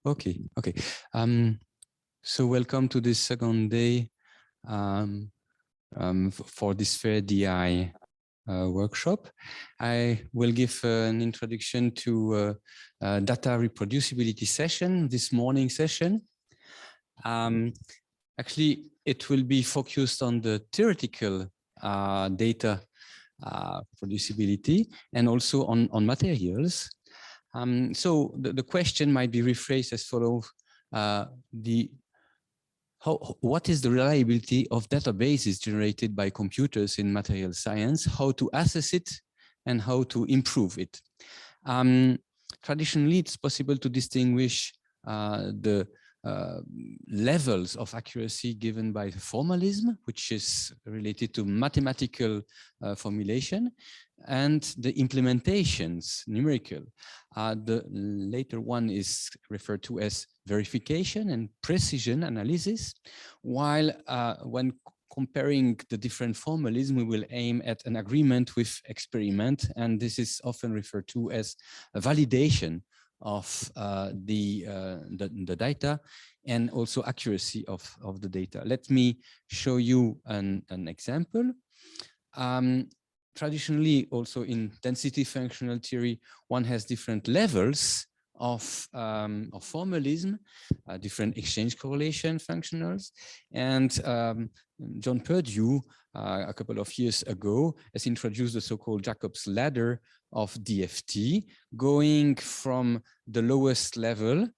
Okay. So welcome to this second day for this FAIR-DI workshop. I will give an introduction to data reproducibility session, this morning session. Actually, it will be focused on the theoretical data producibility and also on materials. So the question might be rephrased as follows: what is the reliability of databases generated by computers in material science? How to assess it and how to improve it? Traditionally, it's possible to distinguish the levels of accuracy given by the formalism, which is related to mathematical formulation, and the implementations, numerical. The later one is referred to as verification and precision analysis, while when comparing the different formalism, we will aim at an agreement with experiment, and this is often referred to as a validation of the data and also accuracy of the data. Let me show you an example. Traditionally, also in density functional theory, one has different levels of formalism, different exchange correlation functionals, and John Purdue, a couple of years ago, has introduced the so-called Jacob's ladder of DFT, going from the lowest level,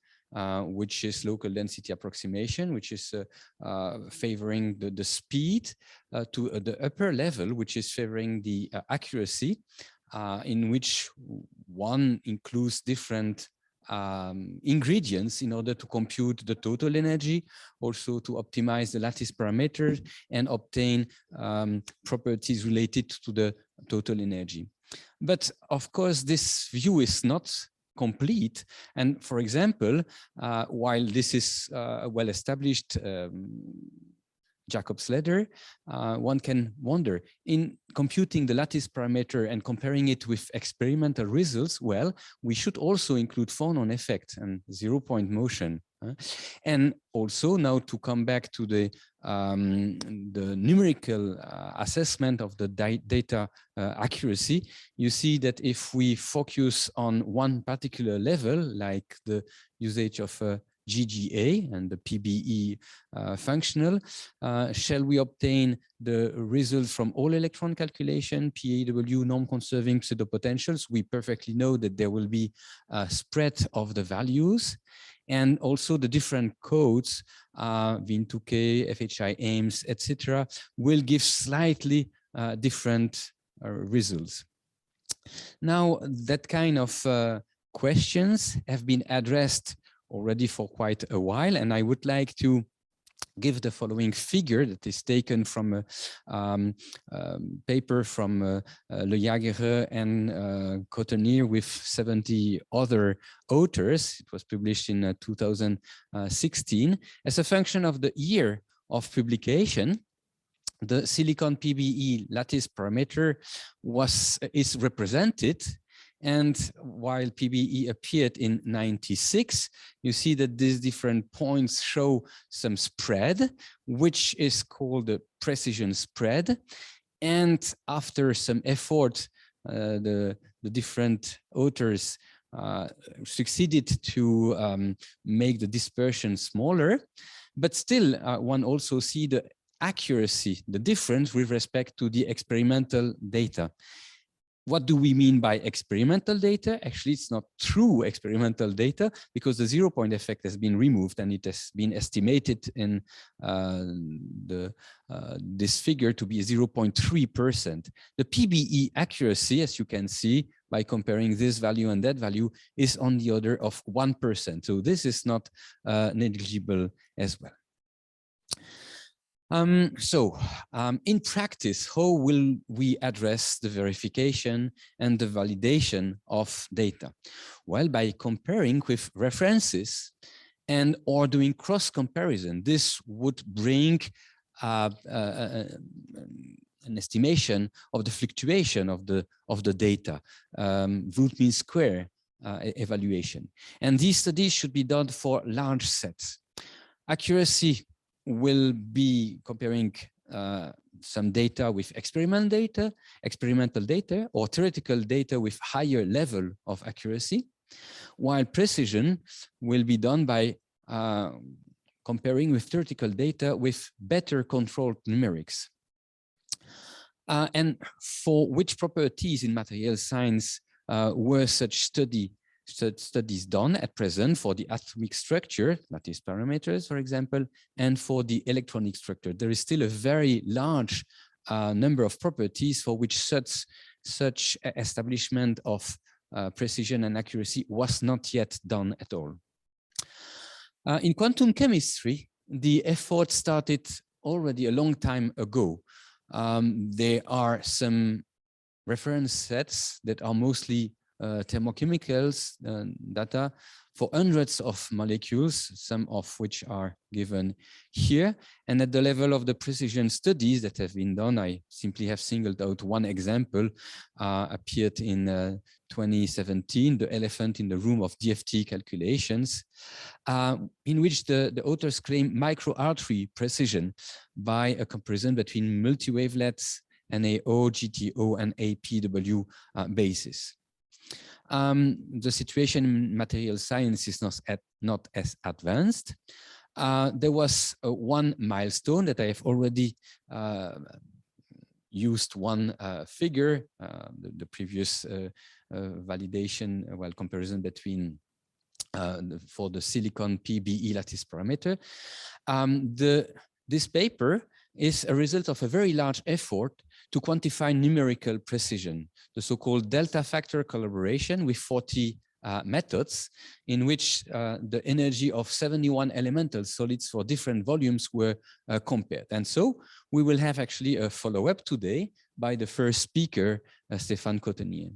which is local density approximation, which is favoring the speed, to the upper level, which is favoring the accuracy, in which one includes different ingredients in order to compute the total energy, also to optimize the lattice parameters and obtain properties related to the total energy. But of course, this view is not complete. And for example, while this is a well-established Jacob's ladder, one can wonder, in computing the lattice parameter and comparing it with experimental results, well, we should also include phonon effect and zero-point motion. And also now to come back to the numerical assessment of the data accuracy, you see that if we focus on one particular level, like the usage of GGA and the PBE functional, shall we obtain the result from all electron calculation, PAW, norm-conserving pseudopotentials? We perfectly know that there will be a spread of the values, and also the different codes, Wien2K, FHI AIMS, etc., will give slightly different results. Now, that kind of questions have been addressed already for quite a while, and I would like to give the following figure that is taken from a paper from Le Jager and Cottonier with 70 other authors. It was published in 2016. As a function of the year of publication, the silicon PBE lattice parameter is represented. And while PBE appeared in 96, you see that these different points show some spread, which is called the precision spread. And after some effort, the different authors succeeded to make the dispersion smaller. But still, one also sees the accuracy, the difference with respect to the experimental data. What do we mean by experimental data? Actually, it's not true experimental data because the zero-point effect has been removed and it has been estimated in this figure to be 0.3%. The PBE accuracy, as you can see, by comparing this value and that value, is on the order of 1%. So this is not negligible as well. In practice, how will we address the verification and the validation of data? Well, by comparing with references and or doing cross comparison. This would bring an estimation of the fluctuation of the data, root mean square evaluation. And these studies should be done for large sets. Accuracy will be comparing some data with experimental data or theoretical data with higher level of accuracy, while precision will be done by comparing with theoretical data with better controlled numerics. And for which properties in material science were such studies done at present for the atomic structure, lattice parameters, for example, and for the electronic structure. There is still a very large number of properties for which such establishment of precision and accuracy was not yet done at all. In quantum chemistry, the effort started already a long time ago. There are some reference sets that are mostly thermochemicals data for hundreds of molecules, some of which are given here. And at the level of the precision studies that have been done, I simply have singled out one example, appeared in 2017, the elephant in the room of DFT calculations, in which the authors claim microartery precision by a comparison between multi-wavelets, NAO, GTO, and APW basis. The situation in material science is not as advanced. There was one milestone that I have already used one figure, the previous validation, comparison between for the silicon PBE lattice parameter. This paper is a result of a very large effort to quantify numerical precision, the so-called delta factor collaboration with 40 methods in which the energy of 71 elemental solids for different volumes were compared. And so we will have actually a follow-up today by the first speaker, Stéphane Cottenier.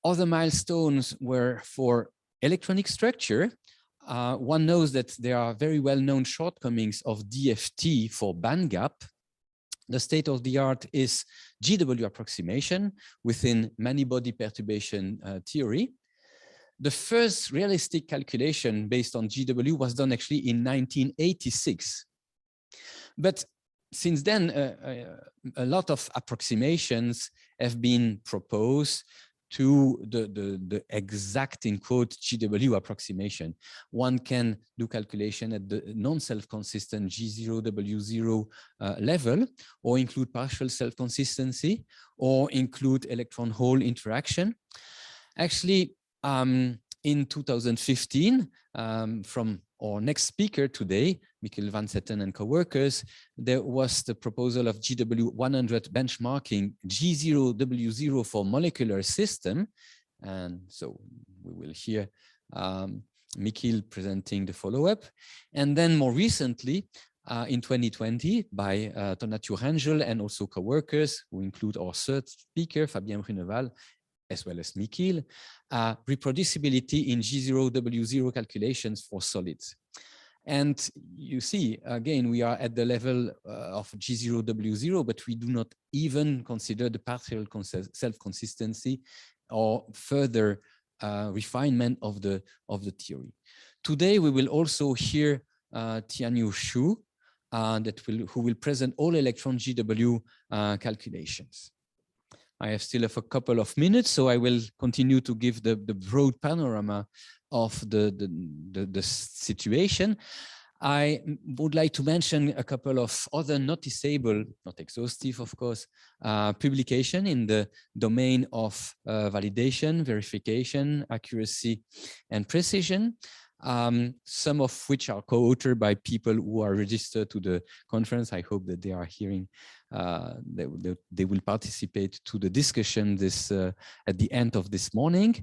Other milestones were for electronic structure. One knows that there are very well-known shortcomings of DFT for bandgap. The state of the art is GW approximation within many-body perturbation theory. The first realistic calculation based on GW was done actually in 1986. But since then, a lot of approximations have been proposed to the exact, in quote, GW approximation. One can do calculation at the non-self-consistent G0, W0 level, or include partial self-consistency, or include electron-hole interaction. Actually, in 2015, from our next speaker today, Michiel van Zetten and co-workers, there was the proposal of GW100 benchmarking G0, W0 for molecular system. And so we will hear Michiel presenting the follow-up. And then more recently, in 2020, by Tonatiuh Rangel and also co-workers, who include our third speaker, Fabien Bruneval, as well as Michiel, reproducibility in G0, W0 calculations for solids. And you see, again, we are at the level of G0, W0, but we do not even consider the partial self-consistency or further refinement of the theory. Today, we will also hear Tianyu Xu, who will present all electron GW calculations. I have still have a couple of minutes, so I will continue to give the broad panorama of the situation. I would like to mention a couple of other noticeable, not exhaustive, of course, publication in the domain of validation, verification, accuracy, and precision. Some of which are co-authored by people who are registered to the conference. I hope that they are hearing, they will participate to the discussion at the end of this morning.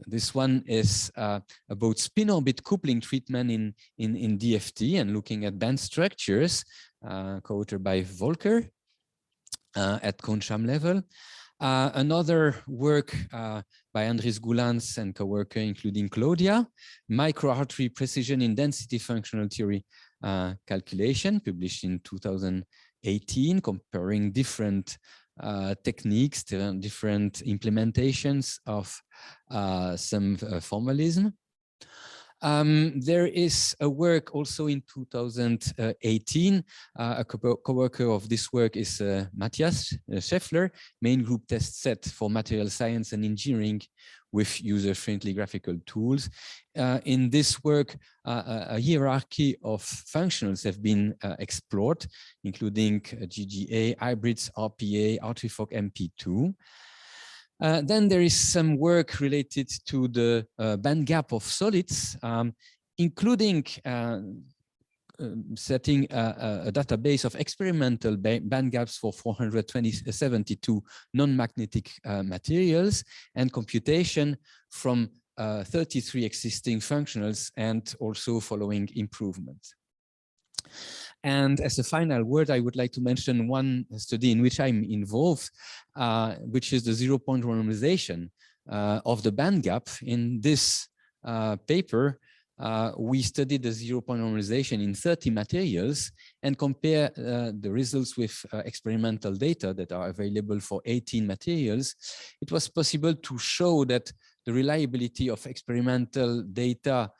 This one is about spin orbit coupling treatment in DFT and looking at band structures, co-authored by Volker at Concham level. Another work by Andris Goulans and co-worker, including Claudia, microartery precision in density functional theory calculation, published in 2018, comparing different techniques, different implementations of some formalism. There is a work also in 2018. A co-worker of this work is Matthias Scheffler, main group test set for material science and engineering with user-friendly graphical tools. In this work, a hierarchy of functionals have been explored, including GGA, hybrids, RPA, RTFOC, MP2. Then there is some work related to the band gap of solids, including setting a database of experimental band gaps for 472 non-magnetic materials and computation from 33 existing functionals, and also following improvements. And as a final word, I would like to mention one study in which I'm involved, which is the zero-point randomization of the band gap. In this paper, we studied the zero-point randomization in 30 materials and compare the results with experimental data that are available for 18 materials. It was possible to show that the reliability of experimental data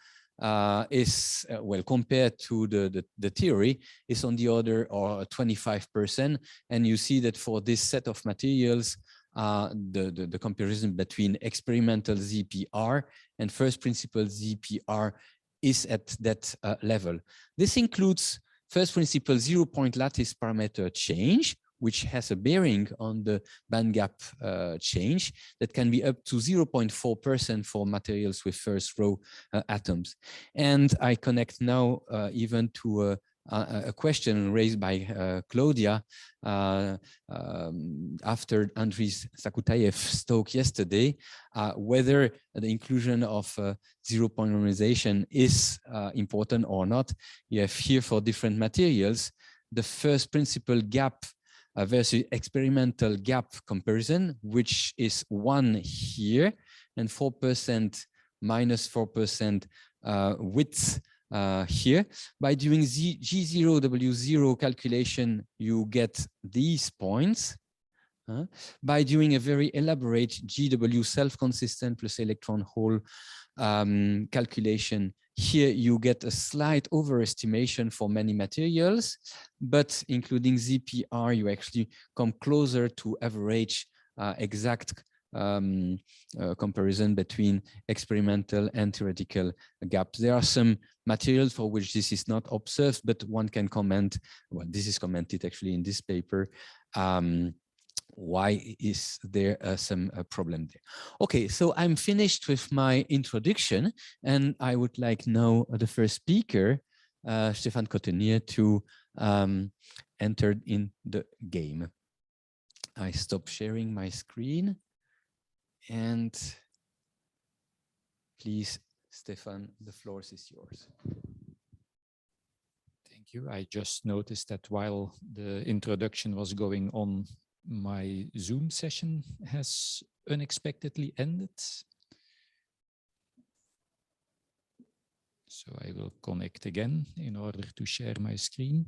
is, well, compared to the theory, is on the order of 25%. And you see that for this set of materials, the comparison between experimental ZPR and first principle ZPR is at that level. This includes first principle 0-point lattice parameter change, which has a bearing on the band gap change that can be up to 0.4% for materials with first row atoms. And I connect now even to a question raised by Claudia after Andriy Sakutayev's talk yesterday, whether the inclusion of zero-point normalization is important or not. You have here for different materials, the first principal gap versus experimental gap comparison, which is 1 here and 4% minus 4% width here. By doing G0, W0 calculation, you get these points. By doing a very elaborate GW self-consistent plus electron hole calculation, here you get a slight overestimation for many materials, but including ZPR, you actually come closer to average exact comparison between experimental and theoretical gaps. There are some materials for which this is not observed, but one can comment, well, this is commented actually in this paper, why is there some problem there? Okay, so I'm finished with my introduction, and I would like now the first speaker, Stéphane Cottenier, to enter in the game. I stop sharing my screen, and please, Stéphane, the floor is yours. Thank you. I just noticed that while the introduction was going on, my Zoom session has unexpectedly ended. So I will connect again in order to share my screen.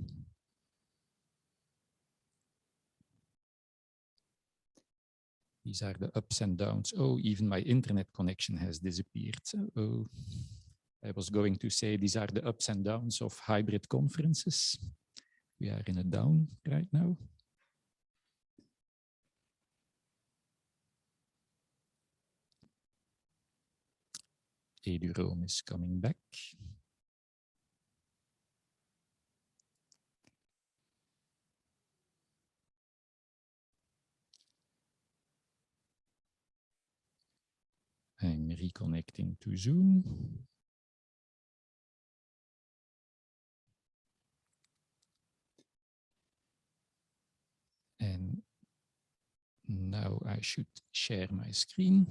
These are the ups and downs. Oh, even my internet connection has disappeared. Oh, I was going to say these are the ups and downs of hybrid conferences. We are in a down right now. Eduroam is coming back. I'm reconnecting to Zoom. And now I should share my screen.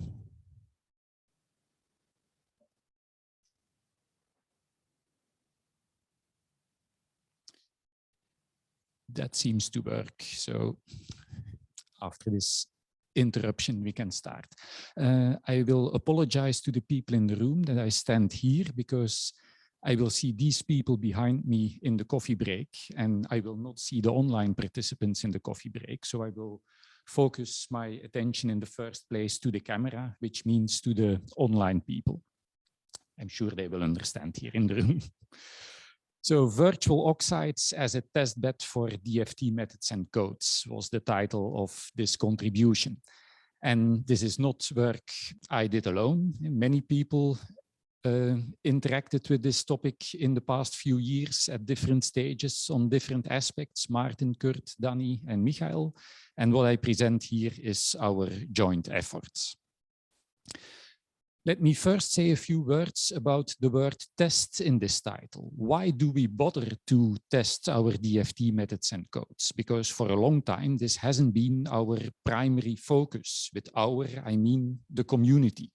That seems to work. So after this interruption, we can start. I will apologize to the people in the room that I stand here because I will see these people behind me in the coffee break, and I will not see the online participants in the coffee break. So I will focus my attention in the first place to the camera, which means to the online people. I'm sure they will understand here in the room. So virtual oxides as a test bed for DFT methods and codes was the title of this contribution. And this is not work I did alone. Many people interacted with this topic in the past few years at different stages on different aspects, Martin, Kurt, Danny, and Michael. And what I present here is our joint efforts. Let me first say a few words about the word test in this title. Why do we bother to test our DFT methods and codes? Because for a long time, this hasn't been our primary focus. With our, I mean the community.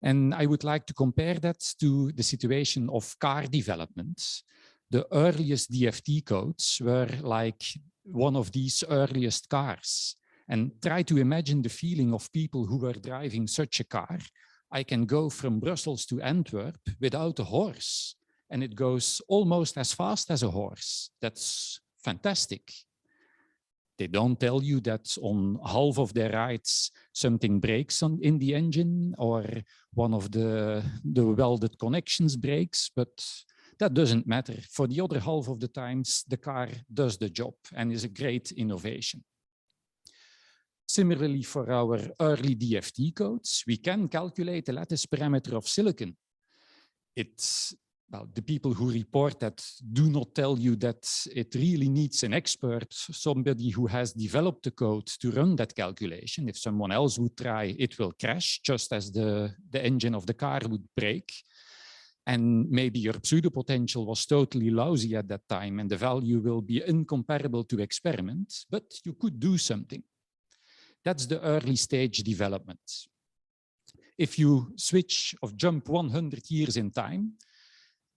And I would like to compare that to the situation of car development. The earliest DFT codes were like one of these earliest cars. And try to imagine the feeling of people who were driving such a car. I can go from Brussels to Antwerp without a horse, and it goes almost as fast as a horse. That's fantastic. They don't tell you that on half of their rides, something breaks in the engine or one of the welded connections breaks, but that doesn't matter. For the other half of the times, the car does the job and is a great innovation. Similarly, for our early DFT codes, we can calculate the lattice parameter of silicon. It's, well, the people who report that do not tell you that it really needs an expert, somebody who has developed the code to run that calculation. If someone else would try, it will crash, just as the engine of the car would break. And maybe your pseudo-potential was totally lousy at that time and the value will be incomparable to experiment, but you could do something. That's the early stage development. If you switch or jump 100 years in time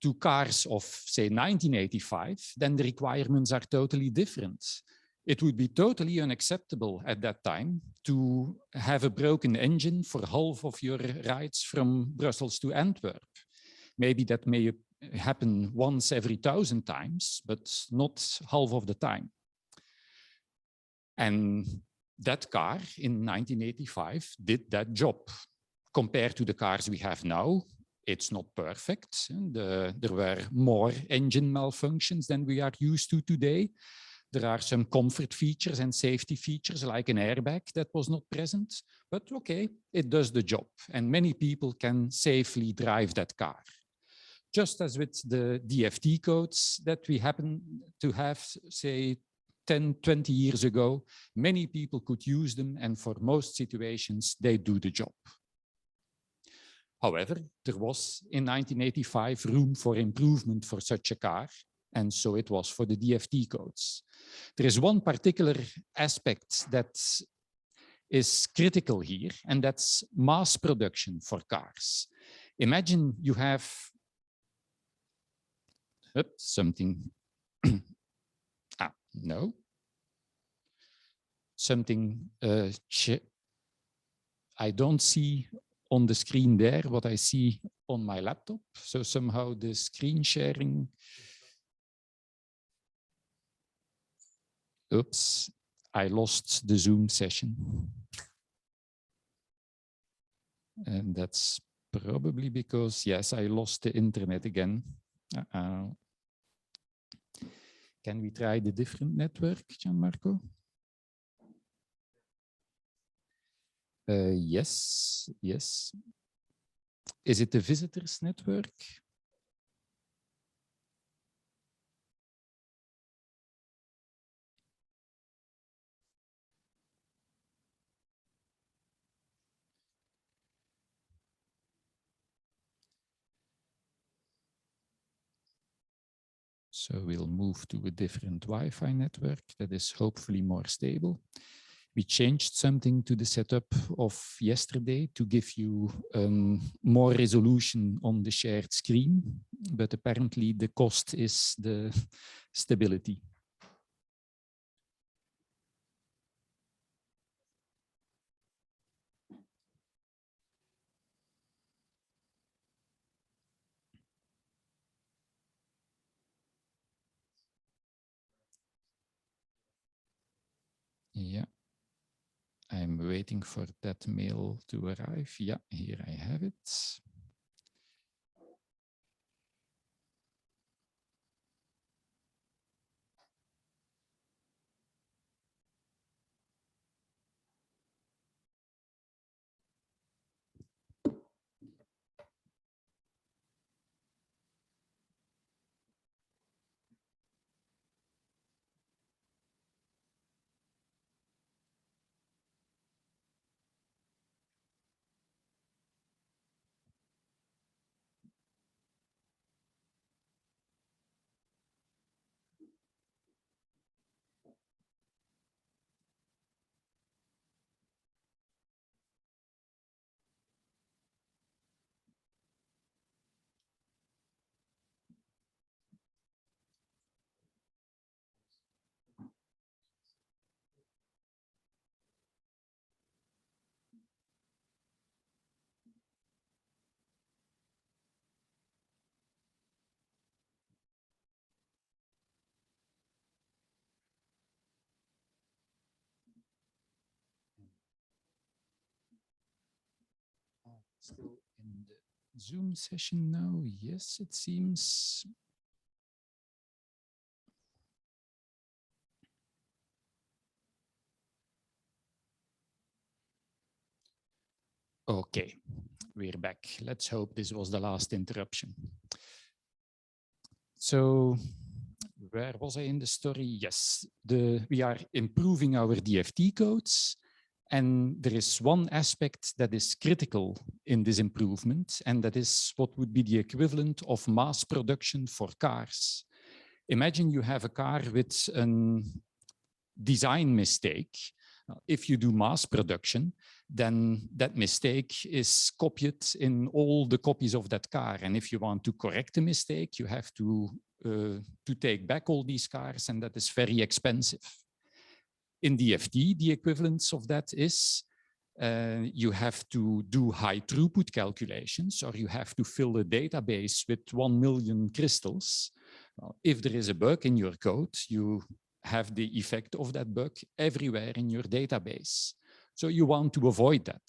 to cars of, say, 1985, then the requirements are totally different. It would be totally unacceptable at that time to have a broken engine for half of your rides from Brussels to Antwerp. Maybe that may happen once every 1,000 times, but not half of the time. And that car in 1985 did that job. Compared to the cars we have now, it's not perfect. There were more engine malfunctions than we are used to today. There are some comfort features and safety features like an airbag that was not present, but okay, it does the job and many people can safely drive that car. Just as with the DFT codes that we happen to have, say, 10, 20 years ago, many people could use them and for most situations, they do the job. However, there was in 1985 room for improvement for such a car, and so it was for the DFT codes. There is one particular aspect that is critical here, and that's mass production for cars. Imagine you have something, no, something I don't see on the screen there what I see on my laptop. So somehow the screen sharing, oops, I lost the Zoom session. And that's probably because, yes, I lost the internet again. Can we try the different network, Gianmarco? Yes, yes. Is it the visitors network? So we'll move to a different Wi-Fi network that is hopefully more stable. We changed something to the setup of yesterday to give you more resolution on the shared screen, but apparently the cost is the stability. Yeah. I'm waiting for that mail to arrive. Yeah, here I have it. Still in the Zoom session now? Yes, it seems. Okay, we're back. Let's hope this was the last interruption. So where was I in the story? Yes, we are improving our DFT codes. And there is one aspect that is critical in this improvement, and that is what would be the equivalent of mass production for cars. Imagine you have a car with a design mistake. If you do mass production, then that mistake is copied in all the copies of that car. And if you want to correct the mistake, you have to take back all these cars, and that is very expensive. In DFT, the equivalence of that is you have to do high throughput calculations, or you have to fill a database with 1 million crystals. If there is a bug in your code, you have the effect of that bug everywhere in your database. So you want to avoid that.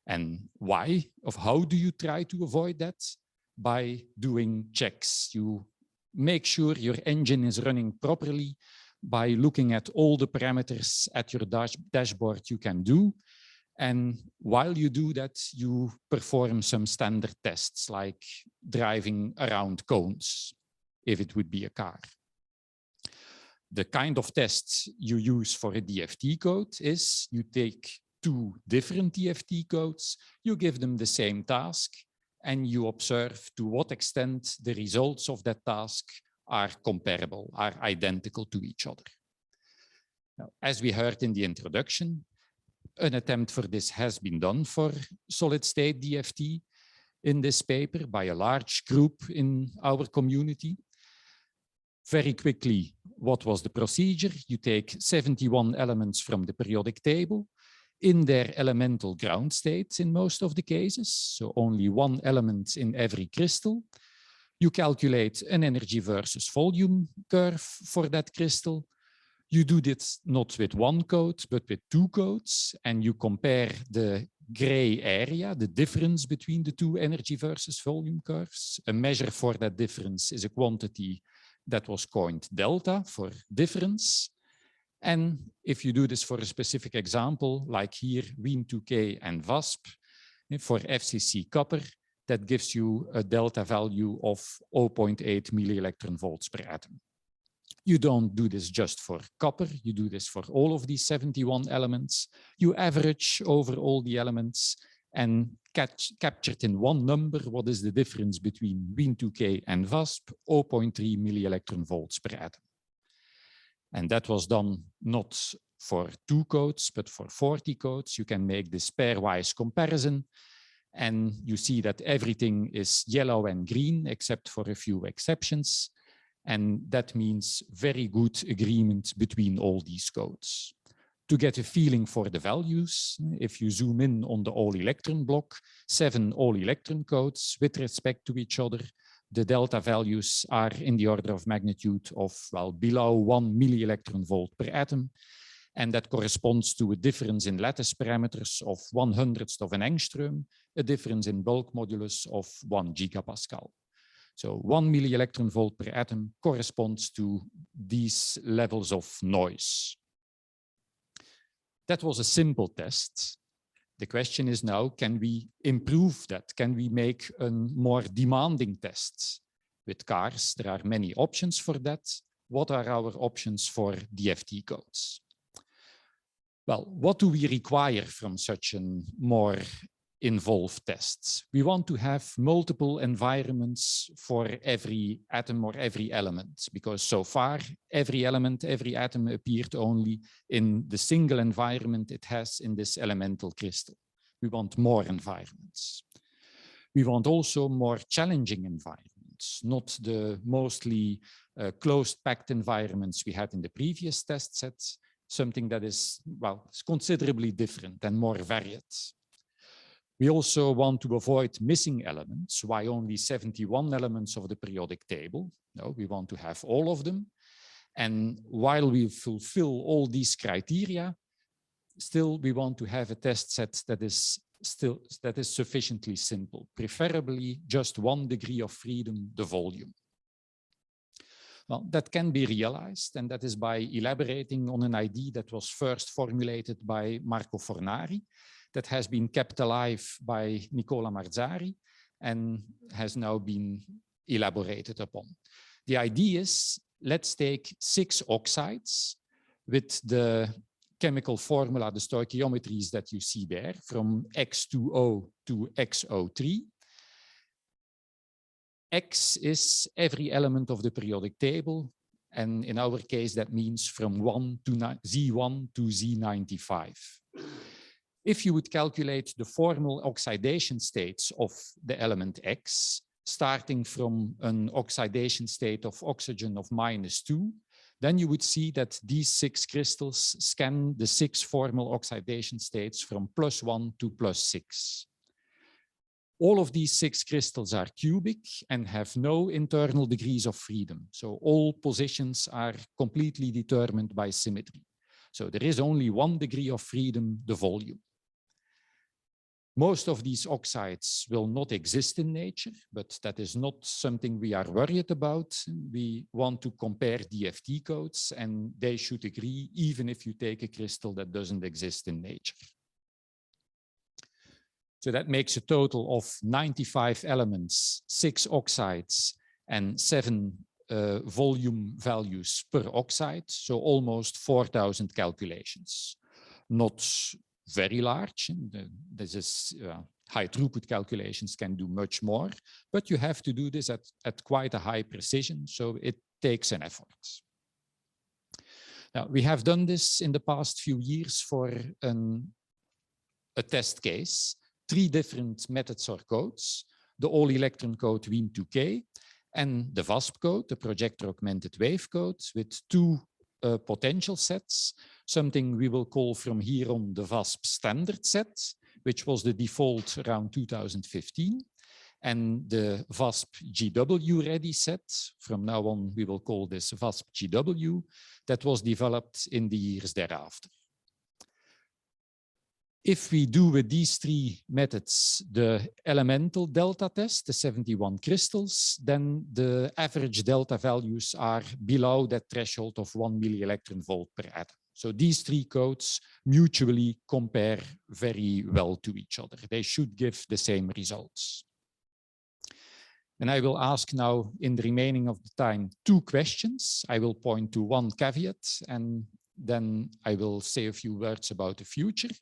And why? How do you try to avoid that? By doing checks. You make sure your engine is running properly by looking at all the parameters at your dashboard you can do. And while you do that, you perform some standard tests like driving around cones, if it would be a car. The kind of tests you use for a DFT code is you take 2 different DFT codes, you give them the same task, and you observe to what extent the results of that task are comparable, are identical to each other. Now, as we heard in the introduction, an attempt for this has been done for solid-state DFT in this paper by a large group in our community. Very quickly, what was the procedure? You take 71 elements from the periodic table in their elemental ground states in most of the cases, so only 1 element in every crystal. You calculate an energy versus volume curve for that crystal. You do this not with 1 code, but with 2 codes, and you compare the gray area, the difference between the 2 energy versus volume curves. A measure for that difference is a quantity that was coined delta for difference. And if you do this for a specific example, like here, Wien2K and VASP, for FCC copper, that gives you a delta value of 0.8 millielectron volts per atom. You don't do this just for copper, you do this for all of these 71 elements. You average over all the elements and captured in 1 number what is the difference between Wien2K and VASP, 0.3 millielectron volts per atom. And that was done not for 2 codes, but for 40 codes. You can make this pairwise comparison, and you see that everything is yellow and green, except for a few exceptions. And that means very good agreement between all these codes. To get a feeling for the values, if you zoom in on the all-electron block, 7 all-electron codes with respect to each other, the delta values are in the order of magnitude of, well, below 1 millielectron volt per atom. And that corresponds to a difference in lattice parameters of 1/100th of an angstrom, a difference in bulk modulus of 1 gigapascal. So 1 millielectron volt per atom corresponds to these levels of noise. That was a simple test. The question is now, can we improve that? Can we make a more demanding test? With cars, there are many options for that. What are our options for DFT codes? Well, what do we require from such a more involved test? We want to have multiple environments for every atom or every element, because so far, every element, every atom appeared only in the single environment it has in this elemental crystal. We want more environments. We want also more challenging environments, not the mostly closed packed environments we had in the previous test sets, something that is, well, considerably different and more varied. We also want to avoid missing elements. Why only 71 elements of the periodic table? No, we want to have all of them. And while we fulfill all these criteria, still we want to have a test set that is sufficiently simple, preferably just 1 degree of freedom, the volume. Well, that can be realized, and that is by elaborating on an idea that was first formulated by Marco Fornari, that has been kept alive by Nicola Marzari and has now been elaborated upon. The idea is, let's take 6 oxides with the chemical formula, the stoichiometries that you see there, from X2O to XO3. X is every element of the periodic table, and in our case, that means from Z1 to Z95. If you would calculate the formal oxidation states of the element X, starting from an oxidation state of oxygen of -2, then you would see that these 6 crystals scan the 6 formal oxidation states from +1 to +6. All of these 6 crystals are cubic and have no internal degrees of freedom. So all positions are completely determined by symmetry. So there is only 1 degree of freedom, the volume. Most of these oxides will not exist in nature, but that is not something we are worried about. We want to compare DFT codes, and they should agree even if you take a crystal that doesn't exist in nature. So that makes a total of 95 elements, 6 oxides, and 7 volume values per oxide, so almost 4,000 calculations. Not very large. This is high throughput calculations can do much more, but you have to do this at quite a high precision, so it takes an effort. Now, we have done this in the past few years for a test case, 3 different methods or codes, the all-electron code Wien2K and the VASP code, the projector augmented wave code, with 2 potential sets, something we will call from here on the VASP standard set, which was the default around 2015, and the VASP GW ready set. From now on, we will call this VASP GW, that was developed in the years thereafter. If we do with these 3 methods the elemental delta test, the 71 crystals, then the average delta values are below that threshold of 1 millielectron volt per atom. So these 3 codes mutually compare very well to each other. They should give the same results. And I will ask now, in the remaining of the time, 2 questions. I will point to 1 caveat, and then I will say a few words about the future.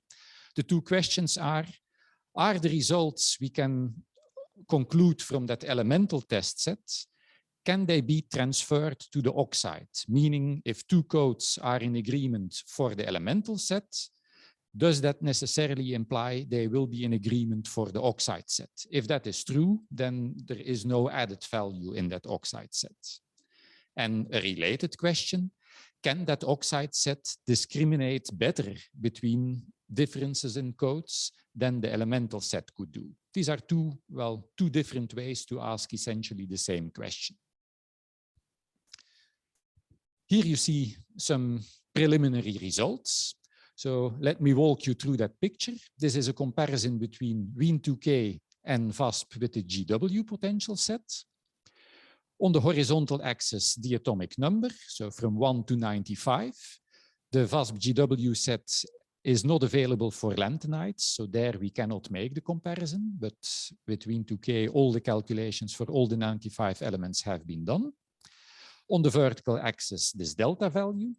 The 2 questions are the results we can conclude from that elemental test set, can they be transferred to the oxide? Meaning, if 2 codes are in agreement for the elemental set, does that necessarily imply they will be in agreement for the oxide set? If that is true, then there is no added value in that oxide set. And a related question, can that oxide set discriminate better between differences in codes than the elemental set could do? These are 2 different ways to ask essentially the same question. Here you see some preliminary results. So let me walk you through that picture. This is a comparison between Wien2K and VASP with the GW potential set. On the horizontal axis, the atomic number, so from 1 to 95. The VASP GW set is not available for lanthanides, so there we cannot make the comparison, but with Wien2K, all the calculations for all the 95 elements have been done. On the vertical axis, this delta value,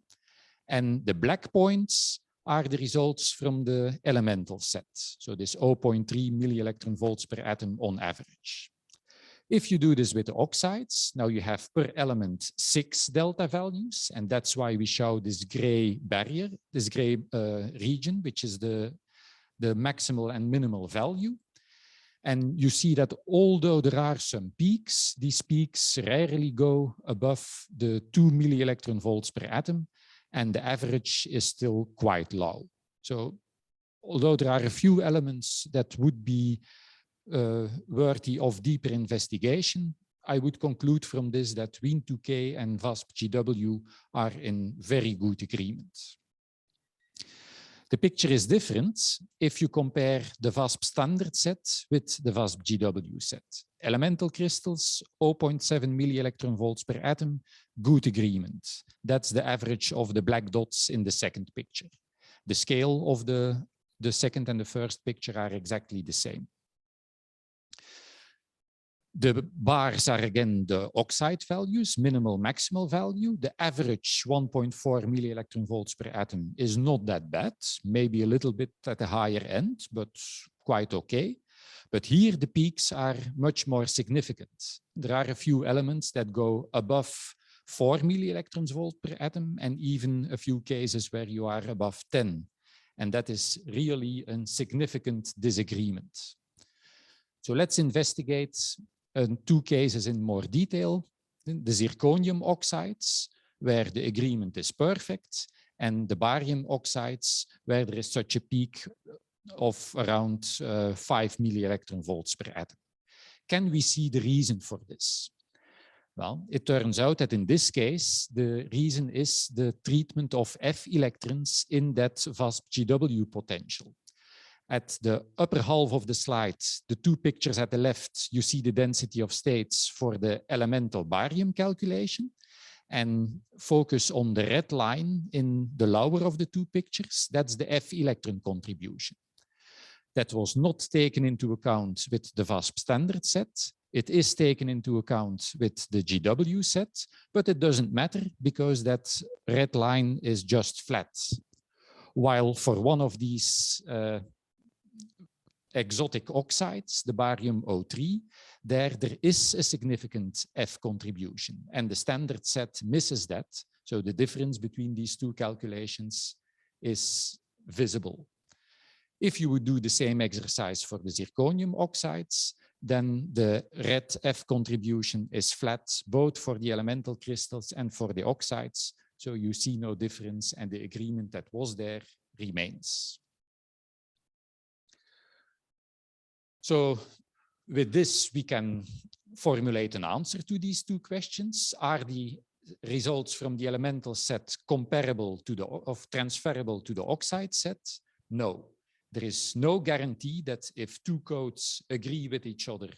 and the black points are the results from the elemental set, so this 0.3 millielectron volts per atom on average. If you do this with the oxides, now you have per element 6 delta values, and that's why we show this gray barrier, this gray region, which is the maximal and minimal value. And you see that although there are some peaks, these peaks rarely go above the 2 millielectron volts per atom, and the average is still quite low. So although there are a few elements that would be worthy of deeper investigation, I would conclude from this that Wien2K and VASP GW are in very good agreement. The picture is different if you compare the VASP standard set with the VASP GW set. Elemental crystals, 0.7 millielectron volts per atom, good agreement. That's the average of the black dots in the second picture. The scale of the second and the first picture are exactly the same. The bars are again the oxide values, minimal, maximal value. The average 1.4 millielectron volts per atom is not that bad, maybe a little bit at the higher end, but quite okay. But here the peaks are much more significant. There are a few elements that go above 4 millielectrons volt per atom, and even a few cases where you are above 10. And that is really a significant disagreement. So let's investigate two cases in more detail. The zirconium oxides, where the agreement is perfect, and the barium oxides, where there is such a peak of around 5 millielectron volts per atom. Can we see the reason for this? Well, it turns out that in this case, the reason is the treatment of F electrons in that VASP-GW potential. At the upper half of the slide, the two pictures at the left, you see the density of states for the elemental barium calculation, and focus on the red line in the lower of the two pictures. That's the F electron contribution. That was not taken into account with the VASP standard set. It is taken into account with the GW set, but it doesn't matter because that red line is just flat. While for one of these exotic oxides, the barium O3, there is a significant F contribution, and the standard set misses that. So the difference between these two calculations is visible. If you would do the same exercise for the zirconium oxides, then the red F contribution is flat, both for the elemental crystals and for the oxides. So you see no difference, and the agreement that was there remains. So with this, we can formulate an answer to these two questions. Are the results from the elemental set comparable to the, transferable to the oxide set? No. There is no guarantee that if two codes agree with each other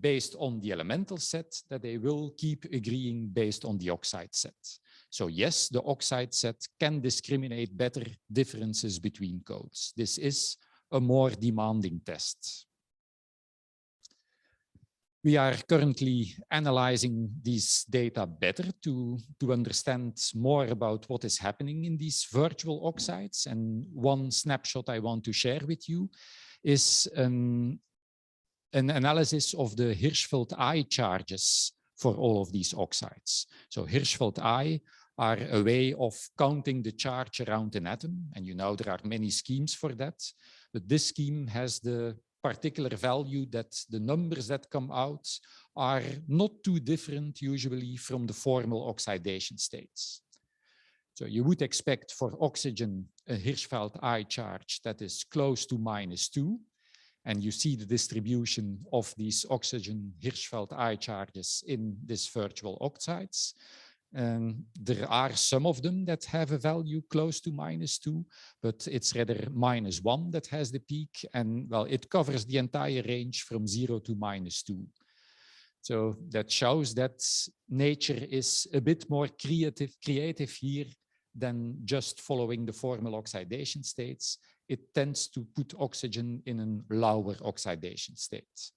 based on the elemental set, that they will keep agreeing based on the oxide set. So yes, the oxide set can discriminate better differences between codes. This is a more demanding test. We are currently analyzing these data better to understand more about what is happening in these virtual oxides. And one snapshot I want to share with you is an analysis of the Hirschfeld I charges for all of these oxides. So Hirschfeld I are a way of counting the charge around an atom. And you know there are many schemes for that. But this scheme has the particular value that the numbers that come out are not too different usually from the formal oxidation states. So you would expect for oxygen a Hirschfeld I charge that is close to -2. And you see the distribution of these oxygen Hirschfeld I charges in these virtual oxides. There are some of them that have a value close to -2, but it's rather -1 that has the peak. And well, it covers the entire range from 0 to -2. So that shows that nature is a bit more creative here than just following the formal oxidation states. It tends to put oxygen in a lower oxidation state.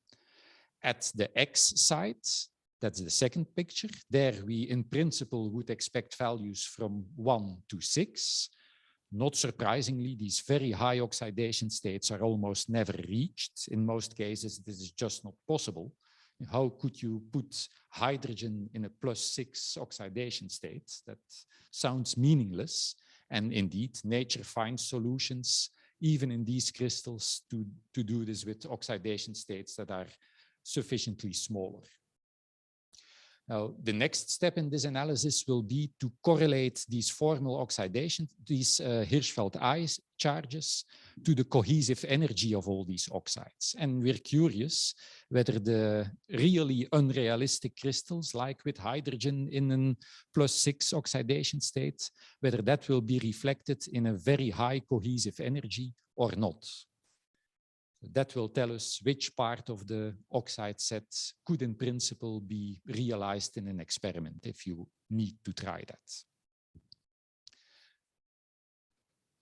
At the X side, that's the second picture. There we, in principle, would expect values from 1 to 6. Not surprisingly, these very high oxidation states are almost never reached. In most cases, this is just not possible. How could you put hydrogen in a +6 oxidation state? That sounds meaningless. And indeed, nature finds solutions, even in these crystals, to do this with oxidation states that are sufficiently smaller. Now, the next step in this analysis will be to correlate these formal oxidation, these Hirschfeld I charges, to the cohesive energy of all these oxides. And we're curious whether the really unrealistic crystals, like with hydrogen in a +6 oxidation state, whether that will be reflected in a very high cohesive energy or not. That will tell us which part of the oxide set could in principle be realized in an experiment if you need to try that.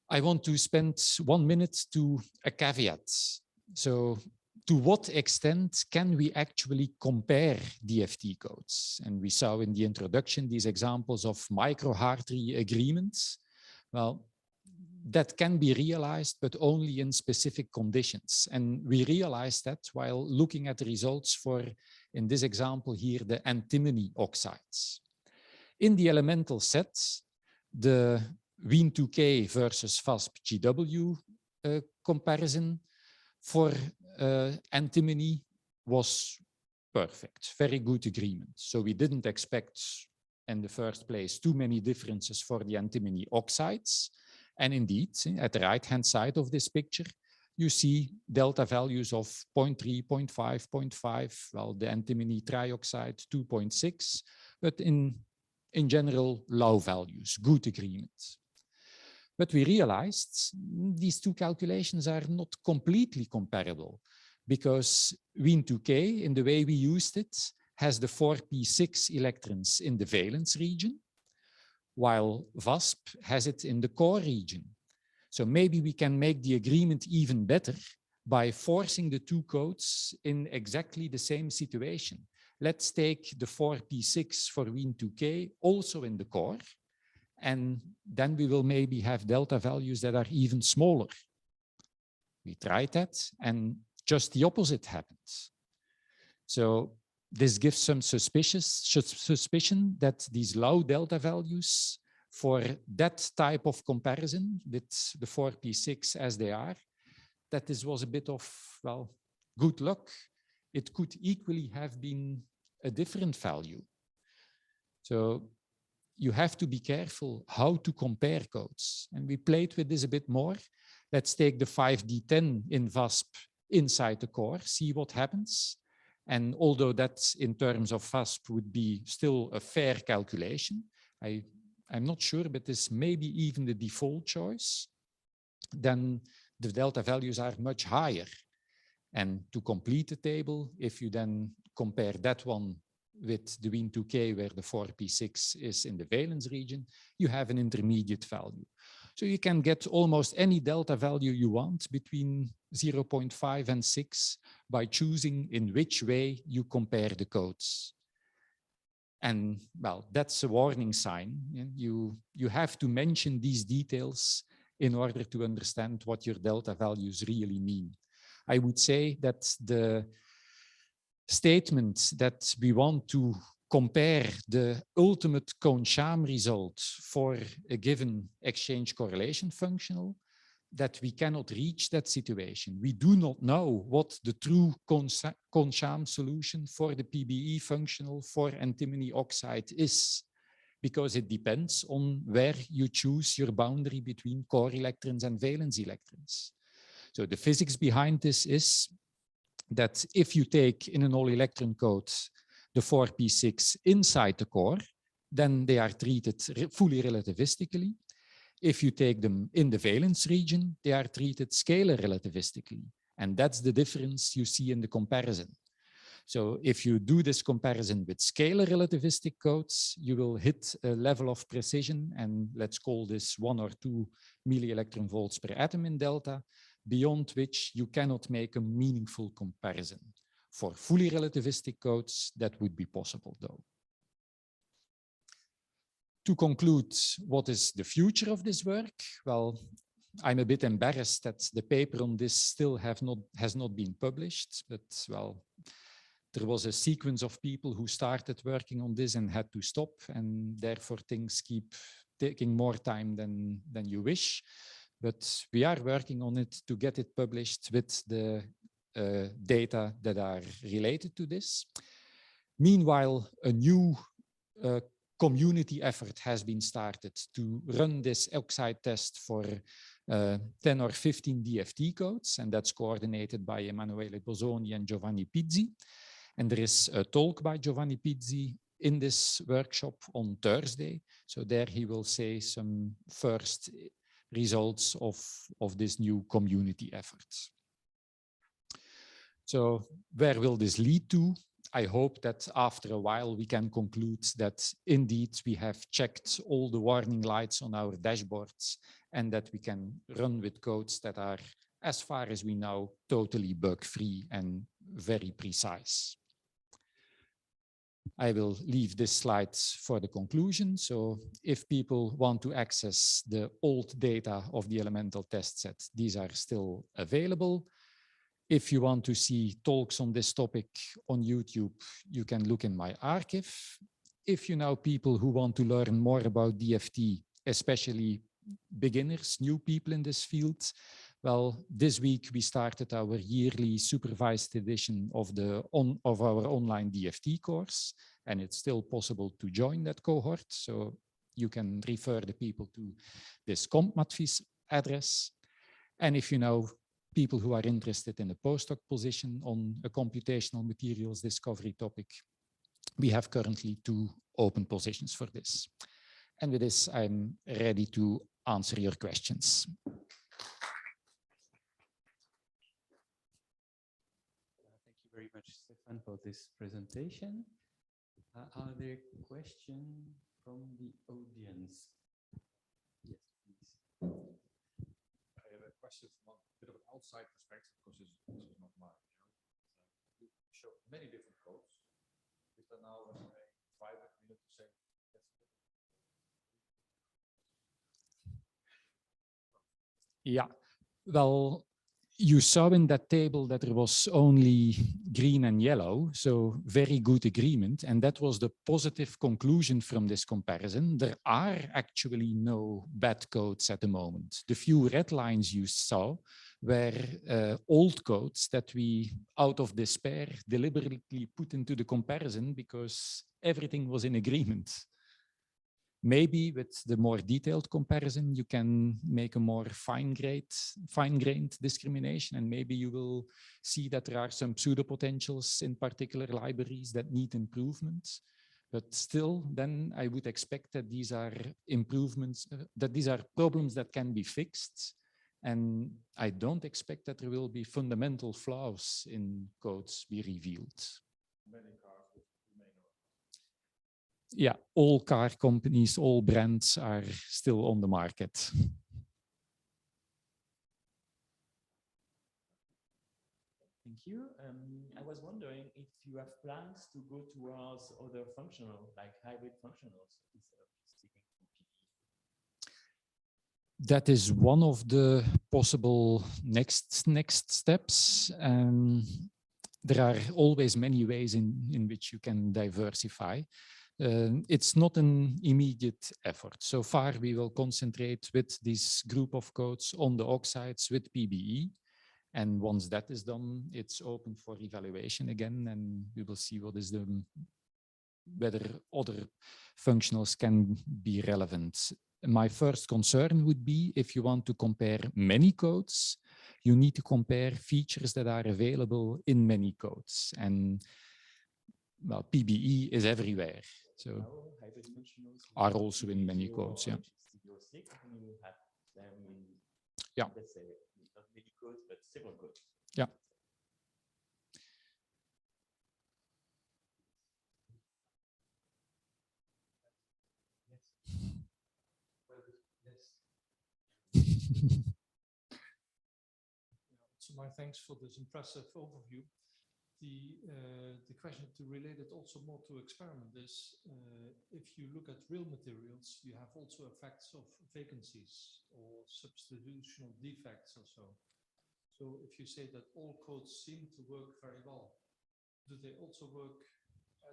I want to spend 1 minute to a caveat. So to what extent can we actually compare DFT codes? And we saw in the introduction these examples of micro-Hartree agreements. Well, that can be realized, but only in specific conditions. And we realized that while looking at the results for, in this example here, the antimony oxides. In the elemental sets, the Wien2K versus FASP-GW comparison for antimony was perfect, very good agreement. So we didn't expect in the first place too many differences for the antimony oxides. And indeed, at the right-hand side of this picture, you see delta values of 0.3, 0.5, 0.5, well, the antimony trioxide 2.6, but in general, low values, good agreement. But we realized these two calculations are not completely comparable because Wien2K, in the way we used it, has the 4p6 electrons in the valence region, while VASP has it in the core region. So maybe we can make the agreement even better by forcing the two codes in exactly the same situation. Let's take the 4p6 for Wien2K also in the core, and then we will maybe have delta values that are even smaller. We tried that, and just the opposite happens. So this gives some suspicion that these low delta values for that type of comparison with the 4p6 as they are, that this was a bit of, well, good luck. It could equally have been a different value. So you have to be careful how to compare codes. And we played with this a bit more. Let's take the 5D10 in VASP inside the core, see what happens. And although that in terms of VASP would be still a fair calculation, I'm not sure, but this may be even the default choice, then the delta values are much higher. And to complete the table, if you then compare that one with the Wien2K where the 4p6 is in the valence region, you have an intermediate value. So you can get almost any delta value you want between 0.5 and 6 by choosing in which way you compare the codes. And well, that's a warning sign. You have to mention these details in order to understand what your delta values really mean. I would say that the statement that we want to compare the ultimate Kohn-Sham result for a given exchange correlation functional, that we cannot reach that situation. We do not know what the true Kohn-Sham solution for the PBE functional for antimony oxide is, because it depends on where you choose your boundary between core electrons and valence electrons. So the physics behind this is that if you take in an all-electron code the 4p6 inside the core, then they are treated fully relativistically. If you take them in the valence region, they are treated scalar relativistically. And that's the difference you see in the comparison. So if you do this comparison with scalar relativistic codes, you will hit a level of precision, and let's call this 1 or 2 millielectron volts per atom in delta, beyond which you cannot make a meaningful comparison. For fully relativistic codes, that would be possible though. To conclude, what is the future of this work? Well, I'm a bit embarrassed that the paper on this still has not been published, but well, there was a sequence of people who started working on this and had to stop, and therefore things keep taking more time than you wish. But we are working on it to get it published with the data that are related to this. Meanwhile, a new community effort has been started to run this oxide test for 10 or 15 DFT codes, and that's coordinated by Emanuele Bosoni and Giovanni Pizzi. And there is a talk by Giovanni Pizzi in this workshop on Thursday. So there he will say some first results of this new community effort. So where will this lead to? I hope that after a while we can conclude that indeed we have checked all the warning lights on our dashboards and that we can run with codes that are as far as we know, totally bug-free and very precise. I will leave this slide for the conclusion. So if people want to access the old data of the elemental test set, these are still available. If you want to see talks on this topic on YouTube, you can look in my archive. If you know people who want to learn more about DFT, especially beginners, new people in this field, well, this week we started our yearly supervised edition of our online DFT course, and it's still possible to join that cohort. So you can refer the people to this CompMatVis address. And if you know people who are interested in a postdoc position on a computational materials discovery topic, we have currently 2 open positions for this. And with this, I'm ready to answer your questions. Thank you very much, Stefan, for this presentation. Are there questions from the audience? Yes, please. I have a question from a bit of an outside perspective, because this is not mine. You show many different codes. Is there now a private minute to say? Yeah, well, you saw in that table that there was only green and yellow, so very good agreement. And that was the positive conclusion from this comparison. There are actually no bad codes at the moment. The few red lines you saw were old codes that we, out of despair, deliberately put into the comparison because everything was in agreement. Maybe with the more detailed comparison, you can make a more fine-grained discrimination, and maybe you will see that there are some pseudo-potentials in particular libraries that need improvements. But still, then I would expect that these are improvements, that these are problems that can be fixed. And I don't expect that there will be fundamental flaws in codes be revealed. Yeah, all car companies, all brands are still on the market. Thank you. I was wondering if you have plans to go towards other functional, like hybrid functionals, instead of sticking to PE. That is one of the possible next steps. There are always many ways in which you can diversify. It's not an immediate effort. So far, we will concentrate with this group of codes on the oxides with PBE. And once that is done, it's open for evaluation again, and we will see what is whether other functionals can be relevant. My first concern would be if you want to compare many codes, you need to compare features that are available in many codes. And well, PBE is everywhere. So hybrid functionals are also in many codes, yeah. Yeah. Let's say not many codes, but several codes. Yeah. So my thanks for this impressive overview. The question to relate it also more to experiment is, if you look at real materials, you have also effects of vacancies or substitutional defects or so. So if you say that all codes seem to work very well, do they also work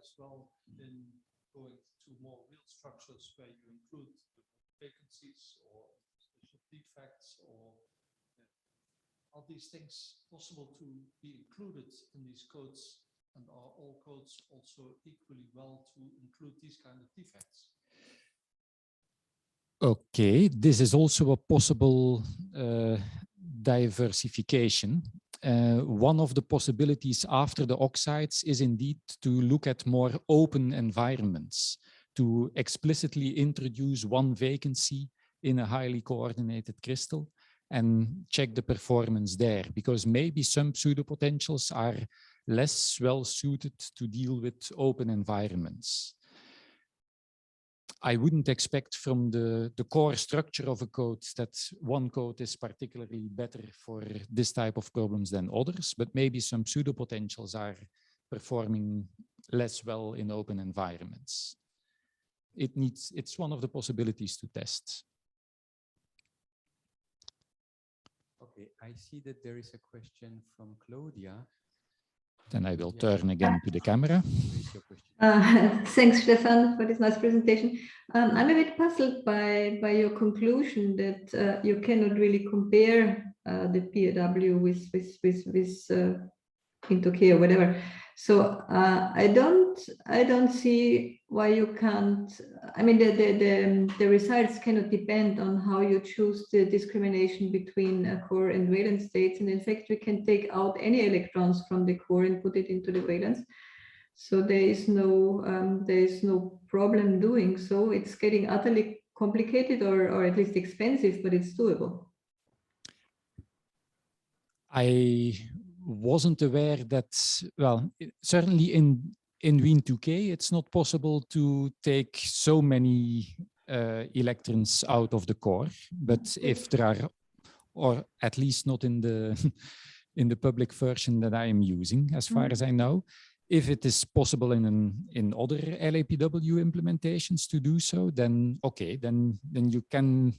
as well in going to more real structures where you include the vacancies or special defects, or are these things possible to be included in these codes, and are all codes also equally well to include these kind of defects? Okay, this is also a possible diversification. One of the possibilities after the oxides is indeed to look at more open environments, to explicitly introduce one vacancy in a highly coordinated crystal and check the performance there, because maybe some pseudo-potentials are less well suited to deal with open environments. I wouldn't expect from the core structure of a code that one code is particularly better for this type of problems than others, but maybe some pseudo potentials are performing less well in open environments. It's one of the possibilities to test. Okay, I see that there is a question from Claudia. Then I will turn again to the camera. Thanks, Stefan, for this nice presentation. I'm a bit puzzled by your conclusion that you cannot really compare the POW with IntoK or whatever. So I don't see why you can't. I mean, the results cannot depend on how you choose the discrimination between core and valence states. And in fact, we can take out any electrons from the core and put it into the valence. So there is no problem doing so. It's getting utterly complicated or at least expensive, but it's doable. I wasn't aware that, well, certainly in Wien2K, it's not possible to take so many electrons out of the core, but if there are, or at least not in the in the public version that I am using, as far as I know, if it is possible in other LAPW implementations to do so, then okay, then you can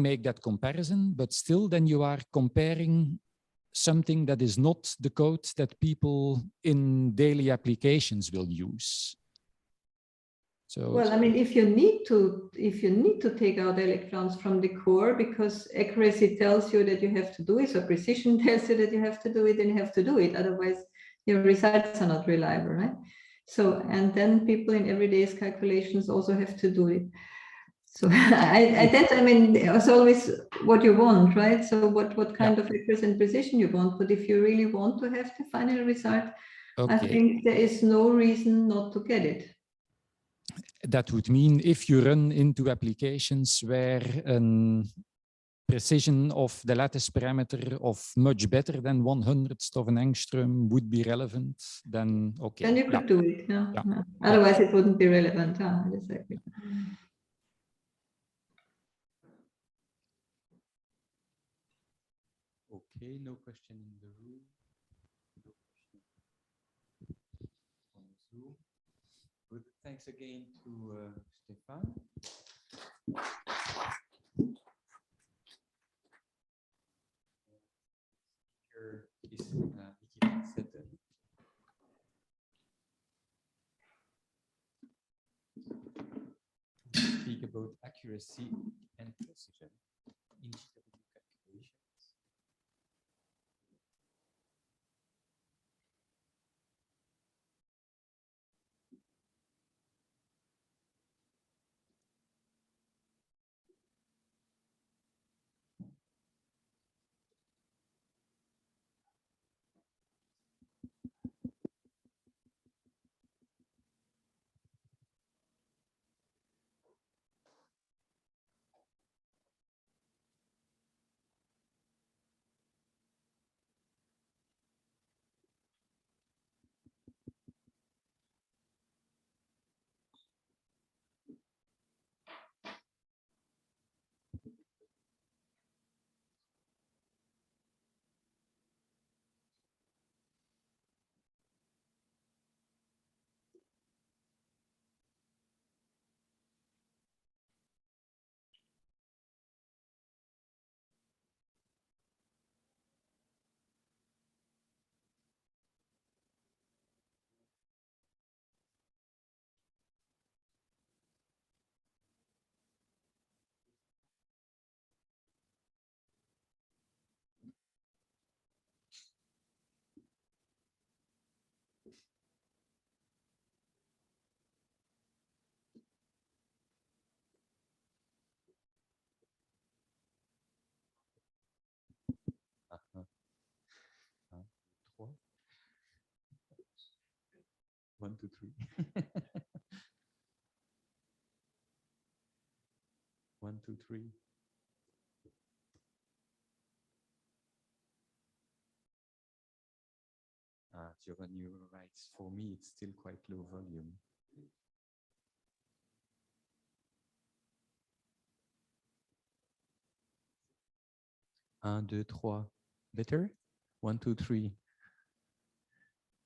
make that comparison, but still then you are comparing something that is not the code that people in daily applications will use. So, well, I mean, if you need to take out electrons from the core because accuracy tells you that you have to do it, so precision tells you that you have to do it, then you have to do it. Otherwise, your results are not reliable, right? So, and then people in everyday's calculations also have to do it. So I mean, it's always what you want, right? So what kind of accuracy and precision you want, but if you really want to have the final result, okay, I think there is no reason not to get it. That would mean if you run into applications where precision of the lattice parameter of much better than 1/100th of an angstrom would be relevant, then okay. Then you could do it. Yeah. Yeah. Yeah. Otherwise, it wouldn't be relevant. Exactly. Okay, no question in the room. No question on Zoom. Good. Thanks again to Stefan. Here is Nikita speak about accuracy and precision in GW calculations. One, two, three. 1, 2, 3. Giovanni writes, for me, it's still quite low volume. 1, 2, 3. Better? 1, 2, 3.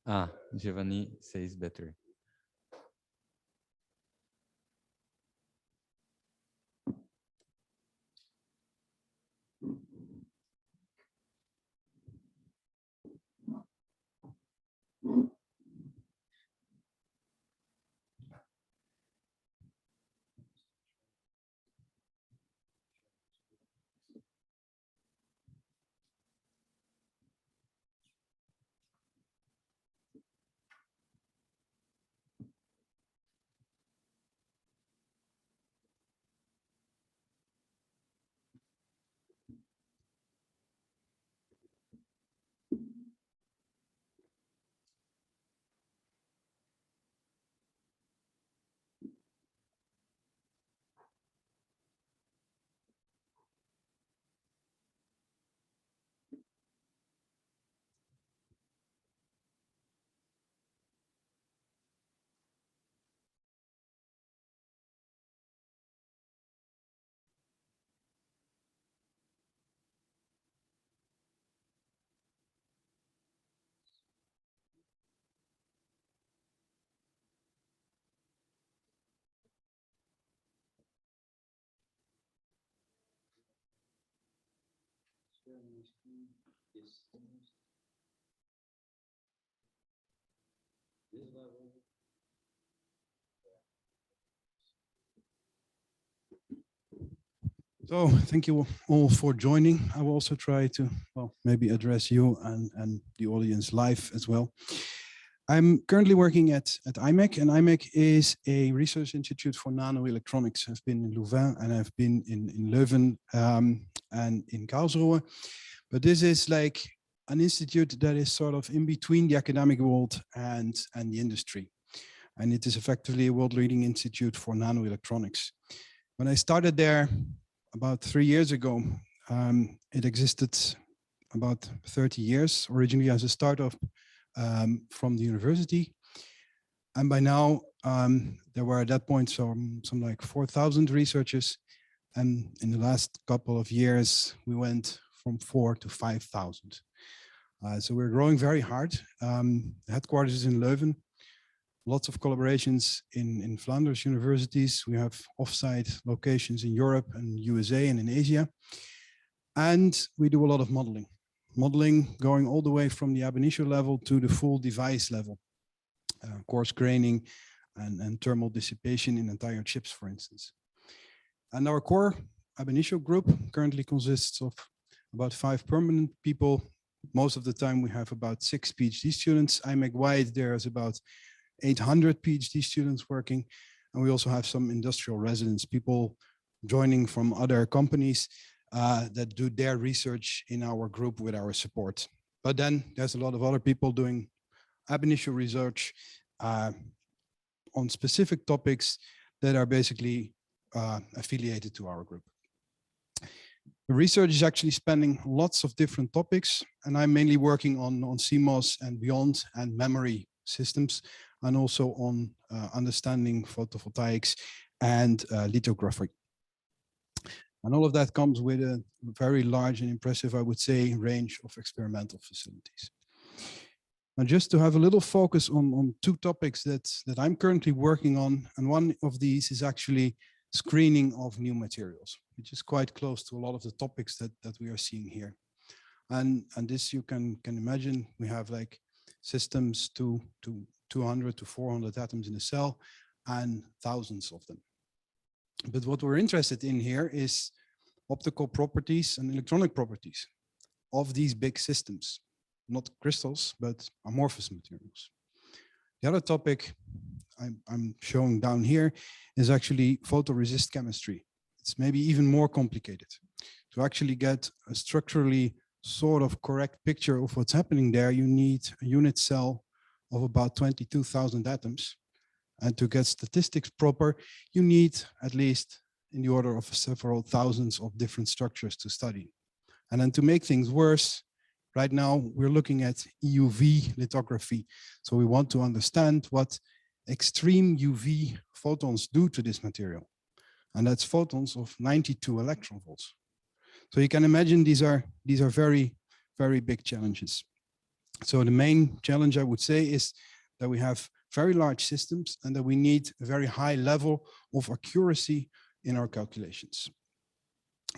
Ah, Giovanni says better. So thank you all for joining. I will also try to, well, maybe address you and the audience live as well. I'm currently working at IMEC, and IMEC is a research institute for nanoelectronics. I've been in Louvain and I've been in Leuven and in Karlsruhe. But this is like an institute that is sort of in between the academic world and the industry. And it is effectively a world-leading institute for nanoelectronics. When I started there about 3 years ago, it existed about 30 years, originally as a startup from the university. And by now, there were at that point some like 4,000 researchers. And in the last couple of years, we went from 4 to 5,000. So we're growing very hard. The headquarters is in Leuven. Lots of collaborations in Flanders universities. We have offsite locations in Europe and USA and in Asia. And we do a lot of modeling. Modeling going all the way from the ab initio level to the full device level. Coarse graining and thermal dissipation in entire chips, for instance. And our core ab initio group currently consists of about 5 permanent people. Most of the time we have about 6 PhD students. IMEC-wide, there's about 800 PhD students working. And we also have some industrial residents, people joining from other companies that do their research in our group with our support. But then there's a lot of other people doing ab initio research on specific topics that are basically affiliated to our group. The research is actually spanning lots of different topics, and I'm mainly working on CMOS and beyond and memory systems, and also on understanding photovoltaics and lithography. And all of that comes with a very large and impressive, I would say, range of experimental facilities. And just to have a little focus on 2 topics that I'm currently working on, and one of these is actually screening of new materials, which is quite close to a lot of the topics that we are seeing here. And this you can imagine, we have like systems to 200 to 400 atoms in a cell and thousands of them. But what we're interested in here is optical properties and electronic properties of these big systems, not crystals, but amorphous materials. The other topic I'm showing down here is actually photoresist chemistry. It's maybe even more complicated. To actually get a structurally sort of correct picture of what's happening there, you need a unit cell of about 22,000 atoms. And to get statistics proper, you need at least in the order of several thousands of different structures to study. And then to make things worse, right now we're looking at EUV lithography. So we want to understand what extreme UV photons do to this material. And that's photons of 92 electron volts. So you can imagine these are very, very big challenges. So the main challenge, I would say, is that we have very large systems and that we need a very high level of accuracy in our calculations.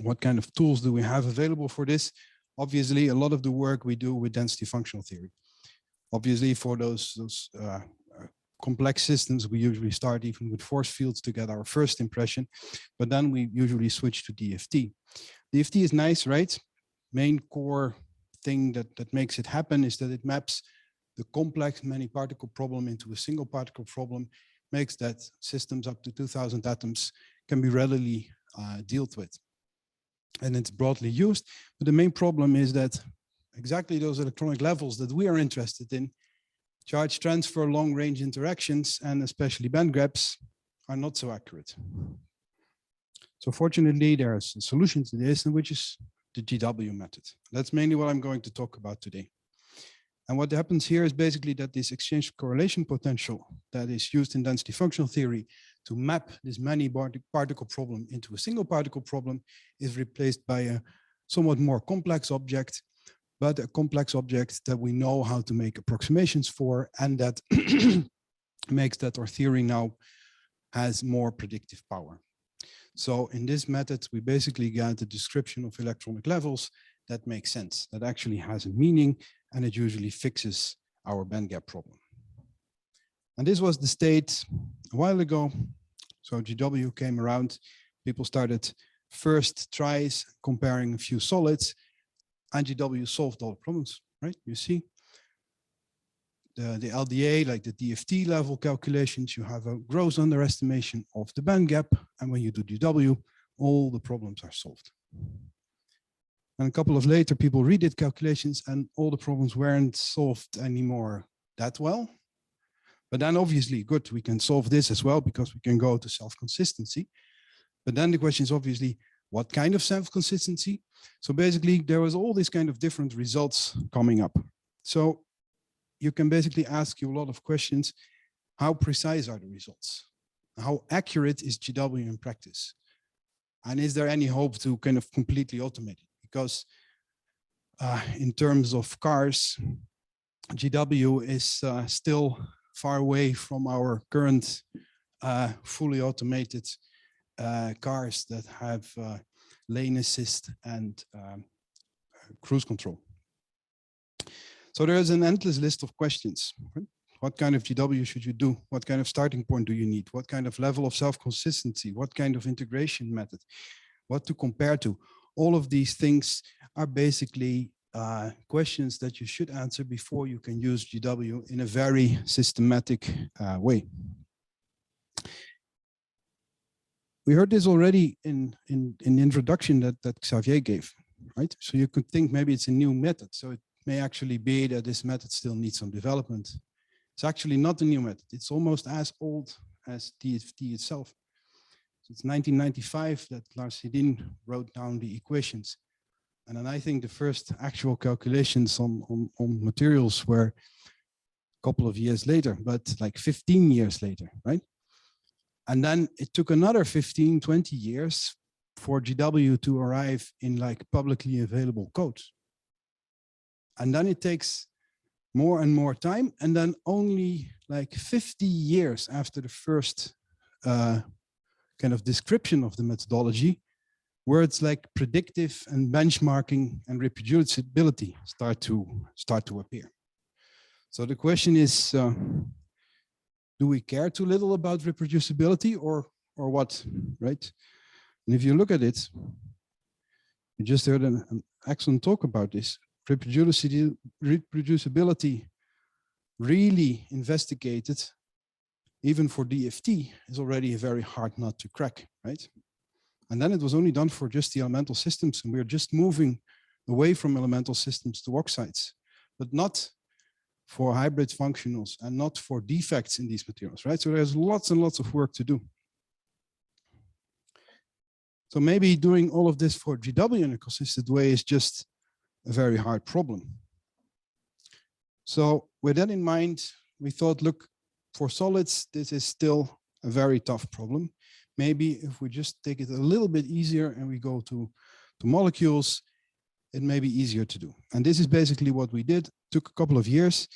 What kind of tools do we have available for this? Obviously, a lot of the work we do with density functional theory. Obviously, for those complex systems, we usually start even with force fields to get our first impression, but then we usually switch to DFT. DFT is nice, right? Main core thing that makes it happen is that it maps the complex many particle problem into a single particle problem, makes that systems up to 2000 atoms can be readily dealt with. And it's broadly used, but the main problem is that exactly those electronic levels that we are interested in, charge transfer, long range interactions, and especially band gaps, are not so accurate. So fortunately, there's a solution to this, which is the GW method. That's mainly what I'm going to talk about today. And what happens here is basically that this exchange correlation potential that is used in density functional theory to map this many particle problem into a single particle problem is replaced by a somewhat more complex object, but a complex object that we know how to make approximations for, and that makes that our theory now has more predictive power. So in this method, we basically get a description of electronic levels that makes sense, that actually has a meaning, and it usually fixes our bandgap problem. And this was the state a while ago. So GW came around, people started first tries comparing a few solids, and GW solved all the problems, right? You see the LDA, like the DFT level calculations, you have a gross underestimation of the band gap, and when you do GW, all the problems are solved. And a couple of later, people redid calculations, and all the problems weren't solved anymore that well. But then obviously, good, we can solve this as well because we can go to self-consistency. But then the question is obviously, what kind of self-consistency? So basically, there was all these kind of different results coming up. So you can basically ask you a lot of questions. How precise are the results? How accurate is GW in practice? And is there any hope to kind of completely automate it? Because in terms of cars, GW is still far away from our current fully automated cars that have lane assist and cruise control. So there is an endless list of questions. Right? What kind of GW should you do? What kind of starting point do you need? What kind of level of self-consistency? What kind of integration method? What to compare to? All of these things are basically questions that you should answer before you can use GW in a very systematic way. We heard this already in the introduction that Xavier gave, right? So you could think maybe it's a new method. So it may actually be that this method still needs some development. It's actually not a new method. It's almost as old as DFT itself. So it's 1995 that Lars Hedin wrote down the equations. And then I think the first actual calculations on materials were a couple of years later, but like 15 years later, right? And then it took another 15, 20 years for GW to arrive in like publicly available codes. And then it takes more and more time. And then only like 50 years after the first kind of description of the methodology, words like predictive and benchmarking and reproducibility start to appear. So the question is, do we care too little about reproducibility or what, right? And if you look at it, you just heard an excellent talk about this. Reproducibility really investigated, even for DFT, is already a very hard nut to crack, right? And then it was only done for just the elemental systems, and we're just moving away from elemental systems to oxides, but not for hybrid functionals and not for defects in these materials, right? So there's lots and lots of work to do. So maybe doing all of this for GW in a consistent way is just a very hard problem. So with that in mind, we thought, look, for solids, this is still a very tough problem. Maybe if we just take it a little bit easier and we go to to molecules, it may be easier to do. And this is basically what we did. It took a couple of years.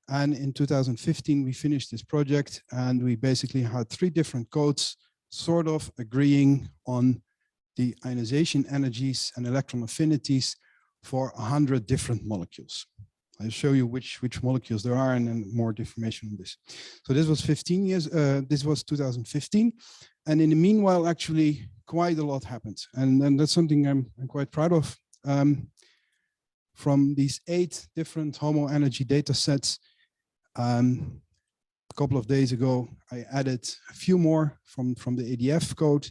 And in 2015, we finished this project, and we basically had 3 different codes sort of agreeing on the ionization energies and electron affinities for 100 different molecules. I'll show you which molecules there are and then more information on this. So this was 15 years, this was 2015. And in the meanwhile, actually quite a lot happened. And that's something I'm quite proud of. From these 8 different HOMO energy data sets, a couple of days ago, I added a few more from the ADF code.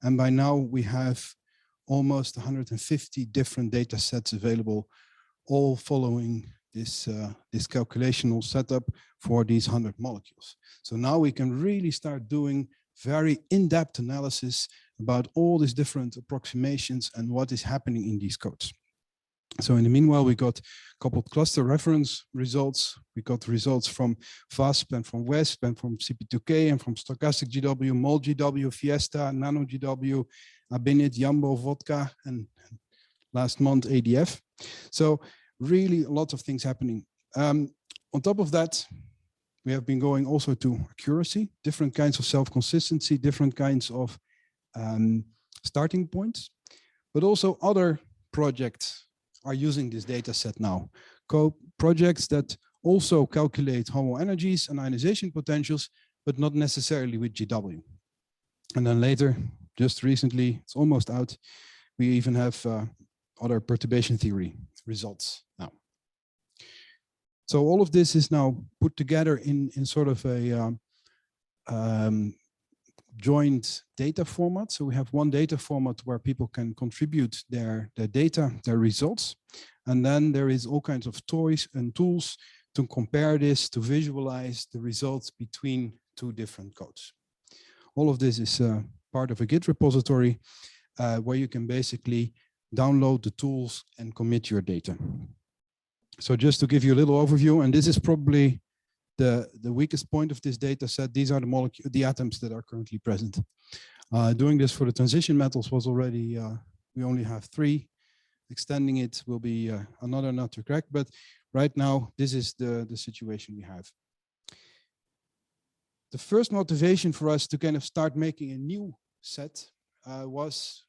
And by now we have almost 150 different data sets available, all following this calculational setup for these 100 molecules. So now we can really start doing very in-depth analysis about all these different approximations and what is happening in these codes. So in the meanwhile, we got coupled cluster reference results. We got results from FASP and from WESP and from CP2K and from stochastic GW, mol GW, Fiesta, nano GW, Abinit, Jambo, Vodka, and last month ADF. So really a lot of things happening. On top of that, we have been going also to accuracy, different kinds of self-consistency, different kinds of starting points, but also other projects are using this data set now. Projects that also calculate HOMO energies and ionization potentials, but not necessarily with GW. And then later, just recently, it's almost out, we even have other perturbation theory results now. So all of this is now put together in sort of a joint data format. So we have one data format where people can contribute their data, their results. And then there is all kinds of toys and tools to compare this, to visualize the results between 2 different codes. All of this is part of a Git repository where you can basically download the tools and commit your data. So just to give you a little overview, and this is probably the weakest point of this data set. These are the atoms that are currently present. Doing this for the transition metals was already, we only have 3. Extending it will be another nut to crack, but right now, this is the situation we have. The first motivation for us to kind of start making a new set was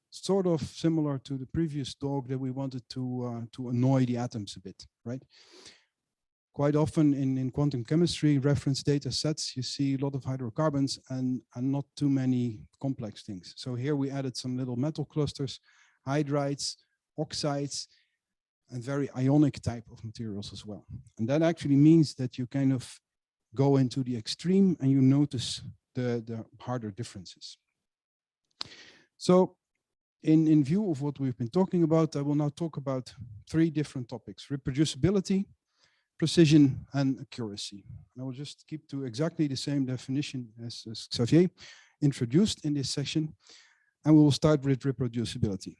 sort of similar to the previous talk, that we wanted to annoy the atoms a bit, right? Quite often in quantum chemistry reference data sets, you see a lot of hydrocarbons and not too many complex things. So here we added some little metal clusters, hydrides, oxides, and very ionic type of materials as well. And that actually means that you kind of go into the extreme and you notice the harder differences. So in view of what we've been talking about, I will now talk about 3 different topics: reproducibility, precision, and accuracy. I will just keep to exactly the same definition as Xavier introduced in this session, and we will start with reproducibility.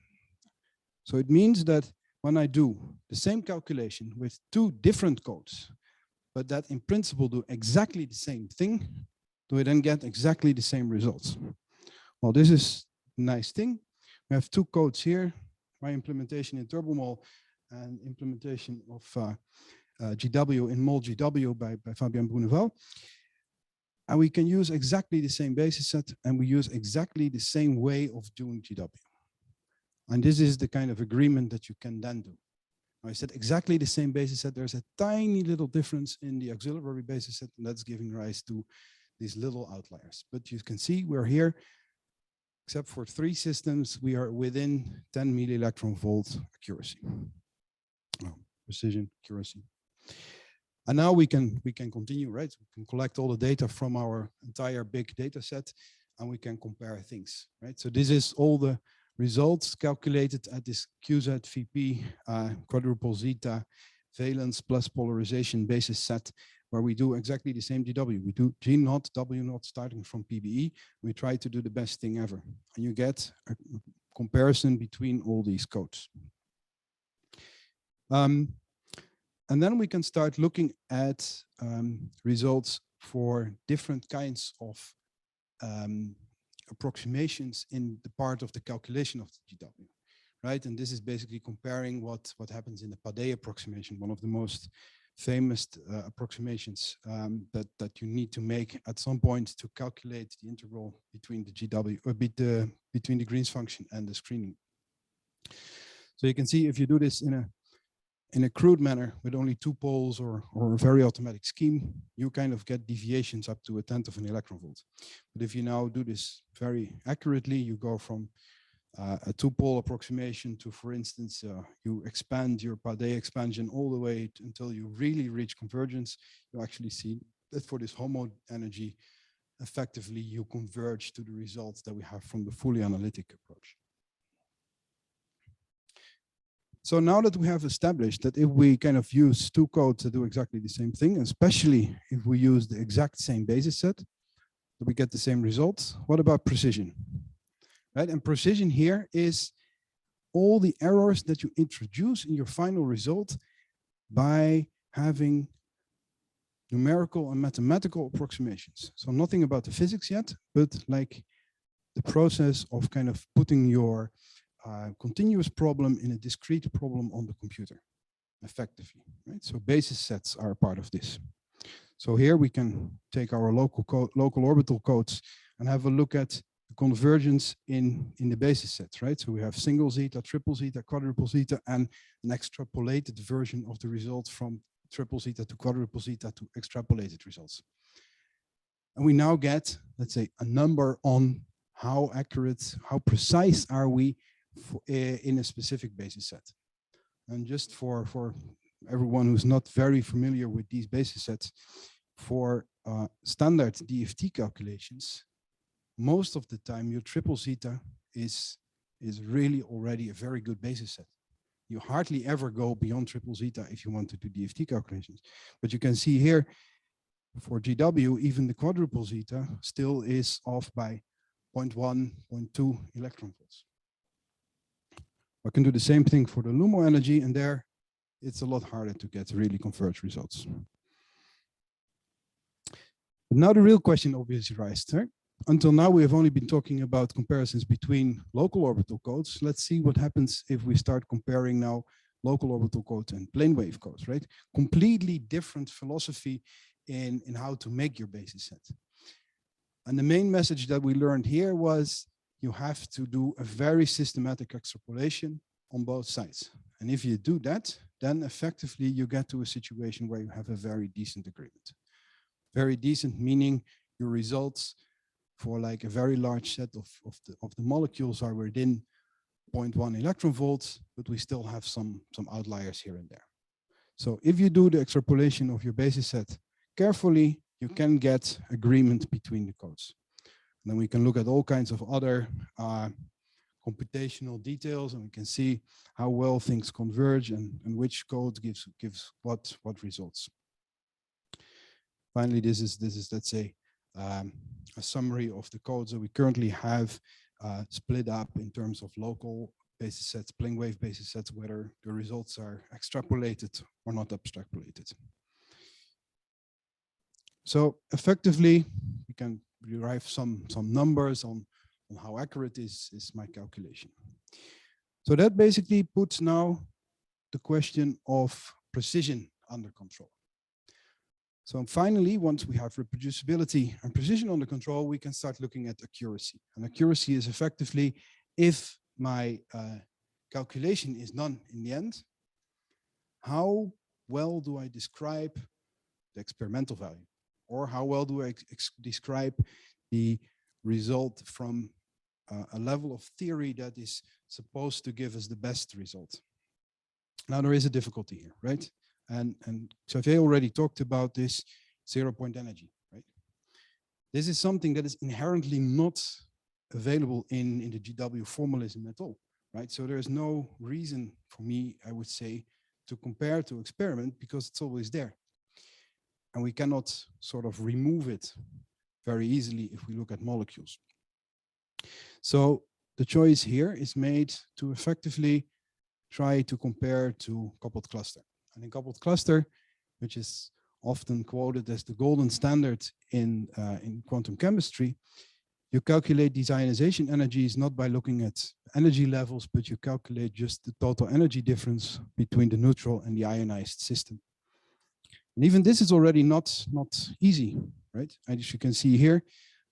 So it means that when I do the same calculation with 2 different codes, but that in principle do exactly the same thing, do I then get exactly the same results? Well, this is a nice thing. We have 2 codes here, my implementation in Turbomol and implementation of GW in mol GW by Fabien Bruneval. And we can use exactly the same basis set, and we use exactly the same way of doing GW. And this is the kind of agreement that you can then do. I said exactly the same basis set. There's a tiny little difference in the auxiliary basis set, and that's giving rise to these little outliers. But you can see we're here, except for 3 systems, we are within 10 millielectron volt accuracy. Oh, precision, accuracy. And now we can continue, right? We can collect all the data from our entire big data set, and we can compare things, right? So this is all the results calculated at this QZVP quadruple zeta valence plus polarization basis set, where we do exactly the same GW. We do G naught, W naught starting from PBE. We try to do the best thing ever. And you get a comparison between all these codes. And then we can start looking at results for different kinds of approximations in the part of the calculation of the GW. right? And this is basically comparing what happens in the Padé approximation, one of the most famous approximations that you need to make at some point to calculate the integral between the GW or between the Green's function and the screening. So you can see if you do this in a crude manner with only 2 poles or a very automatic scheme, you kind of get deviations up to 1/10 of an electron volt. But if you now do this very accurately, you go from a 2-pole approximation to, for instance, you expand your Padé expansion all the way until you really reach convergence. You actually see that for this HOMO energy, effectively you converge to the results that we have from the fully analytic approach. So now that we have established that if we kind of use 2 codes that do exactly the same thing, especially if we use the exact same basis set, that we get the same results, what about precision? Right? And precision here is all the errors that you introduce in your final result by having numerical and mathematical approximations. So nothing about the physics yet, but like the process of kind of putting your continuous problem in a discrete problem on the computer, effectively. Right? So basis sets are a part of this. So here we can take our local orbital codes and have a look at convergence in the basis sets, right? So we have single zeta, triple zeta, quadruple zeta, and an extrapolated version of the results from triple zeta to quadruple zeta to extrapolated results. And we now get, let's say, a number on how accurate, how precise are we in a specific basis set. And just for everyone who's not very familiar with these basis sets, for standard DFT calculations, most of the time your triple zeta is really already a very good basis set. You hardly ever go beyond triple zeta if you want to do DFT calculations. But you can see here for GW, even the quadruple zeta still is off by 0.1, 0.2 electron volts. I can do the same thing for the LUMO energy, and there it's a lot harder to get really converged results. But now the real question obviously arises, right? Until now, we have only been talking about comparisons between local orbital codes. Let's see what happens if we start comparing now local orbital codes and plane wave codes, right? Completely different philosophy in how to make your basis set. And the main message that we learned here was you have to do a very systematic extrapolation on both sides. And if you do that, then effectively you get to a situation where you have a very decent agreement. Very decent meaning your results for like a very large set of the molecules are within 0.1 electron volts, but we still have some outliers here and there. So if you do the extrapolation of your basis set carefully, you can get agreement between the codes. And then we can look at all kinds of other computational details, and we can see how well things converge and which code gives what results. Finally, this is let's say a summary of the codes that we currently have split up in terms of local basis sets, plane wave basis sets, whether the results are extrapolated or not extrapolated. So effectively, we can derive some numbers on how accurate is my calculation. So that basically puts now the question of precision under control. So finally, once we have reproducibility and precision under control, we can start looking at accuracy. And accuracy is effectively if my calculation is done in the end, how well do I describe the experimental value? Or how well do I describe the result from a level of theory that is supposed to give us the best result? Now there is a difficulty here, right? And Xavier already talked about this 0-point energy, right? This is something that is inherently not available in the GW formalism at all, right? So there is no reason for me, I would say, to compare to experiment because it's always there. And we cannot sort of remove it very easily if we look at molecules. So the choice here is made to effectively try to compare to coupled cluster. And in coupled cluster, which is often quoted as the golden standard in quantum chemistry, You calculate these ionization energies not by looking at energy levels, but you calculate just the total energy difference between the neutral and the ionized system. And even this is already not easy, right? As you can see here,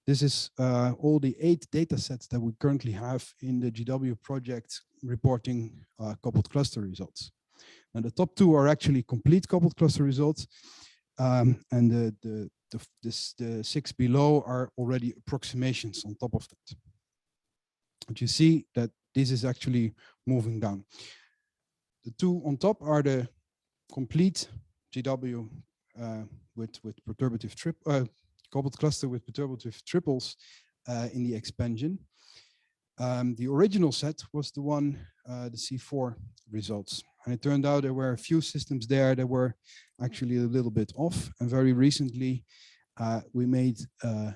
this is all the 8 data sets that we currently have in the GW project reporting coupled cluster results. And the top 2 are actually complete coupled cluster results, and the 6 below are already approximations on top of that. But you see that this is actually moving down. The 2 on top are the complete GW with perturbative coupled cluster with perturbative triples in the expansion. The original set was the one, the C4 results. And it turned out there were a few systems there that were actually a little bit off. And very recently, we made a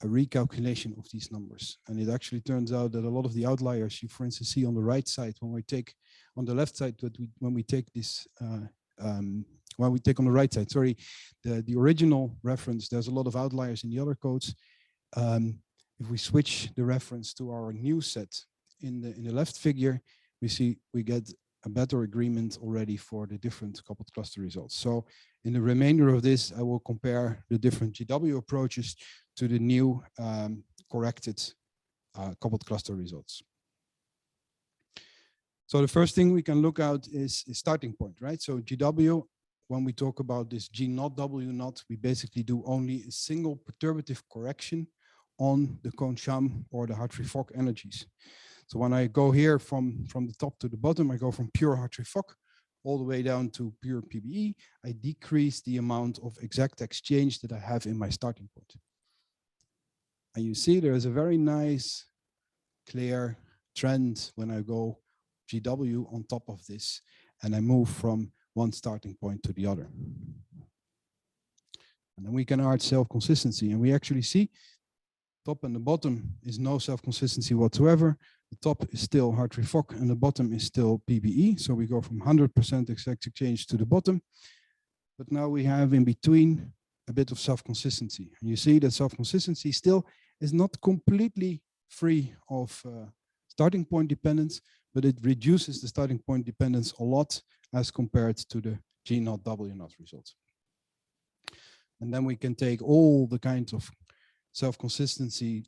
recalculation of these numbers. And it actually turns out that a lot of the outliers you, for instance, see on the right side, when we take on the left side, when we take this, when we take on the right side, sorry, the original reference, there's a lot of outliers in the other codes. If we switch the reference to our new set in the left figure, we see we get a better agreement already for the different coupled cluster results. So in the remainder of this, I will compare the different GW approaches to the new corrected coupled cluster results. So the first thing we can look at is starting point, right? So GW, when we talk about this G0 W0, we basically do only a single perturbative correction on the Kohn-Sham or the Hartree-Fock energies. So when I go here from the top to the bottom, I go from pure Hartree-Fock all the way down to pure PBE. I decrease the amount of exact exchange that I have in my starting point. And you see there is a very nice, clear trend when I go GW on top of this, and I move from one starting point to the other. And then we can add self-consistency, and we actually see top and the bottom is no self-consistency whatsoever. The top is still Hartree-Fock and the bottom is still PBE. So we go from 100% exact exchange to the bottom. But now we have in between a bit of self-consistency. And you see that self-consistency still is not completely free of starting point dependence, but it reduces the starting point dependence a lot as compared to the G0 W0 results. And then we can take all the kinds of self-consistency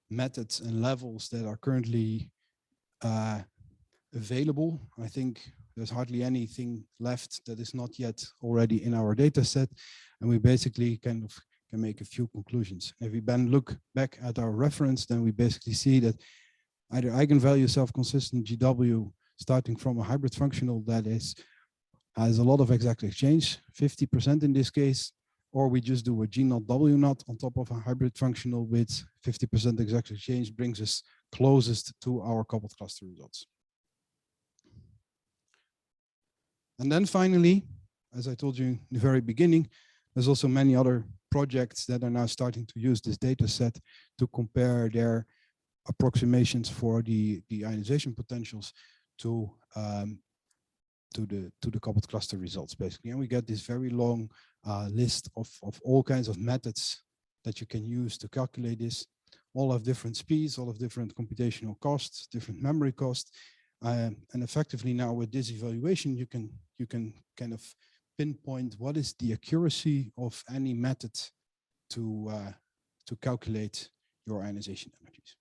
methods and levels that are currently available. I think there's hardly anything left that is not yet already in our data set. And we basically kind of can make a few conclusions. If we then look back at our reference, then we basically see that either eigenvalue self-consistent GW starting from a hybrid functional that has a lot of exact exchange, 50% in this case, or we just do a G0 W0 on top of a hybrid functional with 50% exact exchange, brings us closest to our coupled cluster results. And then finally, as I told you in the very beginning, there's also many other projects that are now starting to use this data set to compare their approximations for the ionization potentials to the coupled cluster results, basically. And we get this very long list of all kinds of methods that you can use to calculate this. All have different speeds, all have different computational costs, different memory costs. And effectively now with this evaluation, you can kind of pinpoint what is the accuracy of any method to calculate your ionization energies.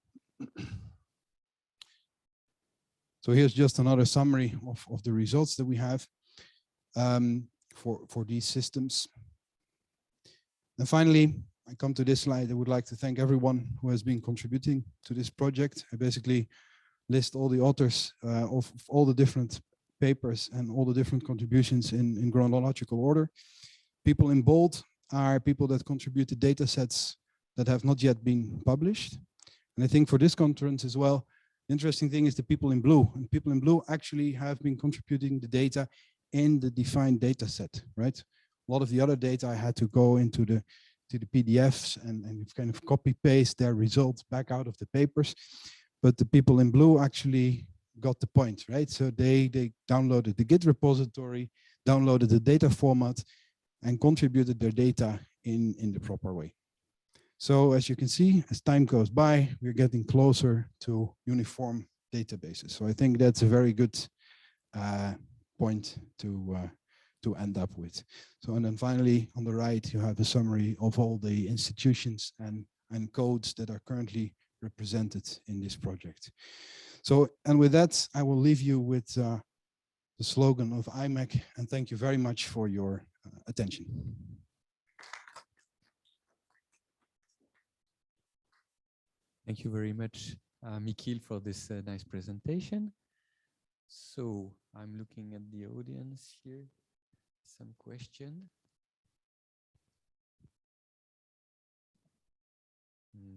So here's just another summary of the results that we have for these systems. And finally, I come to this slide. I would like to thank everyone who has been contributing to this project. I basically list all the authors of all the different papers and all the different contributions in chronological order. People in bold are people that contributed data sets that have not yet been published. And I think for this conference as well, the interesting thing is the people in blue. And people in blue actually have been contributing the data in the defined data set, right? A lot of the other data I had to go into the PDFs and kind of copy paste their results back out of the papers. But the people in blue actually got the point, right? So they downloaded the Git repository, downloaded the data format, and contributed their data in the proper way. So as you can see, as time goes by, we're getting closer to uniform databases. So I think that's a very good point to end up with. So, and then finally, on the right, you have a summary of all the institutions and codes that are currently represented in this project. So, and with that, I will leave you with the slogan of IMEC, and thank you very much for your attention. Thank you very much, Michiel, for this nice presentation. So I'm looking at the audience here. Some question.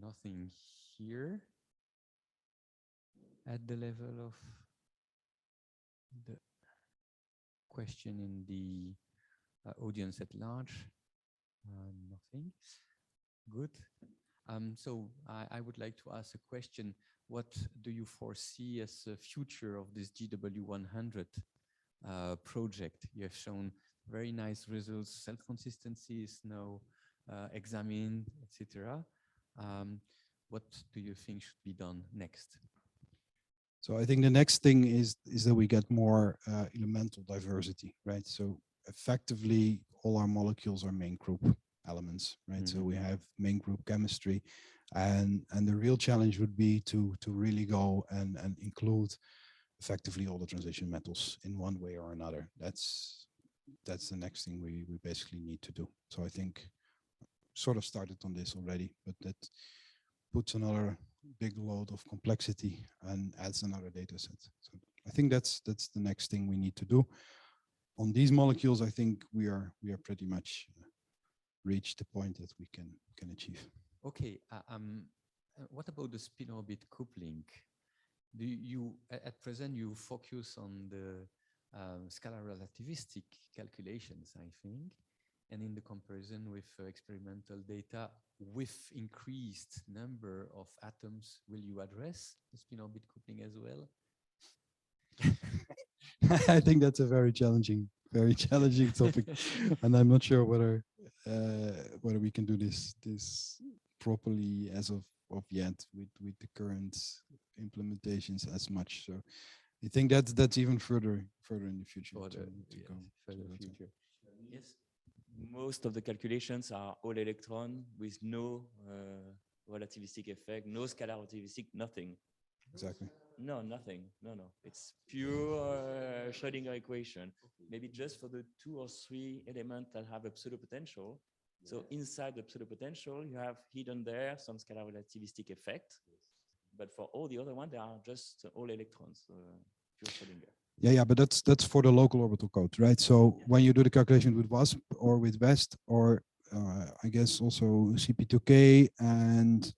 Nothing here. At the level of the question in the audience at large, nothing. Good. So I would like to ask a question. What do you foresee as the future of this GW100 project? You have shown very nice results. Self-consistency is now examined, etc. What do you think should be done next? So I think the next thing is that we get more elemental diversity, right? So effectively, all our molecules are main group elements, right? So we have main group chemistry, and the real challenge would be to really go and include effectively all the transition metals in one way or another. That's the next thing we basically need to do. So I think sort of started on this already, but that puts another big load of complexity and adds another data set. So I think that's the next thing we need to do. On these molecules, I think we are pretty much reached the point that we can achieve. Okay. What about the spin orbit coupling? Do you at present you focus on the scalar relativistic calculations, I think, and in the comparison with experimental data with increased number of atoms, will you address the spin orbit coupling as well? I think that's a very challenging topic, and I'm not sure whether we can do this properly as of yet with the current implementations as much. So I think that's even further in the future. Further future. Yes. Most of the calculations are all electron with no relativistic effect, no scalar relativistic, nothing. Exactly. No, nothing. No. It's pure Schrödinger equation. Maybe just for the 2 or 3 elements that have a pseudo potential. So inside the pseudo potential, you have hidden there some scalar relativistic effect. But for all the other ones, they are just all electrons, pure Schrödinger. Yeah, but that's for the local orbital code, right? So when you do the calculation with WASP or with BEST, or I guess also CP2K, and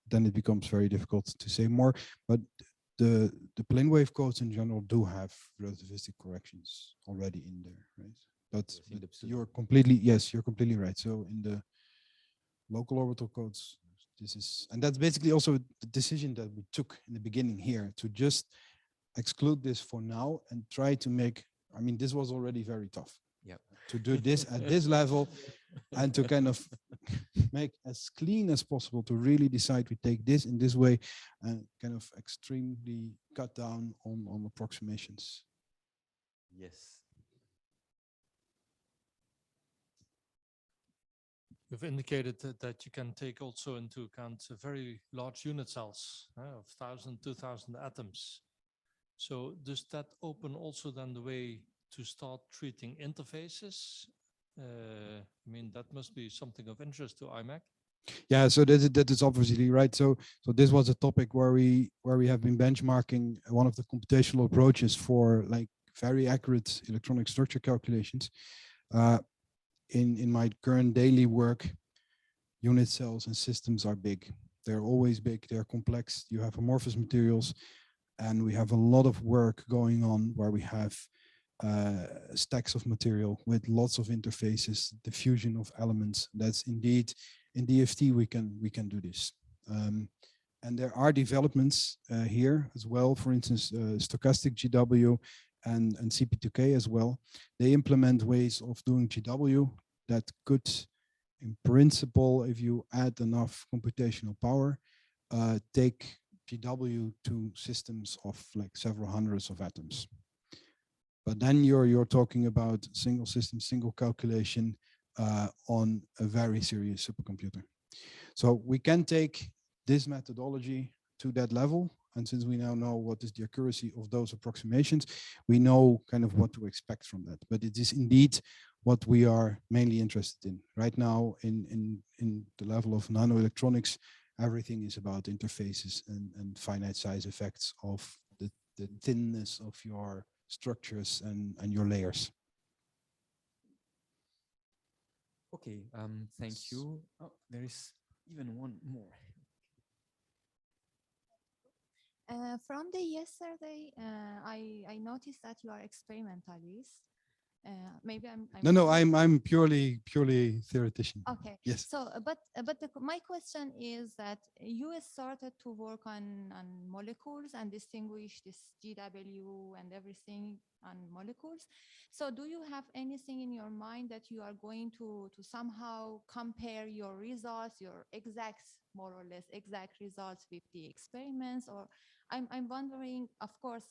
then it becomes very difficult to say more. But the plane wave codes in general do have relativistic corrections already in there, right? But you're completely right. So in the local orbital codes, and that's basically also the decision that we took in the beginning here, to just exclude this for now and try to make, I mean, this was already very tough. Yeah. To do this at this level and to kind of make as clean as possible, to really decide we take this in this way and kind of extremely cut down on approximations. Yes. You've indicated that you can take also into account very large unit cells of 1,000, 2,000 atoms. So does that open also then the way to start treating interfaces? I mean, that must be something of interest to IMEC. Yeah, so that is obviously right. So this was a topic where we have been benchmarking one of the computational approaches for like very accurate electronic structure calculations. In my current daily work, unit cells and systems are big. They're always big. They're complex. You have amorphous materials, and we have a lot of work going on where we have stacks of material with lots of interfaces, the fusion of elements. That's indeed in DFT we can do this. And there are developments here as well. For instance, stochastic GW and CP2K as well. They implement ways of doing GW that could in principle, if you add enough computational power, take GW to systems of like several hundreds of atoms. But then you're talking about single system, single calculation on a very serious supercomputer. So we can take this methodology to that level. And since we now know what is the accuracy of those approximations, we know kind of what to expect from that. But it is indeed what we are mainly interested in. Right now, in the level of nanoelectronics, everything is about interfaces and finite size effects of the thinness of your structures and your layers. Okay, thank you. Oh, there is even one more. From the yesterday, I noticed that you are experimentalist. Maybe I'm No, I'm purely theoretician. okay. Yes. So, my question is that you started to work on molecules and distinguish this GW and everything on molecules. So, do you have anything in your mind that you are going to somehow compare your results, your exact, more or less exact results with the experiments? Or I'm wondering, of course,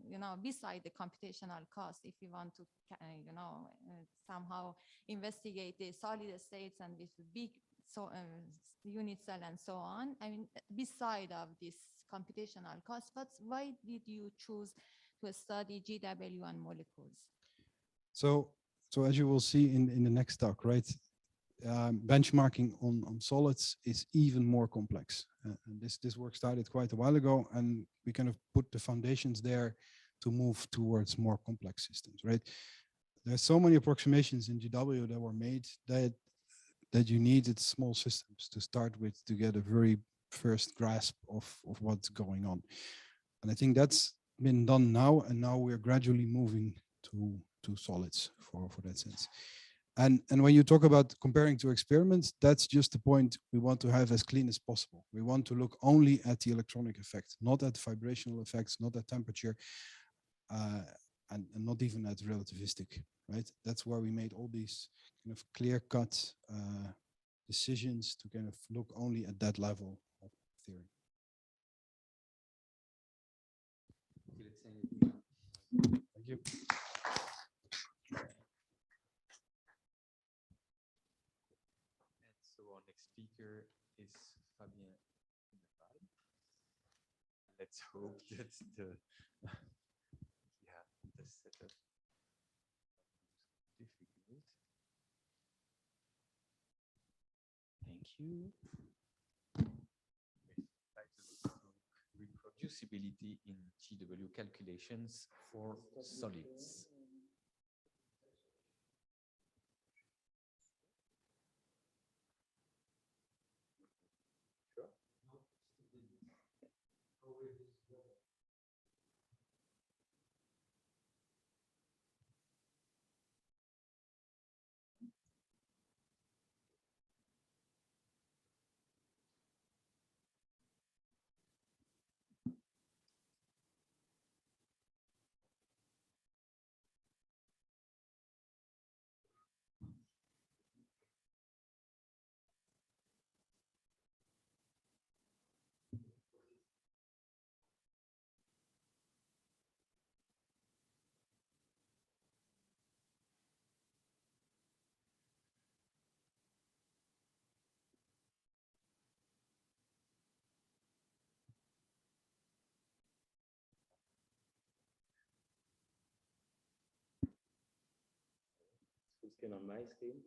you know, beside the computational cost, if you want to, you know, somehow investigate the solid states and with big unit cell and so on. I mean, beside of this computational cost, but why did you choose to study GW and molecules? So as you will see in the next talk, right? Benchmarking on solids is even more complex. And this work started quite a while ago, and we kind of put the foundations there to move towards more complex systems, right? There's so many approximations in GW that were made that you needed small systems to start with to get a very first grasp of what's going on. And I think that's been done now, and now we're gradually moving to solids for that sense. And when you talk about comparing to experiments, that's just the point we want to have as clean as possible. We want to look only at the electronic effect, not at vibrational effects, not at temperature, and not even at relativistic, right? That's where we made all these kind of clear-cut decisions to kind of look only at that level of theory. Thank you. Our next speaker is Fabien. Let's hope that the setup is difficult. Thank you. Title Reproducibility in GW calculations for solids. Screen on my screen.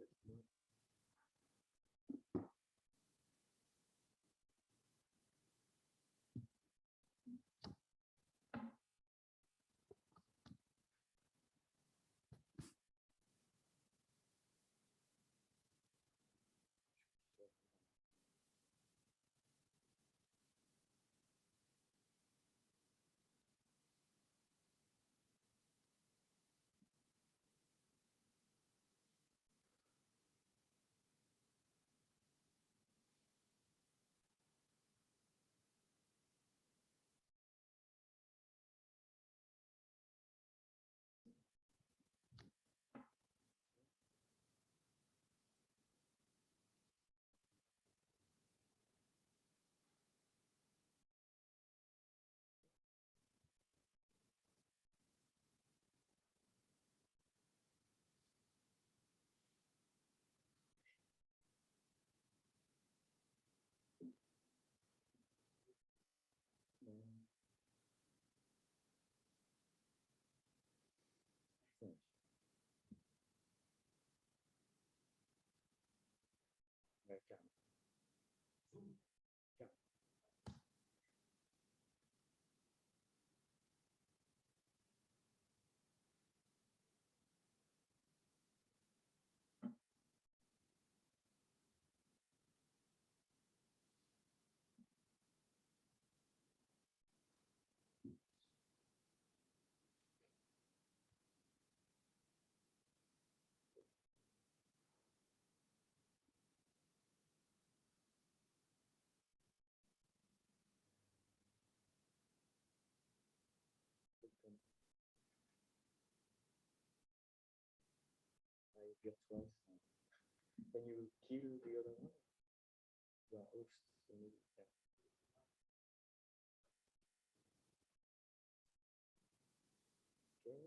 can. Get twice. Can you kill the other one? Yeah, oops. So maybe, yeah. Okay.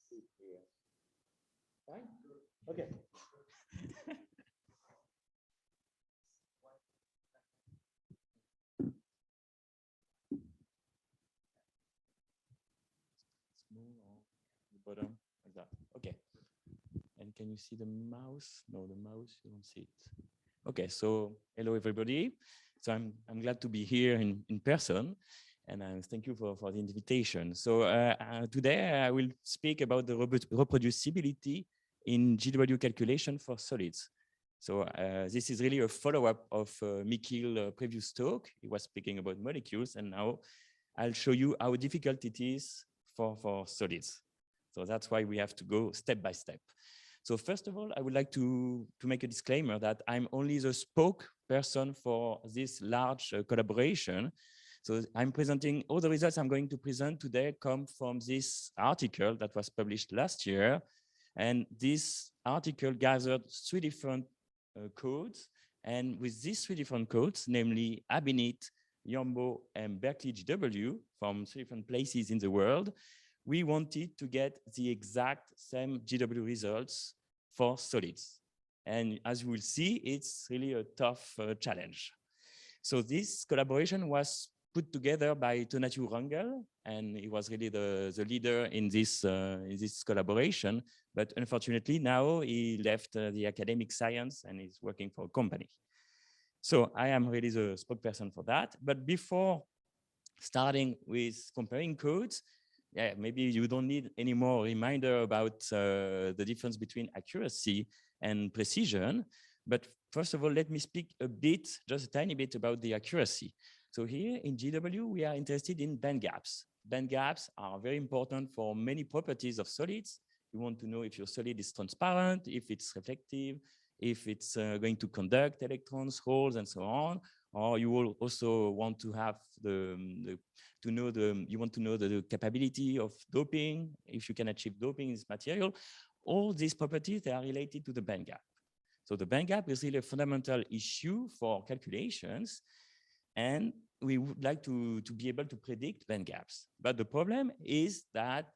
See here. Fine. Okay. Small on the bottom like that. Okay. And can you see the mouse? No, the mouse, you don't see it. Okay, so hello everybody. So I'm glad to be here in person, and thank you for the invitation. So today I will speak about the reproducibility in GW calculation for solids. So this is really a follow-up of Michiel's previous talk. He was speaking about molecules, and now I'll show you how difficult it is for solids. So that's why we have to go step by step. So first of all, I would like to make a disclaimer that I'm only the spokesperson for this large collaboration. So I'm presenting all the results I'm going to present today come from this article that was published last year. And this article gathered 3 different codes. And with these 3 different codes, namely Abinit, Yambo, and Berkeley GW from 3 different places in the world, we wanted to get the exact same GW results for solids. And as you will see, it's really a tough challenge. So this collaboration was put together by Tonatiuh Rangel, and he was really the leader in this collaboration. But unfortunately, now he left the academic science and is working for a company. So I am really the spokesperson for that. But before starting with comparing codes, yeah, maybe you don't need any more reminder about the difference between accuracy and precision. But first of all, let me speak a bit, just a tiny bit about the accuracy. So here in GW, we are interested in band gaps. Band gaps are very important for many properties of solids. You want to know if your solid is transparent, if it's reflective, if it's going to conduct electrons, holes, and so on. Or you will also want to have you want to know the capability of doping, if you can achieve doping in this material. All these properties, they are related to the band gap. So the band gap is really a fundamental issue for calculations, and we would like to be able to predict band gaps. But the problem is that,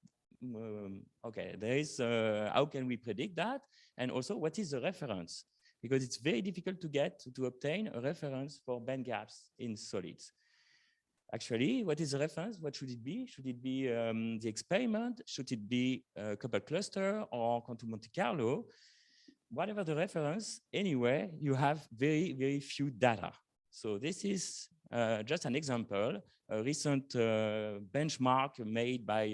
okay, there is, how can we predict that? And also, what is the reference? Because it's very difficult to obtain a reference for band gaps in solids. Actually, what is the reference? What should it be? Should it be the experiment? Should it be a coupled cluster or quantum Monte Carlo? Whatever the reference, anyway, you have very, very few data. So this is just an example, a recent benchmark made by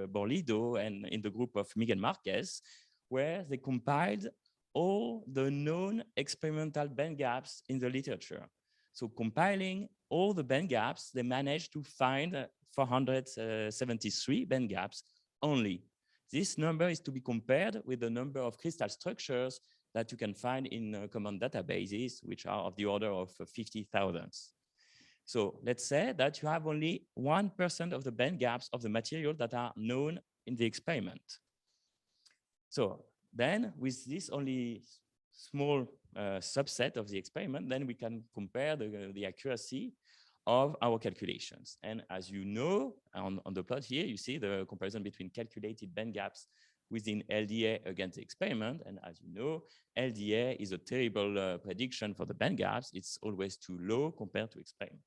Borlido and in the group of Miguel Marquez, where they compiled all the known experimental band gaps in the literature. So compiling all the band gaps, they managed to find 473 band gaps only. This number is to be compared with the number of crystal structures that you can find in common databases, which are of the order of 50,000. So let's say that you have only 1% of the band gaps of the material that are known in the experiment. So then with this only small subset of the experiment, then we can compare the accuracy of our calculations. And as you know, on the plot here, you see the comparison between calculated band gaps within LDA against the experiment. And as you know, LDA is a terrible prediction for the band gaps. It's always too low compared to experiment.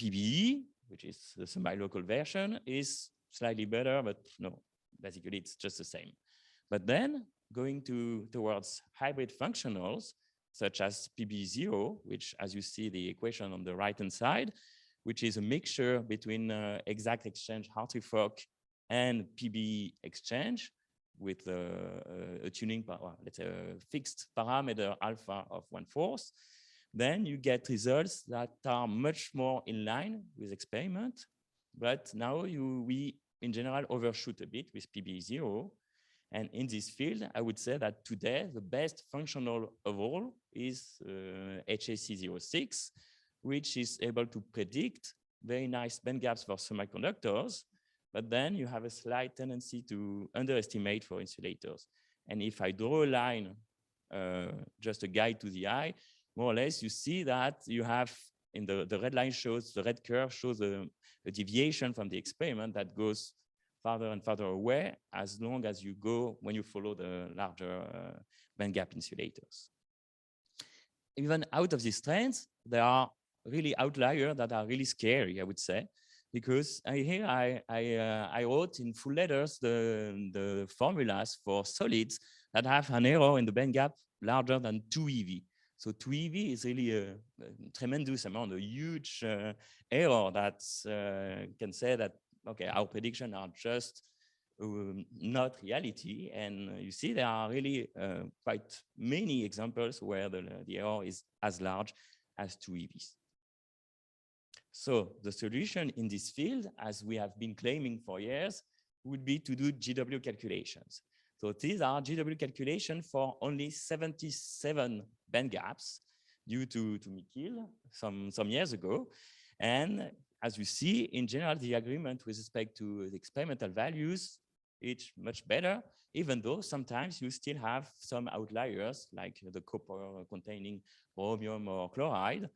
PBE, which is the semi-local version, is slightly better, but no, basically it's just the same. But then going towards hybrid functionals, such as PB0, which, as you see the equation on the right-hand side, which is a mixture between exact exchange Hartree-Fock and PB exchange with a tuning, let's say a fixed parameter alpha of 1/4, then you get results that are much more in line with experiment. But now we in general overshoot a bit with PB0. And in this field, I would say that today the best functional of all is HAC06, which is able to predict very nice band gaps for semiconductors, but then you have a slight tendency to underestimate for insulators. And if I draw a line, just a guide to the eye, more or less you see that you have in the red line shows, the red curve shows a deviation from the experiment that goes farther and farther away as long as you go when you follow the larger band gap insulators. Even out of these trends, there are really outliers that are really scary, I would say, because here I wrote in full letters the formulas for solids that have an error in the band gap larger than 2 eV. So 2 eV is really a tremendous amount, a huge error that can say that, okay, our predictions are just not reality. And you see there are really quite many examples where the error is as large as 2 EVs. So the solution in this field, as we have been claiming for years, would be to do GW calculations. So these are GW calculations for only 77 band gaps due to Mikil some years ago. And as you see, in general, the agreement with respect to the experimental values is much better, even though sometimes you still have some outliers like the copper containing chromium or chloride,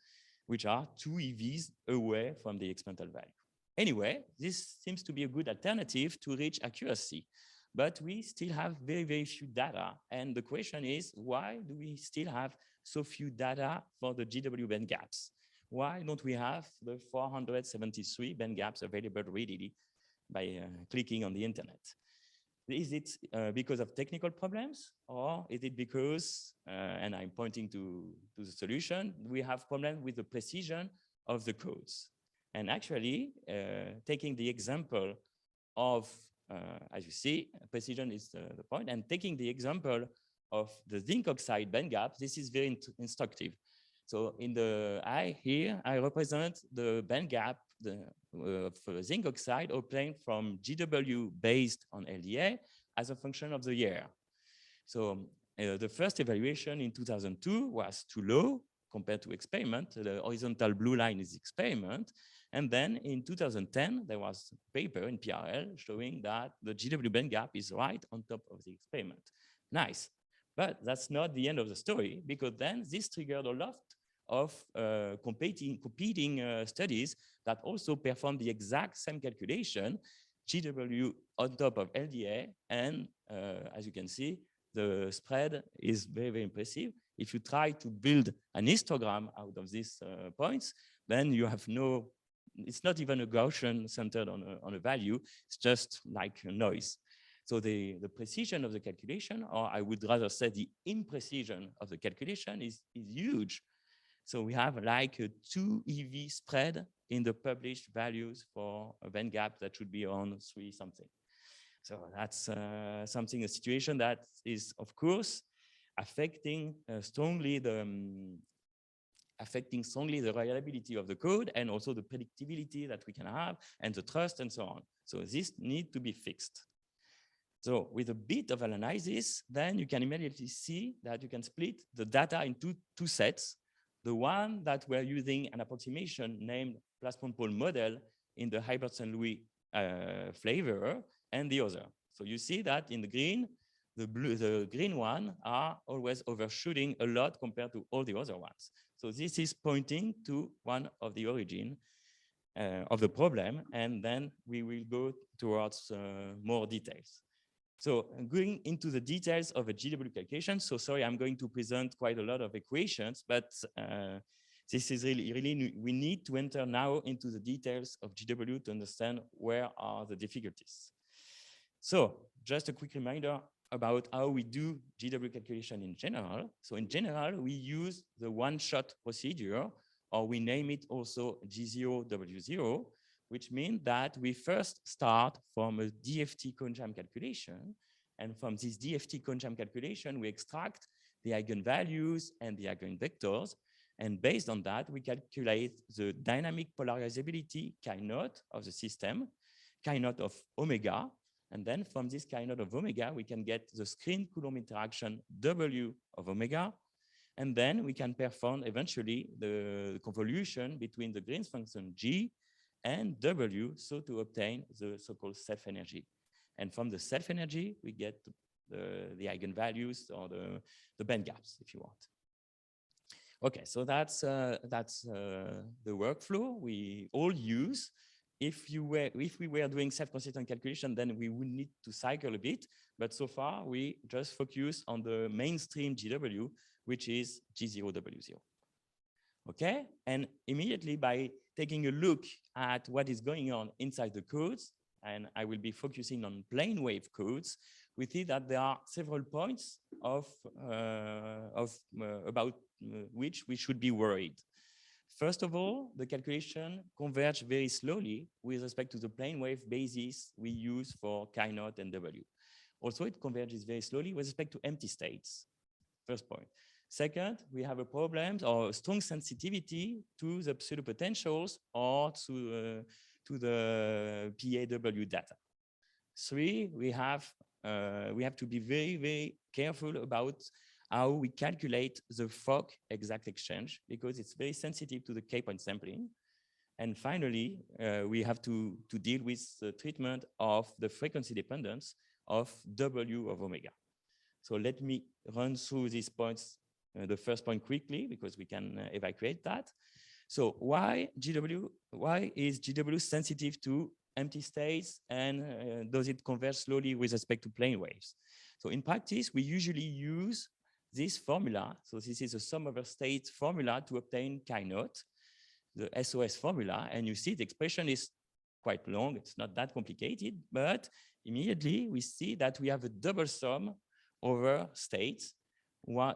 which are 2 EVs away from the experimental value. Anyway, this seems to be a good alternative to reach accuracy, but we still have very, very few data. And the question is, why do we still have so few data for the GW band gaps? Why don't we have the 473 band gaps available readily by clicking on the internet? Is it because of technical problems, or is it because, and I'm pointing to the solution, we have problems with the precision of the codes? And actually, taking the example of, as you see, precision is the point, and taking the example of the zinc oxide band gap, this is very instructive. So in the eye here, I represent the band gap for zinc oxide obtained from GW based on LDA as a function of the year. So the first evaluation in 2002 was too low compared to experiment. The horizontal blue line is experiment. And then in 2010, there was a paper in PRL showing that the GW band gap is right on top of the experiment. Nice. But that's not the end of the story, because then this triggered a lot of competing studies that also performed the exact same calculation, GW on top of LDA, and as you can see, the spread is very, very impressive. If you try to build an histogram out of these points, then you have no, it's not even a Gaussian centered on a value, it's just like a noise. So the precision of the calculation, or I would rather say the imprecision of the calculation is huge. So we have like a 2 EV spread in the published values for a band gap that should be on 3 something. So that's a situation that is, of course, affecting strongly the reliability of the code and also the predictability that we can have and the trust and so on. So this needs to be fixed. So with a bit of analysis, then you can immediately see that you can split the data into 2 sets. The one that we're using an approximation named Plasmon-Paul model in the Hilbert-St. Louis flavor, and the other. So you see that in the green, the green one are always overshooting a lot compared to all the other ones. So this is pointing to one of the origin of the problem, and then we will go towards more details. So going into the details of a GW calculation, so sorry, I'm going to present quite a lot of equations, but this is really, we need to enter now into the details of GW to understand where are the difficulties. So just a quick reminder about how we do GW calculation in general. So in general, we use the one-shot procedure, or we name it also G0W0, which means that we first start from a DFT conjam calculation. And from this DFT conjam calculation, we extract the eigenvalues and the eigenvectors. And based on that, we calculate the dynamic polarizability chi-naught of the system, chi-naught of omega. And then from this chi-naught of omega, we can get the screen Coulomb interaction W of omega. And then we can perform eventually the convolution between the Green's function G and W, so to obtain the so-called self-energy. And from the self-energy, we get the eigenvalues or the band gaps, if you want. Okay, so that's the workflow we all use. If we were doing self-consistent calculation, then we would need to cycle a bit. But so far, we just focus on the mainstream GW, which is G0W0. Okay, and immediately by taking a look at what is going on inside the codes, and I will be focusing on plane wave codes, we see that there are several points about which we should be worried. First of all, the calculation converge very slowly with respect to the plane wave basis we use for chi-naught and W. Also, it converges very slowly with respect to empty states. First point. Second, we have a problem or a strong sensitivity to the pseudopotentials or to the PAW data. Three, we have to be very, very careful about how we calculate the Fock exact exchange, because it's very sensitive to the K-point sampling. And finally, we have to deal with the treatment of the frequency dependence of W of omega. So let me run through these points, the first point quickly, because we can evaluate that. So why is GW sensitive to empty states, and does it converge slowly with respect to plane waves? So in practice, we usually use this formula. So this is a sum over states formula to obtain chi-naught, the SOS formula. And you see the expression is quite long. It's not that complicated, but immediately we see that we have a double sum over states,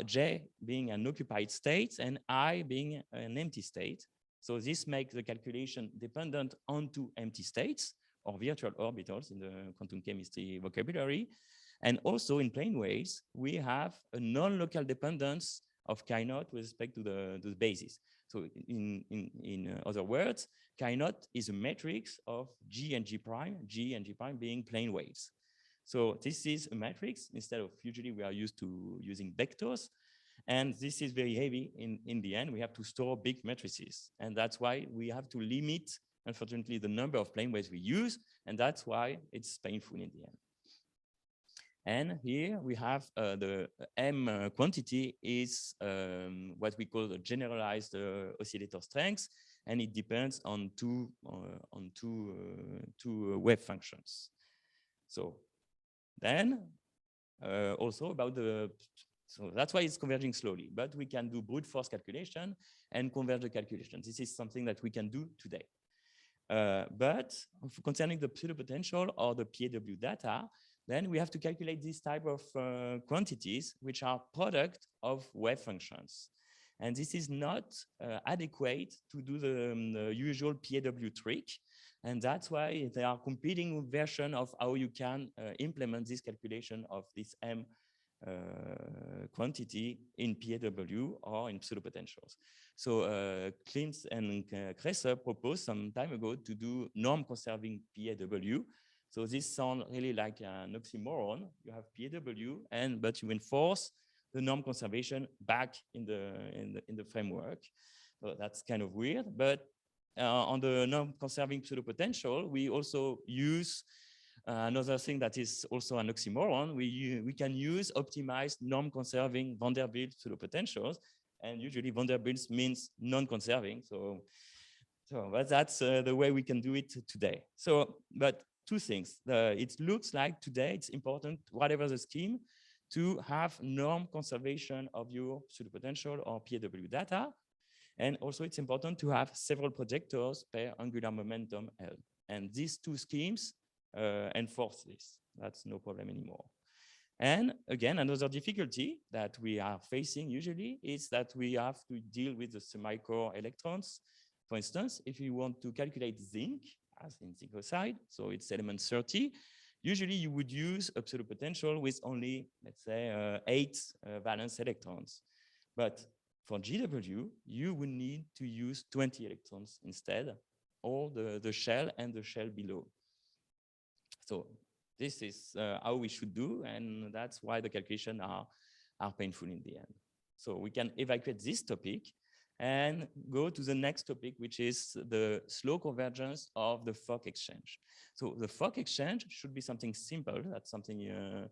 J being an occupied state and I being an empty state. So this makes the calculation dependent onto empty states or virtual orbitals in the quantum chemistry vocabulary. And also in plane waves, we have a non-local dependence of chi-naught with respect to the basis. So in other words, chi-naught is a matrix of G and G prime being plane waves. So this is a matrix instead of usually we are used to using vectors. And this is very heavy in the end. We have to store big matrices. And that's why we have to limit, unfortunately, the number of plane waves we use. And that's why it's painful in the end. And here we have the M quantity is what we call the generalized oscillator strength, and it depends on two wave functions. So then also about so that's why it's converging slowly, but we can do brute force calculation and converge the calculation. This is something that we can do today. But concerning the pseudopotential or the PAW data, then we have to calculate this type of quantities, which are product of wave functions. And this is not adequate to do the usual PAW trick. And that's why there are competing versions of how you can implement this calculation of this M quantity in PAW or in pseudopotentials. So Klimt and Kresser proposed some time ago to do norm-conserving PAW. So this sounds really like an oxymoron. You have PAW, but you enforce the norm conservation back in the framework. So that's kind of weird. But on the norm conserving pseudopotential, we also use another thing that is also an oxymoron. We can use optimized norm conserving Vanderbilt pseudopotentials, and usually Vanderbilt means non-conserving. So but that's the way we can do it today. So, but two things. It looks like today it's important, whatever the scheme, to have norm conservation of your pseudopotential or PAW data. And also it's important to have several projectors per angular momentum L. And these two schemes enforce this. That's no problem anymore. And again, another difficulty that we are facing usually is that we have to deal with the semi-core electrons. For instance, if you want to calculate zinc, as in zinc oxide, so it's element 30, usually you would use a pseudopotential with only, let's say, 8 valence electrons. But for GW, you would need to use 20 electrons instead, or the shell and the shell below. So this is how we should do, and that's why the calculations are painful in the end. So we can evacuate this topic and go to the next topic, which is the slow convergence of the Fock exchange. So the Fock exchange should be something simple. That's something,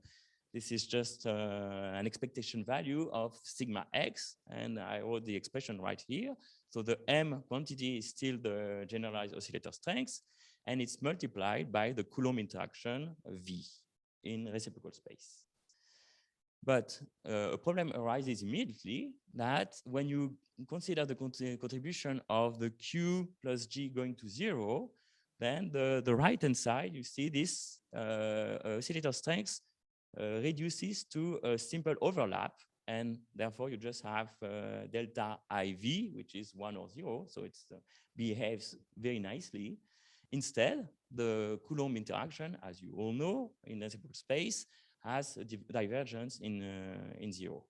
this is just an expectation value of sigma x, and I wrote the expression right here. So the M quantity is still the generalized oscillator strength, and it's multiplied by the Coulomb interaction V in reciprocal space. But a problem arises immediately that when you consider the contribution of the Q plus G going to 0, then the right-hand side, you see this oscillator strength reduces to a simple overlap, and therefore you just have delta IV, which is 1 or 0, so it behaves very nicely. Instead, the Coulomb interaction, as you all know, in reciprocal space, has a divergence in 0.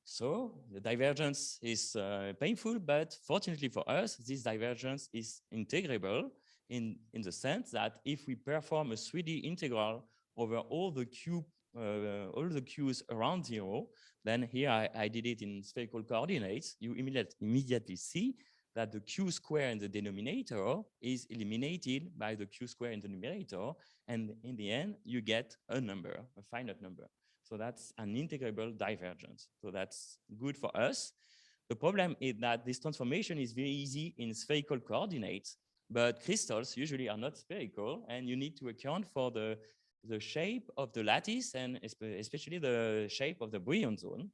So the divergence is painful, but fortunately for us, this divergence is integrable in the sense that if we perform a 3D integral over all the Q's around 0, then here I did it in spherical coordinates, you immediately see that the Q square in the denominator is eliminated by the Q square in the numerator, and in the end, you get a number, a finite number. So that's an integrable divergence. So that's good for us. The problem is that this transformation is very easy in spherical coordinates, but crystals usually are not spherical, and you need to account for the shape of the lattice and especially the shape of the Brillouin zone.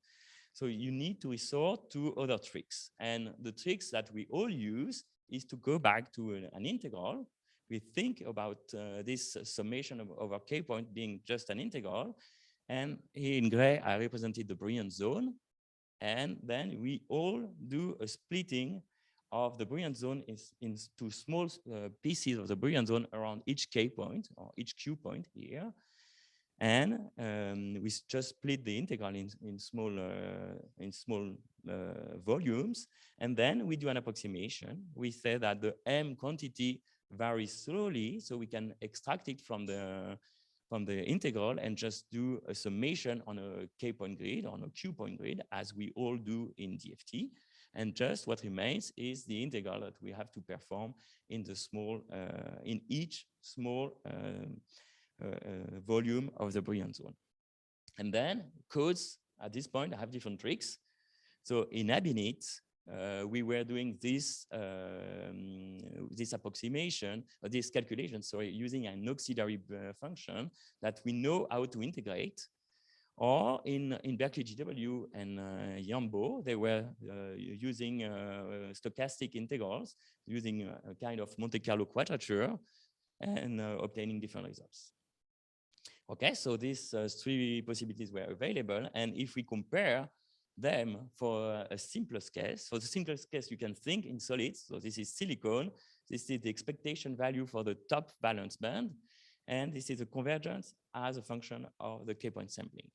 So you need to resort to other tricks. And the tricks that we all use is to go back to an integral. We think about this summation over k point being just an integral. And here in gray, I represented the Brillouin zone. And then we all do a splitting of the Brillouin zone into small pieces of the Brillouin zone around each k point or each q point here. And we just split the integral in small volumes, and then we do an approximation. We say that the M quantity varies slowly, so we can extract it from the integral and just do a summation on a k-point grid, on a q-point grid, as we all do in DFT. And just what remains is the integral that we have to perform in the small, in each small volume of the Brillouin zone. And then codes at this point have different tricks. So in Abinit, we were doing this approximation, or this calculation, sorry, using an auxiliary function that we know how to integrate. Or in Berkeley GW and Yambo, they were using stochastic integrals, using a kind of Monte Carlo quadrature and obtaining different results. Okay, so these 3 possibilities were available. And if we compare them for a simplest case, for the simplest case, you can think in solids. So this is silicon. This is the expectation value for the top valence band. And this is a convergence as a function of the k-point sampling.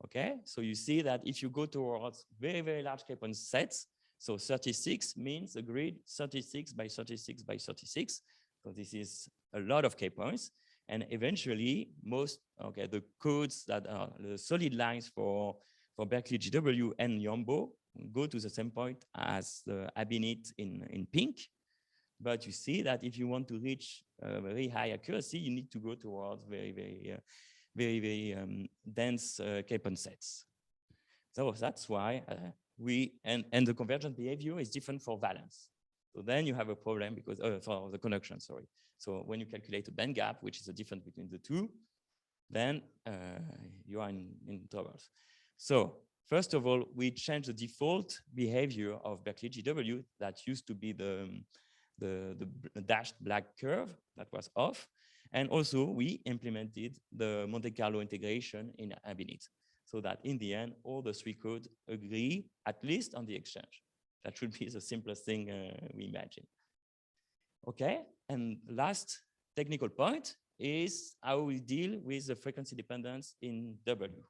Okay, so you see that if you go towards very, very large k-point sets, so 36 means a grid 36 by 36 by 36. So this is a lot of k-points. And eventually, the codes that are the solid lines for Berkeley GW and Yambo go to the same point as the Abinit in pink. But you see that if you want to reach very high accuracy, you need to go towards very dense k-point sets. So that's why and the convergent behavior is different for valence. So then you have a problem because for the conduction, sorry. So when you calculate a band gap, which is the difference between the two, then you are in troubles. So First of all, we changed the default behavior of Berkeley GW that used to be the dashed black curve that was off. And also we implemented the Monte Carlo integration in Abinit, so that in the end, all the three codes agree, at least on the exchange. That should be the simplest thing we imagine. Okay, and last technical point is how we deal with the frequency dependence in W.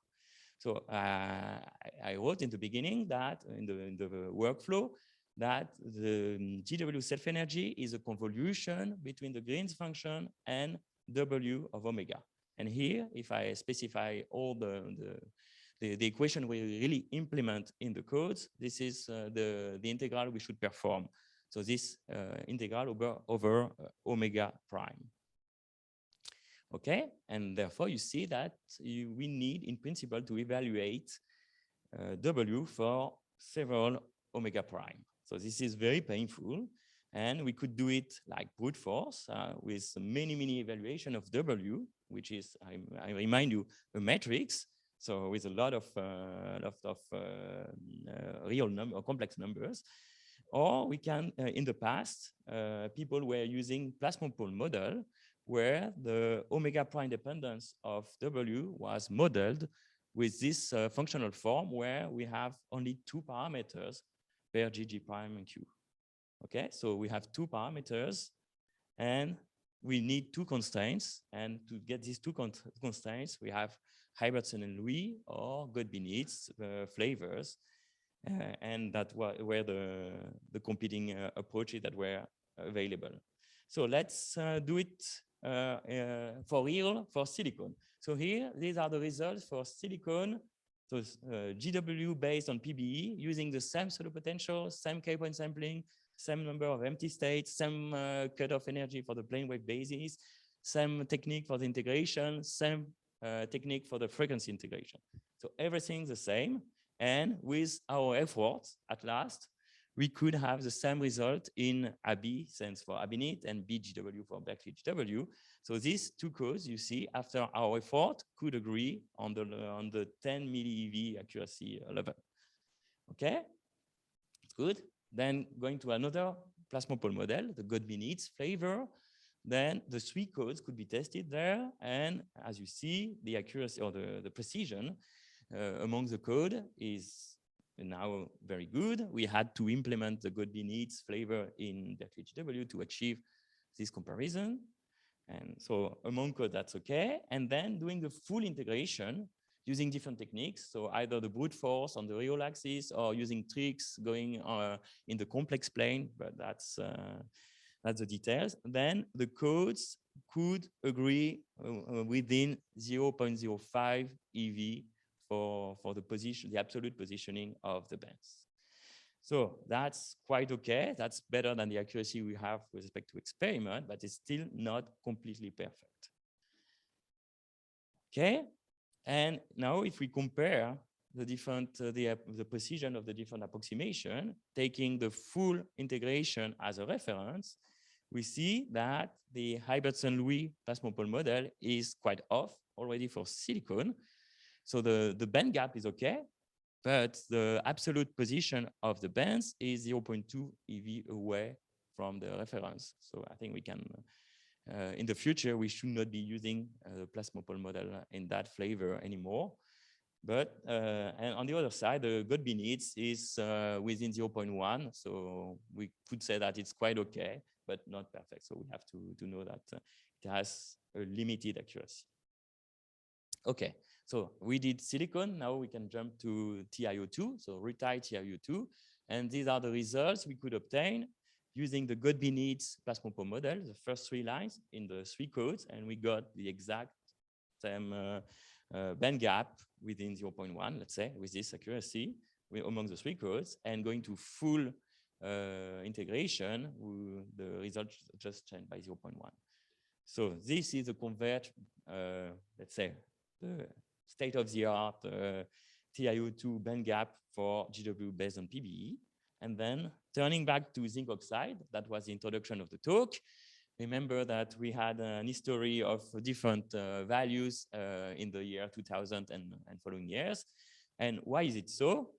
So I wrote in the beginning that in the workflow that the GW self-energy is a convolution between the Green's function and W of omega. And here, if I specify all the equation we really implement in the codes, this is the integral we should perform. So this integral over omega prime. Okay, and therefore you see that we need in principle to evaluate W for several omega prime. So this is very painful, and we could do it like brute force with many evaluation of W, which is, I remind you, a matrix. So with a lot of real number or complex numbers. Or we can, in the past, people were using plasma pole model, where the omega prime dependence of W was modeled with this functional form where we have only two parameters per GG prime and Q. Okay, so we have two parameters and we need two constraints. And to get these two constraints, we have Hybertson and Louis or Godby-Needs flavors. And that were the competing approaches that were available. So let's do it for real for silicon. So here, these are the results for silicon. So GW based on PBE using the same pseudo potential, same K-point sampling, same number of empty states, same cutoff energy for the plane wave basis, same technique for the integration, same technique for the frequency integration. So everything's the same. And with our efforts, at last, we could have the same result in AB, stands for Abinit, and BGW for Berkeley GW. So these two codes, you see, after our effort, could agree on the 10 millieV accuracy level. Okay, it's good. Then going to another plasma pole model, the Godby-Needs flavor. Then the three codes could be tested there. And as you see, the accuracy or the precision among the code is now very good. We had to implement the Godby-Needs flavor in Berkeley GW to achieve this comparison. And so among code, that's okay. And then doing the full integration using different techniques. So either the brute force on the real axis or using tricks going in the complex plane, but that's the details. Then the codes could agree within 0.05 EV for the position, the absolute positioning of the bands. So that's quite okay. That's better than the accuracy we have with respect to experiment, but it's still not completely perfect. Okay, and now if we compare the different, the precision of the different approximation, taking the full integration as a reference, we see that the Hybertson-Louis plasma pole model is quite off already for silicon. So the band gap is okay, but the absolute position of the bands is 0.2 EV away from the reference. So I think we can, in the future, we should not be using the plasma pole model in that flavor anymore. But and on the other side, the Godby-Needs is within 0.1. So we could say that it's quite okay, but not perfect. So we have to know that it has a limited accuracy. Okay, so we did silicon. Now we can jump to TiO2, so retile TiO2. And these are the results we could obtain using the Godby-Needs plasma pole model, the first three lines in the three codes. And we got the exact same band gap within 0.1, let's say, with this accuracy among the three codes. And going to full integration, the results just changed by 0.1. So this is a converged, let's say, the state-of-the-art TiO2 band gap for GW based on PBE. And then turning back to zinc oxide, that was the introduction of the talk. Remember that we had an history of different values in the year 2000 and following years. And why is it so?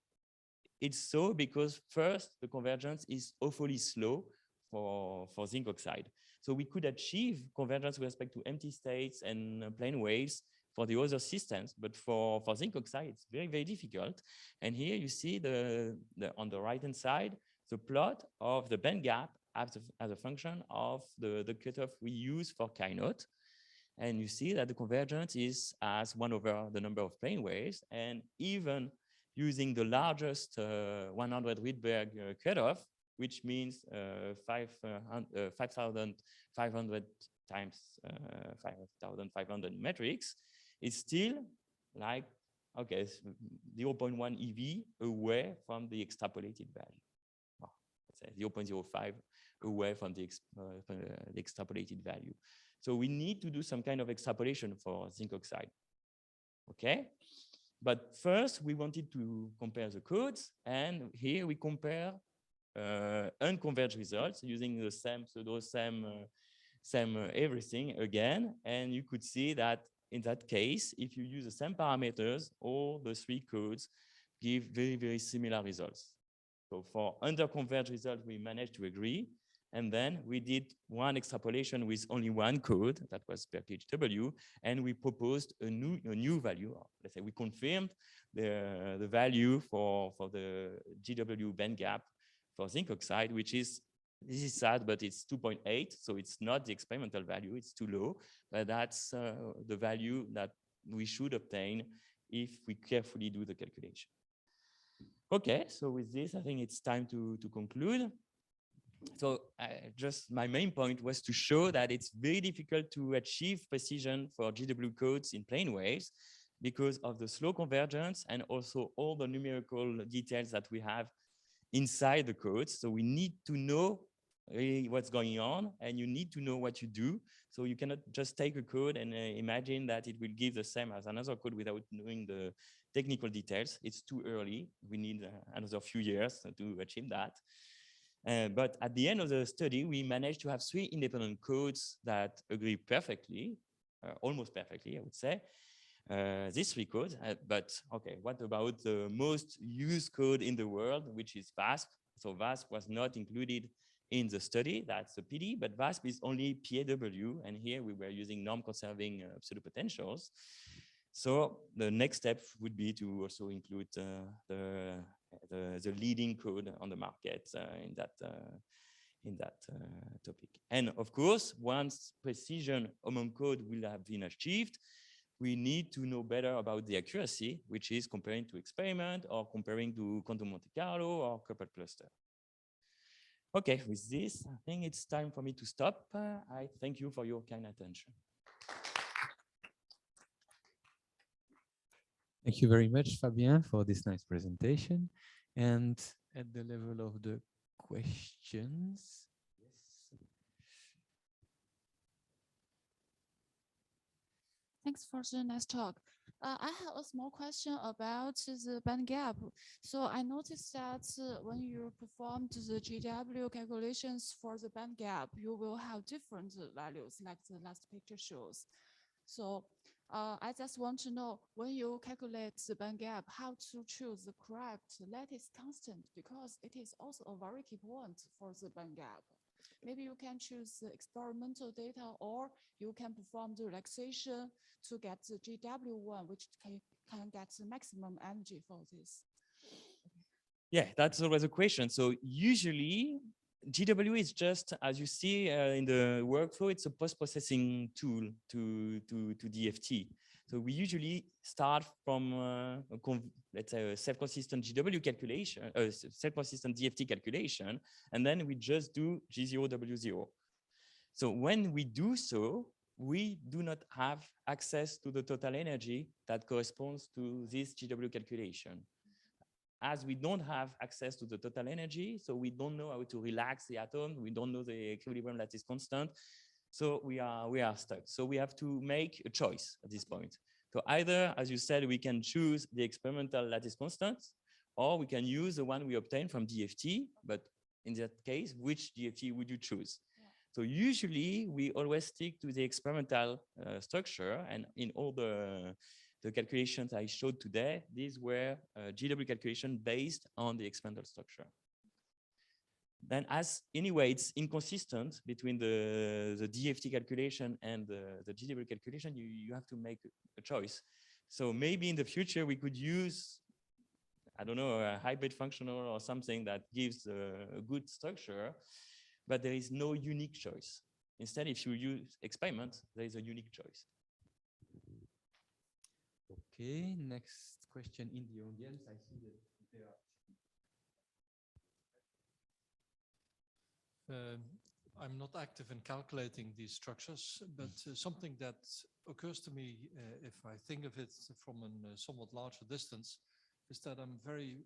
It's so because first, the convergence is awfully slow for zinc oxide. So we could achieve convergence with respect to empty states and plane waves for the other systems, but for zinc oxide, it's very, very difficult. And here you see on the right-hand side, the plot of the band gap as a function of the cutoff we use for chi-naught. And you see that the convergence is as 1 over the number of plane waves. And even using the largest 100 Rydberg cutoff, which means 5,500 times 5,500 metrics, it's still like, okay, 0.1 EV away from the extrapolated value. Well, let's say 0.05 away from the extrapolated value. So we need to do some kind of extrapolation for zinc oxide. Okay, but first we wanted to compare the codes, and here we compare unconverged results using the same pseudo, same everything again, and you could see that in that case, if you use the same parameters, all the 3 codes give very, very similar results. So for underconverged results, we managed to agree. And then we did one extrapolation with only 1 code, that was per GW, and we proposed a new value. Let's say we confirmed the value for the GW band gap for zinc oxide, which is, this is sad, but it's 2.8, so it's not the experimental value, it's too low, but that's the value that we should obtain if we carefully do the calculation. Okay, so with this, I think it's time to conclude. So just my main point was to show that it's very difficult to achieve precision for GW codes in plane waves because of the slow convergence and also all the numerical details that we have inside the codes. So we need to know really what's going on, and you need to know what you do. So you cannot just take a code and imagine that it will give the same as another code without knowing the technical details. It's too early. We need another few years to achieve that. But at the end of the study, we managed to have 3 independent codes that agree perfectly, almost perfectly, I would say. These 3 codes, but okay, what about the most used code in the world, which is VASP? So VASP was not included in the study, that's a pity, but VASP is only PAW, and here we were using norm-conserving pseudopotentials. So the next step would be to also include the leading code on the market in that topic. And of course, once precision among code will have been achieved, we need to know better about the accuracy, which is comparing to experiment or comparing to quantum Monte Carlo or coupled cluster. Okay, with this, I think it's time for me to stop. I thank you for your kind attention. Thank you very much, Fabien, for this nice presentation. And at the level of the questions. Yes. Thanks for the nice talk. I have a small question about the band gap. So I noticed that when you performed the GW calculations for the band gap, you will have different values like the last picture shows. So I just want to know, when you calculate the band gap, how to choose the correct lattice constant, because it is also a very key point for the band gap. Maybe you can choose the experimental data, or you can perform the relaxation to get the GW1, which can get the maximum energy for this. Yeah, that's always a question. So usually GW is just, as you see in the workflow, it's a post-processing tool to DFT. So we usually start from, let's say, a self-consistent GW calculation, self-consistent DFT calculation, and then we just do G0, W0. So when we do so, we do not have access to the total energy that corresponds to this GW calculation. As we don't have access to the total energy, so we don't know how to relax the atom, we don't know the equilibrium lattice constant, so we are stuck. So we have to make a choice at this point. So either, as you said, we can choose the experimental lattice constants, or we can use the one we obtained from DFT, but in that case, which DFT would you choose? Yeah. So usually we always stick to the experimental structure, and in all the the calculations I showed today, these were GW calculation based on the experimental structure. Then as anyway, it's inconsistent between the DFT calculation and the GW calculation, you have to make a choice. So maybe in the future we could use, I don't know, a hybrid functional or something that gives a good structure, but there is no unique choice. Instead, if you use experiment, there is a unique choice. Okay, next question in the audience. I see that there are. I'm not active in calculating these structures, but something that occurs to me if I think of it from a somewhat larger distance is that I'm very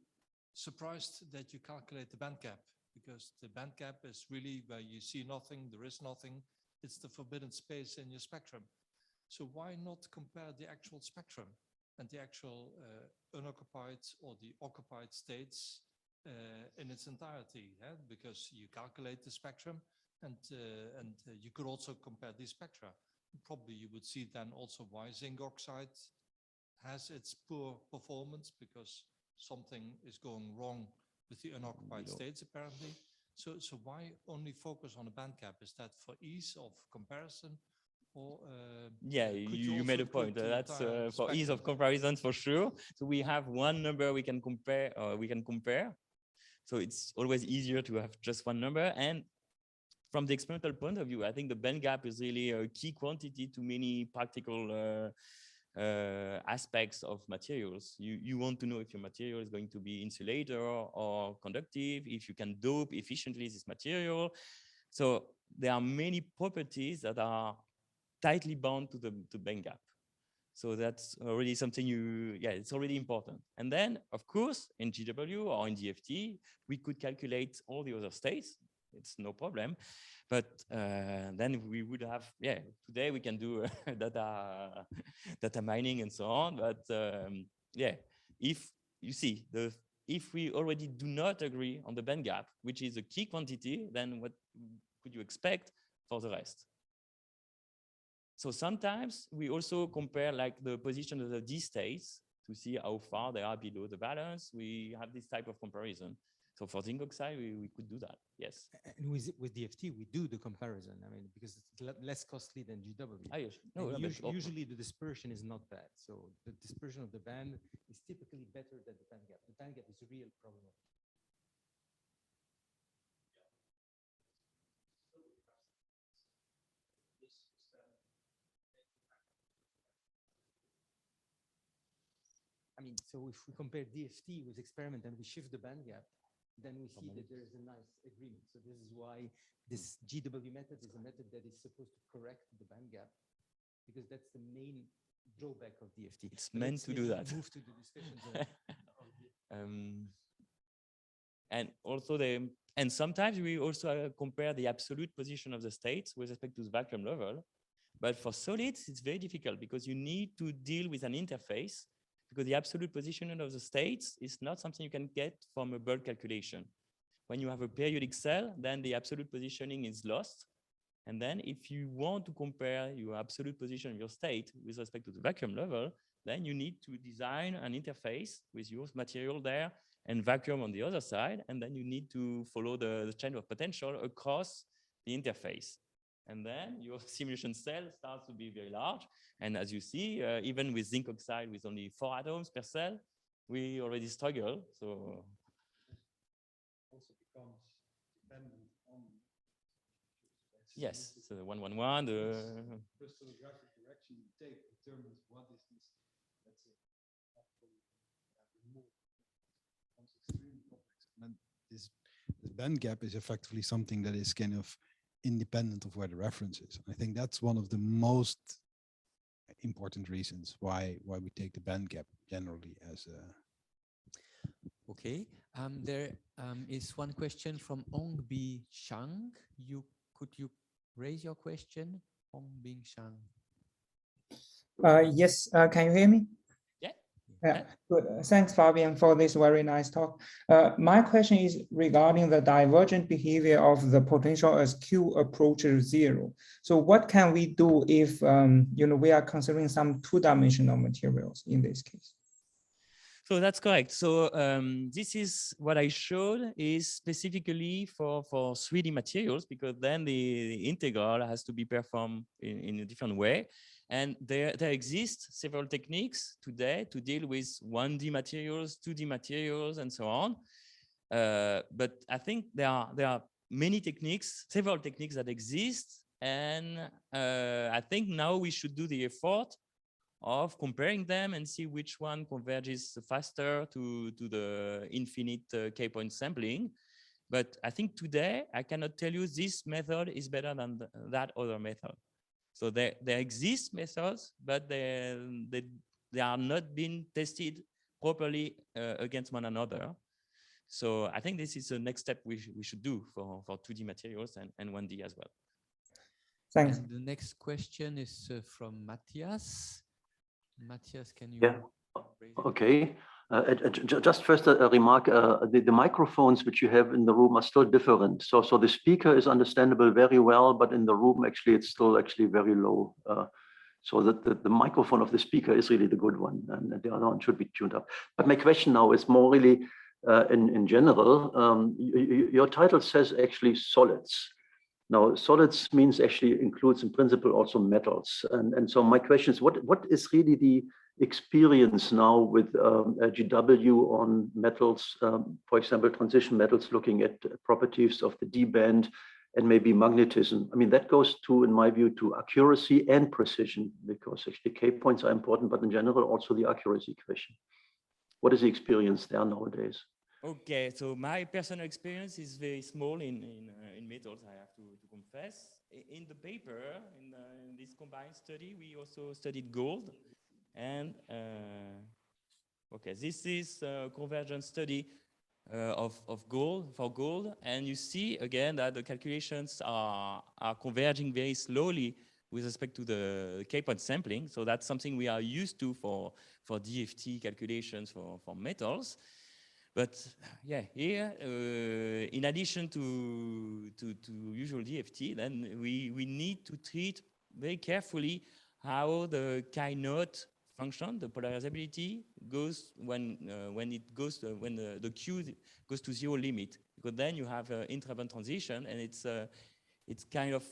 surprised that you calculate the band gap, because the band gap is really where you see nothing, there is nothing. It's the forbidden space in your spectrum. So why not compare the actual spectrum and the actual unoccupied or the occupied states in its entirety? Because you calculate the spectrum and you could also compare these spectra. Probably you would see then also why zinc oxide has its poor performance, because something is going wrong with the unoccupied states apparently. So why only focus on a band gap? Is that for ease of comparison? Or, yeah, you made a point. That's for ease of comparison for sure. So we have one number we can compare. So it's always easier to have just one number. And from the experimental point of view, I think the band gap is really a key quantity to many practical aspects of materials. You want to know if your material is going to be insulator or conductive, if you can dope efficiently this material. So there are many properties that are tightly bound to the band gap. So that's already something it's already important. And then, of course, in GW or in DFT, we could calculate all the other states. It's no problem. But then we would have, today we can do data mining and so on. But if you see, if we already do not agree on the band gap, which is a key quantity, then what could you expect for the rest? So sometimes we also compare like the position of the D states to see how far they are below the balance. We have this type of comparison. So for zinc oxide, we could do that, yes. And with DFT, we do the comparison. I mean, because it's less costly than GW. Oh, yes. No, usually the dispersion is not bad. So the dispersion of the band is typically better than the band gap. The band gap is a real problem. I mean, so if we compare DFT with experiment and we shift the band gap, then we see that there is a nice agreement. So this is why this GW method is a method that is supposed to correct the band gap, because that's the main drawback of DFT. It's meant to do that. Move to the discussions. And also and sometimes we also compare the absolute position of the states with respect to the vacuum level. But for solids, it's very difficult because you need to deal with an interface, because the absolute position of the states is not something you can get from a bulk calculation. When you have a periodic cell, then the absolute positioning is lost. And then if you want to compare your absolute position of your state with respect to the vacuum level, then you need to design an interface with your material there and vacuum on the other side. And then you need to follow the change of potential across the interface. And then your simulation cell starts to be very large. And as you see, even with zinc oxide with only 4 atoms per cell, we already struggle. So also becomes dependent on. Yes, so the 111, the crystallographic direction you take determines what is this, let's say, removed. Becomes extremely complex. And this band gap is effectively something that is kind of independent of where the reference is. I think that's one of the most important reasons why we take the band gap generally as a. Okay, there is one question from Ongbin Shang. Could you raise your question, Ongbin Shang? Yes, can you hear me? Yeah. Yeah, good. Thanks, Fabian, for this very nice talk. My question is regarding the divergent behavior of the potential as Q approaches 0. So what can we do if we are considering some two-dimensional materials in this case? So that's correct. So this is what I showed is specifically for 3D materials, because then the integral has to be performed in a different way. And there exist several techniques today to deal with 1D materials, 2D materials, and so on. But I think there are many techniques, several techniques that exist. And I think now we should do the effort of comparing them and see which one converges faster to the infinite K-point sampling. But I think today I cannot tell you this method is better than that other method. So there exist methods, but they are not being tested properly against one another. So I think this is the next step we should do for 2D materials and 1D as well. Thanks. And the next question is from Matthias. Matthias, can you? Yeah. Okay. Just first a remark, the microphones which you have in the room are still different. So the speaker is understandable very well, but in the room actually it's still actually very low. So that the microphone of the speaker is really the good one, and the other one should be tuned up. But my question now is more really in general. Your title says actually solids. Now solids means actually includes in principle also metals, and so my question is what is really the experience now with GW on metals, for example, transition metals, looking at properties of the D band and maybe magnetism. I mean, that goes to, in my view, to accuracy and precision, because actually K points are important, but in general also the accuracy question. What is the experience there nowadays? Okay, so my personal experience is very small in metals, I have to confess. In the paper, in this combined study, we also studied gold. And okay, this is a convergence study of gold, for gold. And you see again that the calculations are converging very slowly with respect to the K-point sampling. So that's something we are used to for DFT calculations for metals. But yeah, here, in addition to usual DFT, then we need to treat very carefully how the chi-naught function, the polarizability, goes when the Q goes to 0 limit, because then you have intra-band transition, and it's kind of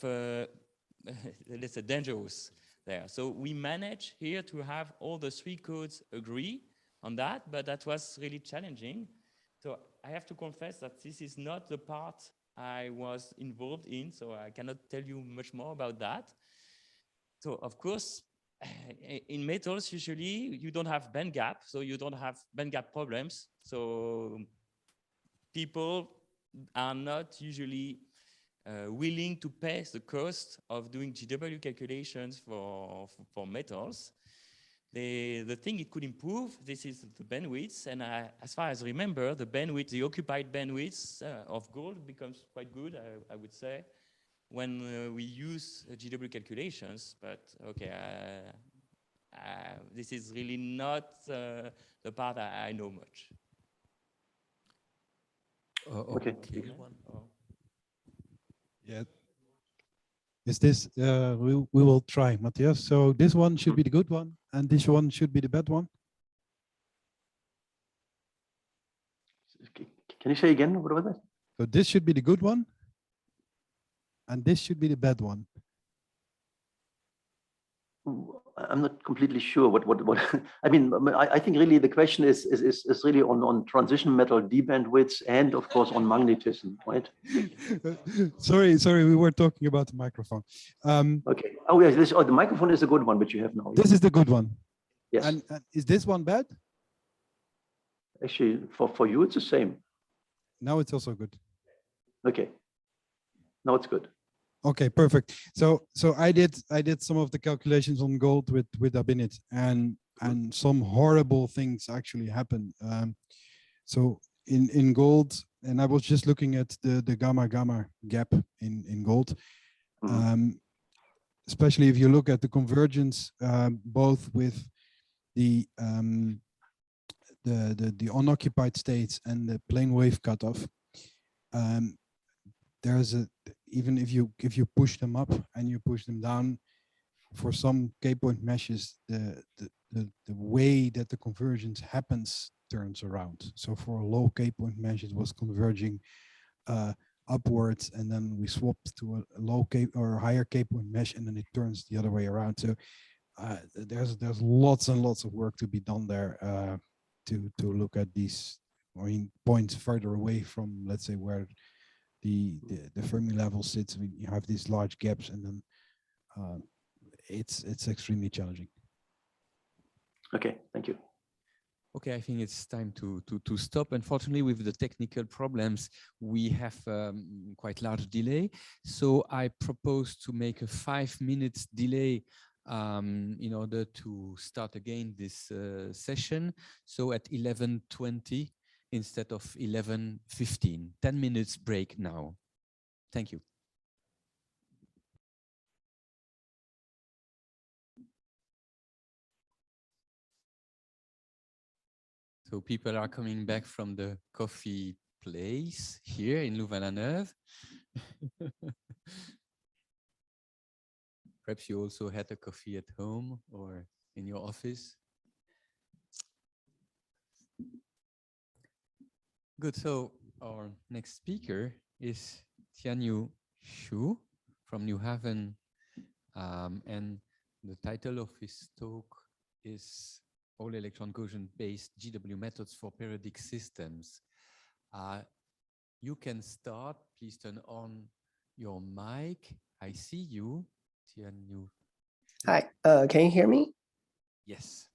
let's say dangerous there. So we manage here to have all the 3 codes agree on that, but that was really challenging. So I have to confess that this is not the part I was involved in, so I cannot tell you much more about that. So of course, in metals, usually you don't have band gap, so you don't have band gap problems. So people are not usually willing to pay the cost of doing GW calculations for metals. The thing it could improve, this is the bandwidth, and as far as I remember, the bandwidth, the occupied bandwidth of gold becomes quite good, I would say, when we use GW calculations. But okay, this is really not the part I know much. Okay. Yeah. Is this, we will try, Matthias. So this one should be the good one, and this one should be the bad one. Can you say again, what was that? So this should be the good one, and this should be the bad one. I'm not completely sure what I mean. I think really the question is really on transition metal D bandwidths and of course on magnetism, right? sorry, we were talking about the microphone. Okay. Oh yes, the microphone is a good one, which you have now. This is the good one. Yes. And is this one bad? Actually, for you it's the same. Now it's also good. Okay. Now it's good. Okay, perfect. So I did some of the calculations on gold with Abinit, and some horrible things actually happen. So in gold, and I was just looking at the gamma gap in gold, especially if you look at the convergence, both with the the unoccupied states and the plane wave cutoff, there's a, even if you push them up and you push them down, for some K-point meshes, the way that the convergence happens turns around. So for a low K-point mesh, it was converging upwards, and then we swapped to a low K or higher K-point mesh, and then it turns the other way around. So there's lots and lots of work to be done there to look at these, I mean, points further away from, let's say, where the Fermi level sits. I mean, you have these large gaps, and then it's extremely challenging. Okay, thank you. Okay, I think it's time to stop. Unfortunately, with the technical problems, we have quite large delay. So I propose to make a 5 minutes delay in order to start again this session. So at 11:20 instead of 11:15, 10 minutes break now. Thank you. So people are coming back from the coffee place here in Louvain-la-Neuve. Perhaps you also had a coffee at home or in your office. Good, so our next speaker is Tianyu Xu from New Haven, and the title of his talk is All Electron Gaussian-based GW Methods for Periodic Systems. You can start, please turn on your mic. I see you, Tianyu. Hi, can you hear me? Yes.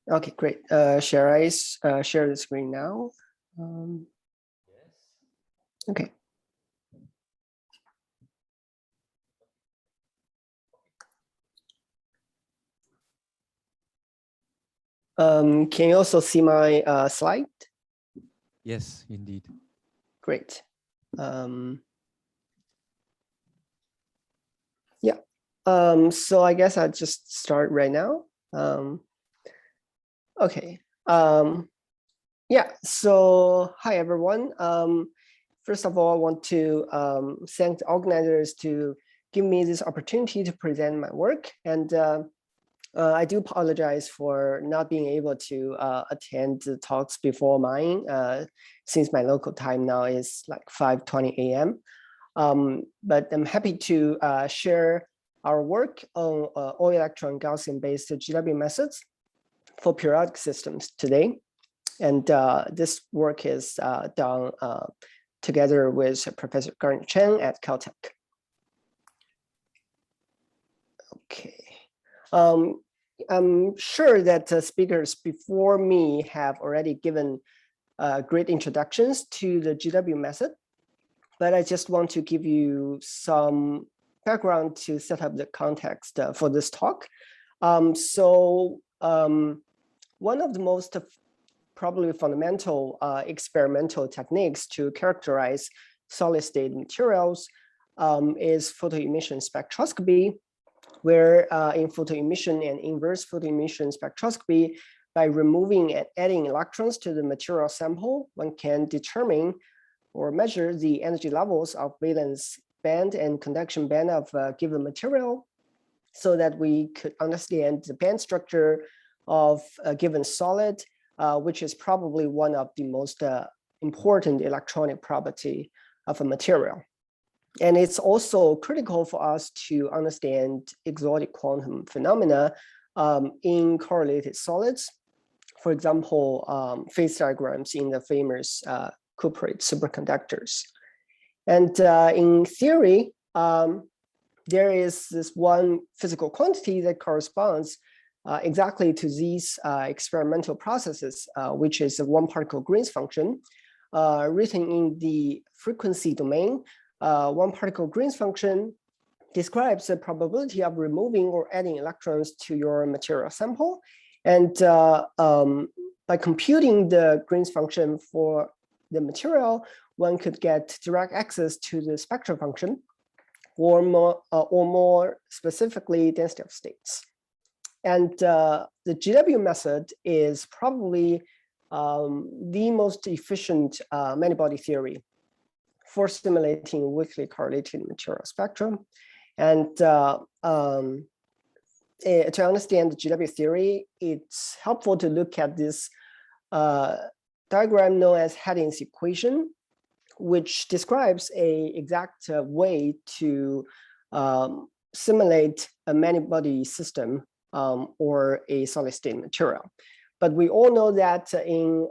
Okay, great. Shall I share the screen now? Yes. Okay. Can you also see my slide? Yes, indeed. Great. Yeah. So I guess I'll just start right now. Okay. Yeah. So hi everyone. First of all, I want to thank the organizers to give me this opportunity to present my work, and I do apologize for not being able to attend the talks before mine, since my local time now is like 5:20 a.m. But I'm happy to share our work on all electron Gaussian-based GW methods for periodic systems today. And this work is done together with Professor Garnet Chen at Caltech. Okay. I'm sure that speakers before me have already given great introductions to the GW method, but I just want to give you some background to set up the context for this talk. One of the most probably fundamental experimental techniques to characterize solid-state materials is photoemission spectroscopy, where in photoemission and inverse photoemission spectroscopy, by removing and adding electrons to the material sample, one can determine or measure the energy levels of valence band and conduction band of a given material, so that we could understand the band structure of a given solid, which is probably one of the most important electronic property of a material. And it's also critical for us to understand exotic quantum phenomena in correlated solids. For example, phase diagrams in the famous cuprate superconductors. And in theory, there is this one physical quantity that corresponds exactly to these experimental processes, which is a one-particle Green's function, written in the frequency domain. One-particle Green's function describes the probability of removing or adding electrons to your material sample. And by computing the Green's function for the material, one could get direct access to the spectral function, or more specifically, density of states. And the GW method is probably the most efficient many-body theory for simulating weakly correlated material spectrum. And to understand the GW theory, it's helpful to look at this diagram known as Hadding's equation, which describes a exact way to simulate a many-body system or a solid-state material. But we all know that in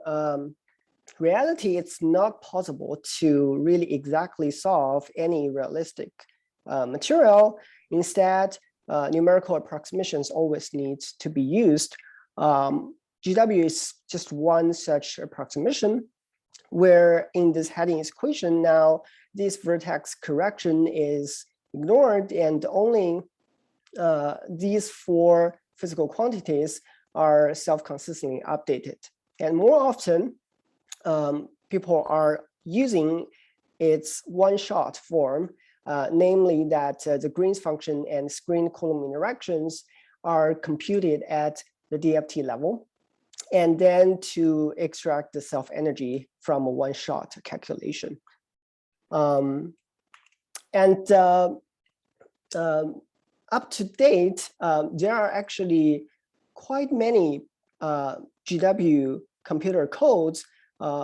reality, it's not possible to really exactly solve any realistic material. Instead, numerical approximations always need to be used. GW is just one such approximation, where in this Hadding's equation now, this vertex correction is ignored, and only these four physical quantities are self-consistently updated. And more often, people are using its one-shot form, namely that the Green's function and screen-Coulomb interactions are computed at the DFT level, and then to extract the self-energy from a one-shot calculation. Up to date, there are actually quite many GW computer codes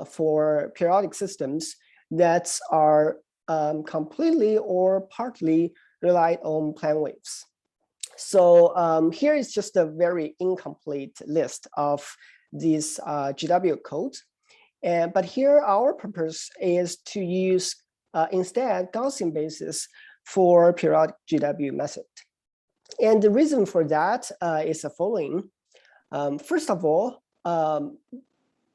for periodic systems that are completely or partly relied on plane waves. So here is just a very incomplete list of these GW codes. But here our purpose is to use instead Gaussian basis for periodic GW method. And the reason for that is the following. First of all,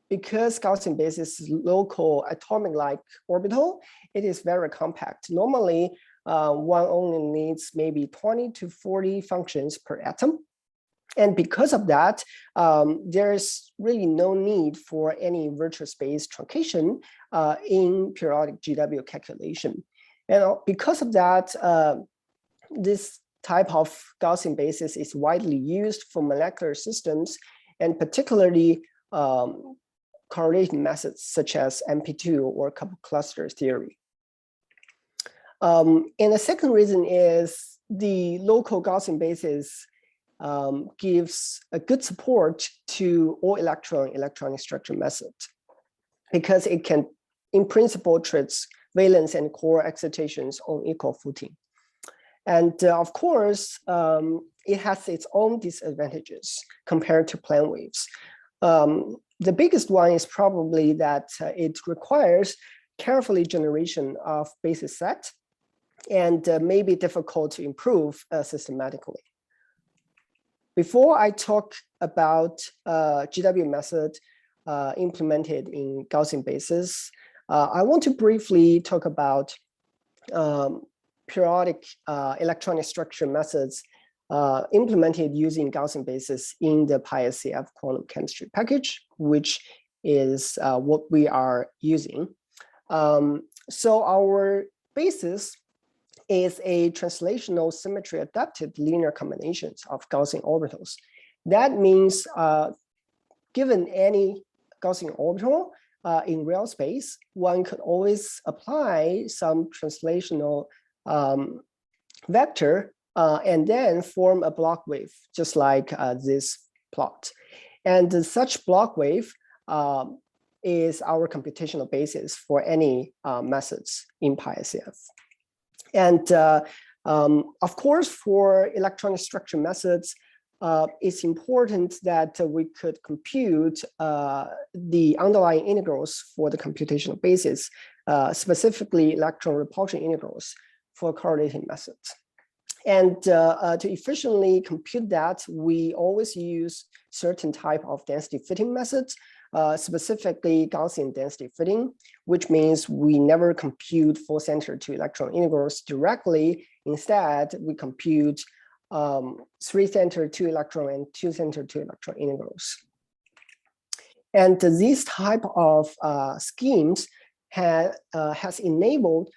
because Gaussian basis is local atomic-like orbital, it is very compact. Normally, one only needs maybe 20 to 40 functions per atom. And because of that, there's really no need for any virtual space truncation in periodic GW calculation. And because of that, this type of Gaussian basis is widely used for molecular systems, and particularly correlation methods such as MP2 or couple cluster theory. And the second reason is the local Gaussian basis gives a good support to all electronic structure method, because it can, in principle, treats valence and core excitations on equal footing. And of course, it has its own disadvantages compared to plane waves. The biggest one is probably that it requires carefully generation of basis set, and may be difficult to improve systematically. Before I talk about GW method implemented in Gaussian basis, I want to briefly talk about periodic electronic structure methods implemented using Gaussian basis in the PySCF quantum chemistry package, which is what we are using. So our basis is a translational symmetry adapted linear combinations of Gaussian orbitals. That means given any Gaussian orbital in real space, one could always apply some translational vector and then form a block wave, just like this plot. And such block wave is our computational basis for any methods in PySCF. And of course, for electronic structure methods, it's important that we could compute the underlying integrals for the computational basis, specifically electron repulsion integrals for correlating methods. And to efficiently compute that, we always use certain type of density fitting methods, specifically Gaussian density fitting, which means we never compute full center to electron integrals directly. Instead, we compute 3 center to electron and 2 center to electron integrals. And these type of schemes has enabled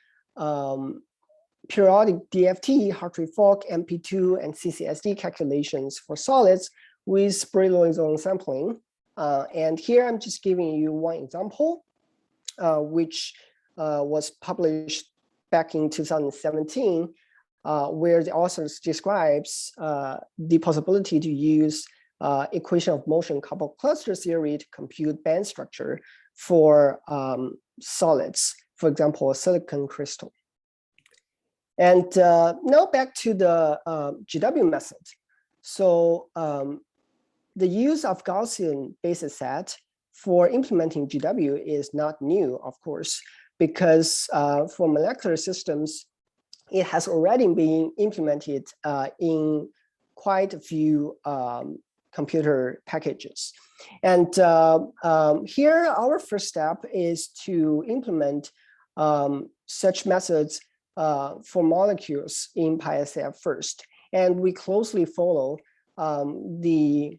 periodic DFT, Hartree-Fock, MP2, and CCSD calculations for solids with Brillouin zone sampling And here I'm just giving you one example, which was published back in 2017, where the authors describes the possibility to use equation of motion coupled cluster theory to compute band structure for solids, for example, a silicon crystal. And now back to the GW method. So the use of Gaussian basis set for implementing GW is not new, of course, because for molecular systems, it has already been implemented in quite a few computer packages. And here, our first step is to implement such methods for molecules in PySF first. And we closely follow the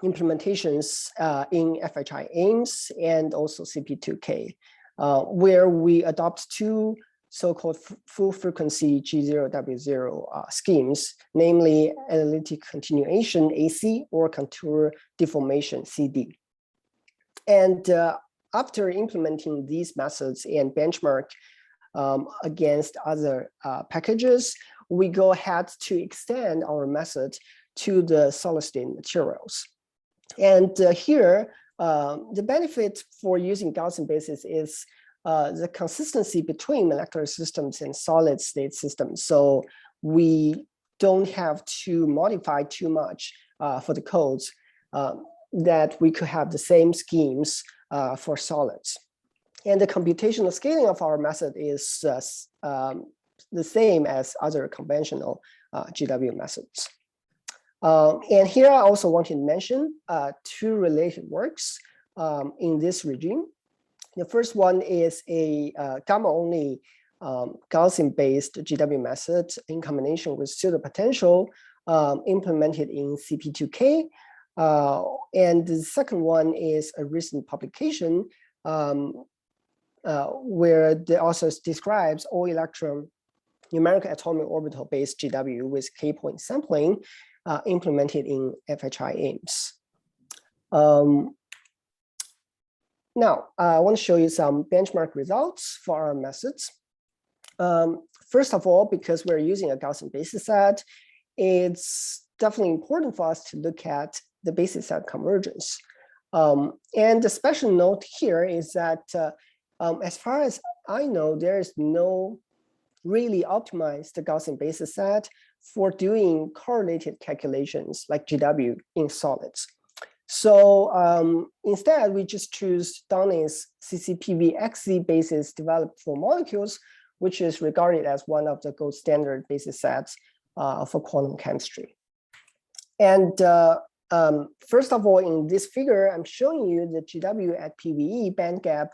implementations in FHI-Ames and also CP2K, where we adopt two so-called full frequency G0W0 schemes, namely analytic continuation AC or contour deformation CD. And after implementing these methods and benchmark against other packages, we go ahead to extend our method to the solid state materials. And here, the benefit for using Gaussian basis is the consistency between molecular systems and solid state systems. So we don't have to modify too much for the codes, that we could have the same schemes for solids. And the computational scaling of our method is the same as other conventional GW methods. And here I also want to mention two related works in this regime. The first one is a gamma-only Gaussian-based GW method in combination with pseudopotential implemented in CP2K. And the second one is a recent publication where the author describes all-electron numerical atomic orbital-based GW with K-point sampling implemented in FHI-Ames. Now, I want to show you some benchmark results for our methods. First of all, because we're using a Gaussian basis set, it's definitely important for us to look at the basis set convergence. And the special note here is that as far as I know, there is no really optimized Gaussian basis set for doing correlated calculations like GW in solids. So instead, we just choose Downing's CCPV-XZ basis developed for molecules, which is regarded as one of the gold standard basis sets for quantum chemistry. And first of all, in this figure, I'm showing you the GW at PVE band gap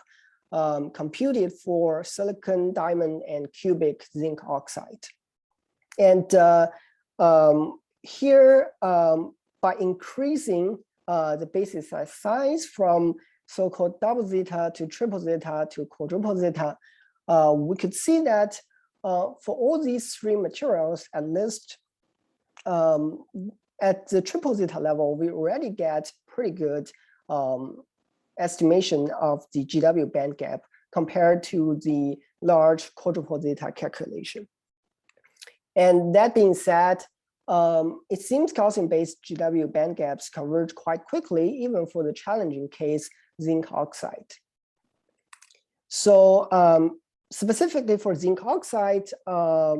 computed for silicon, diamond, and cubic zinc oxide. And here, by increasing the basis size from so-called double zeta to triple zeta to quadruple zeta, we could see that for all these three materials, at least at the triple zeta level, we already get pretty good estimation of the GW band gap compared to the large quadruple zeta calculation. And that being said, it seems Gaussian-based GW band gaps converge quite quickly, even for the challenging case, zinc oxide. So specifically for zinc oxide, I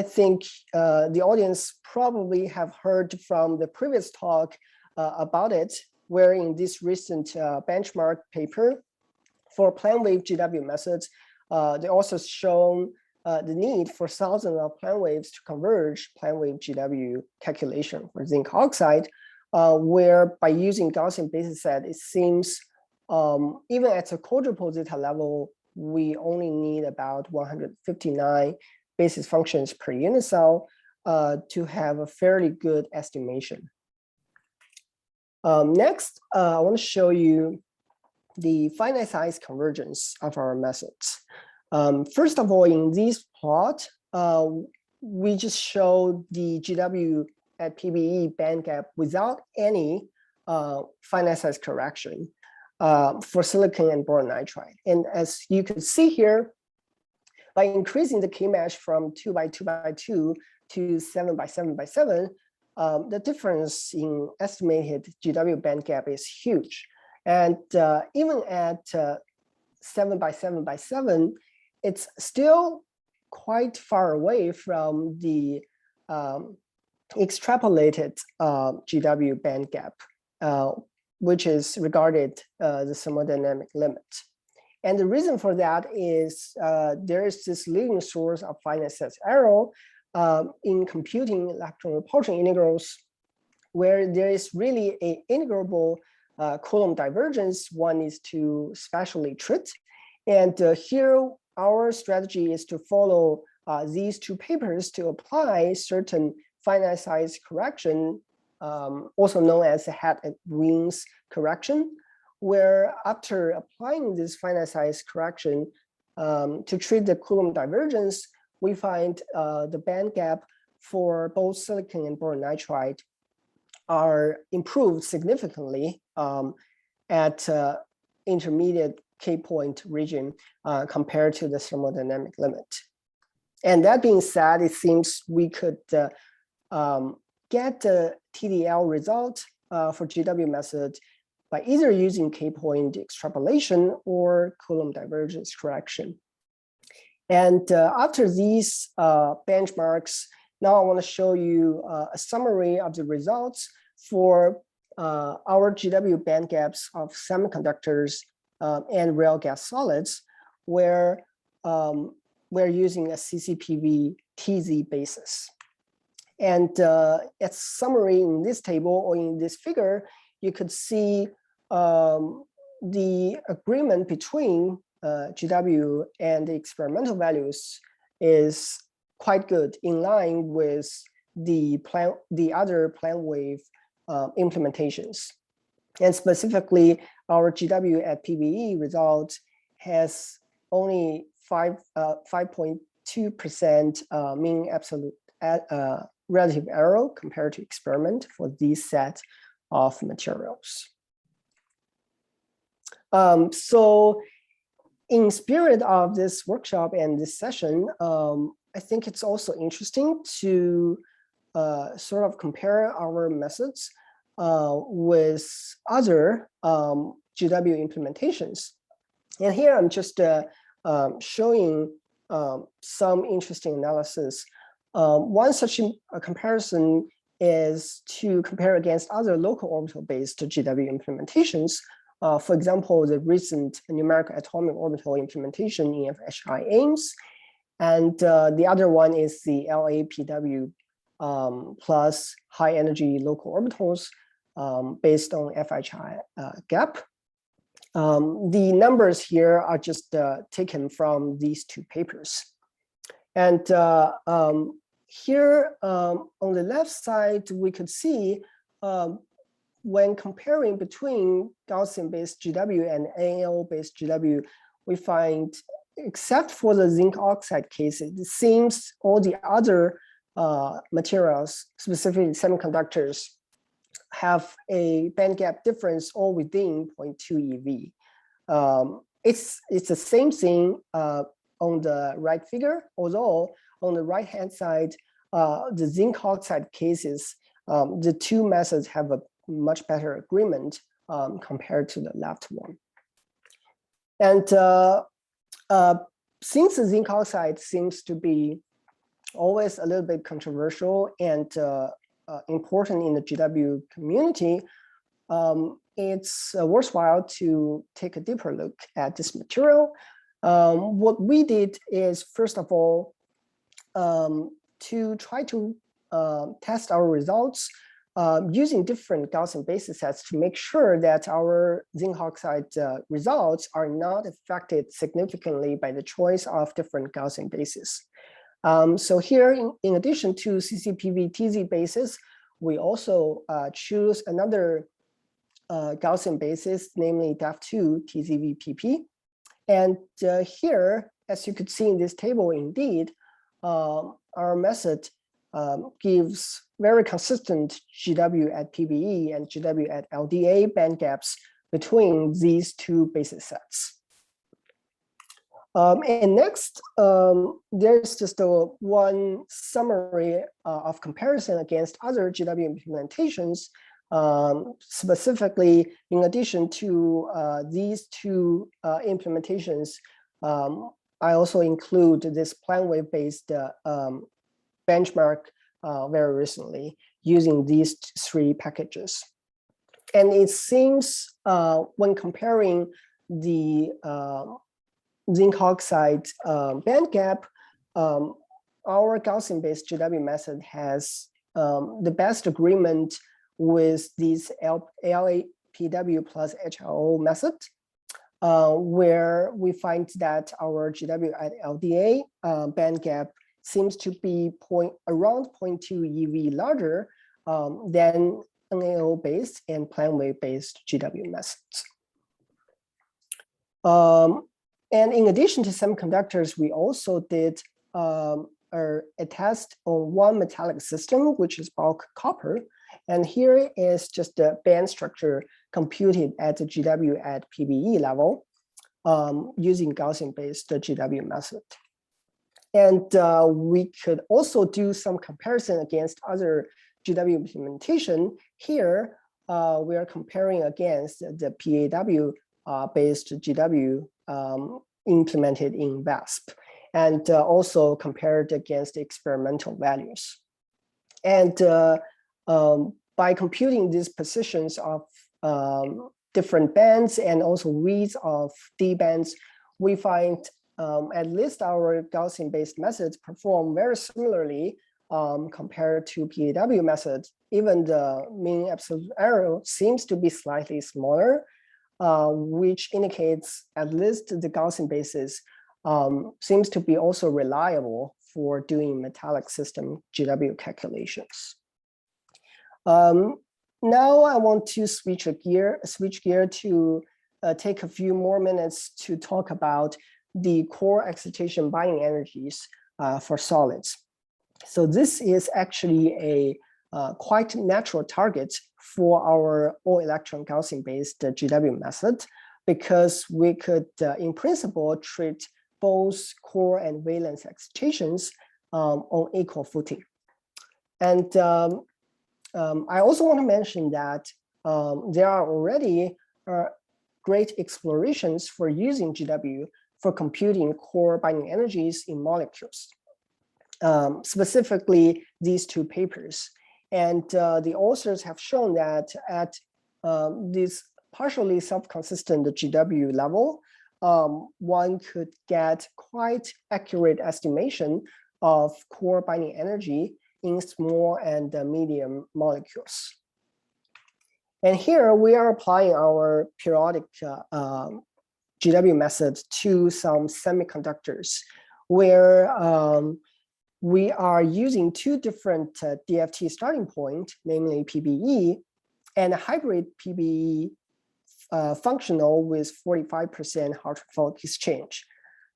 think the audience probably have heard from the previous talk about it, where in this recent benchmark paper for plane wave GW methods, they also shown the need for thousands of plane waves to converge plane wave GW calculation for zinc oxide, where by using Gaussian basis set, it seems even at the quadruple zeta level, we only need about 159 basis functions per unit cell to have a fairly good estimation. Next, I want to show you the finite size convergence of our methods. First of all, in this plot, we just show the GW at PBE band gap without any finite size correction for silicon and boron nitride. And as you can see here, by increasing the K-match from 2 by 2 by 2 to 7 by 7 by 7, the difference in estimated GW band gap is huge. And even at 7 by 7 by 7, it's still quite far away from the extrapolated GW band gap, which is regarded the thermodynamic limit. And the reason for that is there is this leading source of finite size error in computing electron repulsion integrals, where there is really an integrable Coulomb divergence one needs to specially treat. And here, our strategy is to follow these two papers to apply certain finite size correction, also known as the head and wings correction, where after applying this finite size correction to treat the Coulomb divergence, we find the band gap for both silicon and boron nitride are improved significantly at intermediate K-point region compared to the thermodynamic limit. And that being said, it seems we could get the TDL result for GW method by either using K-point extrapolation or Coulomb divergence correction. And after these benchmarks, now I want to show you a summary of the results for our GW band gaps of semiconductors and rail gas solids, where we're using a CCPV TZ basis. And as summary in this table or in this figure, you could see the agreement between GW and the experimental values is quite good, in line with the other plane wave implementations. And specifically, our GW at PBE result has only 5.2% mean absolute relative error compared to experiment for this set of materials. So in spirit of this workshop and this session, I think it's also interesting to sort of compare our methods with other GW implementations. And here I'm just showing some interesting analysis. One such a comparison is to compare against other local orbital-based GW implementations. For example, the recent numerical atomic orbital implementation in FHI Ames. And the other one is the LAPW plus high energy local orbitals based on FHI gap. The numbers here are just taken from these two papers. And here on the left side, we could see when comparing between Gaussian-based GW and ANO-based GW, we find, except for the zinc oxide cases, it seems all the other materials, specifically semiconductors, have a band gap difference all within 0.2 eV. It's the same thing on the right figure, although on the right-hand side, the zinc oxide cases, the two methods have a much better agreement compared to the left one. And since the zinc oxide seems to be always a little bit controversial and important in the GW community, it's worthwhile to take a deeper look at this material. What we did is, first of all, to try to test our results using different Gaussian basis sets to make sure that our zinc oxide results are not affected significantly by the choice of different Gaussian bases. So here, in addition to CCPV TZ basis, we also choose another Gaussian basis, namely Dft TZVPP. And here, as you could see in this table, indeed, our method gives very consistent GW at PBE and GW at LDA band gaps between these two basis sets. And next, there's just one summary of comparison against other GW implementations. Specifically, in addition to these two implementations, I also include this plane wave-based benchmark very recently using these three packages. And it seems when comparing the zinc oxide band gap, our Gaussian-based GW method has the best agreement with this LAPW plus HLO method, where we find that our GW at LDA band gap seems to be around 0.2 EV larger than NAO-based and plane wave-based GW methods. And in addition to semiconductors, we also did a test on one metallic system, which is bulk copper. And here is just the band structure computed at the GW at PBE level using Gaussian-based GW method. And we could also do some comparison against other GW implementation. Here, we are comparing against the PAW-based GW implemented in VASP, and also compared against experimental values. And by computing these positions of different bands and also widths of D bands, we find at least our Gaussian-based methods perform very similarly compared to PAW methods. Even the mean absolute error seems to be slightly smaller, which indicates at least the Gaussian basis seems to be also reliable for doing metallic system GW calculations. Now I want to switch gear to take a few more minutes to talk about the core excitation binding energies for solids. So this is actually a quite natural target for our all-electron Gaussian-based GW method, because we could, in principle, treat both core and valence excitations on equal footing. And I also want to mention that there are already great explorations for using GW for computing core binding energies in molecules, specifically these two papers. And the authors have shown that at this partially self-consistent GW level, one could get quite accurate estimation of core binding energy in small and medium molecules. And here we are applying our periodic GW method to some semiconductors, where we are using two different DFT starting point, namely PBE, and a hybrid PBE functional with 45% Hartree-Fock exchange.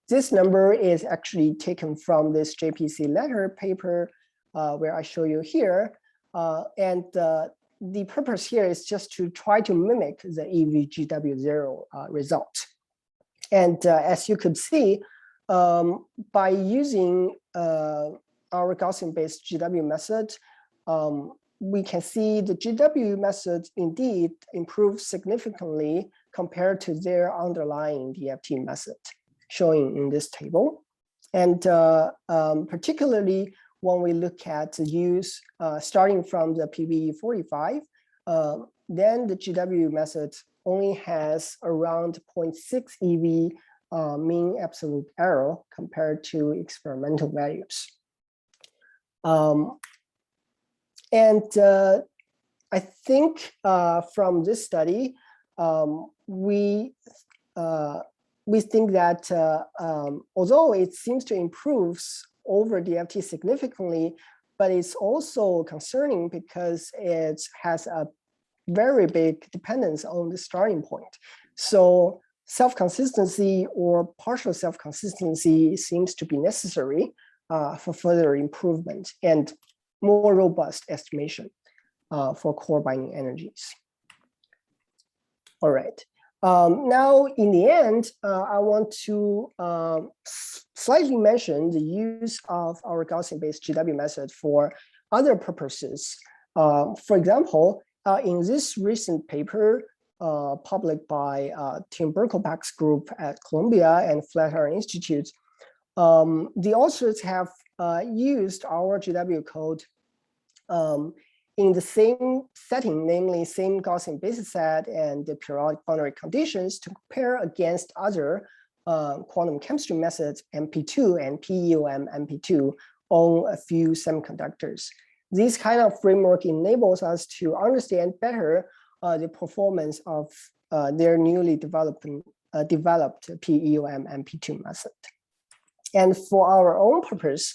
This number is actually taken from this JPC letter paper where I show you here. And the purpose here is just to try to mimic the EVGW0 result. And as you could see, by using our Gaussian-based GW method, we can see the GW method indeed improves significantly compared to their underlying DFT method, showing in this table. And particularly when we look at the use starting from the PBE 45, then the GW method only has around 0.6 EV mean absolute error compared to experimental values. And I think from this study, we think that although it seems to improve over DFT significantly, but it's also concerning because it has a very big dependence on the starting point. So self-consistency or partial self-consistency seems to be necessary for further improvement. And more robust estimation for core binding energies. All right. Now, in the end, I want to slightly mention the use of our Gaussian-based GW method for other purposes. For example, in this recent paper published by Tim Berkelbach's group at Columbia and Flatiron Institute, the authors have used our GW code in the same setting, namely same Gaussian basis set and the periodic boundary conditions, to compare against other quantum chemistry methods, MP2 and PEUM MP2, on a few semiconductors. This kind of framework enables us to understand better the performance of their newly developed PEUM MP2 method. And for our own purpose,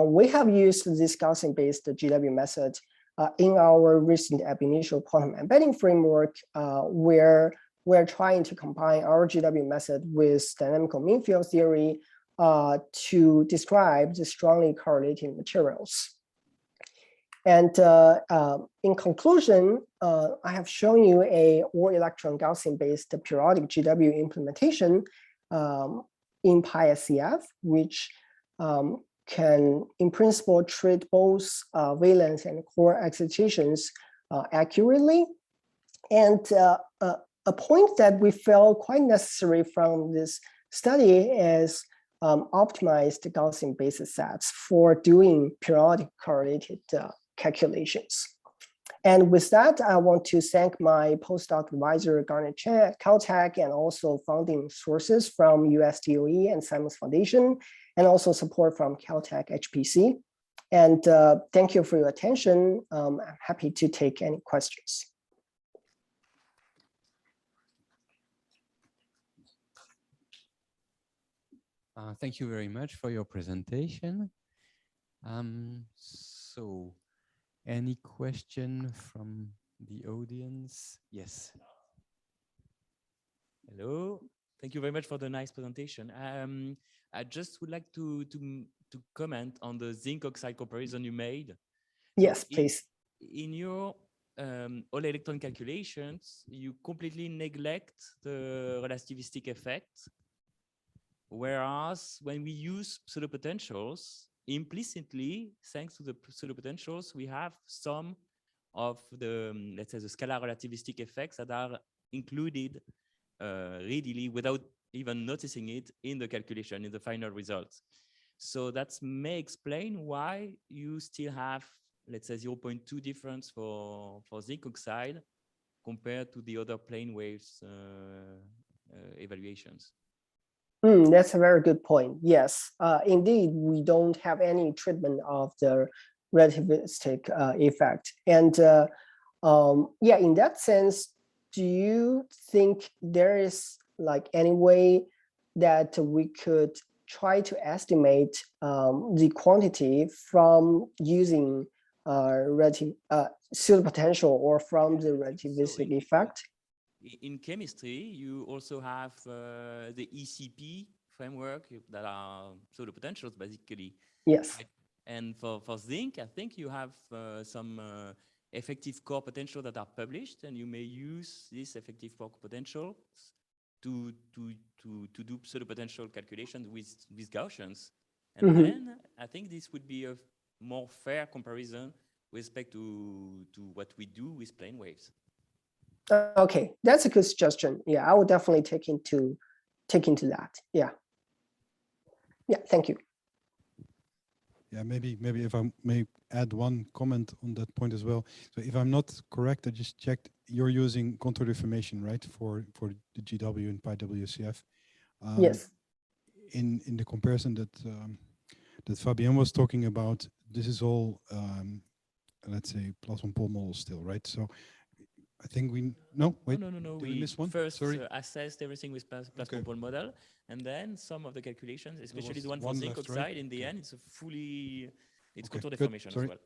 we have used this Gaussian-based GW method in our recent ab initio quantum embedding framework, where we're trying to combine our GW method with dynamical mean field theory to describe the strongly correlating materials. And in conclusion, I have shown you a all-electron Gaussian-based periodic GW implementation in PySCF, which can, in principle, treat both valence and core excitations accurately. And a point that we felt quite necessary from this study is optimized Gaussian basis sets for doing periodic correlated calculations. And with that, I want to thank my postdoc advisor, Garnet Chen at Caltech, and also funding sources from US DOE and Simons Foundation, and also support from Caltech HPC. And thank you for your attention. I'm happy to take any questions. Thank you very much for your presentation. So, any question from the audience? Yes. Hello. Thank you very much for the nice presentation. I just would like to comment on the zinc oxide comparison you made. Yes, so please. In your all electron calculations, you completely neglect the relativistic effect. Whereas when we use pseudopotentials, implicitly, thanks to the pseudopotentials, we have some of the, let's say, the scalar relativistic effects that are included readily without even noticing it in the calculation, in the final results. So that may explain why you still have, let's say, 0.2 difference for zinc oxide compared to the other plane waves evaluations. That's a very good point. Yes, indeed, we don't have any treatment of the relativistic effect. And yeah, in that sense, do you think there is like any way that we could try to estimate the quantity from using pseudopotential or from the relativistic effect? In chemistry, you also have the ECP framework that are pseudopotentials, basically. Yes. And for zinc, I think you have some effective core potential that are published, and you may use this effective core potential to do pseudopotential calculations with Gaussians. And then I think this would be a more fair comparison with respect to what we do with plane waves. Okay, that's a good suggestion. Yeah, I will definitely take into that. Yeah. Yeah, thank you. Yeah, maybe if I may add one comment on that point as well. So if I'm not correct, I just checked, you're using contour deformation, right, for the GW and PyWCF. Yes. In the comparison that that Fabien was talking about, this is all let's say +1 model still, right? So I think we no. We missed one. First Sorry. Assessed everything with Okay. +1 model, and then some of the calculations, especially the one for one zinc left, oxide. right? In the Okay. end, it's a fully contour good. deformation as Sorry. well.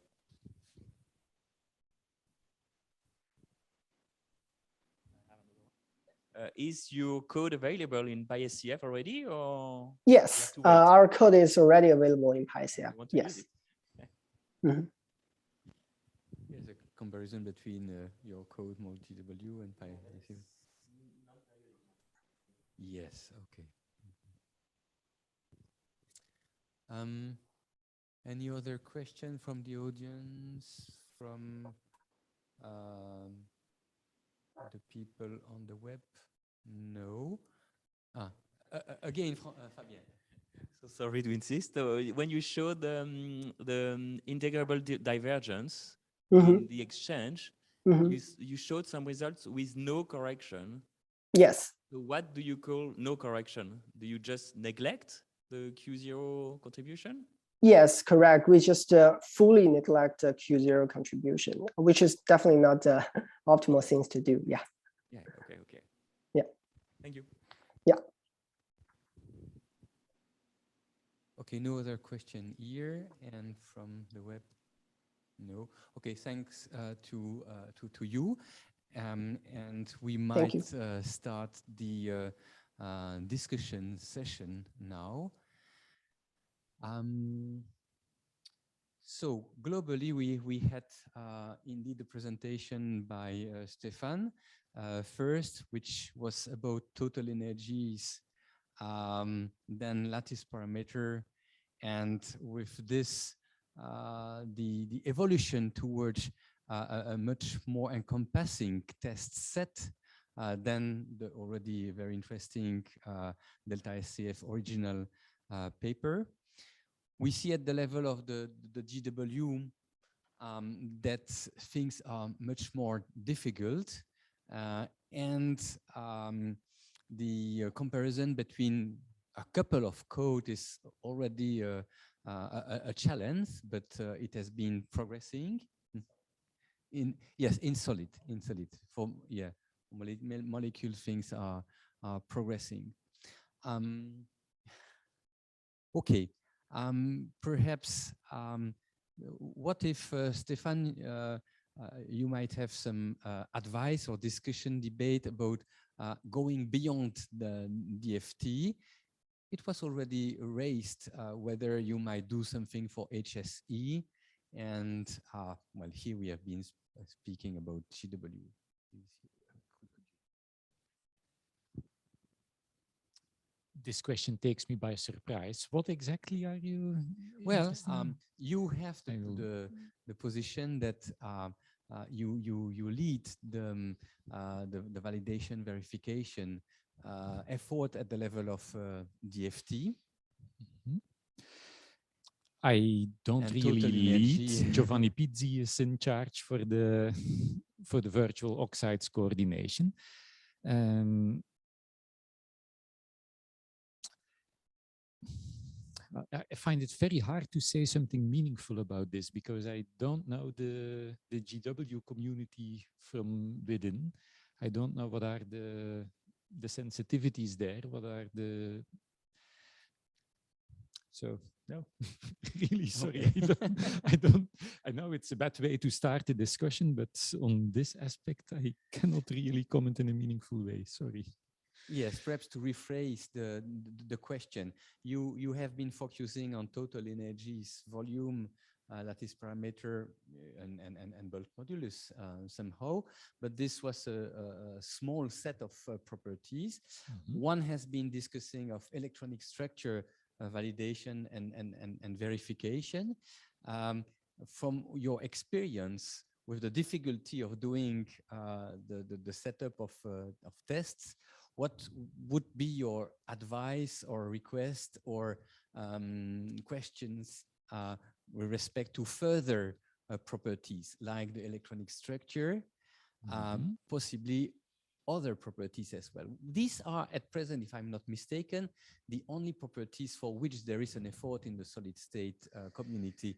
Is your code available in PySCF already, or? Yes, our code is already available in PySCF. Want to Yes. use it? Okay. comparison between your code multi-GW and pi. Yes, okay. Any other question from the audience, from the people on the web? No. Again, Fabien. So sorry to insist. When you showed the integrable divergence in the exchange, you showed some results with no correction. Yes. So what do you call no correction? Do you just neglect the Q0 contribution? Yes, correct. We just fully neglect Q0 contribution, which is definitely not the optimal things to do. Yeah. Yeah. Okay. Okay. Yeah. Thank you. Yeah. Okay. No other question here, and from the web, no. Okay. Thanks to you, and we might start the discussion session now. So globally, we had indeed a presentation by Stefan first, which was about total energies, then lattice parameter, and with this, the evolution towards a much more encompassing test set than the already very interesting Delta SCF original paper. We see at the level of the GW that things are much more difficult, and the comparison between a couple of code is already a challenge, but it has been progressing. In solid. For molecule things are progressing. Okay. Perhaps, what if, Stefan, you might have some advice or discussion, debate about going beyond the DFT. It was already raised whether you might do something for HSE. And well, here we have been speaking about GW. This question takes me by surprise. What exactly are you? Well, you have the position that you lead the validation verification effort at the level of DFT. Mm-hmm. I don't really lead. Giovanni Pizzi is in charge for the virtual oxides coordination. I find it very hard to say something meaningful about this because I don't know the GW community from within. I don't know what are the sensitivities there. What are the no, really sorry. Okay. I know it's a bad way to start a discussion, but on this aspect, I cannot really comment in a meaningful way. Sorry. Yes, perhaps to rephrase the question, you have been focusing on total energies, volume, lattice parameter, and bulk modulus somehow, but this was a small set of properties. Mm-hmm. One has been discussing of electronic structure validation and verification. From your experience with the difficulty of doing the setup of tests, what would be your advice or request or questions with respect to further properties like the electronic structure, possibly other properties as well? These are at present, if I'm not mistaken, the only properties for which there is an effort in the solid state community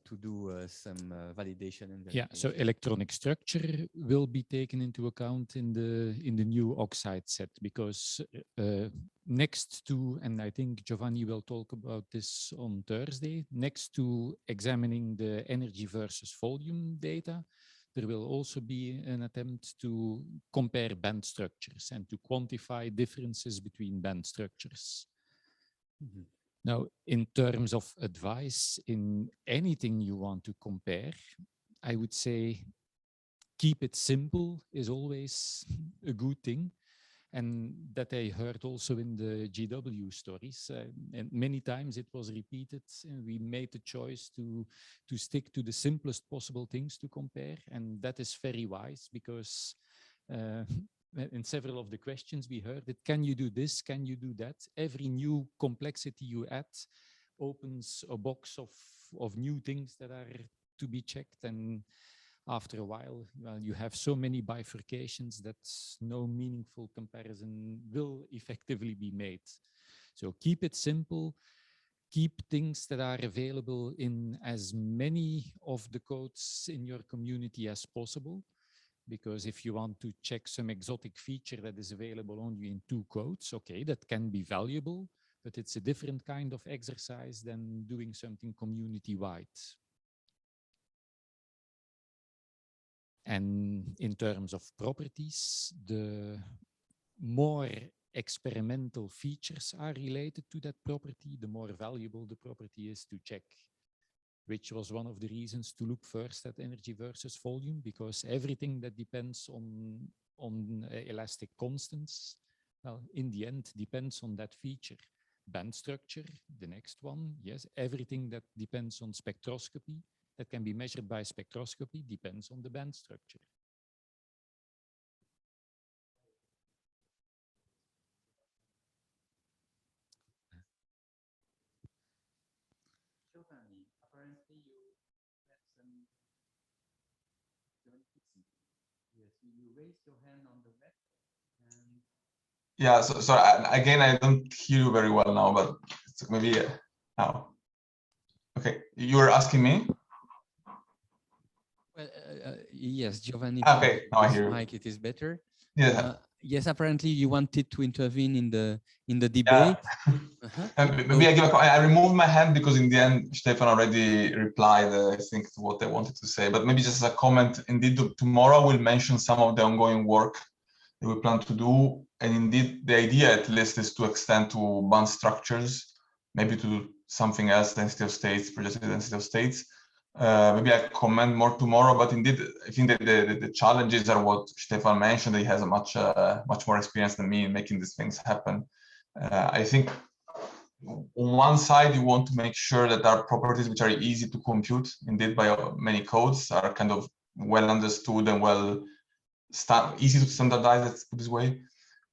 to do some validation and verification. Yeah, so electronic structure will be taken into account in the new oxide set because next to, and I think Giovanni will talk about this on Thursday, next to examining the energy versus volume data, there will also be an attempt to compare band structures and to quantify differences between band structures. Mm-hmm. Now, in terms of advice, in anything you want to compare, I would say keep it simple is always a good thing. And that I heard also in the GW stories, and many times it was repeated. And we made the choice to stick to the simplest possible things to compare, and that is very wise because in several of the questions we heard it, can you do this? Can you do that? Every new complexity you add opens a box of new things that are to be checked, and after a while, well, you have so many bifurcations that no meaningful comparison will effectively be made. So keep it simple, keep things that are available in as many of the codes in your community as possible. Because if you want to check some exotic feature that is available only in 2 codes, okay, that can be valuable, but it's a different kind of exercise than doing something community-wide. And in terms of properties, the more experimental features are related to that property, the more valuable the property is to check, which was one of the reasons to look first at energy versus volume, because everything that depends on elastic constants, well, in the end, depends on that feature. Band structure, the next one, yes, everything that depends on spectroscopy, that can be measured by spectroscopy, depends on the band structure. Apparently you had some, yes, you raised your hand on the web and... Yeah, so again, I don't hear you very well now, but maybe now. Okay, you were asking me? Well, yes, Giovanni. Okay, now I hear you. Mike, it is better. Yeah. Yes, apparently you wanted to intervene in the debate. Yeah. Maybe I removed my hand because in the end Stefan already replied, I think, to what I wanted to say. But maybe just as a comment, indeed, tomorrow we'll mention some of the ongoing work that we plan to do, and indeed the idea at least is to extend to band structures, maybe to something else, density of states, projected density of states. Maybe I comment more tomorrow, but indeed, I think that the challenges are what Stefan mentioned. He has a much more experience than me in making these things happen. I think on one side, you want to make sure that our properties, which are easy to compute, indeed by many codes, are kind of well understood and easy to standardize, let's put it this way.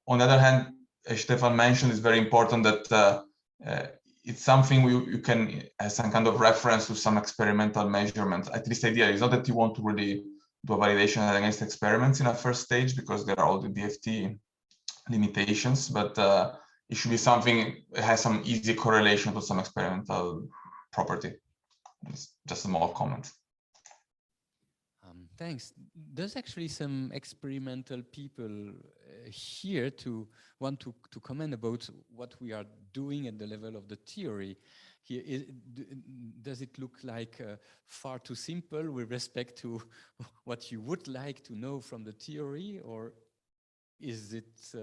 On the other hand, as Stefan mentioned, it's very important that it's something you can, as some kind of reference to some experimental measurements. At least the idea is not that you want to really do a validation against experiments in a first stage, because there are all the DFT limitations, but it should be something that has some easy correlation to some experimental property. It's just a small comment. Thanks. There's actually some experimental people here to want to comment about what we are doing at the level of the theory. Here, does it look like far too simple with respect to what you would like to know from the theory, or is it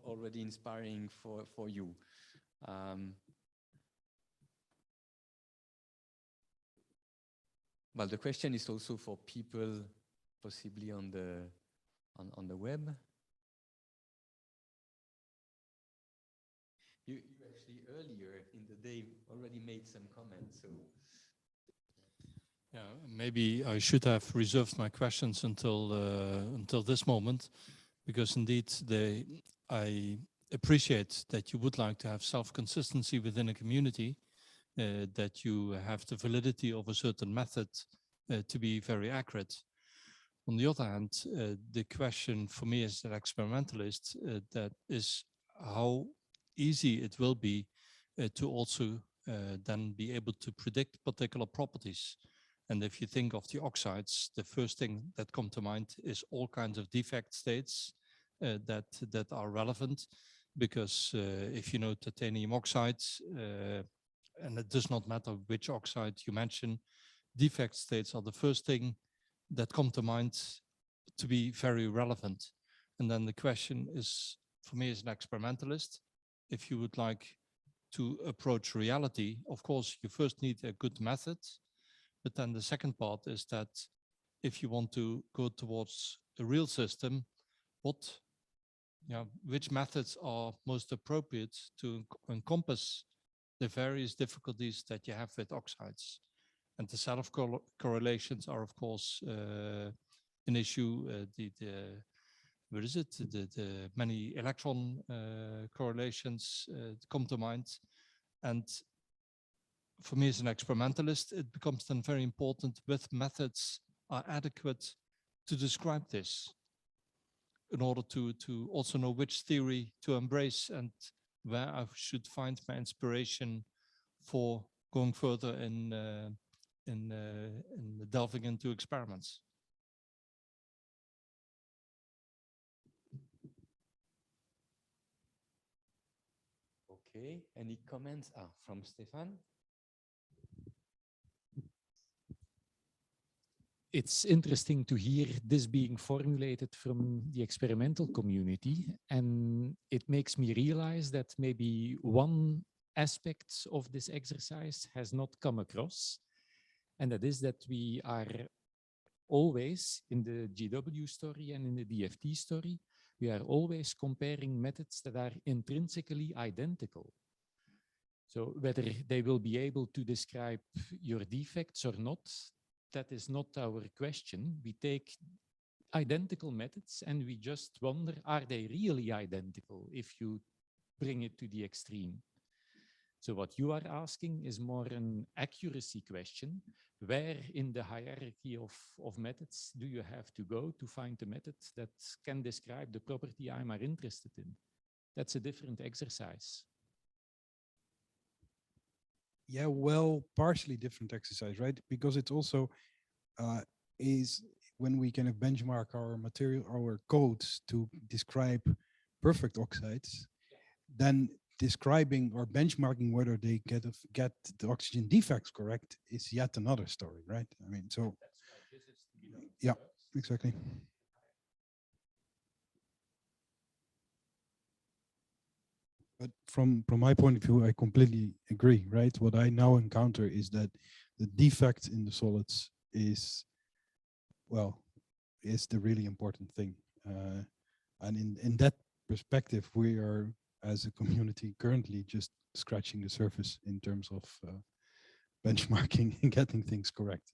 already inspiring for you? Well, the question is also for people possibly on the web. You actually earlier in the day already made some comments. So. Yeah, maybe I should have reserved my questions until this moment, because indeed I appreciate that you would like to have self-consistency within a community. That you have the validity of a certain method to be very accurate. On the other hand, the question for me as an experimentalist, that is how easy it will be to also then be able to predict particular properties. And if you think of the oxides, the first thing that comes to mind is all kinds of defect states that are relevant, because if you know titanium oxides, and it does not matter which oxide you mention, defect states are the first thing that come to mind to be very relevant. And then the question is, for me as an experimentalist, if you would like to approach reality, of course, you first need a good method. But then the second part is that if you want to go towards a real system, which methods are most appropriate to encompass the various difficulties that you have with oxides. And the set of correlations are, of course, an issue. What is it? The many electron correlations come to mind. And for me as an experimentalist, it becomes then very important which methods are adequate to describe this, in order to also know which theory to embrace and where I should find my inspiration for going further in delving into experiments. Okay, any comments from Stefan? It's interesting to hear this being formulated from the experimental community, and it makes me realize that maybe one aspect of this exercise has not come across, and that is that we are always, in the GW story and in the DFT story, we are always comparing methods that are intrinsically identical. So whether they will be able to describe your defects or not, that is not our question. We take identical methods and we just wonder, are they really identical if you bring it to the extreme? So what you are asking is more an accuracy question. Where in the hierarchy of methods do you have to go to find a method that can describe the property I'm interested in? That's a different exercise. Yeah, well, partially different exercise, right? Because it's also is when we kind of benchmark our codes to describe perfect oxides, then describing or benchmarking whether they get the oxygen defects correct is yet another story, right? I mean, so yeah, exactly. But from my point of view, I completely agree, right? What I now encounter is that the defect in the solids is, well, is the really important thing. And in that perspective, we are, as a community, currently just scratching the surface in terms of benchmarking and getting things correct.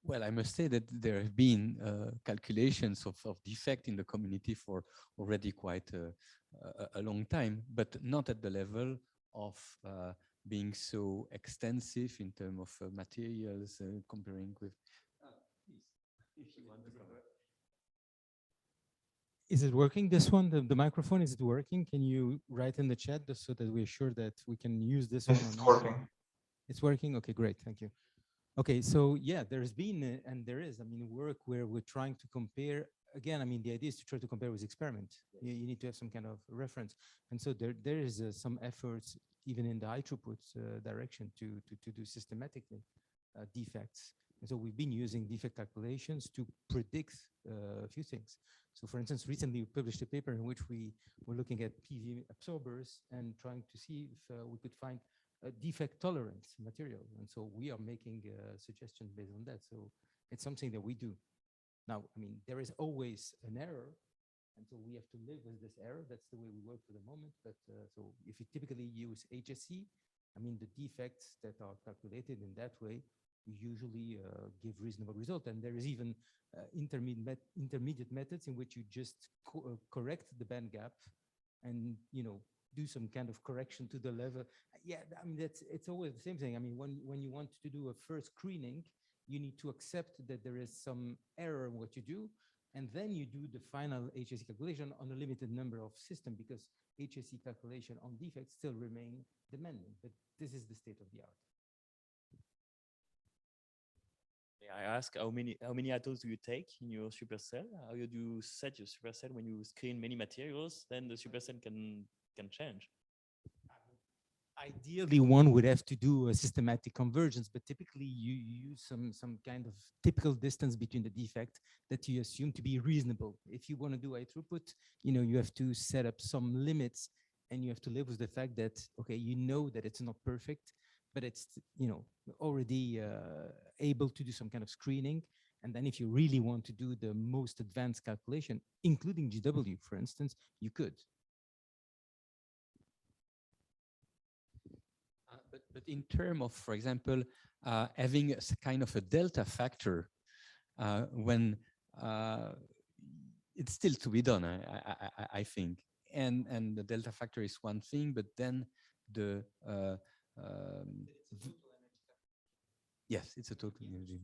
Well, I must say that there have been calculations of defect in the community for already quite a long time, but not at the level of being so extensive in terms of materials, comparing with. Please, if you want to comment. Is it working, this one? The microphone, is it working? Can you write in the chat just so that we're sure that we can use this one? It's working. It's working? Okay, great. Thank you. Okay, so yeah, there's been, and there is, I mean, work where we're trying to compare. Again, I mean, the idea is to try to compare with experiment. You need to have some kind of reference. And so there is some efforts, even in the high throughput direction, to do systematically defects. And so we've been using defect calculations to predict a few things. So for instance, recently we published a paper in which we were looking at PV absorbers and trying to see if we could find a defect tolerant material. And so we are making suggestions based on that. So it's something that we do. Now, I mean, there is always an error. And so we have to live with this error. That's the way we work for the moment. But so if you typically use HSE, I mean, the defects that are calculated in that way usually give reasonable result. And there is even intermediate methods in which you just correct the band gap and, you know, do some kind of correction to the level. Yeah, I mean, it's always the same thing. I mean, when you want to do a first screening, you need to accept that there is some error in what you do, and then you do the final HSE calculation on a limited number of systems, because HSE calculation on defects still remain demanding, but this is the state of the art. May I ask how many atoms do you take in your supercell? How do you set your supercell when you screen many materials? Then the supercell can change. Ideally, one would have to do a systematic convergence, but typically you use some kind of typical distance between the defect that you assume to be reasonable. If you want to do high throughput, you know, you have to set up some limits, and you have to live with the fact that, okay, you know that it's not perfect, but it's, you know, already able to do some kind of screening. And then if you really want to do the most advanced calculation, including GW, for instance, you could. But in terms of, for example, having a kind of a delta factor when it's still to be done, I think. And the delta factor is one thing, but then the yes, it's a total energy.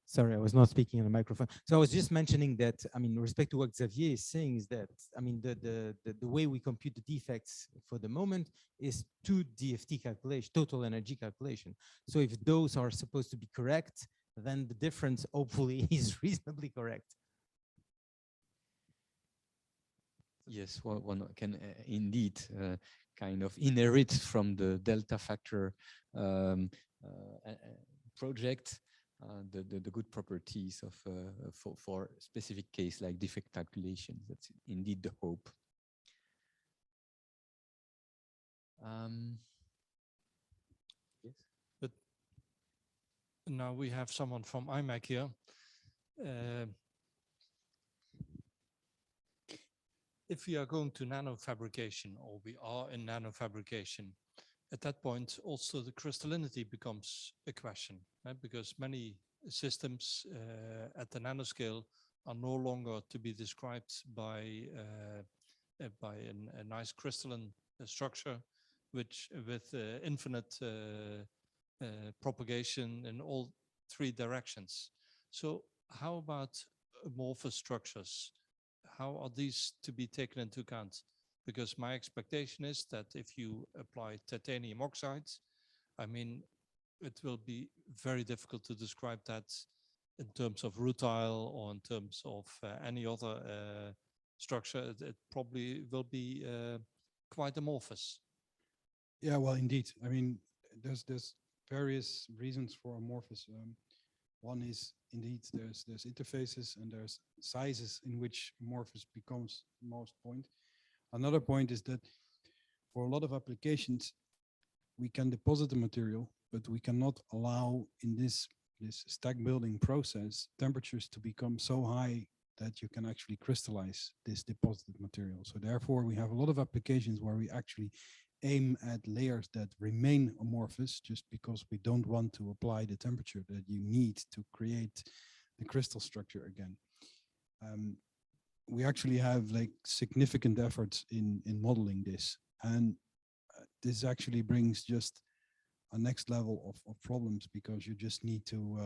Sorry, I was not speaking on the microphone. So I was just mentioning that, I mean, with respect to what Xavier is saying is that, I mean, the way we compute the defects for the moment is 2 DFT calculation, total energy calculation. So if those are supposed to be correct, then the difference hopefully is reasonably correct. Yes, one can indeed kind of inherit from the delta factor project the good properties of for specific case like defect calculation. That's indeed the hope. Yes. But now we have someone from IMEC here. If we are going to nanofabrication, or we are in nanofabrication, at that point, also the crystallinity becomes a question, right? Because many systems at the nanoscale are no longer to be described by a nice crystalline structure, which with infinite propagation in all 3 directions. So how about amorphous structures? How are these to be taken into account? Because my expectation is that if you apply titanium oxides, I mean, it will be very difficult to describe that in terms of rutile or in terms of any other structure. It probably will be quite amorphous. Yeah, well, indeed. I mean, there's various reasons for amorphous. One is indeed there's interfaces and there's sizes in which amorphous becomes most point. Another point is that for a lot of applications, we can deposit the material, but we cannot allow in this stack building process temperatures to become so high that you can actually crystallize this deposited material. So therefore, we have a lot of applications where we actually aim at layers that remain amorphous just because we don't want to apply the temperature that you need to create the crystal structure again. We actually have like significant efforts in modeling this, and this actually brings just a next level of problems because you just need to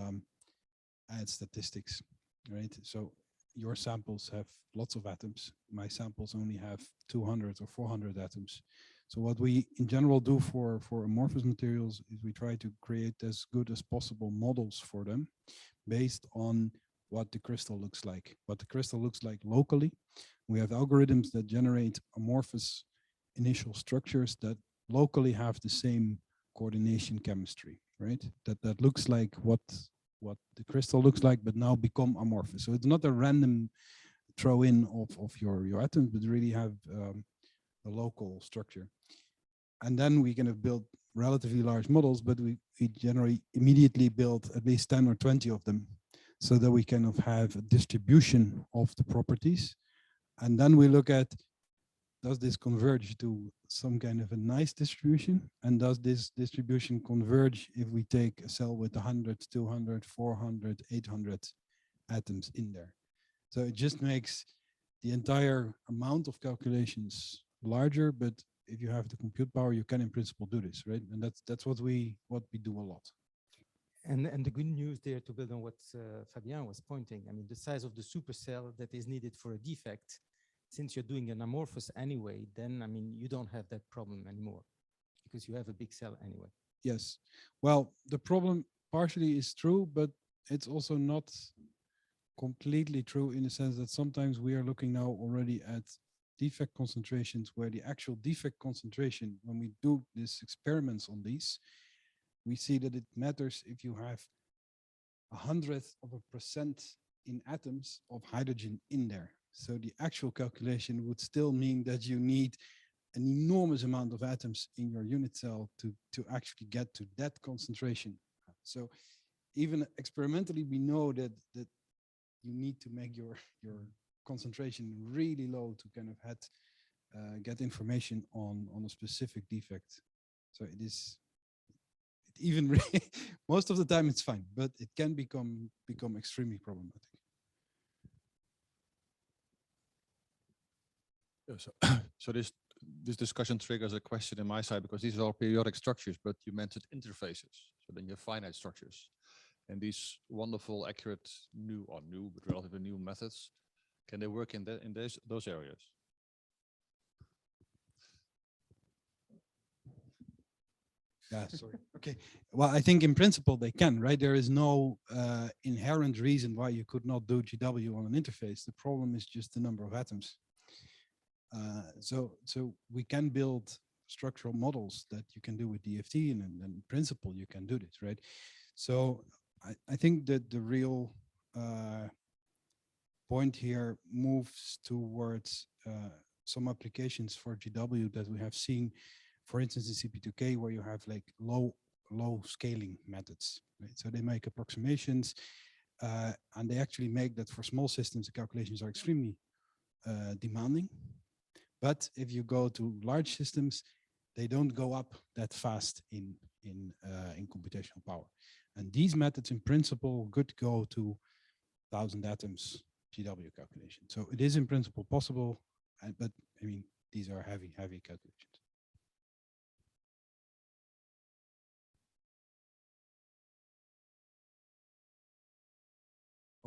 add statistics, right? So your samples have lots of atoms. My samples only have 200 or 400 atoms. So what we in general do for amorphous materials is we try to create as good as possible models for them based on what the crystal looks like, locally. We have algorithms that generate amorphous initial structures that locally have the same coordination chemistry, right? That looks like what the crystal looks like, but now become amorphous. So it's not a random throw in of your atoms, but really have a local structure. And then we kind of build relatively large models, but we generally immediately build at least 10 or 20 of them so that we kind of have a distribution of the properties. And then we look at, does this converge to some kind of a nice distribution? And does this distribution converge if we take a cell with 100, 200, 400, 800 atoms in there? So it just makes the entire amount of calculations larger, but if you have the compute power, you can in principle do this, right? And that's what we do a lot. And the good news there, to build on what Fabien was pointing, I mean, the size of the supercell that is needed for a defect, since you're doing an amorphous anyway, then, I mean, you don't have that problem anymore because you have a big cell anyway. Yes. Well, the problem partially is true, but it's also not completely true in the sense that sometimes we are looking now already at defect concentrations where the actual defect concentration, when we do these experiments on these, we see that it matters if you have 1/100% in atoms of hydrogen in there. So the actual calculation would still mean that you need an enormous amount of atoms in your unit cell to actually get to that concentration. So even experimentally, we know that you need to make your concentration really low to kind of get information on a specific defect. So it is even most of the time it's fine, but it can become extremely problematic. Yeah, so this discussion triggers a question in my side, because these are all periodic structures, but you mentioned interfaces. So then you have finite structures, and these wonderful, accurate, but relatively new methods, can they work in those areas? Yeah, sorry. Okay. Well, I think in principle they can, right? There is no inherent reason why you could not do GW on an interface. The problem is just the number of atoms. So we can build structural models that you can do with DFT, and in principle you can do this, right? So I think that the real point here moves towards some applications for GW that we have seen, for instance, in CP2K, where you have like low scaling methods, right? So they make approximations, and they actually make that for small systems, the calculations are extremely demanding. But if you go to large systems, they don't go up that fast in computational power. And these methods, in principle, could go to 1,000 atoms GW calculation. So it is in principle possible, but I mean, these are heavy calculations.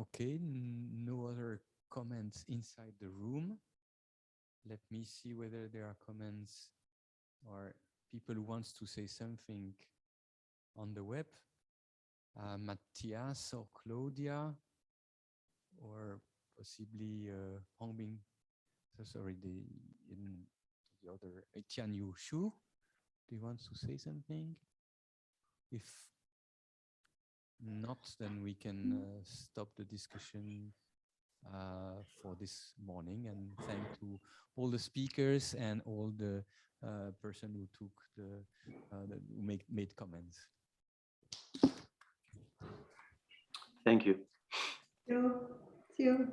Okay, no other comments inside the room. Let me see whether there are comments or people who wants to say something on the web. Matthias or Claudia, or possibly Hongbing. So sorry, the other Tian Yu Shu. Do you want to say something? If not, then we can stop the discussion for this morning, and thank to all the speakers and all the person who took who made comments. Thank you. See you.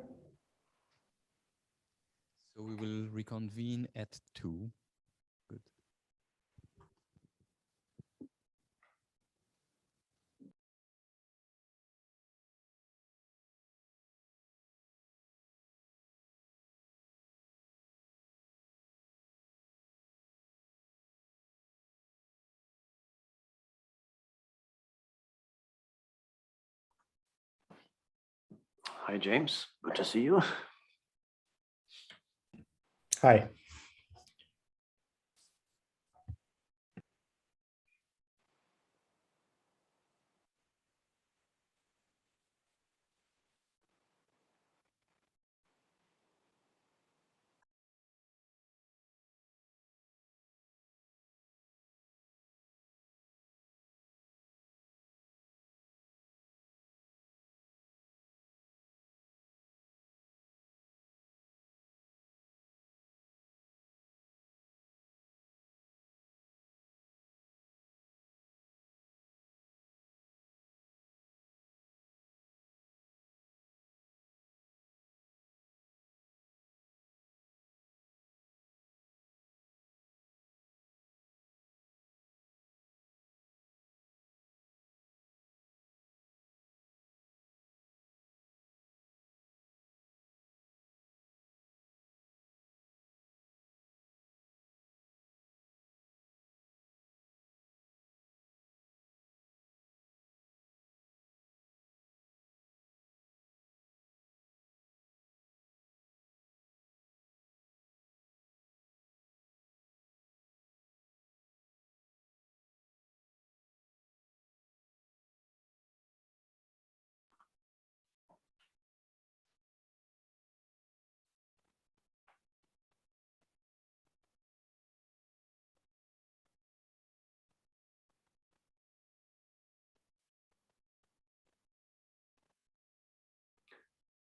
So we will reconvene at 2. Hi, James. Good to see you. Hi.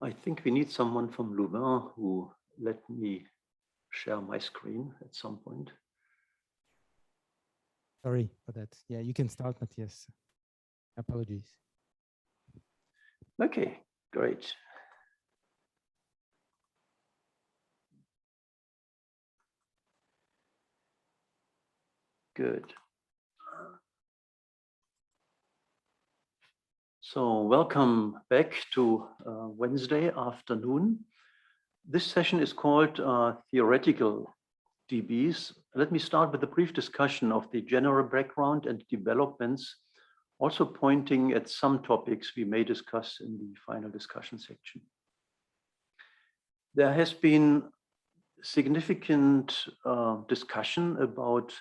I think we need someone from Louvain who let me share my screen at some point. Sorry for that. Yeah, you can start, Matthias. Apologies. Okay, great. Good. So welcome back to Wednesday afternoon. This session is called Theoretical DBs. Let me start with a brief discussion of the general background and developments, also pointing at some topics we may discuss in the final discussion section. There has been significant discussion about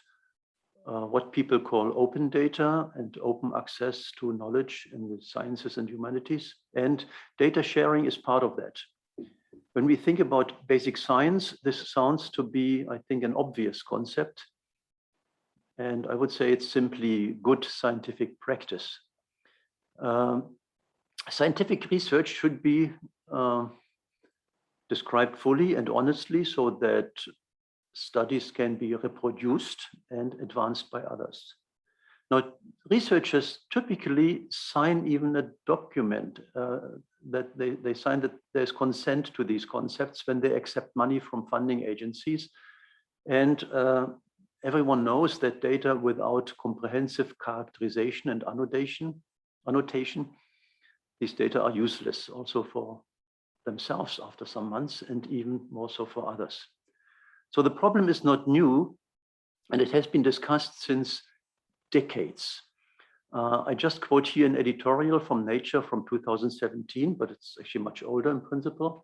what people call open data and open access to knowledge in the sciences and humanities, and data sharing is part of that. When we think about basic science, this sounds to be, I think, an obvious concept. And I would say it's simply good scientific practice. Scientific research should be described fully and honestly so that studies can be reproduced and advanced by others. Now, researchers typically sign even a document that they sign that there's consent to these concepts when they accept money from funding agencies. And everyone knows that data without comprehensive characterization and annotation, these data are useless also for themselves after some months and even more so for others. So the problem is not new, and it has been discussed since decades. I just quote here an editorial from Nature from 2017, but it's actually much older in principle.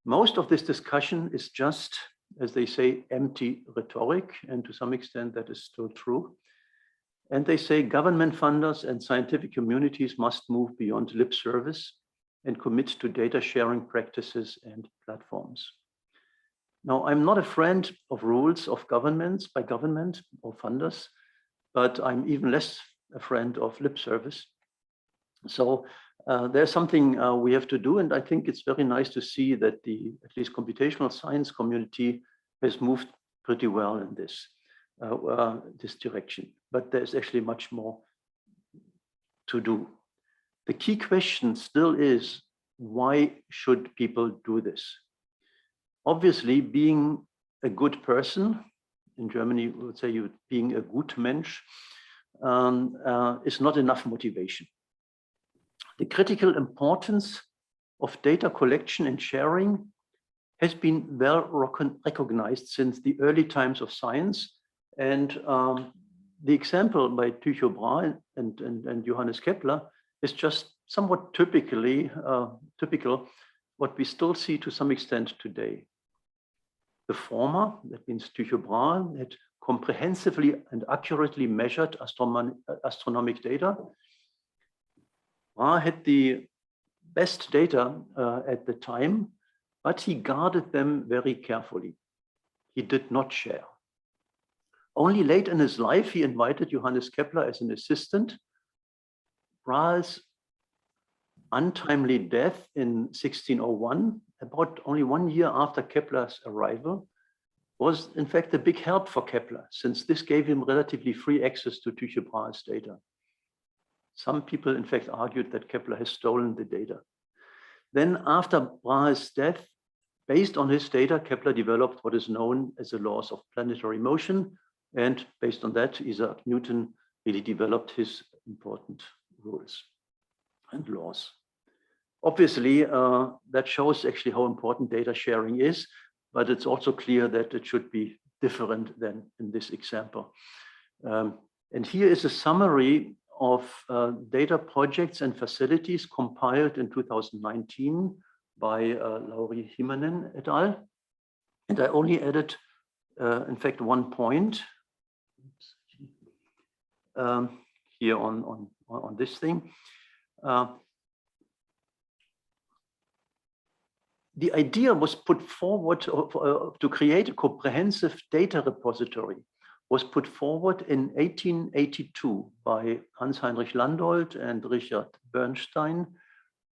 Most of this discussion is just, as they say, empty rhetoric, and to some extent that is still true. And they say government funders and scientific communities must move beyond lip service and commit to data sharing practices and platforms. Now, I'm not a friend of rules of governments by government or funders, but I'm even less a friend of lip service. So there's something we have to do, and I think it's very nice to see that the at least computational science community has moved pretty well in this direction. But there's actually much more to do. The key question still is, why should people do this? Obviously, being a good person, in Germany, we would say you being a Gutmensch, is not enough motivation. The critical importance of data collection and sharing has been well recognized since the early times of science. And the example by Tycho Brahe and Johannes Kepler is just somewhat typical what we still see to some extent today. The former, that means Tycho Brahe, had comprehensively and accurately measured astronomic data. Brahe had the best data at the time, but he guarded them very carefully. He did not share. Only late in his life, he invited Johannes Kepler as an assistant. Brahe's untimely death in 1601, about only 1 year after Kepler's arrival, was in fact a big help for Kepler, since this gave him relatively free access to Tycho Brahe's data. Some people in fact argued that Kepler has stolen the data. Then after Brahe's death, based on his data, Kepler developed what is known as the laws of planetary motion. And based on that, Isaac Newton really developed his important rules and laws. Obviously, that shows actually how important data sharing is, but it's also clear that it should be different than in this example. And here is a summary of data projects and facilities compiled in 2019 by Lauri Himanen et al. And I only added, in fact, 1 point here on this thing. The idea was put forward to create a comprehensive data repository, was put forward in 1882 by Hans-Heinrich Landolt and Richard Bernstein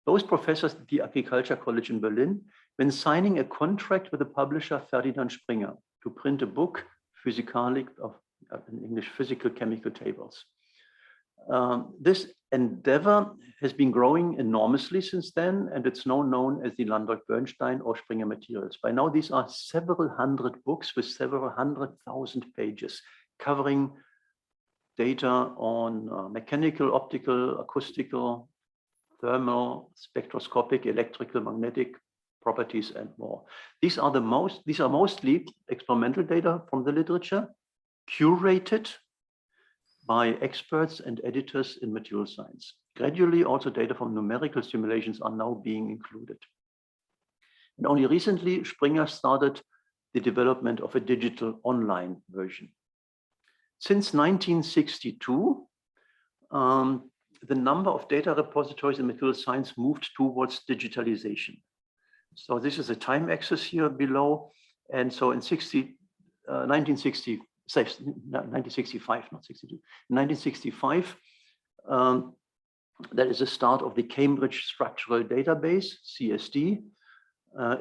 both professors at the Agriculture College in Berlin, when signing a contract with the publisher Ferdinand Springer to print a book, Physikalik, in English, Physical Chemical Tables. This endeavor has been growing enormously since then, and it's now known as the Landrut-Bernstein or Springer Materials. By now, these are several hundred books with several 100,000 pages, covering data on mechanical, optical, acoustical, thermal, spectroscopic, electrical, magnetic properties, and more. These are mostly experimental data from the literature, curated by experts and editors in material science. Gradually, also data from numerical simulations are now being included. And only recently, Springer started the development of a digital online version. Since 1962, the number of data repositories in material science moved towards digitalization. So this is a time axis here below. And so in 1965, not 62, 1965, that is the start of the Cambridge Structural Database, CSD.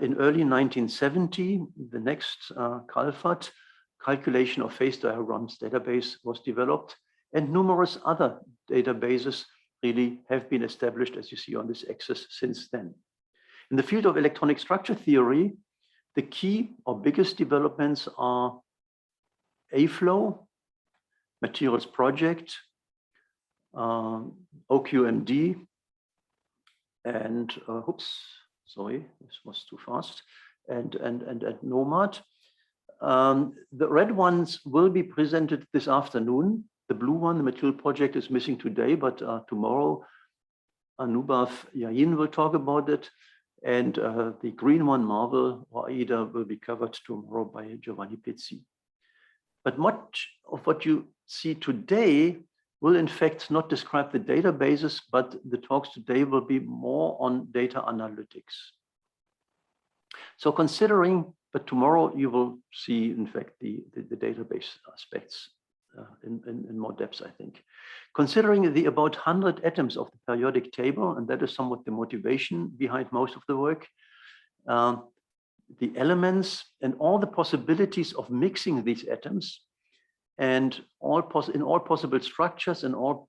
In early 1970, the next CALFAT, Calculation of Phase Diagrams database, was developed, and numerous other databases really have been established, as you see on this axis, since then. In the field of electronic structure theory, the key or biggest developments are AFlow, Materials Project, OQMD, and this was too fast, and NOMAD. The red ones will be presented this afternoon. The blue one, the Material Project, is missing today, but tomorrow Anubhav Yain will talk about it. And the green one, Marvel or AIDA, will be covered tomorrow by Giovanni Pizzi. But much of what you see today will in fact not describe the databases, but the talks today will be more on data analytics. So considering, but tomorrow you will see in fact the database aspects in more depth, I think. Considering the about 100 atoms of the periodic table, and that is somewhat the motivation behind most of the work, the elements and all the possibilities of mixing these atoms and in all possible structures and all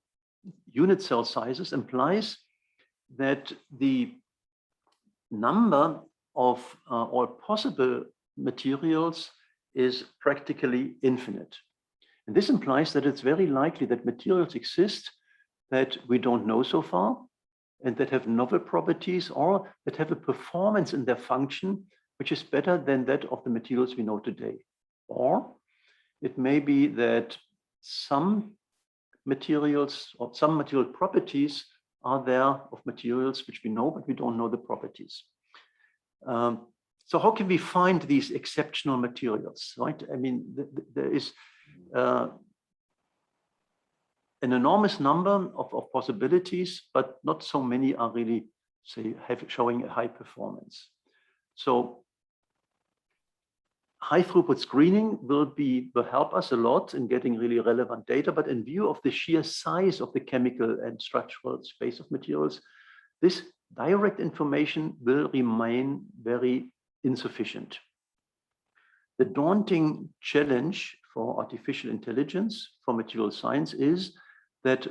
unit cell sizes implies that the number of all possible materials is practically infinite. And this implies that it's very likely that materials exist that we don't know so far and that have novel properties or that have a performance in their function which is better than that of the materials we know today. Or it may be that some materials or some material properties are there of materials which we know, but we don't know the properties. So how can we find these exceptional materials, right? I mean, there is an enormous number of possibilities, but not so many are really, say, showing a high performance. So high throughput screening will help us a lot in getting really relevant data, but in view of the sheer size of the chemical and structural space of materials, this direct information will remain very insufficient. The daunting challenge for artificial intelligence for material science is that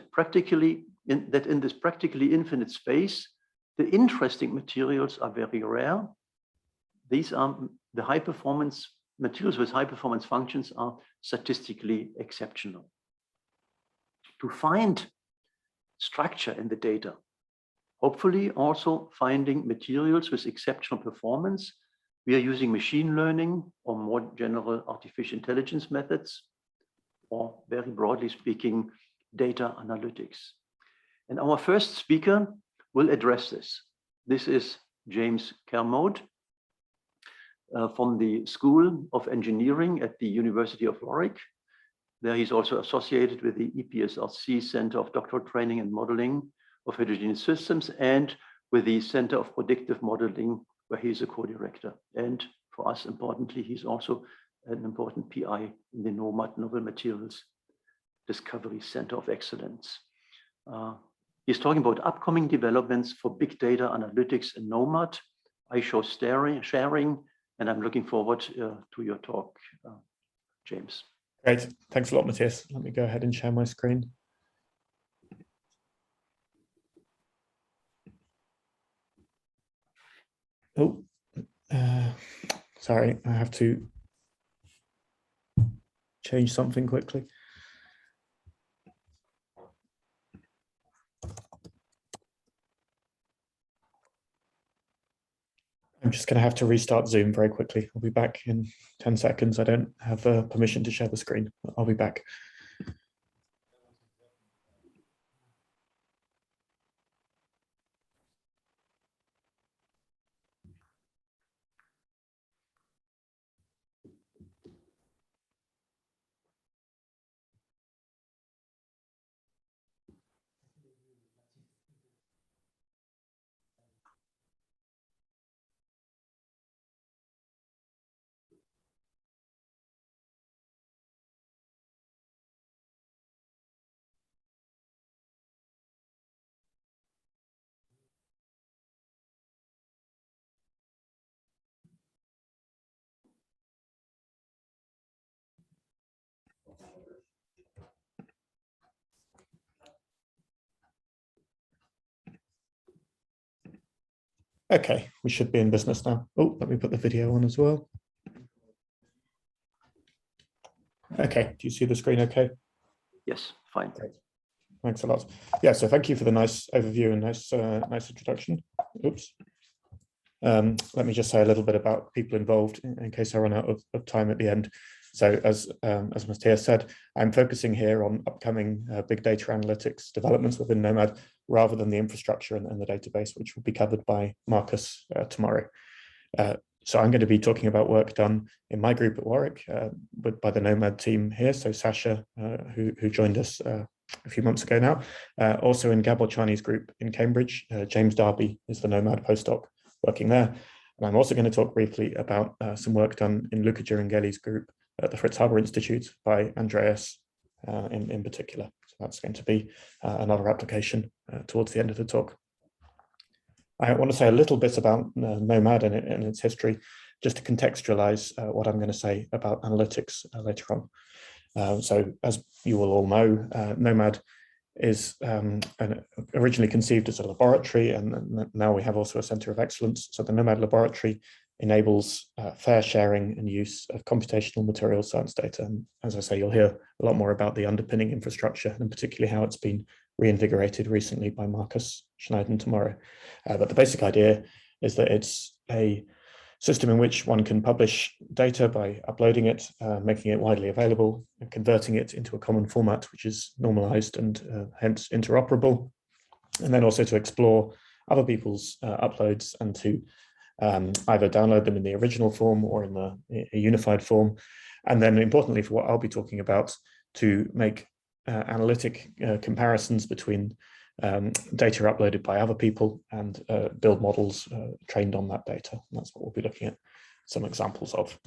in this practically infinite space, the interesting materials are very rare. These are the high performance materials with high performance functions are statistically exceptional. To find structure in the data, hopefully also finding materials with exceptional performance, we are using machine learning or more general artificial intelligence methods, or very broadly speaking, data analytics. And our first speaker will address this. This is James Kermode from the School of Engineering at the University of Warwick. There he's also associated with the EPSRC Center of Doctoral Training and Modeling of Heterogeneous Systems and with the Center of Predictive Modeling, where he's a co-director. And for us, importantly, he's also an important PI in the NOMAD Novel Materials Discovery Center of Excellence. He's talking about upcoming developments for big data analytics in Nomad. I show sharing, and I'm looking forward to your talk, James. Great, thanks a lot, Matthias. Let me go ahead and share my screen. Oh, sorry, I have to change something quickly. I'm just going to have to restart Zoom very quickly. I'll be back in 10 seconds. I don't have permission to share the screen. I'll be back. Okay, we should be in business now. Oh, let me put the video on as well. Okay, do you see the screen okay? Yes, fine. Great. Thanks a lot. Yeah, so thank you for the nice overview and nice introduction. Oops. Let me just say a little bit about people involved in case I run out of time at the end. So as Matthias said, I'm focusing here on upcoming big data analytics developments within Nomad rather than the infrastructure and the database, which will be covered by Marcus tomorrow. So I'm going to be talking about work done in my group at Warwick by the Nomad team here. So Sasha, who joined us a few months ago now. Also in Gabor Chani's group in Cambridge, James Darby is the Nomad postdoc working there. And I'm also going to talk briefly about some work done in Luca Giringhelli's group at the Fritz Haber Institute by Andreas in particular. So that's going to be another application towards the end of the talk. I want to say a little bit about Nomad and its history, just to contextualize what I'm going to say about analytics later on. So as you will all know, Nomad is originally conceived as a laboratory, and now we have also a center of excellence. So the Nomad laboratory enables fair sharing and use of computational material science data. And as I say, you'll hear a lot more about the underpinning infrastructure, and particularly how it's been reinvigorated recently by Marcus Schneiden tomorrow. But the basic idea is that it's a system in which one can publish data by uploading it, making it widely available, and converting it into a common format, which is normalized and hence interoperable, and then also to explore other people's uploads and to either download them in the original form or in a unified form. And then importantly, for what I'll be talking about, to make analytic comparisons between data uploaded by other people and build models trained on that data. And that's what we'll be looking at some examples of.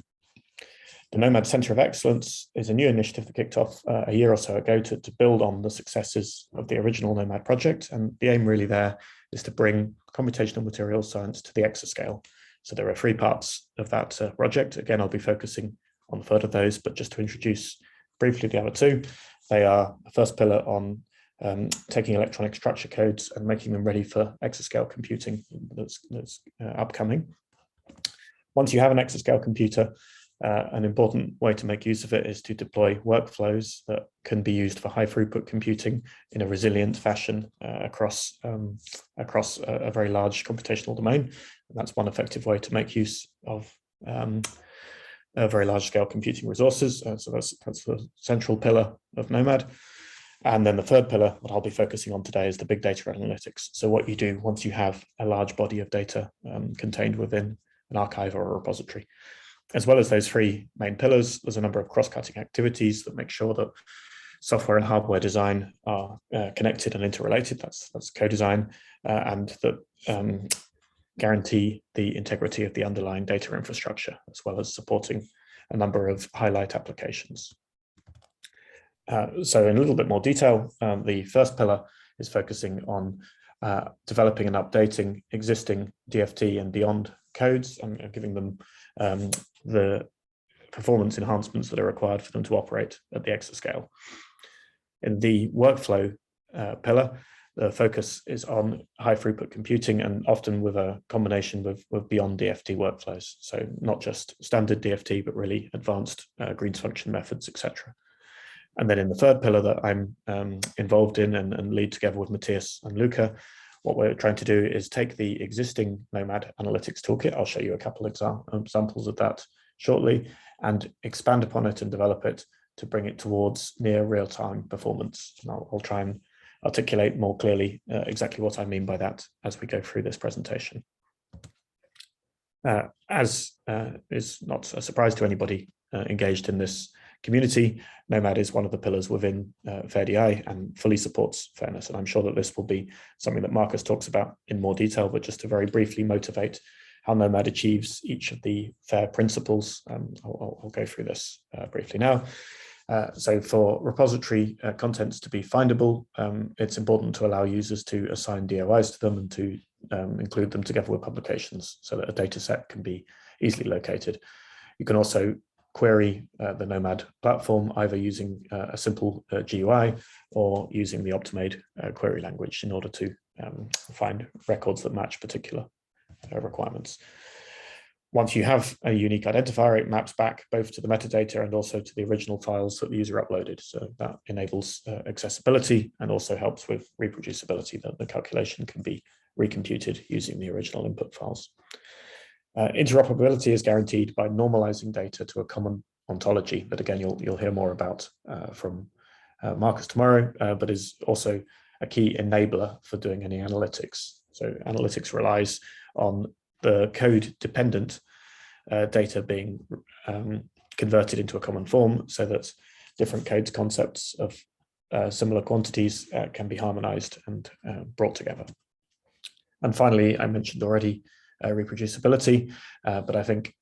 The Nomad Center of Excellence is a new initiative that kicked off a year or so ago to build on the successes of the original Nomad project. And the aim really there is to bring computational materials science to the exascale. So there are 3 parts of that project. Again, I'll be focusing on the third of those, but just to introduce briefly the other 2, they are the first pillar on taking electronic structure codes and making them ready for exascale computing that's upcoming. Once you have an exascale computer, an important way to make use of it is to deploy workflows that can be used for high throughput computing in a resilient fashion across a very large computational domain. And that's one effective way to make use of very large scale computing resources. So that's the central pillar of Nomad. And then the third pillar, what I'll be focusing on today, is the big data analytics. So what you do once you have a large body of data contained within an archive or a repository. As well as those 3 main pillars, there's a number of cross-cutting activities that make sure that software and hardware design are connected and interrelated. That's co-design, and that guarantee the integrity of the underlying data infrastructure, as well as supporting a number of highlight applications. So in a little bit more detail, the first pillar is focusing on developing and updating existing DFT and beyond codes and giving them the performance enhancements that are required for them to operate at the exascale. In the workflow pillar, the focus is on high throughput computing and often with a combination with beyond DFT workflows. So not just standard DFT, but really advanced Green's function methods, etc. And then in the third pillar that I'm involved in and lead together with Matthias and Luca, what we're trying to do is take the existing Nomad analytics toolkit, I'll show you a couple examples of that shortly, and expand upon it and develop it to bring it towards near real-time performance. And I'll try and articulate more clearly exactly what I mean by that as we go through this presentation. As is not a surprise to anybody engaged in this community, Nomad is one of the pillars within FAIR-DI and fully supports fairness. And I'm sure that this will be something that Marcus talks about in more detail, but just to very briefly motivate how Nomad achieves each of the FAIR principles, I'll go through this briefly now. So for repository contents to be findable, it's important to allow users to assign DOIs to them and to include them together with publications so that a data set can be easily located. You can also query the Nomad platform either using a simple GUI or using the Optimade query language in order to find records that match particular requirements. Once you have a unique identifier, it maps back both to the metadata and also to the original files that the user uploaded. So that enables accessibility and also helps with reproducibility, that the calculation can be recomputed using the original input files. Interoperability is guaranteed by normalizing data to a common ontology, but again, you'll hear more about from Marcus tomorrow, but is also a key enabler for doing any analytics. So analytics relies on the code-dependent data being converted into a common form so that different codes concepts of similar quantities can be harmonized and brought together. And finally, I mentioned already reproducibility, but I think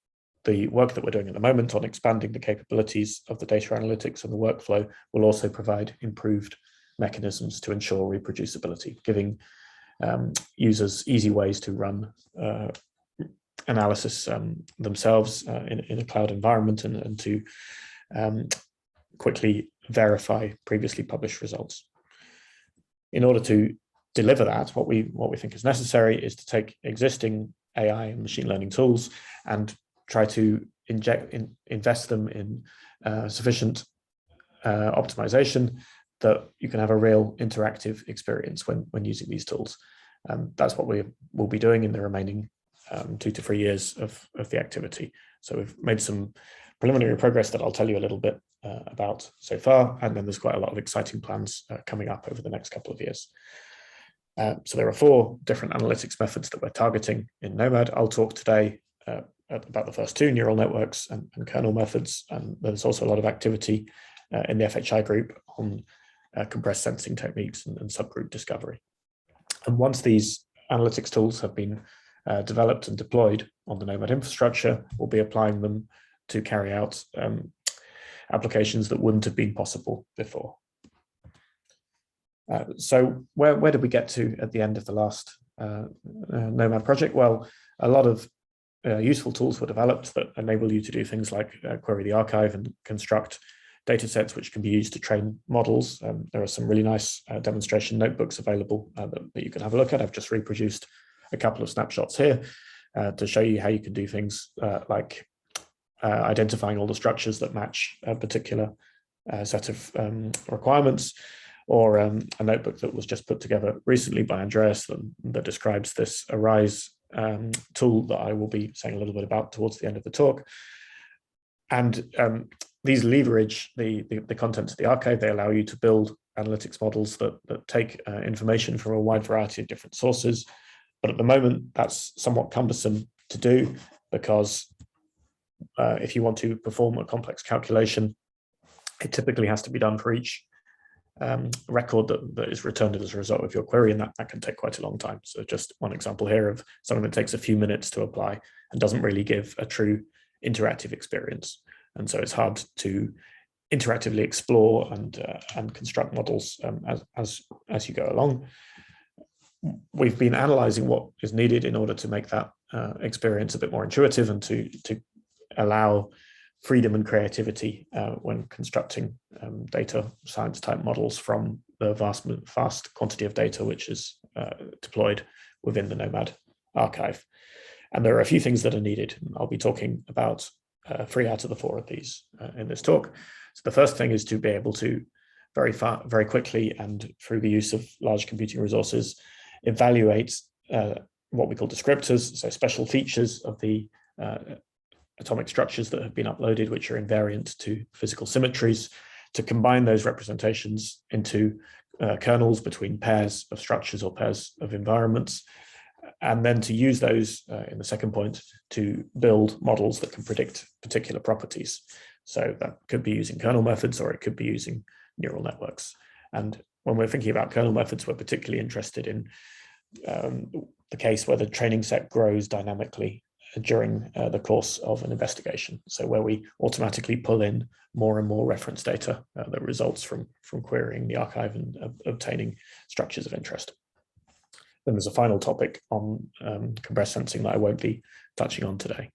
the work that we're doing at the moment on expanding the capabilities of the data analytics and the workflow will also provide improved mechanisms to ensure reproducibility, giving users easy ways to run analysis themselves in a cloud environment and to quickly verify previously published results. In order to deliver that, what we think is necessary is to take existing AI and machine learning tools and try to invest them in sufficient optimization that you can have a real interactive experience when using these tools. That's what we will be doing in the remaining 2 to 3 years of the activity. So we've made some preliminary progress that I'll tell you a little bit about so far, and then there's quite a lot of exciting plans coming up over the next couple of years. So there are 4 different analytics methods that we're targeting in Nomad. I'll talk today about the first 2, neural networks and kernel methods, and there's also a lot of activity in the FHI group on compressed sensing techniques and subgroup discovery. And once these analytics tools have been developed and deployed on the Nomad infrastructure, we'll be applying them to carry out applications that wouldn't have been possible before. So where did we get to at the end of the last Nomad project? Well, a lot of useful tools were developed that enable you to do things like query the archive and construct data sets which can be used to train models. There are some really nice demonstration notebooks available that you can have a look at. I've just reproduced a couple of snapshots here to show you how you can do things like identifying all the structures that match a particular set of requirements, or a notebook that was just put together recently by Andreas that describes this Arise tool that I will be saying a little bit about towards the end of the talk. And these leverage the contents of the archive. They allow you to build analytics models that take information from a wide variety of different sources. But at the moment, that's somewhat cumbersome to do because if you want to perform a complex calculation, it typically has to be done for each record that is returned as a result of your query, and that can take quite a long time. So just one example here of something that takes a few minutes to apply and doesn't really give a true interactive experience. And so it's hard to interactively explore and construct models as you go along. We've been analyzing what is needed in order to make that experience a bit more intuitive and to allow freedom and creativity when constructing data science type models from the vast quantity of data which is deployed within the Nomad archive. And there are a few things that are needed. I'll be talking about 3 out of the 4 of these in this talk. So the first thing is to be able to very quickly and through the use of large computing resources evaluate what we call descriptors, so special features of the atomic structures that have been uploaded, which are invariant to physical symmetries, to combine those representations into kernels between pairs of structures or pairs of environments, and then to use those in the second point to build models that can predict particular properties. So that could be using kernel methods, or it could be using neural networks. And when we're thinking about kernel methods, we're particularly interested in the case where the training set grows dynamically during the course of an investigation. So where we automatically pull in more and more reference data that results from querying the archive and obtaining structures of interest. Then there's a final topic on compressed sensing that I won't be touching on today.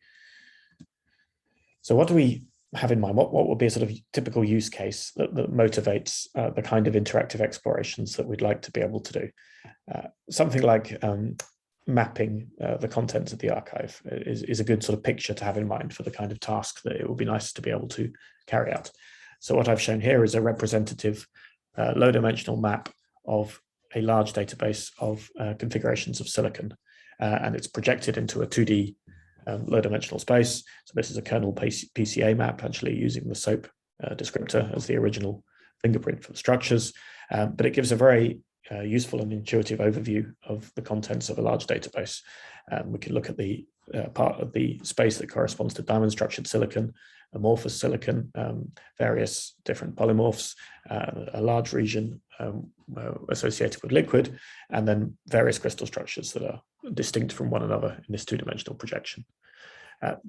So what do we have in mind? What would be a sort of typical use case that motivates the kind of interactive explorations that we'd like to be able to do? Something like mapping the contents of the archive is a good sort of picture to have in mind for the kind of task that it would be nice to be able to carry out. So what I've shown here is a representative low-dimensional map of a large database of configurations of silicon, and it's projected into a 2D low-dimensional space. So this is a kernel PCA map, actually using the SOAP descriptor as the original fingerprint for the structures, but it gives a very useful and intuitive overview of the contents of a large database. We can look at the part of the space that corresponds to diamond structured silicon, amorphous silicon, various different polymorphs, a large region associated with liquid, and then various crystal structures that are distinct from one another in this 2-dimensional projection.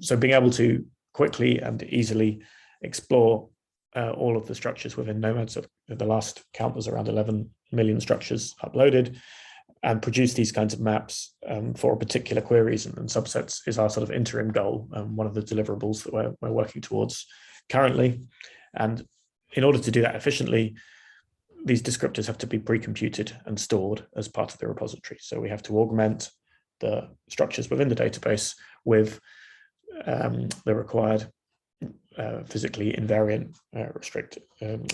So being able to quickly and easily explore all of the structures within Nomad, so the last count was around 11 million structures uploaded, and produce these kinds of maps for particular queries and subsets is our sort of interim goal, one of the deliverables that we're working towards currently. And in order to do that efficiently, these descriptors have to be pre-computed and stored as part of the repository. So we have to augment the structures within the database with the required physically invariant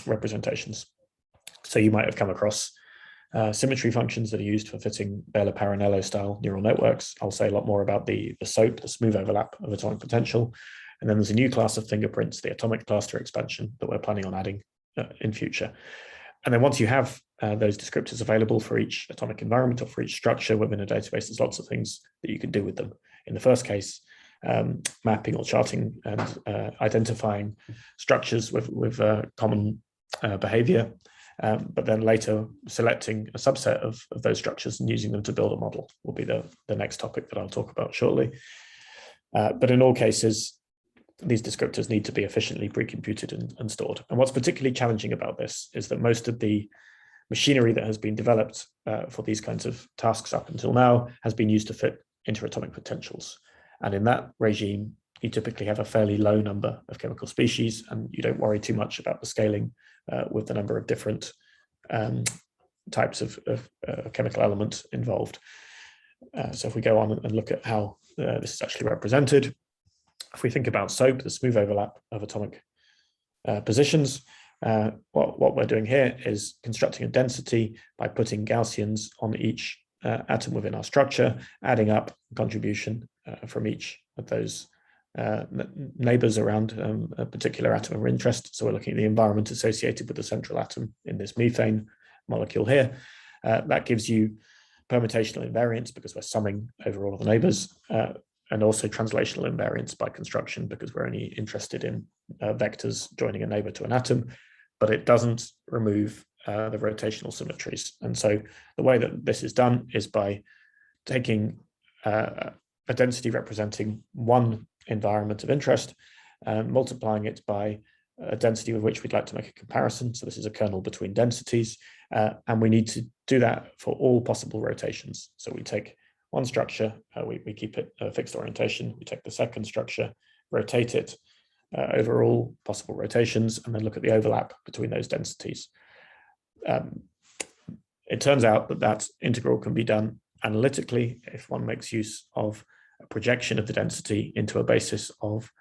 representations. So you might have come across symmetry functions that are used for fitting Baylor-Paranello style neural networks. I'll say a lot more about the SOAP, the smooth overlap of atomic potential. And then there's a new class of fingerprints, the atomic cluster expansion, that we're planning on adding in future. And then once you have those descriptors available for each atomic environment or for each structure within a database, there's lots of things that you can do with them. In the first case, mapping or charting and identifying structures with common behavior, but then later selecting a subset of those structures and using them to build a model will be the next topic that I'll talk about shortly. But in all cases, these descriptors need to be efficiently pre-computed and stored. And what's particularly challenging about this is that most of the machinery that has been developed for these kinds of tasks up until now has been used to fit interatomic potentials. And in that regime, you typically have a fairly low number of chemical species, and you don't worry too much about the scaling with the number of different types of chemical elements involved. So if we go on and look at how this is actually represented, if we think about SOAP, the smooth overlap of atomic positions, what we're doing here is constructing a density by putting Gaussians on each atom within our structure, adding up contribution from each of those neighbors around a particular atom of interest. So we're looking at the environment associated with the central atom in this methane molecule here. That gives you permutational invariance because we're summing over all of the neighbors, and also translational invariance by construction because we're only interested in vectors joining a neighbor to an atom, but it doesn't remove the rotational symmetries. And so the way that this is done is by taking a density representing one environment of interest, multiplying it by a density with which we'd like to make a comparison. So this is a kernel between densities, and we need to do that for all possible rotations. So we take one structure, we keep it a fixed orientation, we take the second structure, rotate it over all possible rotations, and then look at the overlap between those densities. It turns out that that integral can be done analytically if one makes use of a projection of the density into a basis of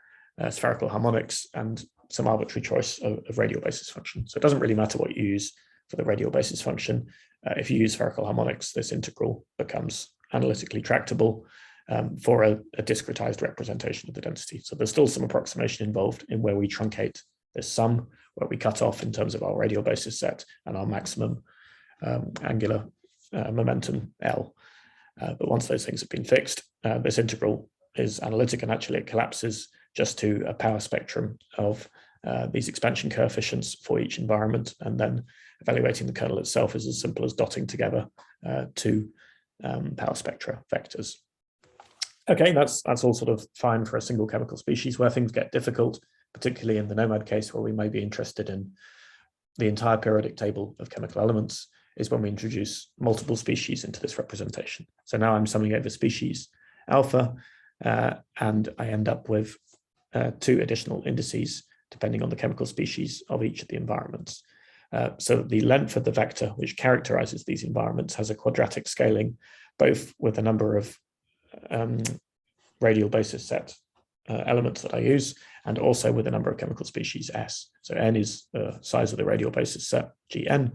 spherical harmonics and some arbitrary choice of radial basis function. So it doesn't really matter what you use for the radial basis function. If you use spherical harmonics, this integral becomes analytically tractable for a discretized representation of the density. So there's still some approximation involved in where we truncate this sum, where we cut off in terms of our radial basis set and our maximum angular momentum L. But once those things have been fixed, this integral is analytic, and actually it collapses just to a power spectrum of these expansion coefficients for each environment, and then evaluating the kernel itself is as simple as dotting together two power spectra vectors. Okay, that's all sort of fine for a single chemical species. Where things get difficult, particularly in the nomad case, where we may be interested in the entire periodic table of chemical elements, is when we introduce multiple species into this representation. So now I'm summing over species alpha, and I end up with two additional indices depending on the chemical species of each of the environments. So the length of the vector which characterizes these environments has a quadratic scaling, both with the number of radial basis set elements that I use, and also with the number of chemical species S. So N is the size of the radial basis set, Gn.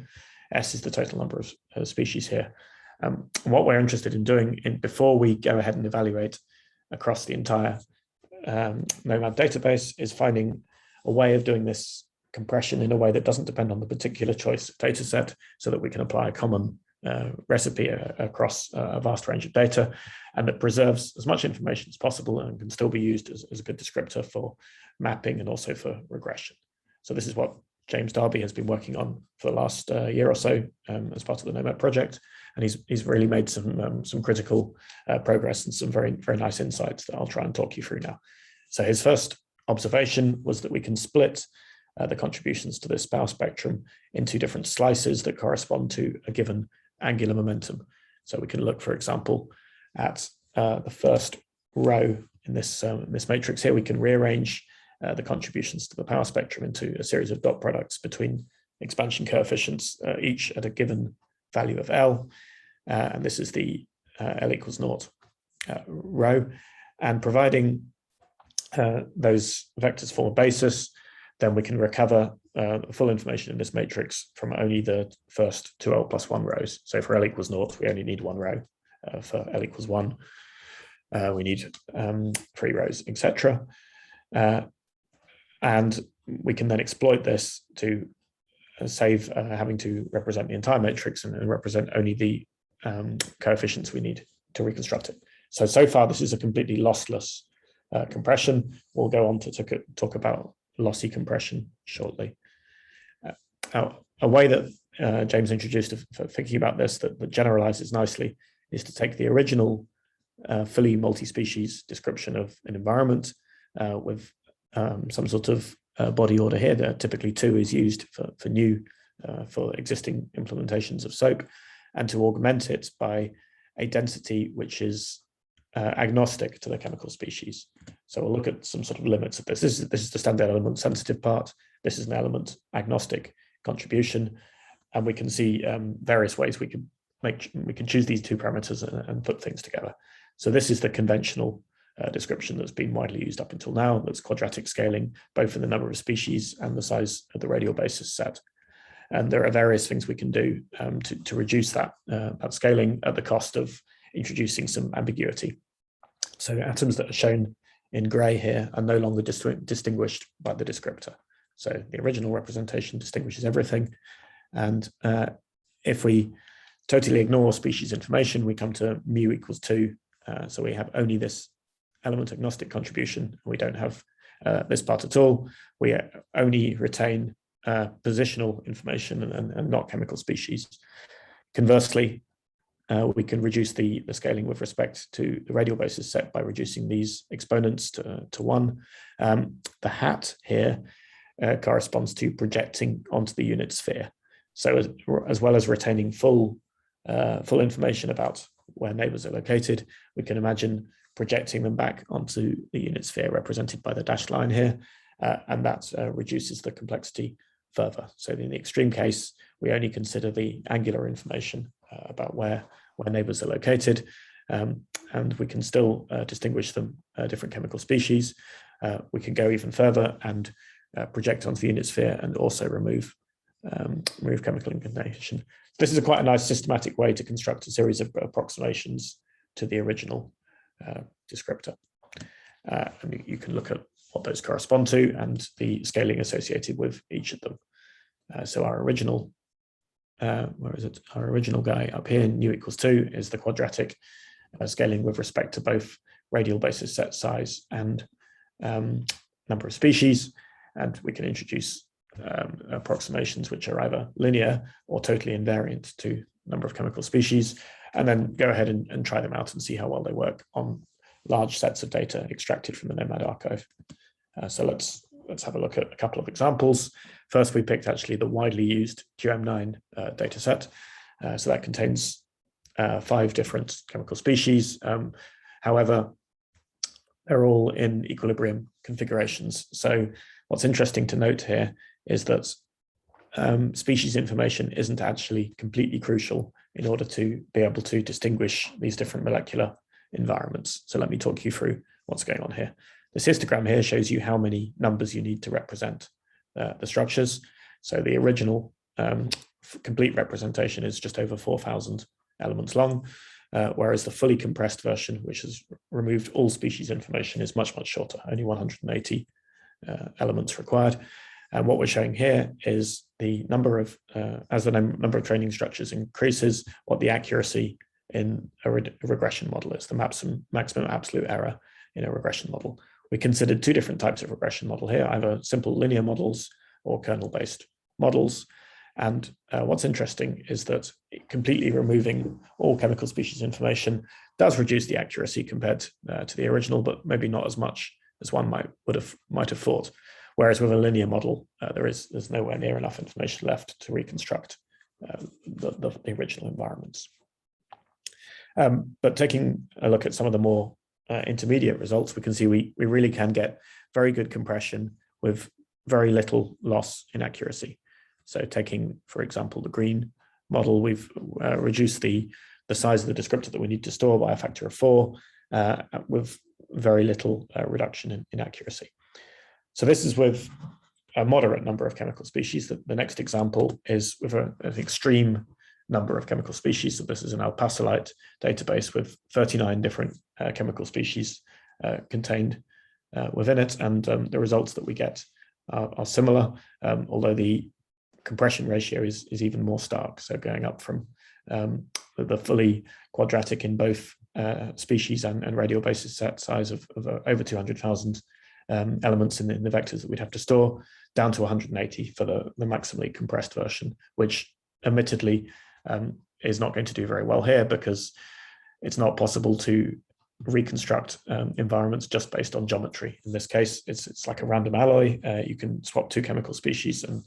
S is the total number of species here. What we're interested in doing before we go ahead and evaluate across the entire nomad database is finding a way of doing this compression in a way that doesn't depend on the particular choice of data set, so that we can apply a common recipe across a vast range of data, and that preserves as much information as possible and can still be used as a good descriptor for mapping and also for regression. So this is what James Darby has been working on for the last year or so as part of the nomad project, and he's really made some critical progress and some very nice insights that I'll try and talk you through now. So his first observation was that we can split the contributions to this power spectrum into different slices that correspond to a given angular momentum. So we can look, for example, at the first row in this matrix here. We can rearrange the contributions to the power spectrum into a series of dot products between expansion coefficients, each at a given value of L. And this is the L equals naught row. And providing those vectors form a basis, then we can recover full information in this matrix from only the first two L plus 1 rows. So for L equals naught, we only need one row. For L equals 1, we need 3 rows, etc. And we can then exploit this to save having to represent the entire matrix and represent only the coefficients we need to reconstruct it. So far, this is a completely lossless compression. We'll go on to talk about lossy compression shortly. A way that James introduced for thinking about this that generalizes nicely is to take the original fully multi-species description of an environment with some sort of body order here. That typically 2 is used for existing implementations of SOAP, and to augment it by a density which is agnostic to the chemical species. So we'll look at some sort of limits of this. This is the standard element sensitive part. This is an element agnostic contribution, and we can see various ways we can choose these 2 parameters and put things together. So this is the conventional description that's been widely used up until now. That's quadratic scaling, both in the number of species and the size of the radial basis set. And there are various things we can do to reduce that scaling at the cost of introducing some ambiguity. So atoms that are shown in gray here are no longer distinguished by the descriptor. So the original representation distinguishes everything. And if we totally ignore species information, we come to mu equals 2. So we have only this element agnostic contribution. We don't have this part at all. We only retain positional information and not chemical species. Conversely, we can reduce the scaling with respect to the radial basis set by reducing these exponents to 1. The hat here corresponds to projecting onto the unit sphere. So as well as retaining full information about where neighbors are located, we can imagine projecting them back onto the unit sphere represented by the dashed line here, and that reduces the complexity further. So in the extreme case, we only consider the angular information about where neighbors are located, and we can still distinguish them different chemical species. We can go even further and project onto the unit sphere and also remove chemical incantation. This is quite a nice systematic way to construct a series of approximations to the original descriptor. And you can look at what those correspond to and the scaling associated with each of them. So our original, where is it? Our original guy up here, nu equals 2, is the quadratic scaling with respect to both radial basis set size and number of species. And we can introduce approximations which are either linear or totally invariant to number of chemical species, and then go ahead and try them out and see how well they work on large sets of data extracted from the Nomad archive. So let's have a look at a couple of examples. First, we picked actually the widely used QM9 data set. So that contains 5 different chemical species. However, they're all in equilibrium configurations. So what's interesting to note here is that species information isn't actually completely crucial in order to be able to distinguish these different molecular environments. So let me talk you through what's going on here. This histogram here shows you how many numbers you need to represent the structures. So the original complete representation is just over 4,000 elements long, whereas the fully compressed version, which has removed all species information, is much, much shorter, only 180 elements required. And what we're showing here is the number of, as the number of training structures increases, what the accuracy in a regression model is, the maximum absolute error in a regression model. We considered 2 different types of regression model here, either simple linear models or kernel-based models. And what's interesting is that completely removing all chemical species information does reduce the accuracy compared to the original, but maybe not as much as one might have thought. Whereas with a linear model, there's nowhere near enough information left to reconstruct the original environments. But taking a look at some of the more intermediate results, we can see we really can get very good compression with very little loss in accuracy. So taking, for example, the green model, we've reduced the size of the descriptor that we need to store by a factor of 4 with very little reduction in accuracy. So this is with a moderate number of chemical species. The next example is with an extreme number of chemical species. So this is an alpacylite database with 39 different chemical species contained within it. And the results that we get are similar, although the compression ratio is even more stark. So going up from the fully quadratic in both species and radial basis set size of over 200,000 elements in the vectors that we'd have to store, down to 180 for the maximally compressed version, which admittedly is not going to do very well here because it's not possible to reconstruct environments just based on geometry. In this case, it's like a random alloy. You can swap 2 chemical species, and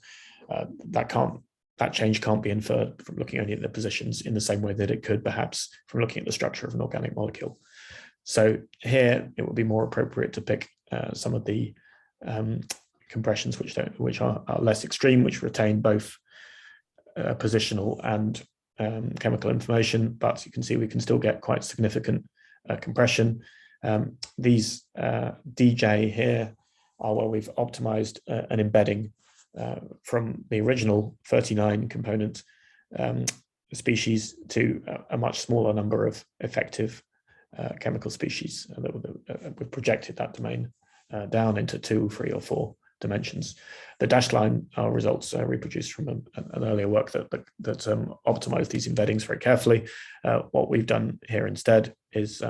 that change can't be inferred from looking only at the positions in the same way that it could perhaps from looking at the structure of an organic molecule. So here it would be more appropriate to pick some of the compressions which are less extreme, which retain both positional and chemical information, but you can see we can still get quite significant compression. These DJ here are where we've optimized an embedding from the original 39 component species to a much smaller number of effective chemical species. We've projected that domain down into 2, 3, or 4 dimensions. The dashed line are results reproduced from an earlier work that optimized these embeddings very carefully. What we've done here instead is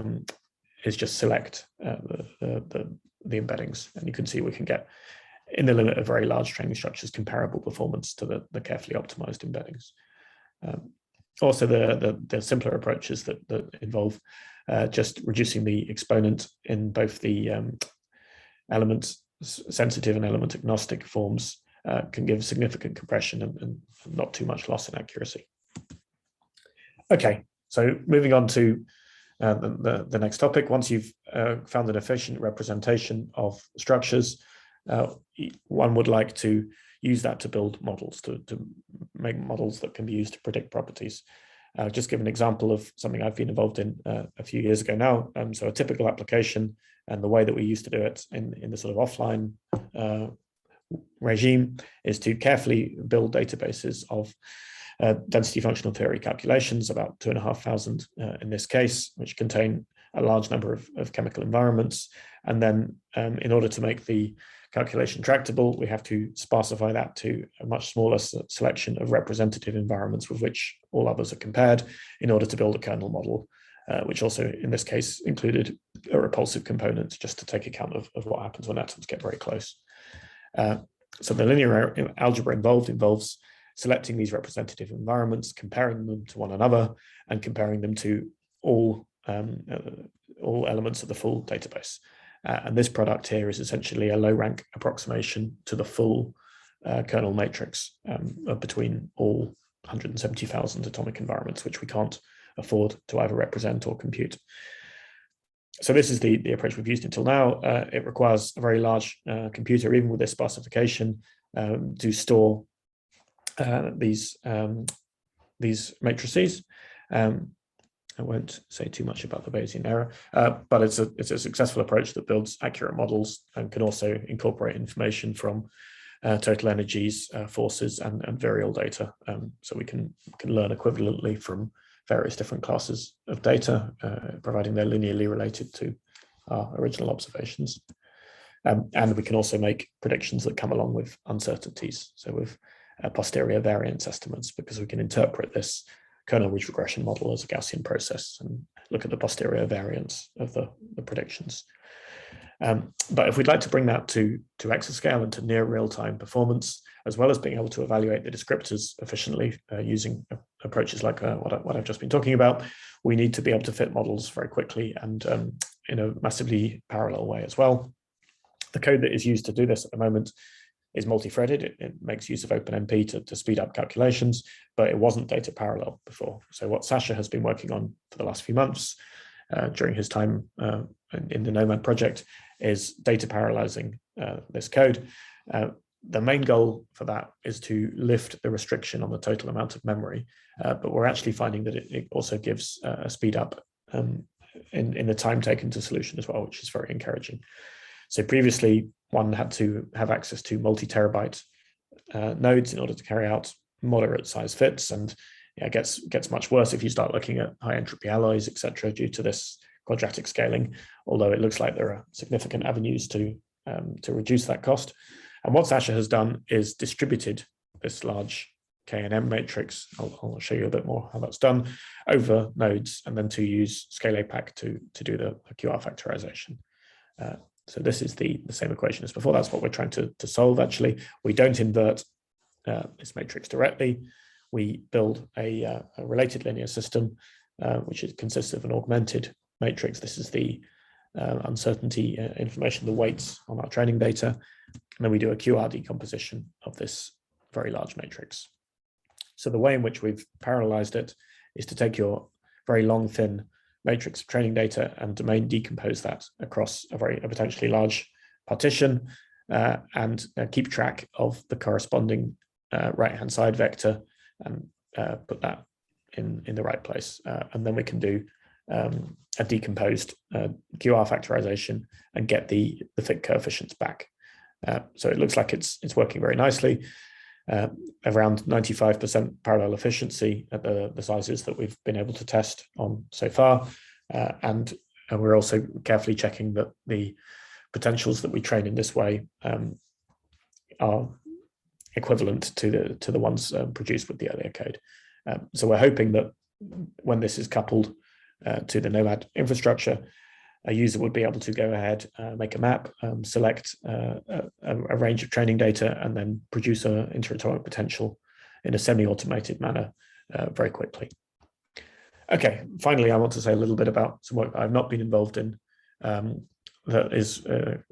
just select the embeddings, and you can see we can get, in the limit of very large training structures, comparable performance to the carefully optimized embeddings. Also, the simpler approaches that involve just reducing the exponent in both the elements sensitive and element agnostic forms can give significant compression and not too much loss in accuracy. Okay, so moving on to the next topic. Once you've found an efficient representation of structures, one would like to use that to build models, to make models that can be used to predict properties. Just give an example of something I've been involved in a few years ago now. So a typical application, and the way that we used to do it in the sort of offline regime, is to carefully build databases of density functional theory calculations, about 2,500 in this case, which contain a large number of chemical environments. And then in order to make the calculation tractable, we have to sparsify that to a much smaller selection of representative environments with which all others are compared in order to build a kernel model, which also in this case included a repulsive component just to take account of what happens when atoms get very close. So the linear algebra involves selecting these representative environments, comparing them to one another, and comparing them to all elements of the full database. And this product here is essentially a low-rank approximation to the full kernel matrix between all 170,000 atomic environments, which we can't afford to either represent or compute. So this is the approach we've used until now. It requires a very large computer, even with this sparsification, to store these matrices. I won't say too much about the Bayesian error, but it's a successful approach that builds accurate models and can also incorporate information from total energies, forces, and virial data. So we can learn equivalently from various different classes of data, providing they're linearly related to our original observations. And we can also make predictions that come along with uncertainties, so with posterior variance estimates, because we can interpret this kernel ridge regression model as a Gaussian process and look at the posterior variance of the predictions. But if we'd like to bring that to exascale and to near real-time performance, as well as being able to evaluate the descriptors efficiently using approaches like what I've just been talking about, we need to be able to fit models very quickly and in a massively parallel way as well. The code that is used to do this at the moment is multi-threaded. It makes use of OpenMP to speed up calculations, but it wasn't data parallel before. So what Sasha has been working on for the last few months during his time in the Nomad project is data parallelizing this code. The main goal for that is to lift the restriction on the total amount of memory, but we're actually finding that it also gives a speed up in the time taken to solution as well, which is very encouraging. So previously, one had to have access to multi-terabyte nodes in order to carry out moderate size fits, and it gets much worse if you start looking at high entropy alloys, etc., due to this quadratic scaling. Although it looks like there are significant avenues to reduce that cost. And what Sasha has done is distributed this large K&M matrix. I'll show you a bit more how that's done over nodes, and then to use scale-APAC to do the QR factorization. So this is the same equation as before. That's what we're trying to solve, actually. We don't invert this matrix directly. We build a related linear system, which consists of an augmented matrix. This is the uncertainty information, the weights on our training data. And then we do a QR decomposition of this very large matrix. So the way in which we've parallelized it is to take your very long, thin matrix of training data and domain decompose that across a potentially large partition and keep track of the corresponding right-hand side vector and put that in the right place. And then we can do a decomposed QR factorization and get the fit coefficients back. So it looks like it's working very nicely. Around 95% parallel efficiency at the sizes that we've been able to test on so far. And we're also carefully checking that the potentials that we train in this way are equivalent to the ones produced with the earlier code. So we're hoping that when this is coupled to the Nomad infrastructure, a user would be able to go ahead, make a map, select a range of training data, and then produce an interatomic potential in a semi-automated manner very quickly. Okay, finally, I want to say a little bit about some work that I've not been involved in. that is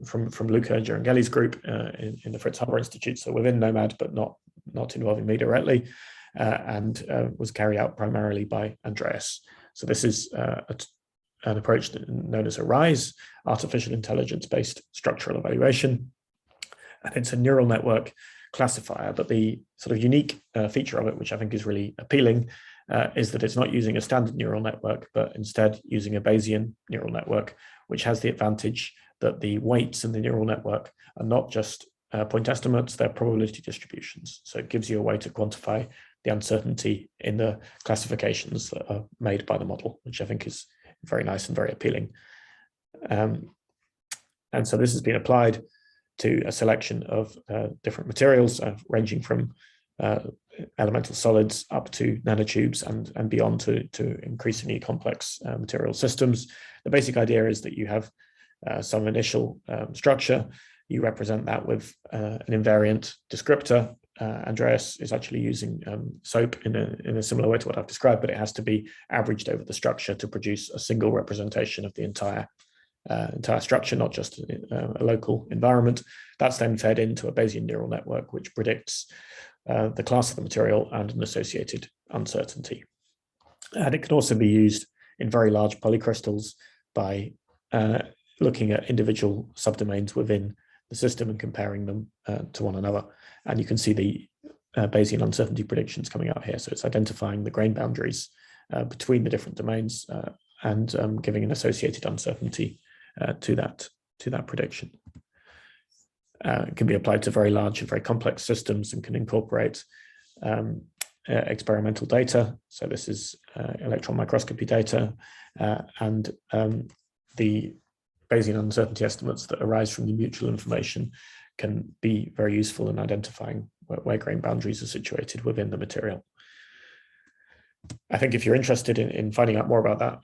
from Luca Girangelli's group in the Fritz Haber Institute, so within Nomad, but not involving me directly, and was carried out primarily by Andreas. So this is an approach known as ARISE, artificial intelligence-based structural evaluation, and it's a neural network classifier. But the sort of unique feature of it, which I think is really appealing, is that it's not using a standard neural network, but instead using a Bayesian neural network, which has the advantage that the weights in the neural network are not just point estimates, they're probability distributions. So it gives you a way to quantify the uncertainty in the classifications that are made by the model, which I think is very nice and very appealing. And so this has been applied to a selection of different materials, ranging from elemental solids up to nanotubes and beyond to increasingly complex material systems. The basic idea is that you have some initial structure, you represent that with an invariant descriptor. Andreas is actually using SOAP in a similar way to what I've described, but it has to be averaged over the structure to produce a single representation of the entire structure, not just a local environment. That's then fed into a Bayesian neural network, which predicts the class of the material and an associated uncertainty. And it can also be used in very large polycrystals by looking at individual subdomains within the system and comparing them to one another. And you can see the Bayesian uncertainty predictions coming out here. So it's identifying the grain boundaries between the different domains and giving an associated uncertainty to that prediction. It can be applied to very large and very complex systems and can incorporate experimental data. So this is electron microscopy data and the Bayesian uncertainty estimates that arise from the mutual information can be very useful in identifying where grain boundaries are situated within the material. I think if you're interested in finding out more about that,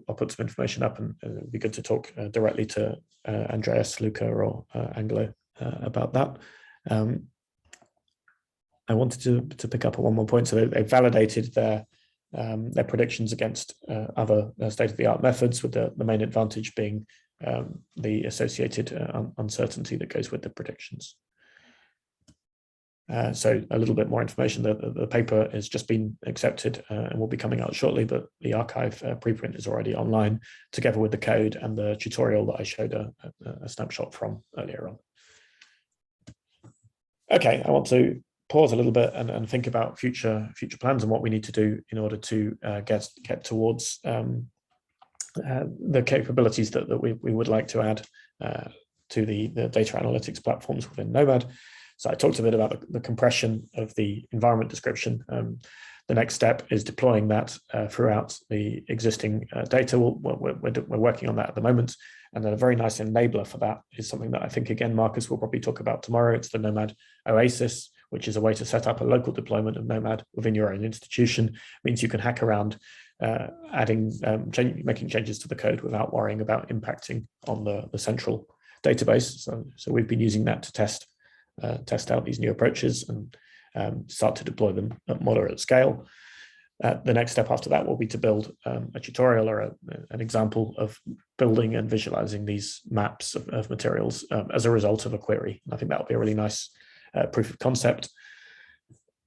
I'll put some information up, and it'd be good to talk directly to Andreas, Luca, or Angelo about that. I wanted to pick up on one more point. So they validated their predictions against other state-of-the-art methods, with the main advantage being the associated uncertainty that goes with the predictions. So a little bit more information. The paper has just been accepted and will be coming out shortly, but the archive preprint is already online, together with the code and the tutorial that I showed a snapshot from earlier on. Okay, I want to pause a little bit and think about future plans and what we need to do in order to get towards the capabilities that we would like to add to the data analytics platforms within Nomad. So I talked a bit about the compression of the environment description. The next step is deploying that throughout the existing data. We're working on that at the moment. And then a very nice enabler for that is something that I think, again, Marcus will probably talk about tomorrow. It's the Nomad Oasis, which is a way to set up a local deployment of Nomad within your own institution. It means you can hack around making changes to the code without worrying about impacting on the central database. So we've been using that to test out these new approaches and start to deploy them at moderate scale. The next step after that will be to build a tutorial or an example of building and visualizing these maps of materials as a result of a query. And I think that will be a really nice proof of concept.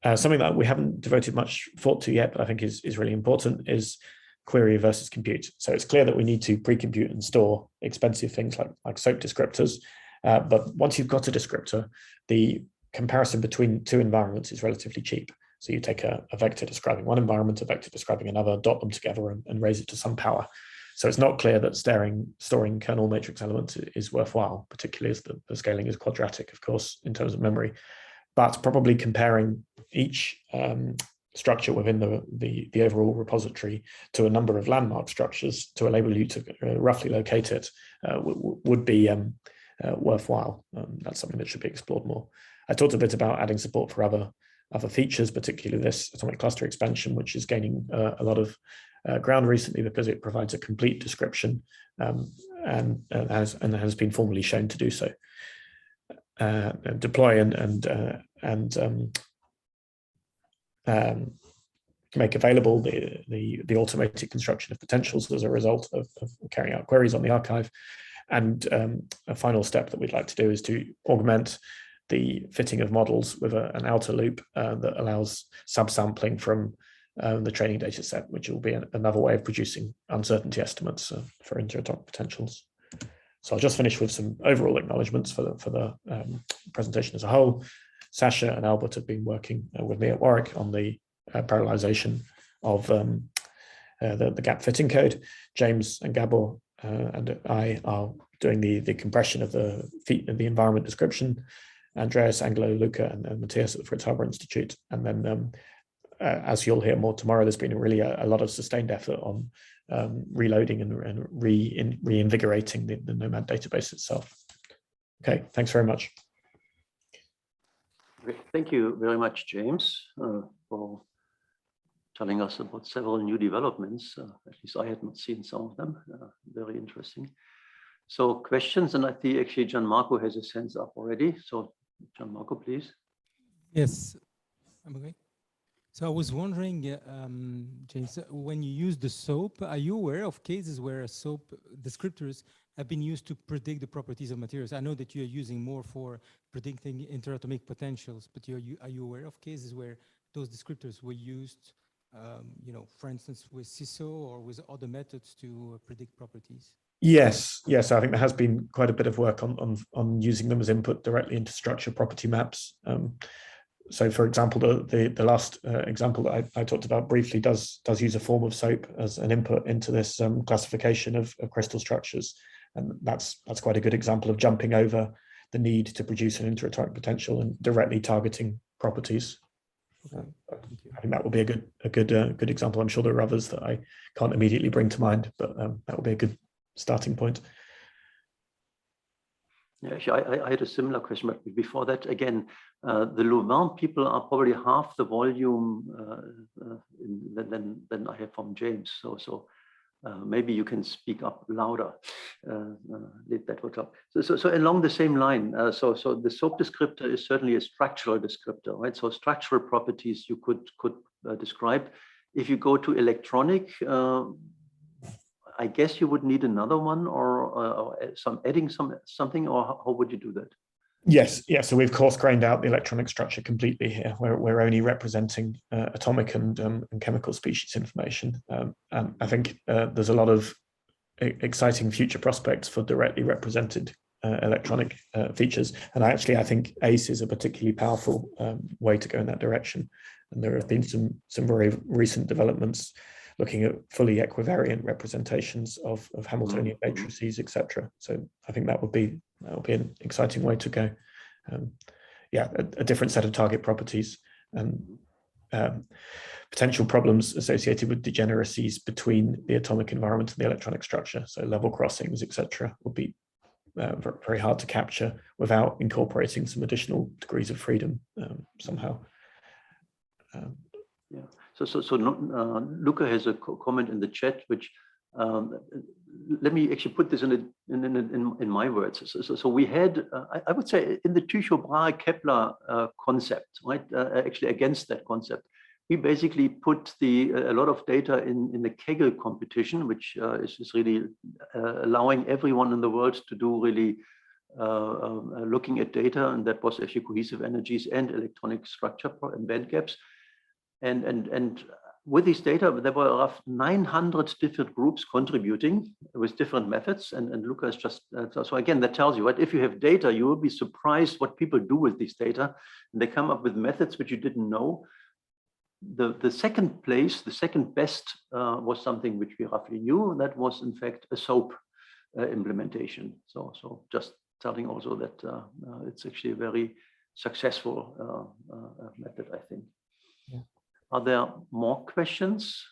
Something that we haven't devoted much thought to yet, but I think is really important, is query versus compute. So it's clear that we need to pre-compute and store expensive things like SOAP descriptors. But once you've got a descriptor, the comparison between two environments is relatively cheap. So you take a vector describing one environment, a vector describing another, dot them together and raise it to some power. So it's not clear that storing kernel matrix elements is worthwhile, particularly as the scaling is quadratic, of course, in terms of memory. But probably comparing each structure within the overall repository to a number of landmark structures to enable you to roughly locate it would be worthwhile. That's something that should be explored more. I talked a bit about adding support for other features, particularly this atomic cluster expansion, which is gaining a lot of ground recently because it provides a complete description and has been formally shown to do so. Deploy and make available the automated construction of potentials as a result of carrying out queries on the archive. And a final step that we'd like to do is to augment the fitting of models with an outer loop that allows subsampling from the training data set, which will be another way of producing uncertainty estimates for interatomic potentials. So I'll just finish with some overall acknowledgements for the presentation as a whole. Sasha and Albert have been working with me at Warwick on the parallelization of the gap fitting code. James and Gabor and I are doing the compression of the environment description. Andreas, Angelo, Luca, and Matthias at the Fritz Haber Institute. And then, as you'll hear more tomorrow, there's been really a lot of sustained effort on reloading and reinvigorating the Nomad database itself. Okay, thanks very much. Thank you very much, James, for telling us about several new developments. At least I had not seen some of them. Very interesting. So questions, and I see actually Gianmarco has his hands up already. So Gianmarco, please. Yes, I'm okay. So I was wondering, James, when you use the SOAP, are you aware of cases where SOAP descriptors have been used to predict the properties of materials? I know that you're using more for predicting interatomic potentials, but are you aware of cases where those descriptors were used, you know, for instance, with CISO or with other methods to predict properties? Yes, yes, I think there has been quite a bit of work on using them as input directly into structure property maps. So, for example, the last example that I talked about briefly does use a form of SOAP as an input into this classification of crystal structures, and that's quite a good example of jumping over the need to produce an interatomic potential and directly targeting properties. Okay. I think that will be a good example. I'm sure there are others that I can't immediately bring to mind, but that will be a good starting point. Yeah, actually, I had a similar question, but before that, again, the Louvain people are probably half the volume than I have from James. So maybe you can speak up louder. That would help. So along the same line, so the SOAP descriptor is certainly a structural descriptor, right? So structural properties you could describe. If you go to electronic, I guess you would need another one, or adding something, or how would you do that? Yes, yeah. So we've course grained out the electronic structure completely here. We're only representing atomic and chemical species information. And I think there's a lot of exciting future prospects for directly represented electronic features. And I think ACE is a particularly powerful way to go in that direction. And there have been some very recent developments looking at fully equivariant representations of Hamiltonian matrices, etc. So I think that would be an exciting way to go. Yeah, a different set of target properties and potential problems associated with degeneracies between the atomic environment and the electronic structure. So level crossings, etc., would be very hard to capture without incorporating some additional degrees of freedom somehow. Yeah. So Luca has a comment in the chat, which let me actually put this in my words. So we had, I would say, in the Tycho-Brahe-Kepler concept, right? Actually, against that concept, we basically put a lot of data in the Kegel competition, which is really allowing everyone in the world to do really looking at data, and that was actually cohesive energies and electronic structure and band gaps. And with these data, there were roughly 900 different groups contributing with different methods. And Luca is just, so again, that tells you, right? If you have data, you will be surprised what people do with these data. And they come up with methods which you didn't know. The second place, the second best was something which we roughly knew. And that was, in fact, a SOAP implementation. So just telling also that it's actually a very successful method, I think. Yeah. Are there more questions?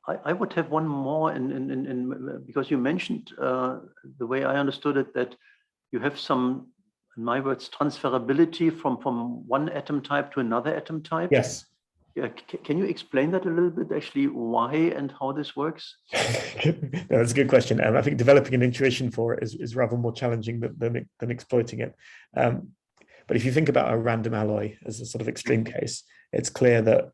I would have one more, because you mentioned the way I understood it, that you have some, in my words, transferability from one atom type to another atom type. Yes. Yeah. Can you explain that a little bit, actually, why and how this works? That's a good question. I think developing an intuition for it is rather more challenging than exploiting it. But if you think about a random alloy as a sort of extreme case, it's clear that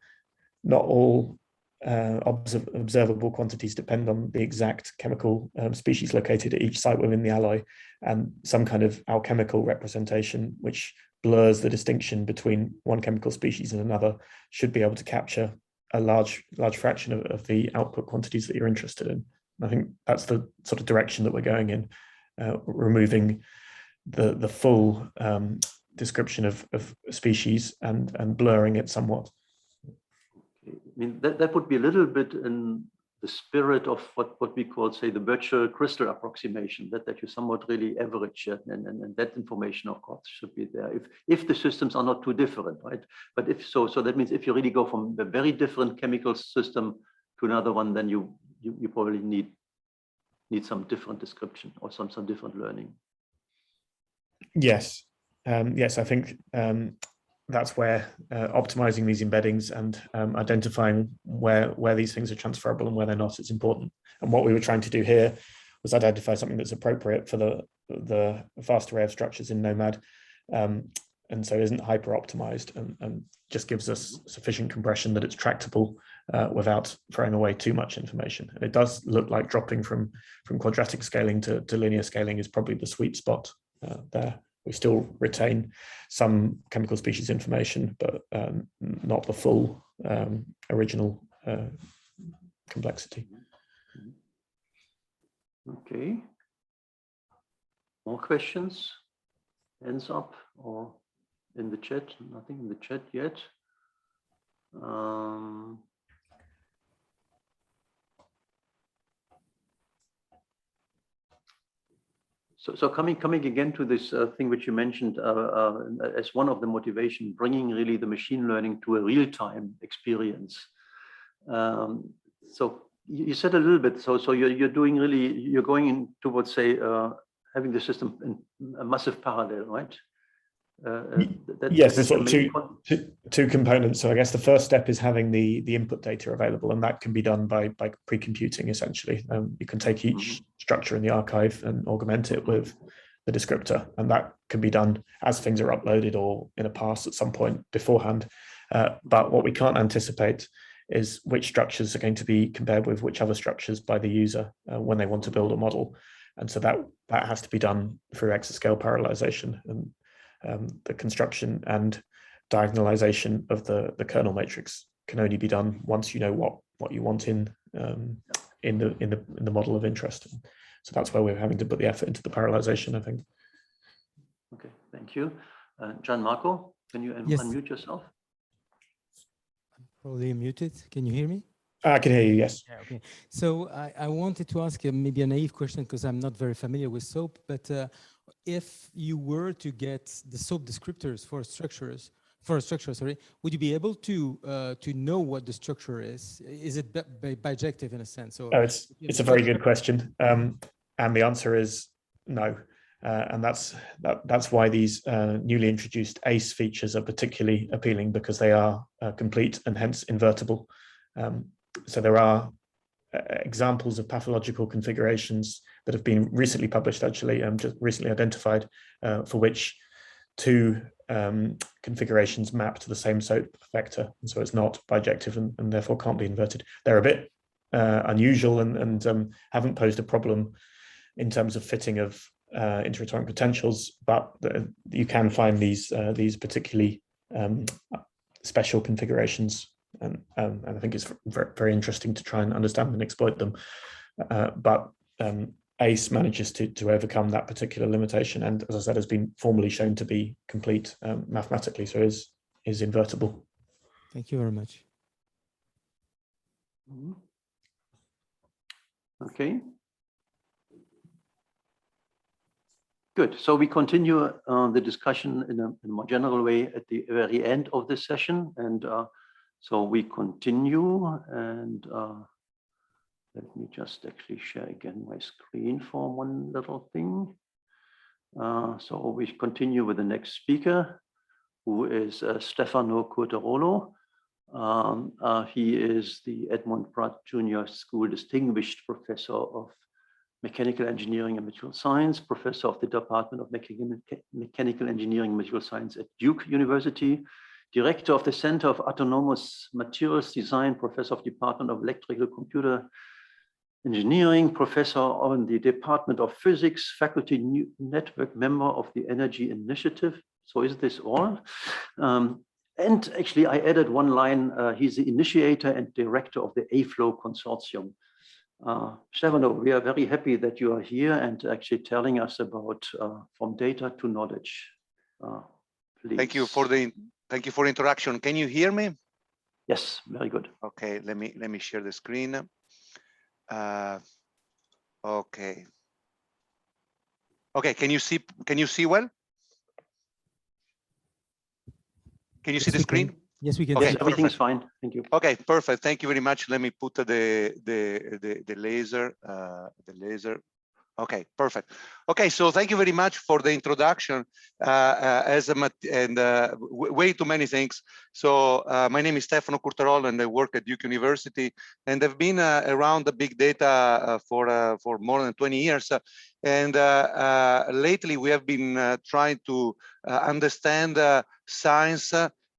not all observable quantities depend on the exact chemical species located at each site within the alloy, and some kind of alchemical representation which blurs the distinction between one chemical species and another should be able to capture a large fraction of the output quantities that you're interested in. And I think that's the sort of direction that we're going in, removing the full description of species and blurring it somewhat. I mean, that would be a little bit in the spirit of what we call, say, the virtual crystal approximation, that you somewhat really average it, and that information, of course, should be there if the systems are not too different, right? But if so that means if you really go from a very different chemical system to another one, then you probably need some different description or some different learning. Yes, yes, I think that's where optimizing these embeddings and identifying where these things are transferable and where they're not is important. And what we were trying to do here was identify something that's appropriate for the vast array of structures in Nomad, and so isn't hyper optimized and just gives us sufficient compression that it's tractable without throwing away too much information. And it does look like dropping from quadratic scaling to linear scaling is probably the sweet spot there. We still retain some chemical species information, but not the full original complexity. Okay. More questions? Hands up or in the chat? Nothing in the chat yet. So coming again to this thing which you mentioned as one of the motivation, bringing really the machine learning to a real-time experience. So you said a little bit. So you're doing really, you're going in towards, say, having the system in a massive parallel, right? Yes, there's sort of two components. So I guess the first step is having the input data available, and that can be done by pre-computing essentially. You can take each structure in the archive and augment it with the descriptor, and that can be done as things are uploaded or in a pass at some point beforehand. But what we can't anticipate is which structures are going to be compared with which other structures by the user when they want to build a model. And so that has to be done through exascale parallelization. And the construction and diagonalization of the kernel matrix can only be done once you know what you want in the model of interest. So that's where we're having to put the effort into the parallelization, I think. Okay, thank you. Gianmarco, can you unmute yourself? I'm probably muted. Can you hear me? I can hear you, yes. Yeah, okay. So I wanted to ask maybe a naive question because I'm not very familiar with SOAP, but if you were to get the SOAP descriptors for a structure, sorry, would you be able to know what the structure is? Is it bijective in a sense? Or it's a very good question, and the answer is no. And that's why these newly introduced ACE features are particularly appealing, because they are complete and hence invertible. So there are examples of pathological configurations that have been recently published, actually, just recently identified, for which two configurations map to the same SOAP vector. And so it's not bijective and therefore can't be inverted. They're a bit unusual and haven't posed a problem in terms of fitting of interatomic potentials, but you can find these particularly special configurations. And I think it's very interesting to try and understand and exploit them. But ACE manages to overcome that particular limitation, and as I said, has been formally shown to be complete mathematically, so is invertible. Thank you very much. Okay. Good. So we continue the discussion in a more general way at the very end of this session, and so we continue, and let me just actually share again my screen for one little thing. So we continue with the next speaker, who is Stefano Curtarolo. He is the Edmund Pratt Junior School Distinguished Professor of Mechanical Engineering and Material Science, Professor of the Department of Mechanical Engineering and Material Science at Duke University. Director of the Center of Autonomous Materials Design, Professor of Department of Electrical Computer Engineering, Professor on the Department of Physics, Faculty Network Member of the Energy Initiative. So is this all? And actually, I added one line. He's the initiator and director of the AFlow Consortium. Stefano, we are very happy that you are here and actually telling us about from data to knowledge. Please. Thank you for the introduction. Can you hear me? Yes, very good. Okay, let me share the screen. Okay. Okay, can you see well? Can you see the screen? Yes, we can. Okay, yes, everything's fine. Thank you. Okay, perfect. Thank you very much. Let me put the laser. Okay, perfect. Okay, so thank you very much for the introduction. Way too many things. So my name is Stefano Curtarolo, and I work at Duke University, and I've been around the big data for more than 20 years. And lately, we have been trying to understand science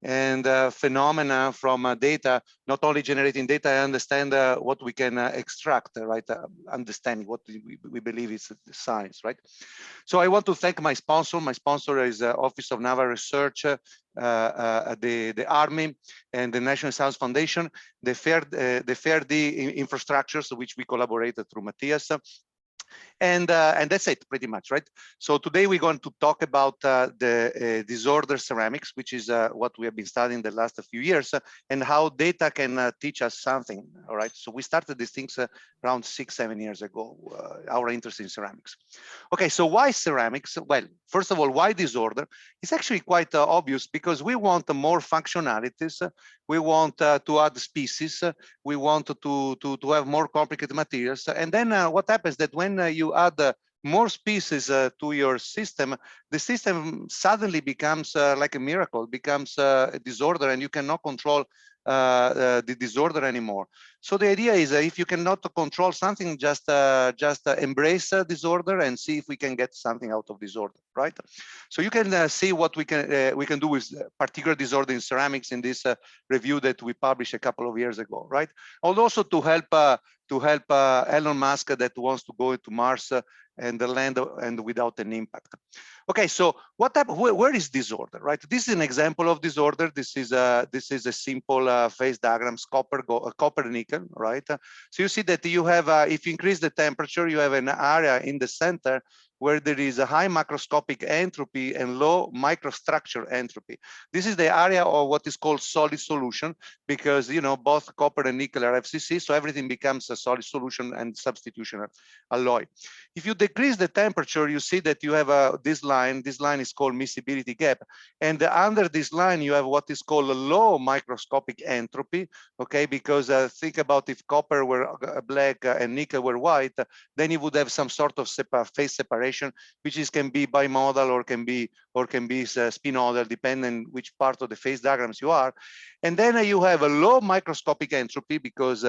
and phenomena from data, not only generating data, I understand what we can extract, right? Understanding what we believe is the science, right? So I want to thank my sponsor. My sponsor is Office of Naval Research, the Army, and the National Science Foundation, the FAIR-DI infrastructures, which we collaborated through Matthias. And that's it, pretty much, right? So today we're going to talk about the disorder ceramics, which is what we have been studying the last few years, and how data can teach us something. All right. So we started these things around 6-7 years ago. Our interest in ceramics. Okay. So why ceramics? Well, first of all, why disorder? It's actually quite obvious because we want more functionalities. We want to add species. We want to have more complicated materials. And then what happens that when you add more species to your system, the system suddenly becomes like a miracle, becomes a disorder, and you cannot control the disorder anymore. So the idea is if you cannot control something, just embrace disorder and see if we can get something out of disorder, right? So you can see what we can do with particular disorder in ceramics in this review that we published a couple of years ago, right? And also to help Elon Musk that wants to go into Mars and the land and without an impact. Okay, so what type? Where is disorder, right? This is an example of disorder. This is a simple phase diagrams, copper nickel, right? So you see that you have, if you increase the temperature, you have an area in the center where there is a high macroscopic entropy and low microstructure entropy. This is the area of what is called solid solution, because both copper and nickel are FCC, so everything becomes a solid solution and substitution alloy. If you decrease the temperature, you see that you have this line. This line is called miscibility gap, and under this line you have what is called a low microscopic entropy. Okay, because think about if copper were black and nickel were white, then you would have some sort of phase separation, which can be bimodal or can be spinodal, depending which part of the phase diagrams you are. And then you have a low microscopic entropy because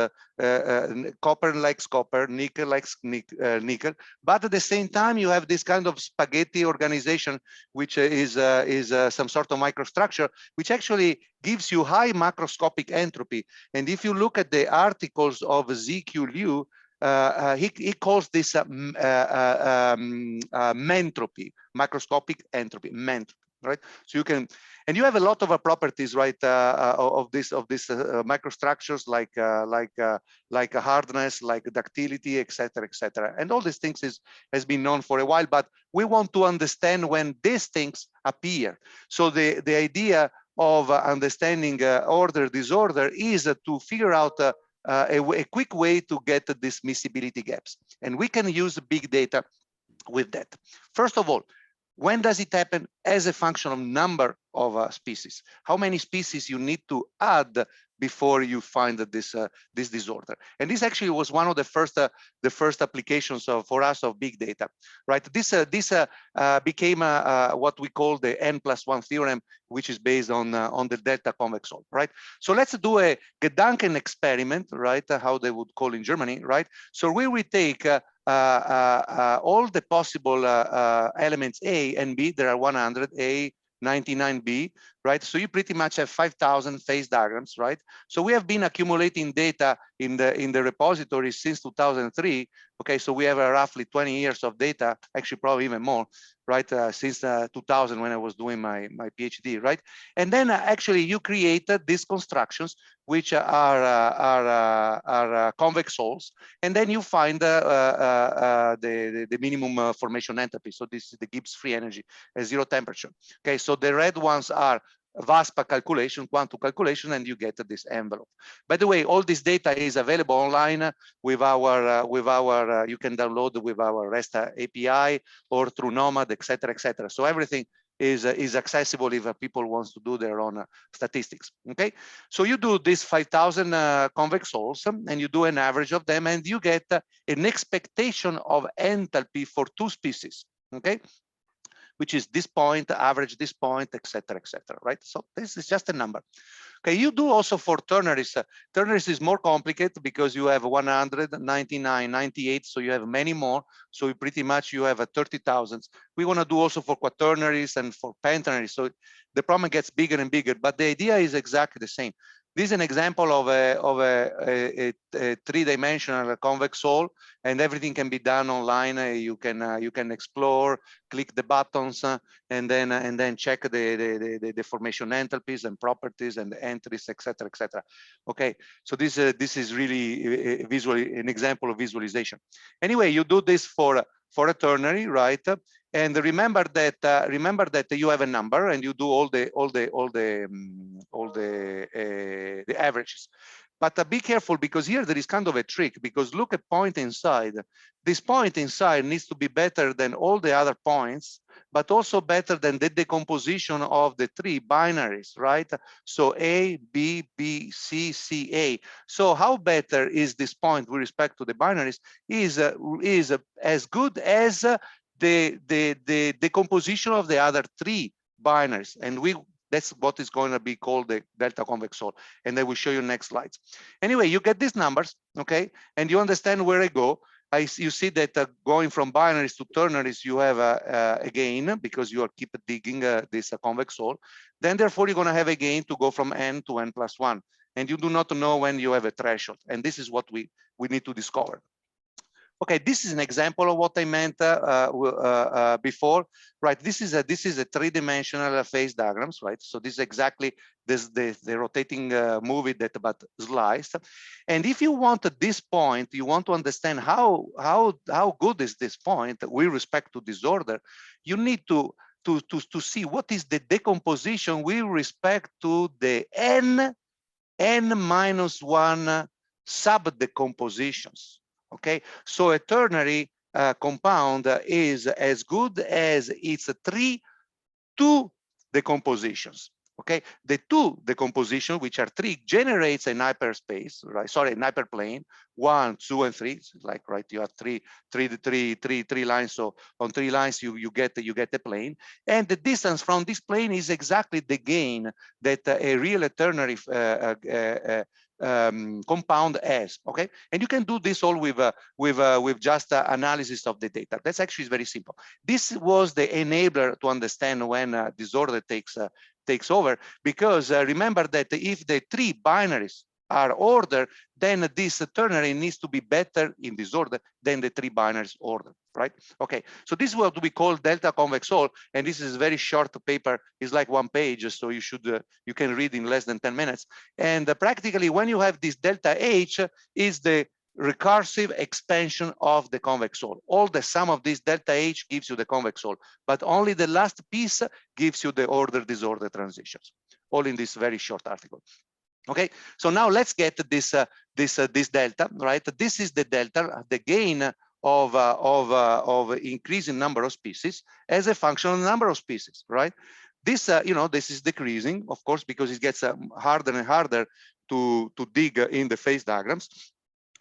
copper likes copper, nickel likes nickel. But at the same time, you have this kind of spaghetti organization, which is some sort of microstructure, which actually gives you high macroscopic entropy. And if you look at the articles of ZQ Liu, he calls this mentropy, macroscopic entropy, mentropy, right? So you can, and you have a lot of properties, right, of this microstructures like hardness, like ductility, etc. And all these things has been known for a while, but we want to understand when these things appear. So the idea of understanding order disorder is to figure out a quick way to get these miscibility gaps, and we can use big data with that. First of all, when does it happen as a function of number of species? How many species you need to add before you find this disorder? And this actually was one of the first applications for us of big data, right? This became what we call the N+1 theorem, which is based on the delta convex solve, right? So let's do a Gedanken experiment, right? How they would call in Germany, right? So we will take all the possible elements A and B. There are 100, A, 99B, right? So you pretty much have 5,000 phase diagrams, right? So we have been accumulating data in the repository since 2003. Okay, so we have roughly 20 years of data, actually probably even more, right? Since 2000 when I was doing my PhD, right? And then actually you created these constructions, which are convex sols, and then you find the minimum formation entropy. So this is the Gibbs free energy at 0 temperature. Okay, so the red ones are VASPA calculation, quantum calculation, and you get this envelope. By the way, all this data is available online with our you can download with our REST API or through Nomad, etc., etc. So everything is accessible if people wants to do their own statistics. Okay, so you do this 5,000 convex sols, and you do an average of them, and you get an expectation of enthalpy for 2 species. Okay, which is this point, average this point, etc., etc. Right? So this is just a number. Okay, you do also for ternaries. Ternaries is more complicated because you have 100, 99, 98, so you have many more. So pretty much you have 30,000. We want to do also for quaternaries and for pentenaries. So the problem gets bigger and bigger, but the idea is exactly the same. This is an example of a 3-dimensional convex sol, and everything can be done online. You can explore, click the buttons, and then check the formation enthalpies and properties and the entries, etc., etc. Okay, so this is really visually an example of visualization. Anyway, you do this for a ternary, right? And remember that you have a number, and you do all the averages. But be careful, because here there is kind of a trick, because look at point inside. This point inside needs to be better than all the other points, but also better than the decomposition of the 3 binaries, right? So A, B, B, C, C, A. So how better is this point with respect to the binaries is as good as the decomposition of the other 3 binaries, and that's what is going to be called the delta convex sol, and I will show you next slides. Anyway, you get these numbers, okay, and you understand where I go. You see that going from binaries to ternaries, you have a gain because you are keep digging this convex sol. Then therefore you're going to have a gain to go from n to n plus 1, and you do not know when you have a threshold, and this is what we need to discover. Okay, this is an example of what I meant before, right? This is a 3-dimensional phase diagrams, right? So this is exactly the rotating movie that but sliced. And if you want at this point, you want to understand how good is this point with respect to disorder, you need to see what is the decomposition with respect to the n minus 1 sub decompositions. Okay, so a ternary compound is as good as its 3 2 decompositions. Okay, the 2 decomposition, which are 3, generates an hyperspace, right? Sorry, an hyperplane, 1, 2, and 3. It's like, right, you have three lines. So on 3 lines, you get a plane, and the distance from this plane is exactly the gain that a real ternary compound has. Okay, and you can do this all with just analysis of the data. That's actually very simple. This was the enabler to understand when disorder takes over, because remember that if the 3 binaries are ordered, then this ternary needs to be better in disorder than the 3 binaries order, right? Okay, so this is what we call delta convex sol, and this is a very short paper. It's like 1 page, so you can read in less than 10 minutes. And practically, when you have this delta H, is the recursive expansion of the convex sol. All the sum of this delta H gives you the convex sol, but only the last piece gives you the order disorder transitions, all in this very short article. Okay, so now let's get this delta, right? This is the delta, the gain of increasing number of species as a function of the number of species, right? This this is decreasing, of course, because it gets harder and harder to dig in the phase diagrams.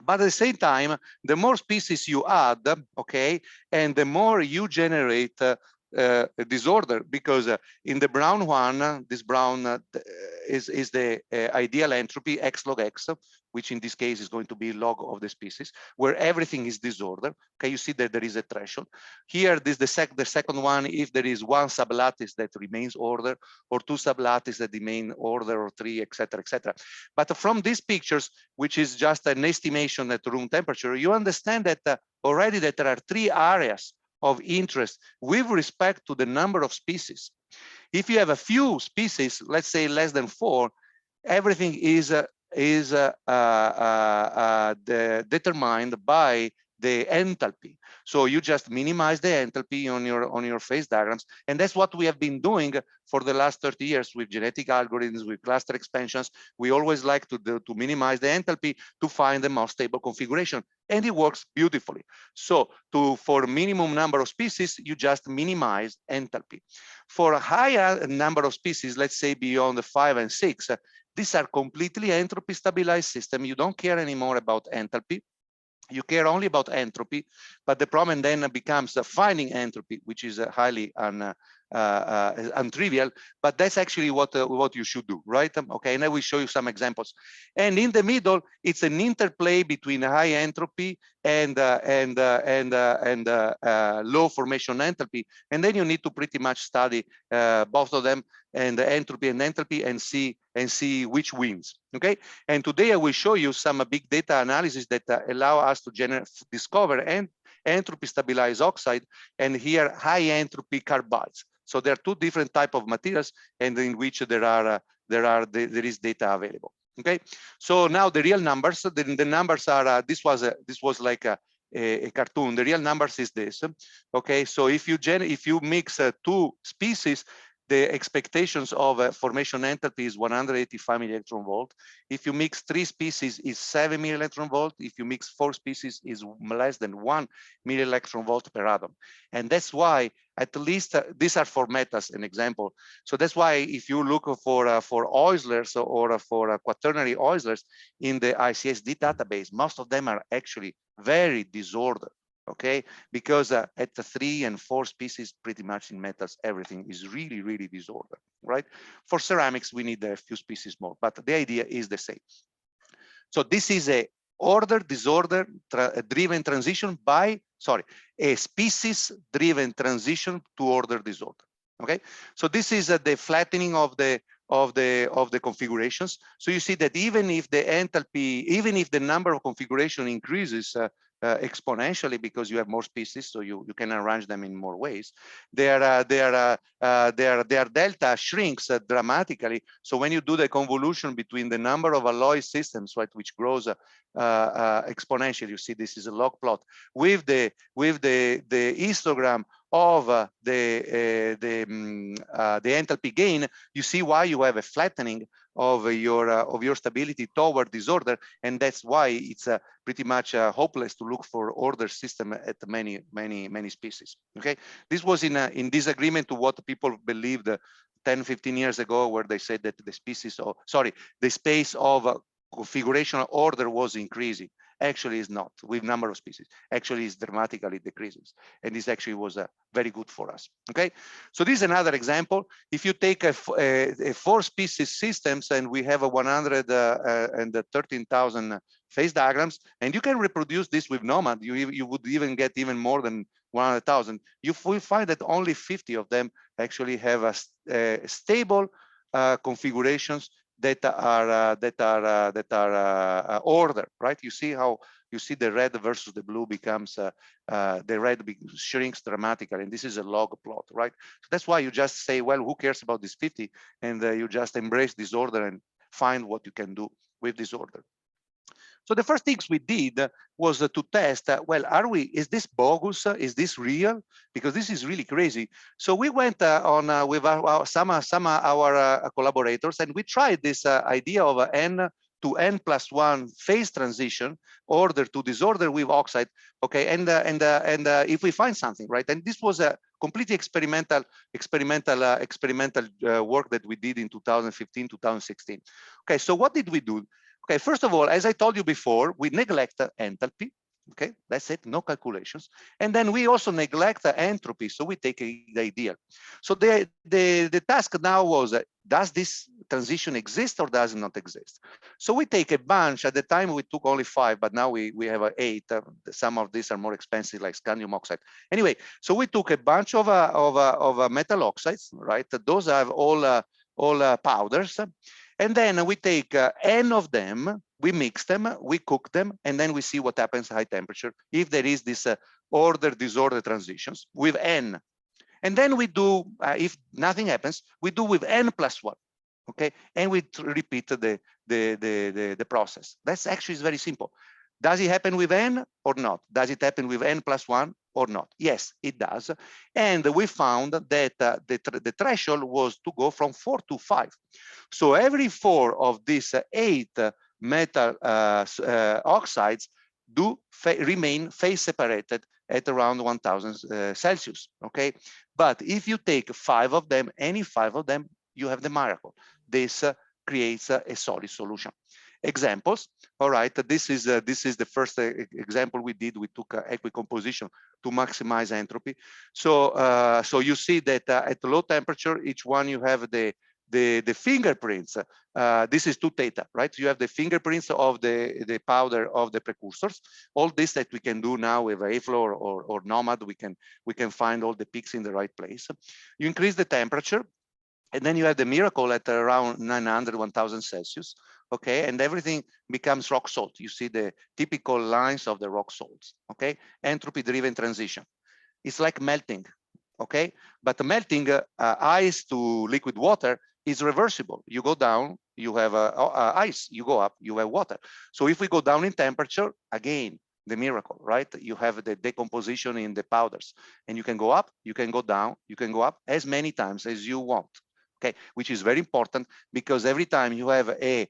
But at the same time, the more species you add, okay, and the more you generate disorder, because in the brown one, this brown is the ideal entropy x log x, which in this case is going to be log of the species, where everything is disorder. Okay, you see that there is a threshold. Here, this the second one, if there is one sublattice that remains order, or two sublattices that remain order, or three, etc., etc. But from these pictures, which is just an estimation at room temperature, you understand that already that there are three areas of interest with respect to the number of species. If you have a few species, let's say less than 4, everything is determined by the enthalpy. So you just minimize the enthalpy on your phase diagrams, and that's what we have been doing for the last 30 years with genetic algorithms, with cluster expansions. We always like to minimize the enthalpy to find the most stable configuration, and it works beautifully. So for minimum number of species, you just minimize enthalpy. For a higher number of species, let's say beyond 5 and 6, these are completely entropy stabilized systems. You don't care anymore about enthalpy. You care only about entropy, but the problem then becomes finding entropy, which is highly untrivial, but that's actually what you should do, right? Okay, and I will show you some examples. And in the middle, it's an interplay between high entropy and low formation enthalpy, and then you need to pretty much study both of them, and the entropy and enthalpy, and see which wins. Okay, and today I will show you some big data analysis that allow us to discover entropy stabilized oxide, and here high entropy carbides. So there are two different type of materials, and in which there is data available. Okay, so now the real numbers. The numbers are this was like a cartoon. The real numbers is this. Okay, so if you mix two species, the expectations of formation enthalpy is 185 milli-electron volt. If you mix 3 species, is 7 milli-electron volt. If you mix 4 species, is less than 1 milli-electron volt per atom. And that's why, at least these are for metas, an example. So that's why if you look for Oislers or for quaternary Oislers in the ICSD database, most of them are actually very disordered. Okay, because at the 3 and 4 species, pretty much in metals, everything is really, really disordered, right? For ceramics, we need a few species more, but the idea is the same. So this is a order-disorder driven transition by, a species-driven transition to order-disorder. Okay, so this is the flattening of the configurations. So you see that even if the enthalpy, even if the number of configuration increases exponentially because you have more species, so you can arrange them in more ways, their delta shrinks dramatically. So when you do the convolution between the number of alloy systems, right, which grows exponentially, you see this is a log plot with the histogram of the enthalpy gain, you see why you have a flattening of your stability toward disorder, and that's why it's pretty much hopeless to look for order system at many species. Okay, this was in disagreement to what people believed 10-15 years ago, where they said that the space of configuration order was increasing. Actually is not with number of species. Actually is dramatically decreases, and this actually was very good for us. Okay, so this is another example. If you take a 4 species systems, and we have a 113,000 phase diagrams, and you can reproduce this with Nomad, you would even get even more than 100,000. You will find that only 50 of them actually have a stable configurations that are ordered, right? You see how the red versus the blue becomes the red shrinks dramatically, and this is a log plot, right? So that's why you just say, well, who cares about this 50, and you just embrace disorder and find what you can do with disorder. So the first things we did was to test, well, is this bogus? Is this real? Because this is really crazy. So we went on with some of our collaborators, and we tried this idea of N to N+1 phase transition, order to disorder with oxide. Okay, and if we find something, right? And this was a completely experimental work that we did in 2015, 2016. Okay, so what did we do? Okay, first of all, as I told you before, we neglect enthalpy. Okay, that's it, no calculations. And then we also neglect the entropy, so we take the ideal. So the task now was, does this transition exist or does it not exist? So we take a bunch. At the time we took only 5, but now we have 8. Some of these are more expensive, like scandium oxide. Anyway, so we took a bunch of metal oxides, right? Those have all powders. And then we take n of them, we mix them, we cook them, and then we see what happens at high temperature if there is this order-disorder transitions with n. And then we do, if nothing happens, we do with n plus 1, okay? And we repeat the process. That's actually very simple. Does it happen with n or not? Does it happen with n plus 1 or not? Yes, it does. And we found that the threshold was to go from 4 to 5. So every 4 of these 8 metal oxides do remain phase separated at around 1000 Celsius, okay? But if you take 5 of them, any 5 of them, you have the miracle. This creates a solid solution. Examples, all right, this is the first example we did. We took equicomposition to maximize entropy. So so you see that at low temperature, each one you have the fingerprints. This is 2 theta, right? You have the fingerprints of the powder of the precursors. All this that we can do now with AFlow or Nomad, we can find all the peaks in the right place. You increase the temperature, and then you have the miracle at around 900, 1000 Celsius, okay? And everything becomes rock salt. You see the typical lines of the rock salts, okay? Entropy-driven transition. It's like melting, okay? But the melting ice to liquid water is reversible. You go down, you have ice. You go up, you have water. So if we go down in temperature, again, the miracle, right? You have the decomposition in the powders, and you can go up, you can go down, you can go up as many times as you want. Okay, which is very important because every time you have a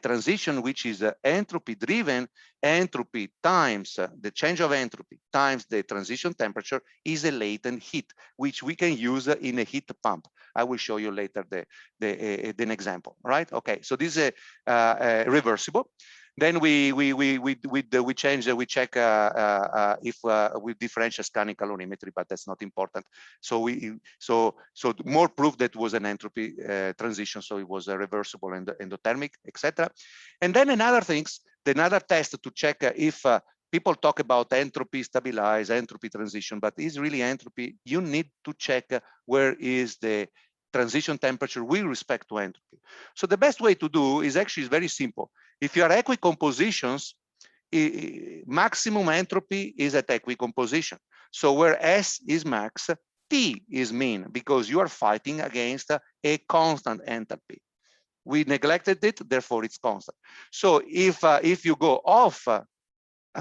transition which is entropy driven, entropy times the change of entropy times the transition temperature is a latent heat, which we can use in a heat pump. I will show you later the example, right? Okay, so this is reversible. Then we change, we check if we differential scanning calorimetry, but that's not important. So so more proof that was an entropy transition, so it was reversible and endothermic, etc. And then another test to check if people talk about entropy stabilize, entropy transition, but is really entropy. You need to check where is the transition temperature with respect to entropy. So the best way to do is actually very simple. If you are equicompositions, maximum entropy is at equicomposition. So where S is max, T is mean, because you are fighting against a constant enthalpy. We neglected it, therefore it's constant. So if you go off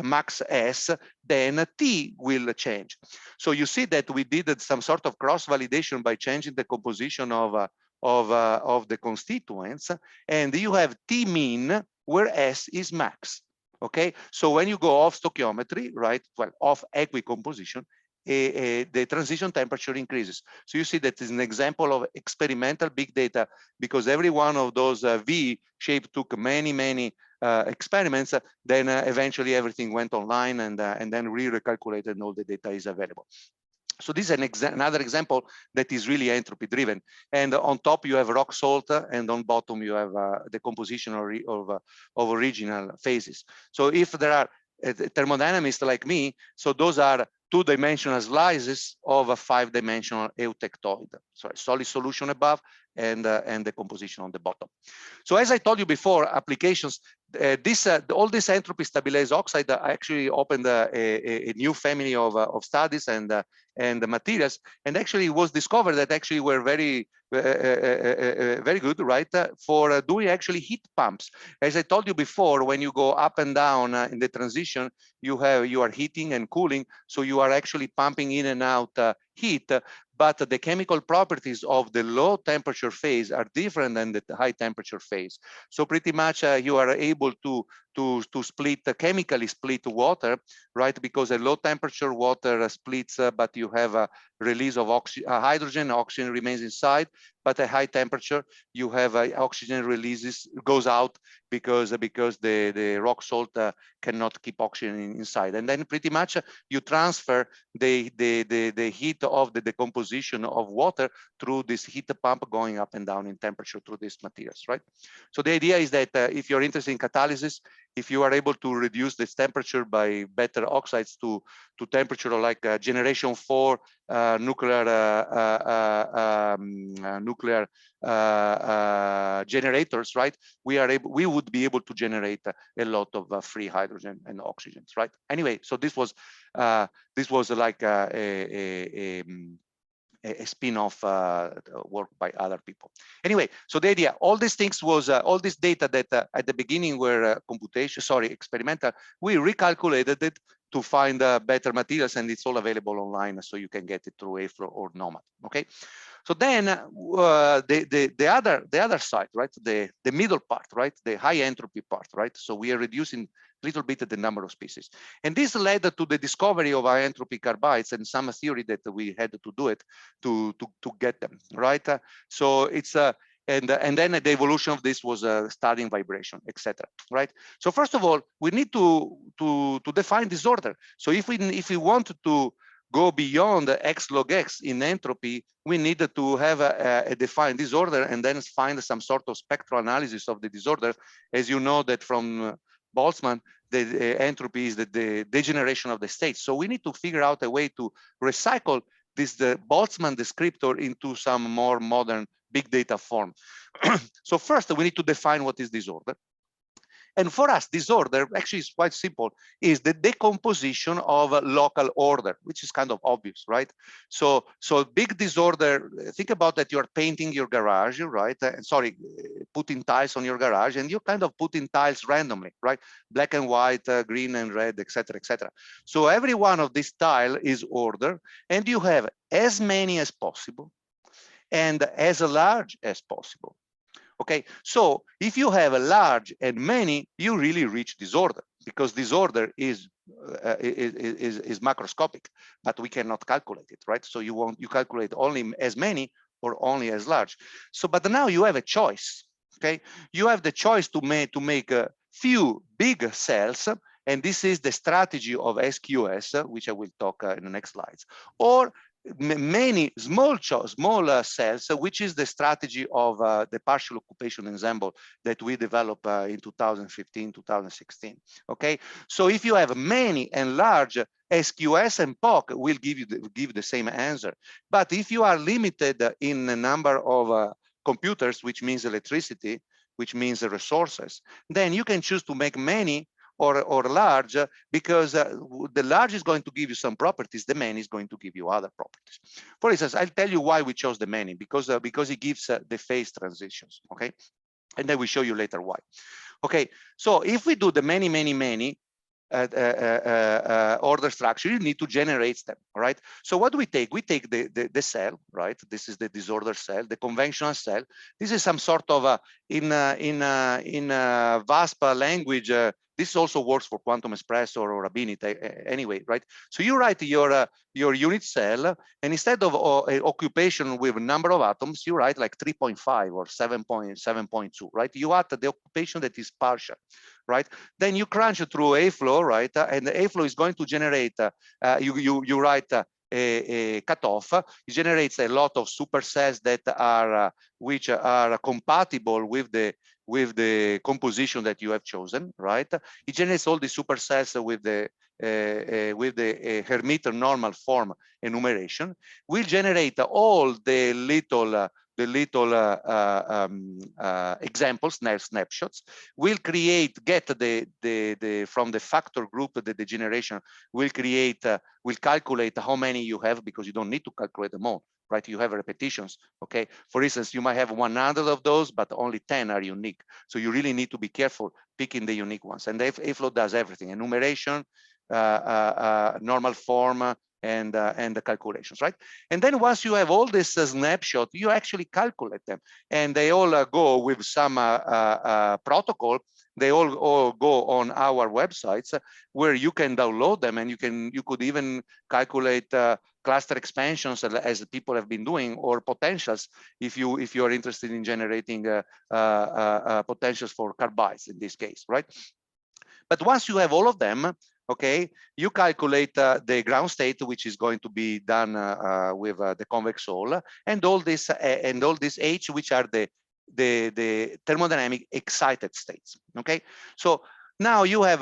max S, then T will change. So you see that we did some sort of cross-validation by changing the composition of the constituents, and you have T mean where S is max. Okay, so when you go off stoichiometry, right, well, off equicomposition, the transition temperature increases. So you see that is an example of experimental big data, because every one of those V shape took many experiments. Then eventually everything went online, and then recalculated, and all the data is available. So this is another example that is really entropy driven. And on top you have rock salt, and on bottom you have the composition of original phases. So if there are thermodynamists like me, so those are 2-dimensional slices of a 5-dimensional eutectoid. So a solid solution above and the composition on the bottom. So as I told you before, applications, all this entropy stabilized oxide actually opened a new family of studies and the materials, and actually it was discovered that actually were very good, right, for doing actually heat pumps. As I told you before, when you go up and down in the transition, you are heating and cooling, so you are actually pumping in and out heat, but the chemical properties of the low temperature phase are different than the high temperature phase. So pretty much you are able to chemically split water, right? Because a low temperature water splits, but you have a release of hydrogen remains inside. but at high temperature, you have oxygen releases, goes out because the rock salt cannot keep oxygen inside. And then pretty much you transfer the heat of the decomposition of water through this heat pump going up and down in temperature through these materials, right? So the idea is that if you're interested in catalysis, if you are able to reduce this temperature by better oxides to temperature like generation 4 nuclear generators, right? We would be able to generate a lot of free hydrogen and oxygens, right? Anyway, so this was like a spin-off work by other people. Anyway, so the idea, all these things was, all this data that at the beginning were experimental, we recalculated it to find better materials, and it's all available online, so you can get it through AFLO or Nomad, okay? So then the other side, right, the middle part, right, the high entropy part, right? So we are reducing a little bit the number of species. And this led to the discovery of high entropy carbides and some theory that we had to do it to get them, right? So it's and then the evolution of this was studying vibration, etc. Right? So first of all, we need to define disorder. So if we want to go beyond X log X in entropy, we need to have a defined disorder and then find some sort of spectral analysis of the disorder. As you know that from Boltzmann, the entropy is the degeneration of the state. So we need to figure out a way to recycle the Boltzmann descriptor into some more modern big data form. So first we need to define what is disorder. And for us, disorder actually is quite simple, is the decomposition of a local order, which is kind of obvious, right? So big disorder, think about that you're painting your garage, right? Putting tiles on your garage, and you kind of put in tiles randomly, right? Black and white, green and red, etc., etc. So every one of these tiles is order, and you have as many as possible and as large as possible. Okay, so if you have a large and many, you really reach disorder, because disorder is macroscopic, but we cannot calculate it, right? So you calculate only as many or only as large. So, but now you have a choice. Okay, you have the choice to make a few big cells, and this is the strategy of SQS, which I will talk in the next slides, or many small cells, which is the strategy of the partial occupation ensemble that we developed in 2015, 2016. Okay, so if you have many and large, SQS and POC will give the same answer. But if you are limited in the number of computers, which means electricity, which means resources, then you can choose to make many or large, because the large is going to give you some properties, the many is going to give you other properties. For instance, I'll tell you why we chose the many, because it gives the phase transitions, okay? And then we show you later why. Okay, so if we do the many order structure, you need to generate them, all right? So what do we take? We take the cell, right? This is the disorder cell, the conventional cell. This is some sort of in VASP language. This also works for Quantum Express or Rabinit anyway, right? So you write your unit cell, and instead of occupation with a number of atoms, you write like 3.5 or 7.2, right? You add the occupation that is partial, right? Then you crunch it through AFLO, right? And the AFLO is going to generate, you write a cutoff. It generates a lot of supercells that are which are compatible with the composition that you have chosen, right? It generates all the supercells with the Hermite normal form enumeration. Will generate all the little examples, snapshots. Will get from the factor group, the degeneration, will calculate how many you have, because you don't need to calculate them all, right? You have repetitions, okay? For instance, you might have 100 of those, but only 10 are unique. So you really need to be careful picking the unique ones. And AFLO does everything: enumeration, normal form, and the calculations, right? And then once you have all this snapshot, you actually calculate them, and they all go with some protocol They all go on our websites where you can download them, and you could even calculate cluster expansions as people have been doing, or potentials if you are interested in generating potentials for carbides in this case, right? But once you have all of them, okay, you calculate the ground state, which is going to be done with the convex hull, and all this H, which are the thermodynamic excited states. Okay, so now you have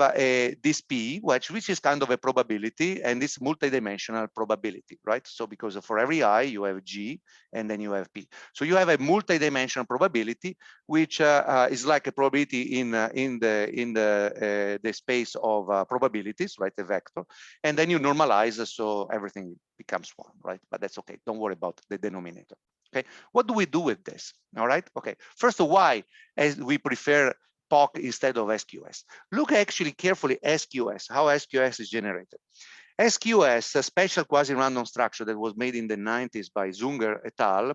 this P, which is kind of a probability, and it's multidimensional probability, right? So because for every I, you have G, and then you have P. So you have a multidimensional probability, which is like a probability in the space of probabilities, right? A vector, and then you normalize, so everything becomes one, right? But that's okay. Don't worry about the denominator. Okay, what do we do with this? All right. Okay. First, why as we prefer POC instead of SQS? Look actually carefully SQS, how SQS is generated. SQS, a special quasi-random structure that was made in the 90s by Zunger et al.,